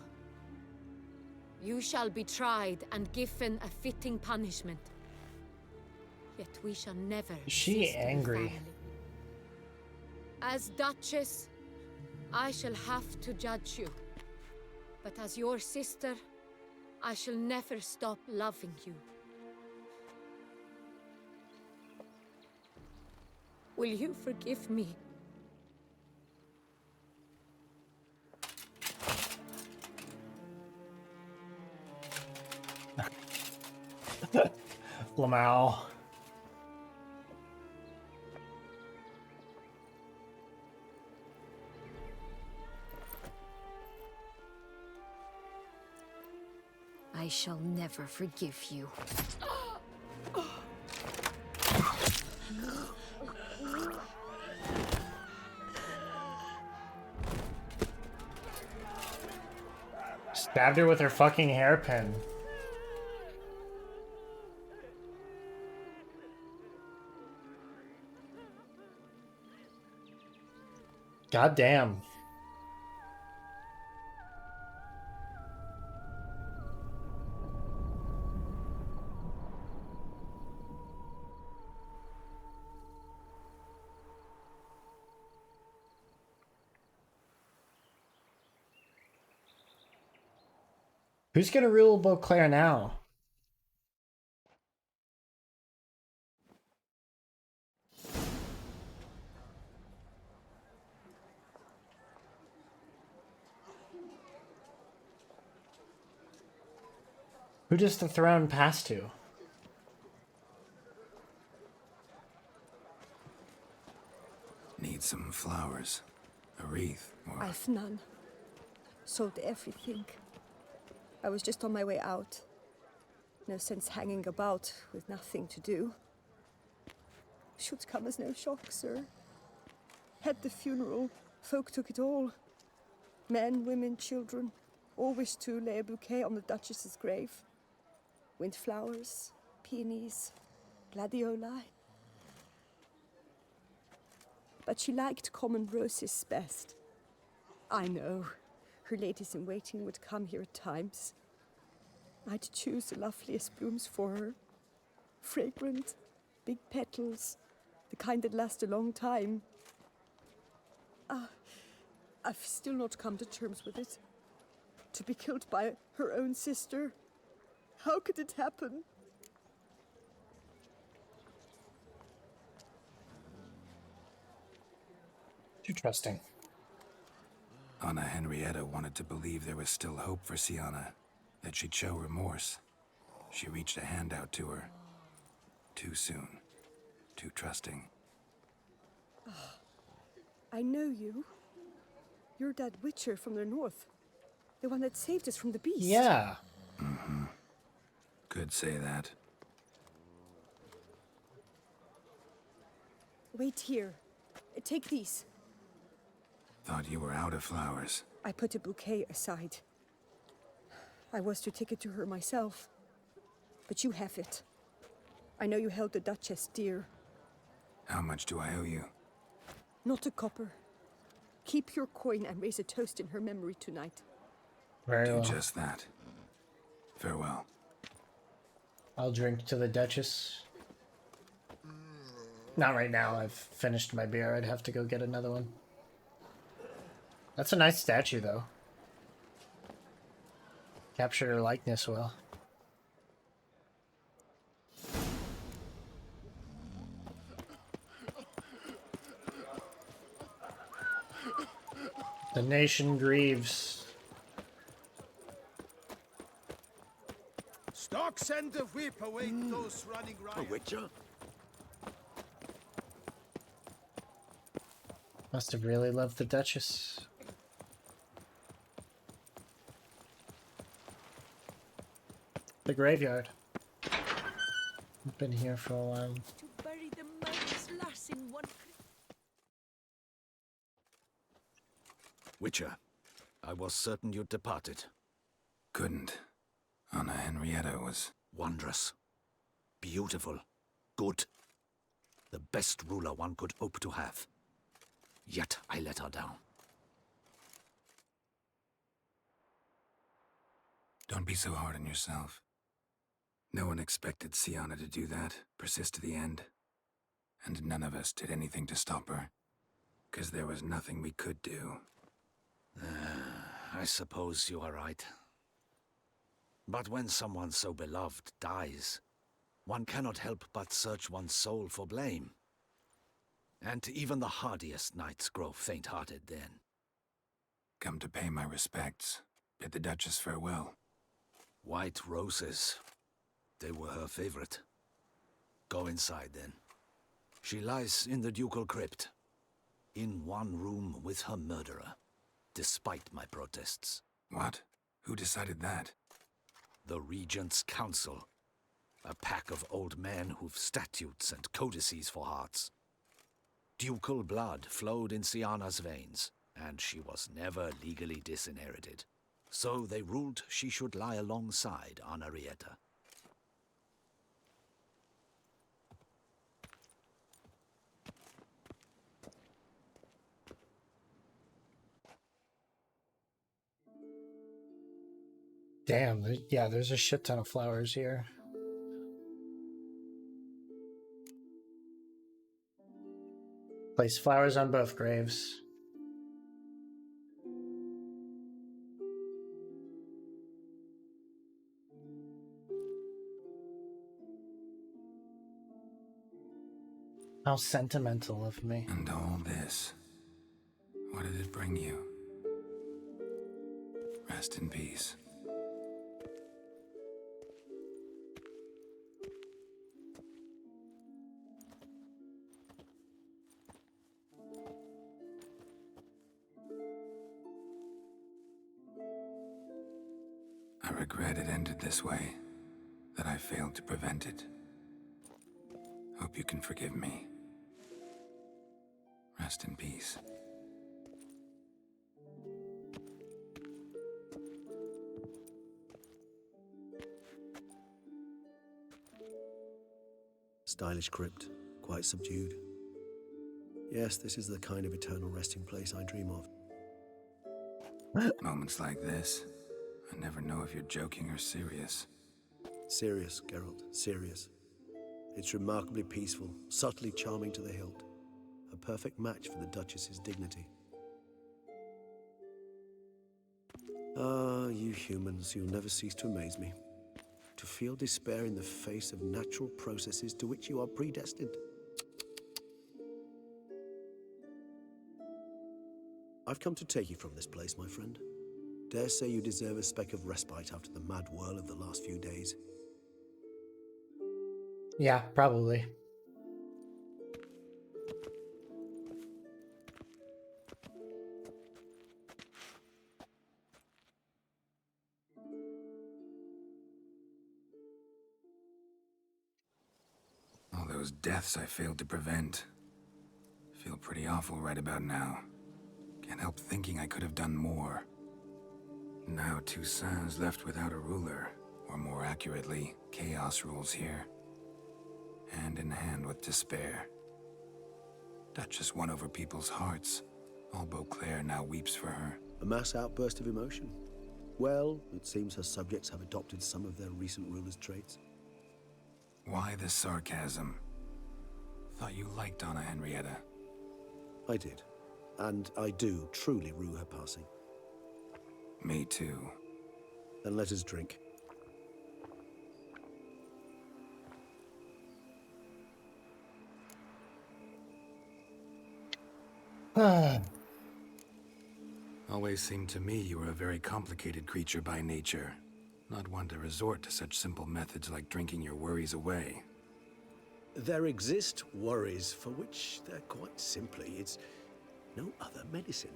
you shall be tried and given a fitting punishment. Yet we shall never. Is she angry? As Duchess, I shall have to judge you. But as your sister, I shall never stop loving you. Will you forgive me? Lamau. I shall never forgive you. Stabbed her with her fucking hairpin. God damn. Who's gonna rule Beauclair now? Who does the throne pass to? Need some flowers. A wreath, or... I've none. Sold everything. I was just on my way out. No sense hanging about with nothing to do. Should come as no shock, sir. Had the funeral, folk took it all. Men, women, children, all wished to lay a bouquet on the Duchess's grave. Windflowers, peonies, gladioli. But she liked common roses best. I know. Her ladies-in-waiting would come here at times. I'd choose the loveliest blooms for her. Fragrant, big petals, the kind that last a long time. I've still not come to terms with it. To be killed by her own sister. How could it happen? Too trusting. Anna Henrietta wanted to believe there was still hope for Sienna, that she'd show remorse. She reached a hand out to her. Too soon. Too trusting. I know you. You're that witcher from the north. The one that saved us from the beast. Yeah. Mm-hmm. Could say that. Wait here. Take these. Thought you were out of flowers. I put a bouquet aside. I was to take it to her myself. But you have it. I know you held the Duchess dear. How much do I owe you? Not a copper. Keep your coin and raise a toast in her memory tonight. Very well. Do just that. Farewell. I'll drink to the Duchess. Not right now. I've finished my beer. I'd have to go get another one. That's a nice statue, though. Captured her likeness well. The nation grieves. Stock send the whip away those running riot. A witcher? Must have really loved the Duchess. The graveyard. I've been here for a while. To bury the passing one. Witcher, I was certain you'd departed. Couldn't. Anna Henrietta was... Wondrous. Beautiful. Good. The best ruler one could hope to have. Yet I let her down. Don't be so hard on yourself. No one expected Sienna to do that, persist to the end. And none of us did anything to stop her. 'Cause there was nothing we could do. I suppose you are right. But when someone so beloved dies, one cannot help but search one's soul for blame. And even the hardiest knights grow faint-hearted then. Come to pay my respects. Bid the Duchess farewell. White roses. They were her favorite. Go inside then. She lies in the ducal crypt. In one room with her murderer. Despite my protests. What? Who decided that? The Regent's Council. A pack of old men who've statutes and codices for hearts. Ducal blood flowed in Sienna's veins, and she was never legally disinherited. So they ruled she should lie alongside Henrietta. Damn, yeah, there's a shit ton of flowers here. Place flowers on both graves. How sentimental of me. And all this. What did it bring you? Rest in peace. I regret it ended this way, that I failed to prevent it. Hope you can forgive me. Rest in peace. Stylish crypt, quite subdued. Yes, this is the kind of eternal resting place I dream of. Moments like this, I never know if you're joking or serious. Serious, Geralt, serious. It's remarkably peaceful, subtly charming to the hilt. A perfect match for the Duchess's dignity. Ah, you humans, you'll never cease to amaze me. To feel despair in the face of natural processes to which you are predestined. I've come to take you from this place, my friend. Dare say you deserve a speck of respite after the mad whirl of the last few days. Yeah, probably. All those deaths I failed to prevent. Feel pretty awful right about now. Can't help thinking I could have done more. Now Toussaint's left without a ruler, or more accurately, chaos rules here. Hand in hand with despair. Duchess won over people's hearts. All Beauclair now weeps for her. A mass outburst of emotion. Well, it seems her subjects have adopted some of their recent ruler's traits. Why the sarcasm? Thought you liked Anna Henrietta. I did. And I do truly rue her passing. Me too. Then let us drink. Always seemed to me you were a very complicated creature by nature. Not one to resort to such simple methods like drinking your worries away. There exist worries for which they're quite simply, it's no other medicine.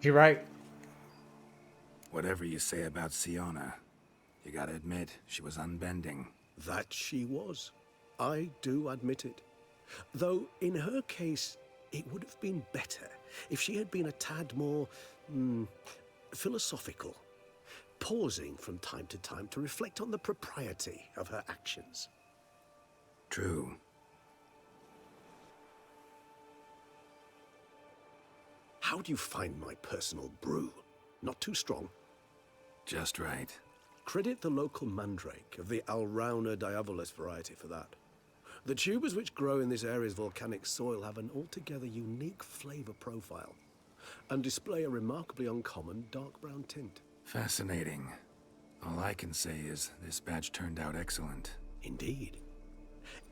You're right. Whatever you say about Sienna, you gotta admit, she was unbending. That she was. I do admit it. Though, in her case, it would have been better if she had been a tad more philosophical, pausing from time to time to reflect on the propriety of her actions. True. How do you find my personal brew? Not too strong? Just right. Credit the local mandrake of the Alrauna diavolis variety for that. The tubers which grow in this area's volcanic soil have an altogether unique flavor profile and display a remarkably uncommon dark brown tint. Fascinating. All I can say is this batch turned out excellent. Indeed.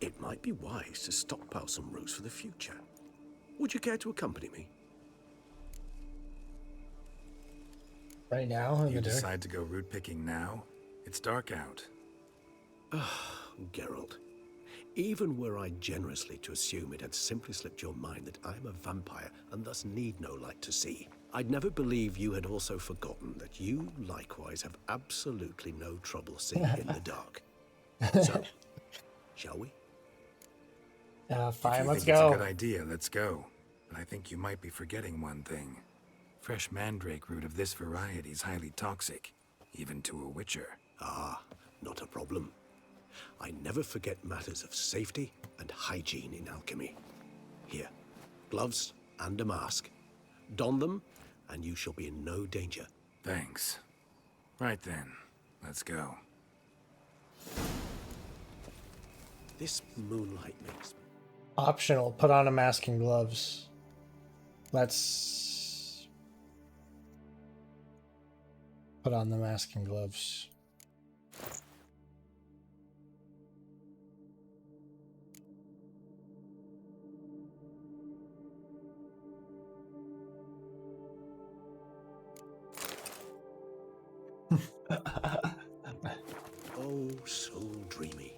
It might be wise to stockpile some roots for the future. Would you care to accompany me? Right now? You decide to go root picking now? It's dark out. Geralt, even were I generously to assume it had simply slipped your mind that I am a vampire and thus need no light to see, I'd never believe you had also forgotten that you likewise have absolutely no trouble seeing in the dark. So, shall we? Fine, let's It's go. a good idea, let's go. But I think you might be forgetting one thing. Fresh mandrake root of this variety is highly toxic, even to a witcher. Ah, not a problem. I never forget matters of safety and hygiene in alchemy. Here, gloves and a mask. Don them, and you shall be in no danger. Thanks. Right then, let's go. This moonlight makes... Optional, put on a mask and gloves. Let's put on the mask and gloves. Oh, so dreamy.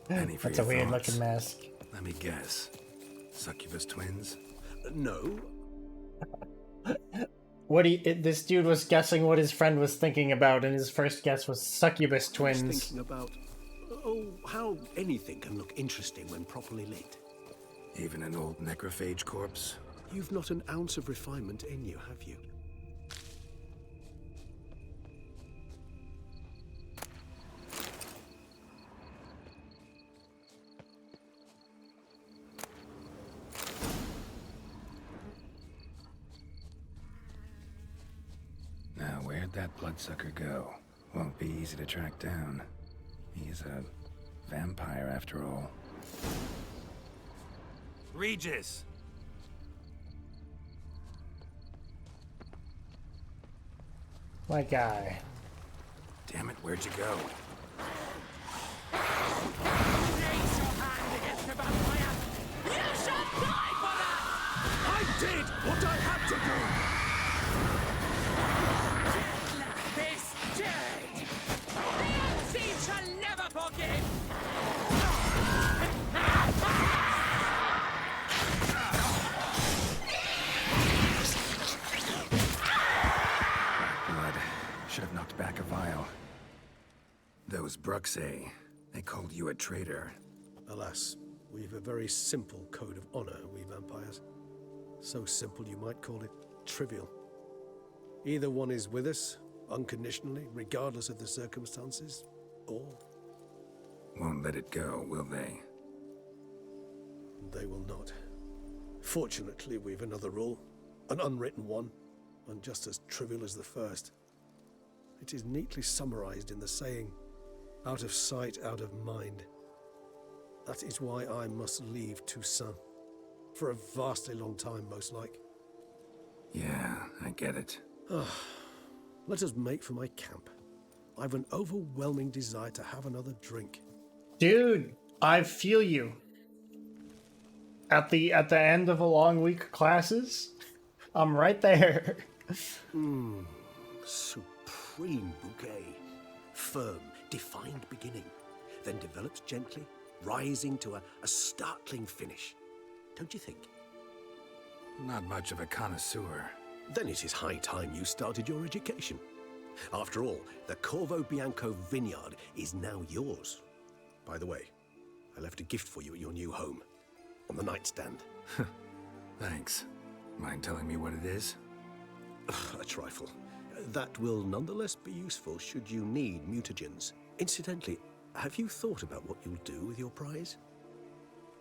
Penny for That's a your weird thoughts. looking mask. Let me guess. Succubus twins? No. This dude was guessing what his friend was thinking about, and his first guess was succubus I twins. was thinking about, how anything can look interesting when properly lit. Even an old necrophage corpse? You've not an ounce of refinement in you, have you? Now, where'd that bloodsucker go? Won't be easy to track down. He's a vampire, after all. Regis! My guy. Damn it, where'd you go? I did what I had to do! This dead! The unseen shall never forgive! Blood. Should have knocked back a vial. Those Bruxae, they called you a traitor. Alas, we've a very simple code of honor, we vampires. So simple you might call it trivial. Either one is with us, unconditionally, regardless of the circumstances, or... Won't let it go, will they? They will not. Fortunately, we've another rule, an unwritten one, and just as trivial as the first. It is neatly summarized in the saying, out of sight, out of mind. That is why I must leave Toussaint. For a vastly long time, most like. Yeah, I get it. Let us make for my camp. I've an overwhelming desire to have another drink. Dude, I feel you. At the end of a long week of classes, I'm right there. Supreme bouquet. Firm, defined beginning, then develops gently, rising to a startling finish. Don't you think? Not much of a connoisseur. Then it is high time you started your education. After all, the Corvo Bianco vineyard is now yours. By the way, I left a gift for you at your new home. the nightstand. Thanks. Mind telling me what it is? A trifle. That will nonetheless be useful should you need mutagens. Incidentally, have you thought about what you'll do with your prize?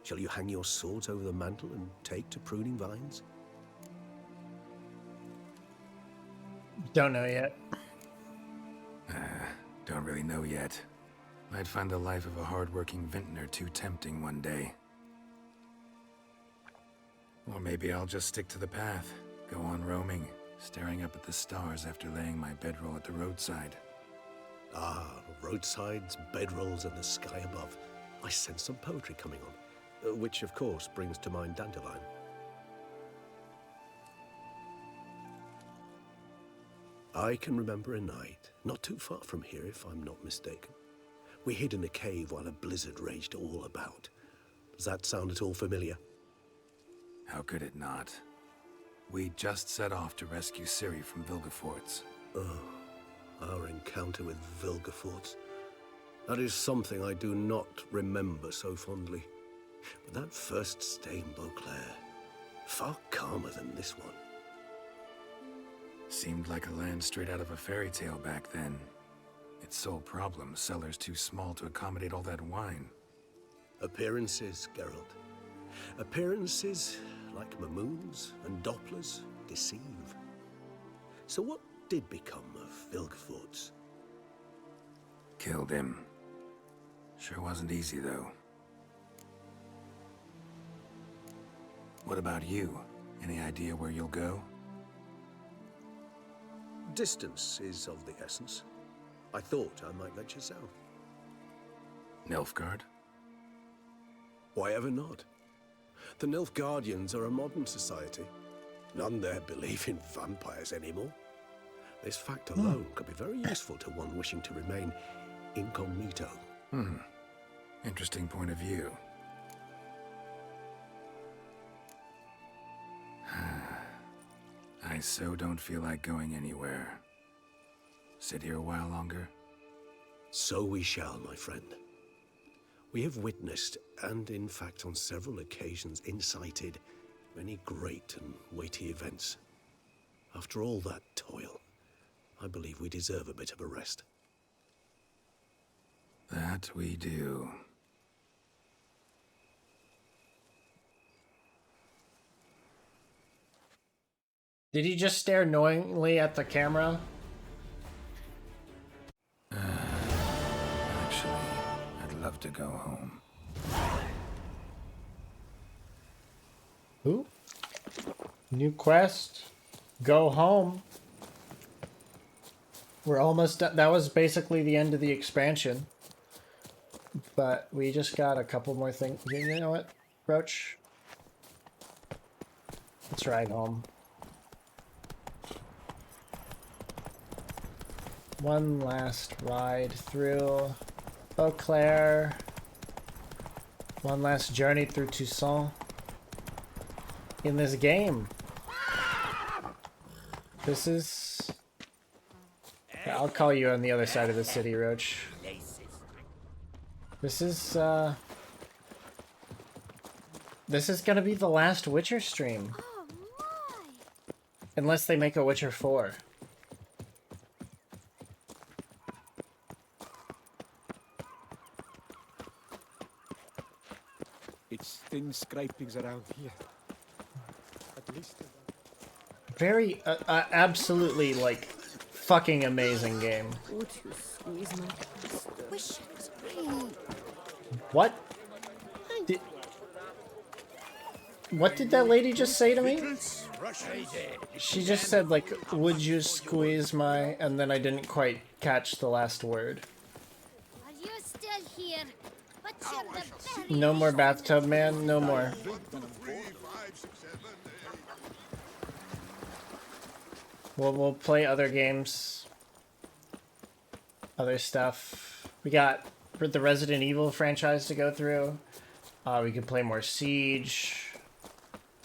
Shall you hang your swords over the mantle and take to pruning vines? Don't know yet. Don't really know yet. Might find the life of a hard-working vintner too tempting one day. Or maybe I'll just stick to the path, go on roaming, staring up at the stars after laying my bedroll at the roadside. Ah, roadsides, bedrolls, and the sky above. I sense some poetry coming on, which of course brings to mind Dandelion. I can remember a night, not too far from here if I'm not mistaken. We hid in a cave while a blizzard raged all about. Does that sound at all familiar? How could it not? We just set off to rescue Ciri from Vilgefortz. Oh, our encounter with Vilgefortz. That is something I do not remember so fondly. But that first stay in Beauclair, far calmer than this one. Seemed like a land straight out of a fairy tale back then. Its sole problem, cellars too small to accommodate all that wine. Appearances, Geralt. Appearances, like Mamoons and Dopplers, deceive. So what did become of Vilgefortz? Killed him. Sure wasn't easy, though. What about you? Any idea where you'll go? Distance is of the essence. I thought I might venture south. Nilfgaard? Why ever not? The Nilfgaardians are a modern society. None there believe in vampires anymore. This fact alone could be very useful to one wishing to remain incognito. Interesting point of view. I so don't feel like going anywhere. Sit here a while longer? So we shall, my friend. We have witnessed, and in fact on several occasions incited, many great and weighty events. After all that toil, I believe we deserve a bit of a rest. That we do. Did he just stare knowingly at the camera? Actually, I'd love to go home. Who? New quest. Go home. We're almost done. That was basically the end of the expansion. But we just got a couple more things. You know what, Roach? Let's ride home. One last ride through Beauclair. One last journey through Toussaint. In this game. This is... I'll call you on the other side of the city, Roach. This is gonna be the last Witcher stream. Unless they make a Witcher 4. It's thin scrapings around here. At least. Very, absolutely, like, fucking amazing game. Would you squeeze my wish it was me? What? What did that lady just say to me? She just said, like, would you squeeze my... And then I didn't quite catch the last word. Are you still here? But you're the very No more bathtub man, no more. We'll play other games. Other stuff. We got the Resident Evil franchise to go through. We could play more Siege.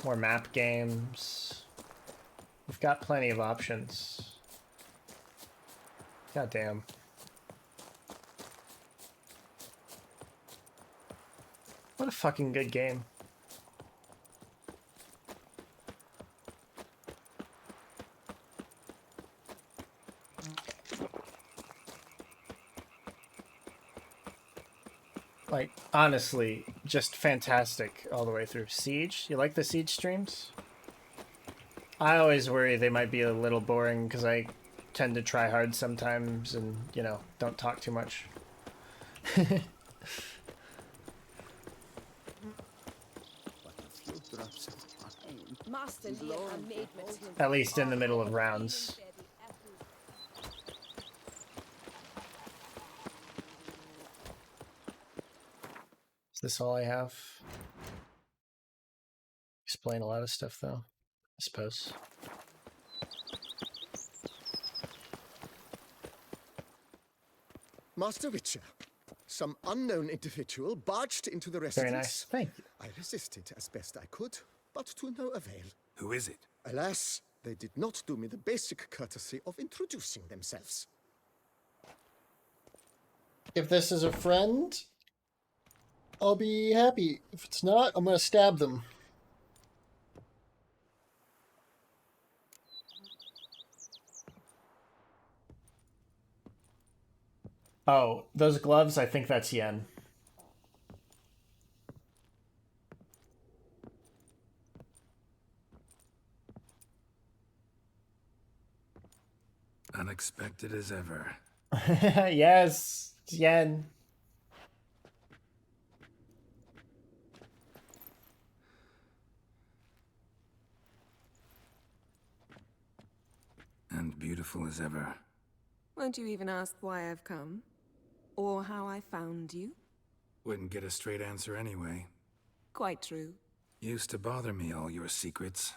More map games. We've got plenty of options. God damn. What a fucking good game. Like, honestly, just fantastic all the way through. Siege? You like the Siege streams? I always worry they might be a little boring because I tend to try hard sometimes and, you know, don't talk too much. At least in the middle of rounds. Is this all I have? Explain a lot of stuff, though, I suppose. Master Witcher, some unknown individual barged into the residence. Very nice. Thank you. I resisted as best I could, but to no avail. Who is it? Alas, they did not do me the basic courtesy of introducing themselves. If this is a friend, I'll be happy. If it's not, I'm gonna stab them. Oh, those gloves, I think that's yen. Unexpected as ever. Yes, it's yen. And beautiful as ever. Won't you even ask why I've come? Or how I found you? Wouldn't get a straight answer anyway. Quite true. Used to bother me, all your secrets.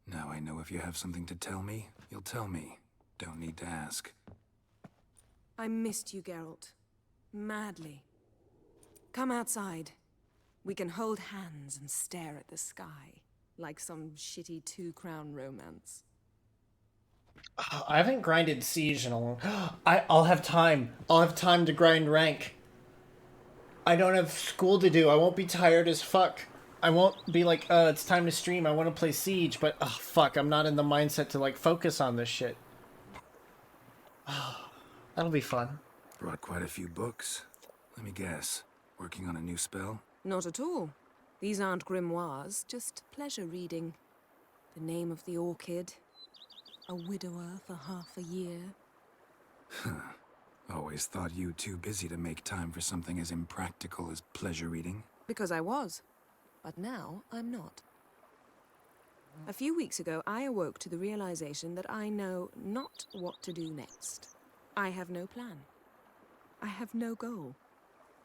Now I know if you have something to tell me, you'll tell me. Don't need to ask. I missed you, Geralt. Madly. Come outside. We can hold hands and stare at the sky, like some shitty two-crown romance. I haven't grinded Siege in a long... I'll have time. I'll have time to grind rank. I don't have school to do. I won't be tired as fuck. I won't be like, it's time to stream. I want to play Siege, but, oh, fuck, I'm not in the mindset to, like, focus on this shit. That'll be fun. Brought quite a few books. Let me guess. Working on a new spell? Not at all. These aren't grimoires, just pleasure reading. The Name of the Orchid. A widower for half a year. Always thought you too busy to make time for something as impractical as pleasure reading. Because I was. But now I'm not. A few weeks ago, I awoke to the realization that I know not what to do next. I have no plan. I have no goal.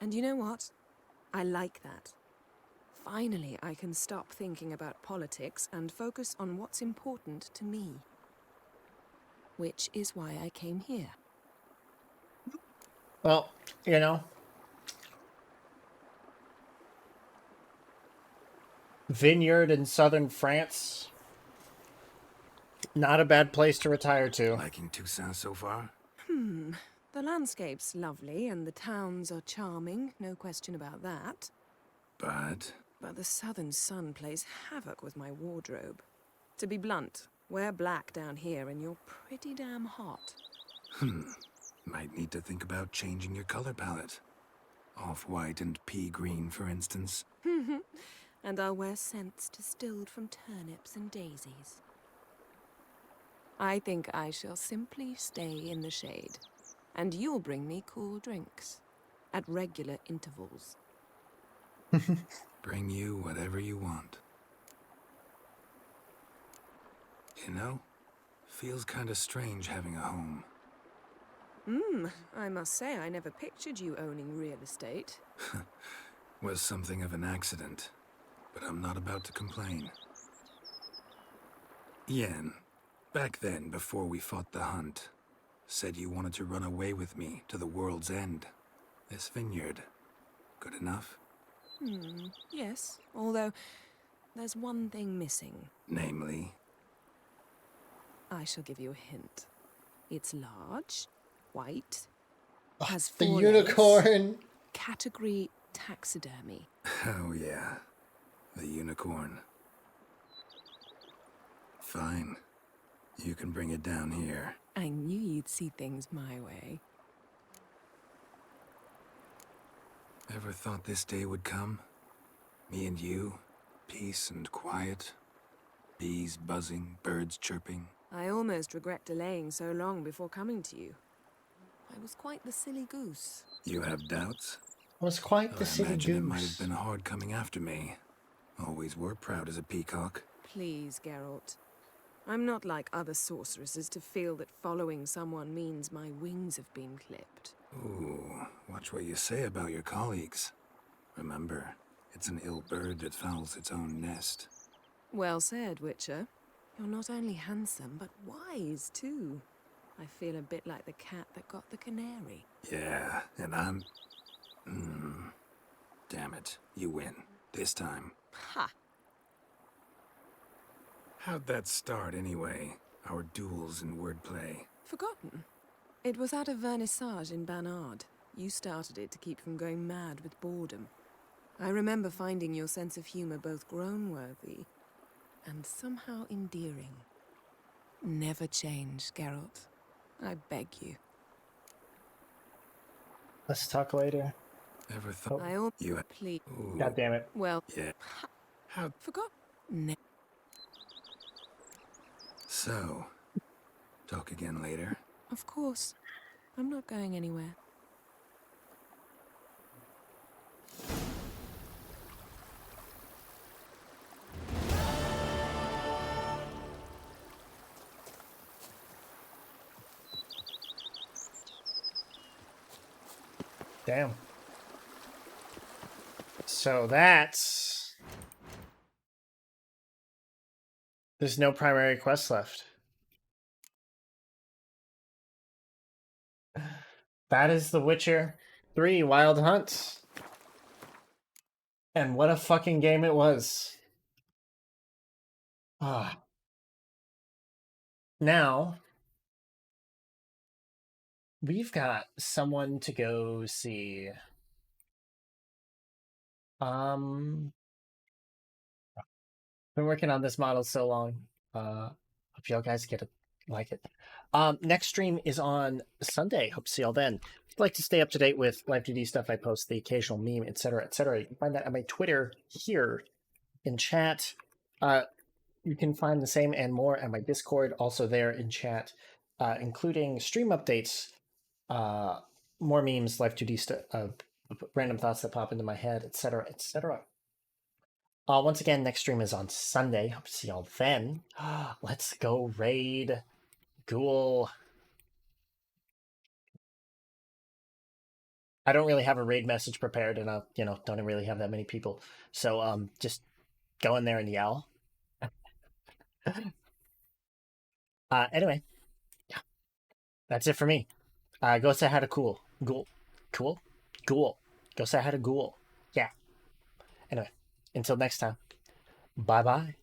And you know what? I like that. Finally, I can stop thinking about politics and focus on what's important to me. Which is why I came here. Well, you know. Vineyard in southern France. Not a bad place to retire to. Liking Toussaint so far? The landscape's lovely and the towns are charming, no question about that. But the southern sun plays havoc with my wardrobe. To be blunt, wear black down here and you're pretty damn hot. Might need to think about changing your color palette. Off-white and pea green, for instance. And I'll wear scents distilled from turnips and daisies. I think I shall simply stay in the shade. And you'll bring me cool drinks. At regular intervals. Bring you whatever you want. You know, feels kinda strange having a home. I must say I never pictured you owning real estate. Was something of an accident, but I'm not about to complain. Yen, back then, before we fought the hunt, said you wanted to run away with me to the world's end. This vineyard, good enough? Yes, although there's one thing missing. Namely? I shall give you a hint. It's large, white, Oh, has the 4 unicorn. legs, category taxidermy. Oh yeah, the unicorn. Fine. You can bring it down here. I knew you'd see things my way. Ever thought this day would come? Me and you, peace and quiet, bees buzzing, birds chirping. I almost regret delaying so long before coming to you. I was quite the silly goose. You have doubts? I was quite the I silly imagine it might have goose. been hard coming after me. Always were proud as a peacock. Please, Geralt. I'm not like other sorceresses to feel that following someone means my wings have been clipped. Ooh, watch what you say about your colleagues. Remember, it's an ill bird that fouls its own nest. Well said, Witcher. You're not only handsome, but wise, too. I feel a bit like the cat that got the canary. Yeah, and I'm... Damn it, you win. This time. Ha! How'd that start, anyway? Our duels and wordplay. Forgotten. It was at a vernissage in Banard. You started it to keep from going mad with boredom. I remember finding your sense of humor both groan-worthy and somehow endearing. Never change, Geralt. I beg you. Let's talk later. Ever thought you had... Please. Ooh. God damn it. Well, Yeah. How... Forgot. So, talk again later. Of course. I'm not going anywhere. Damn. So that's... There's no primary quest left. That is The Witcher 3 Wild Hunt. And what a fucking game it was. Ah. Now, we've got someone to go see. Been working on this model so long. Hope y'all guys get it, like it. Next stream is on Sunday. Hope to see y'all then. If you'd like to stay up to date with Live 2D stuff, I post the occasional meme, etc., etc. You can find that on my Twitter here in chat. You can find the same and more at my Discord, also there in chat, including stream updates, more memes, Live 2D stuff, random thoughts that pop into my head, etc., etc. Once again, next stream is on Sunday. Hope to see y'all then. Let's go raid Ghoul. I don't really have a raid message prepared, and I, don't really have that many people. So, just go in there and yell. Anyway, yeah, that's it for me. Go say hi to Ghoul. Ghoul. Go say hi to Ghoul. Yeah. Anyway, until next time. Bye-bye.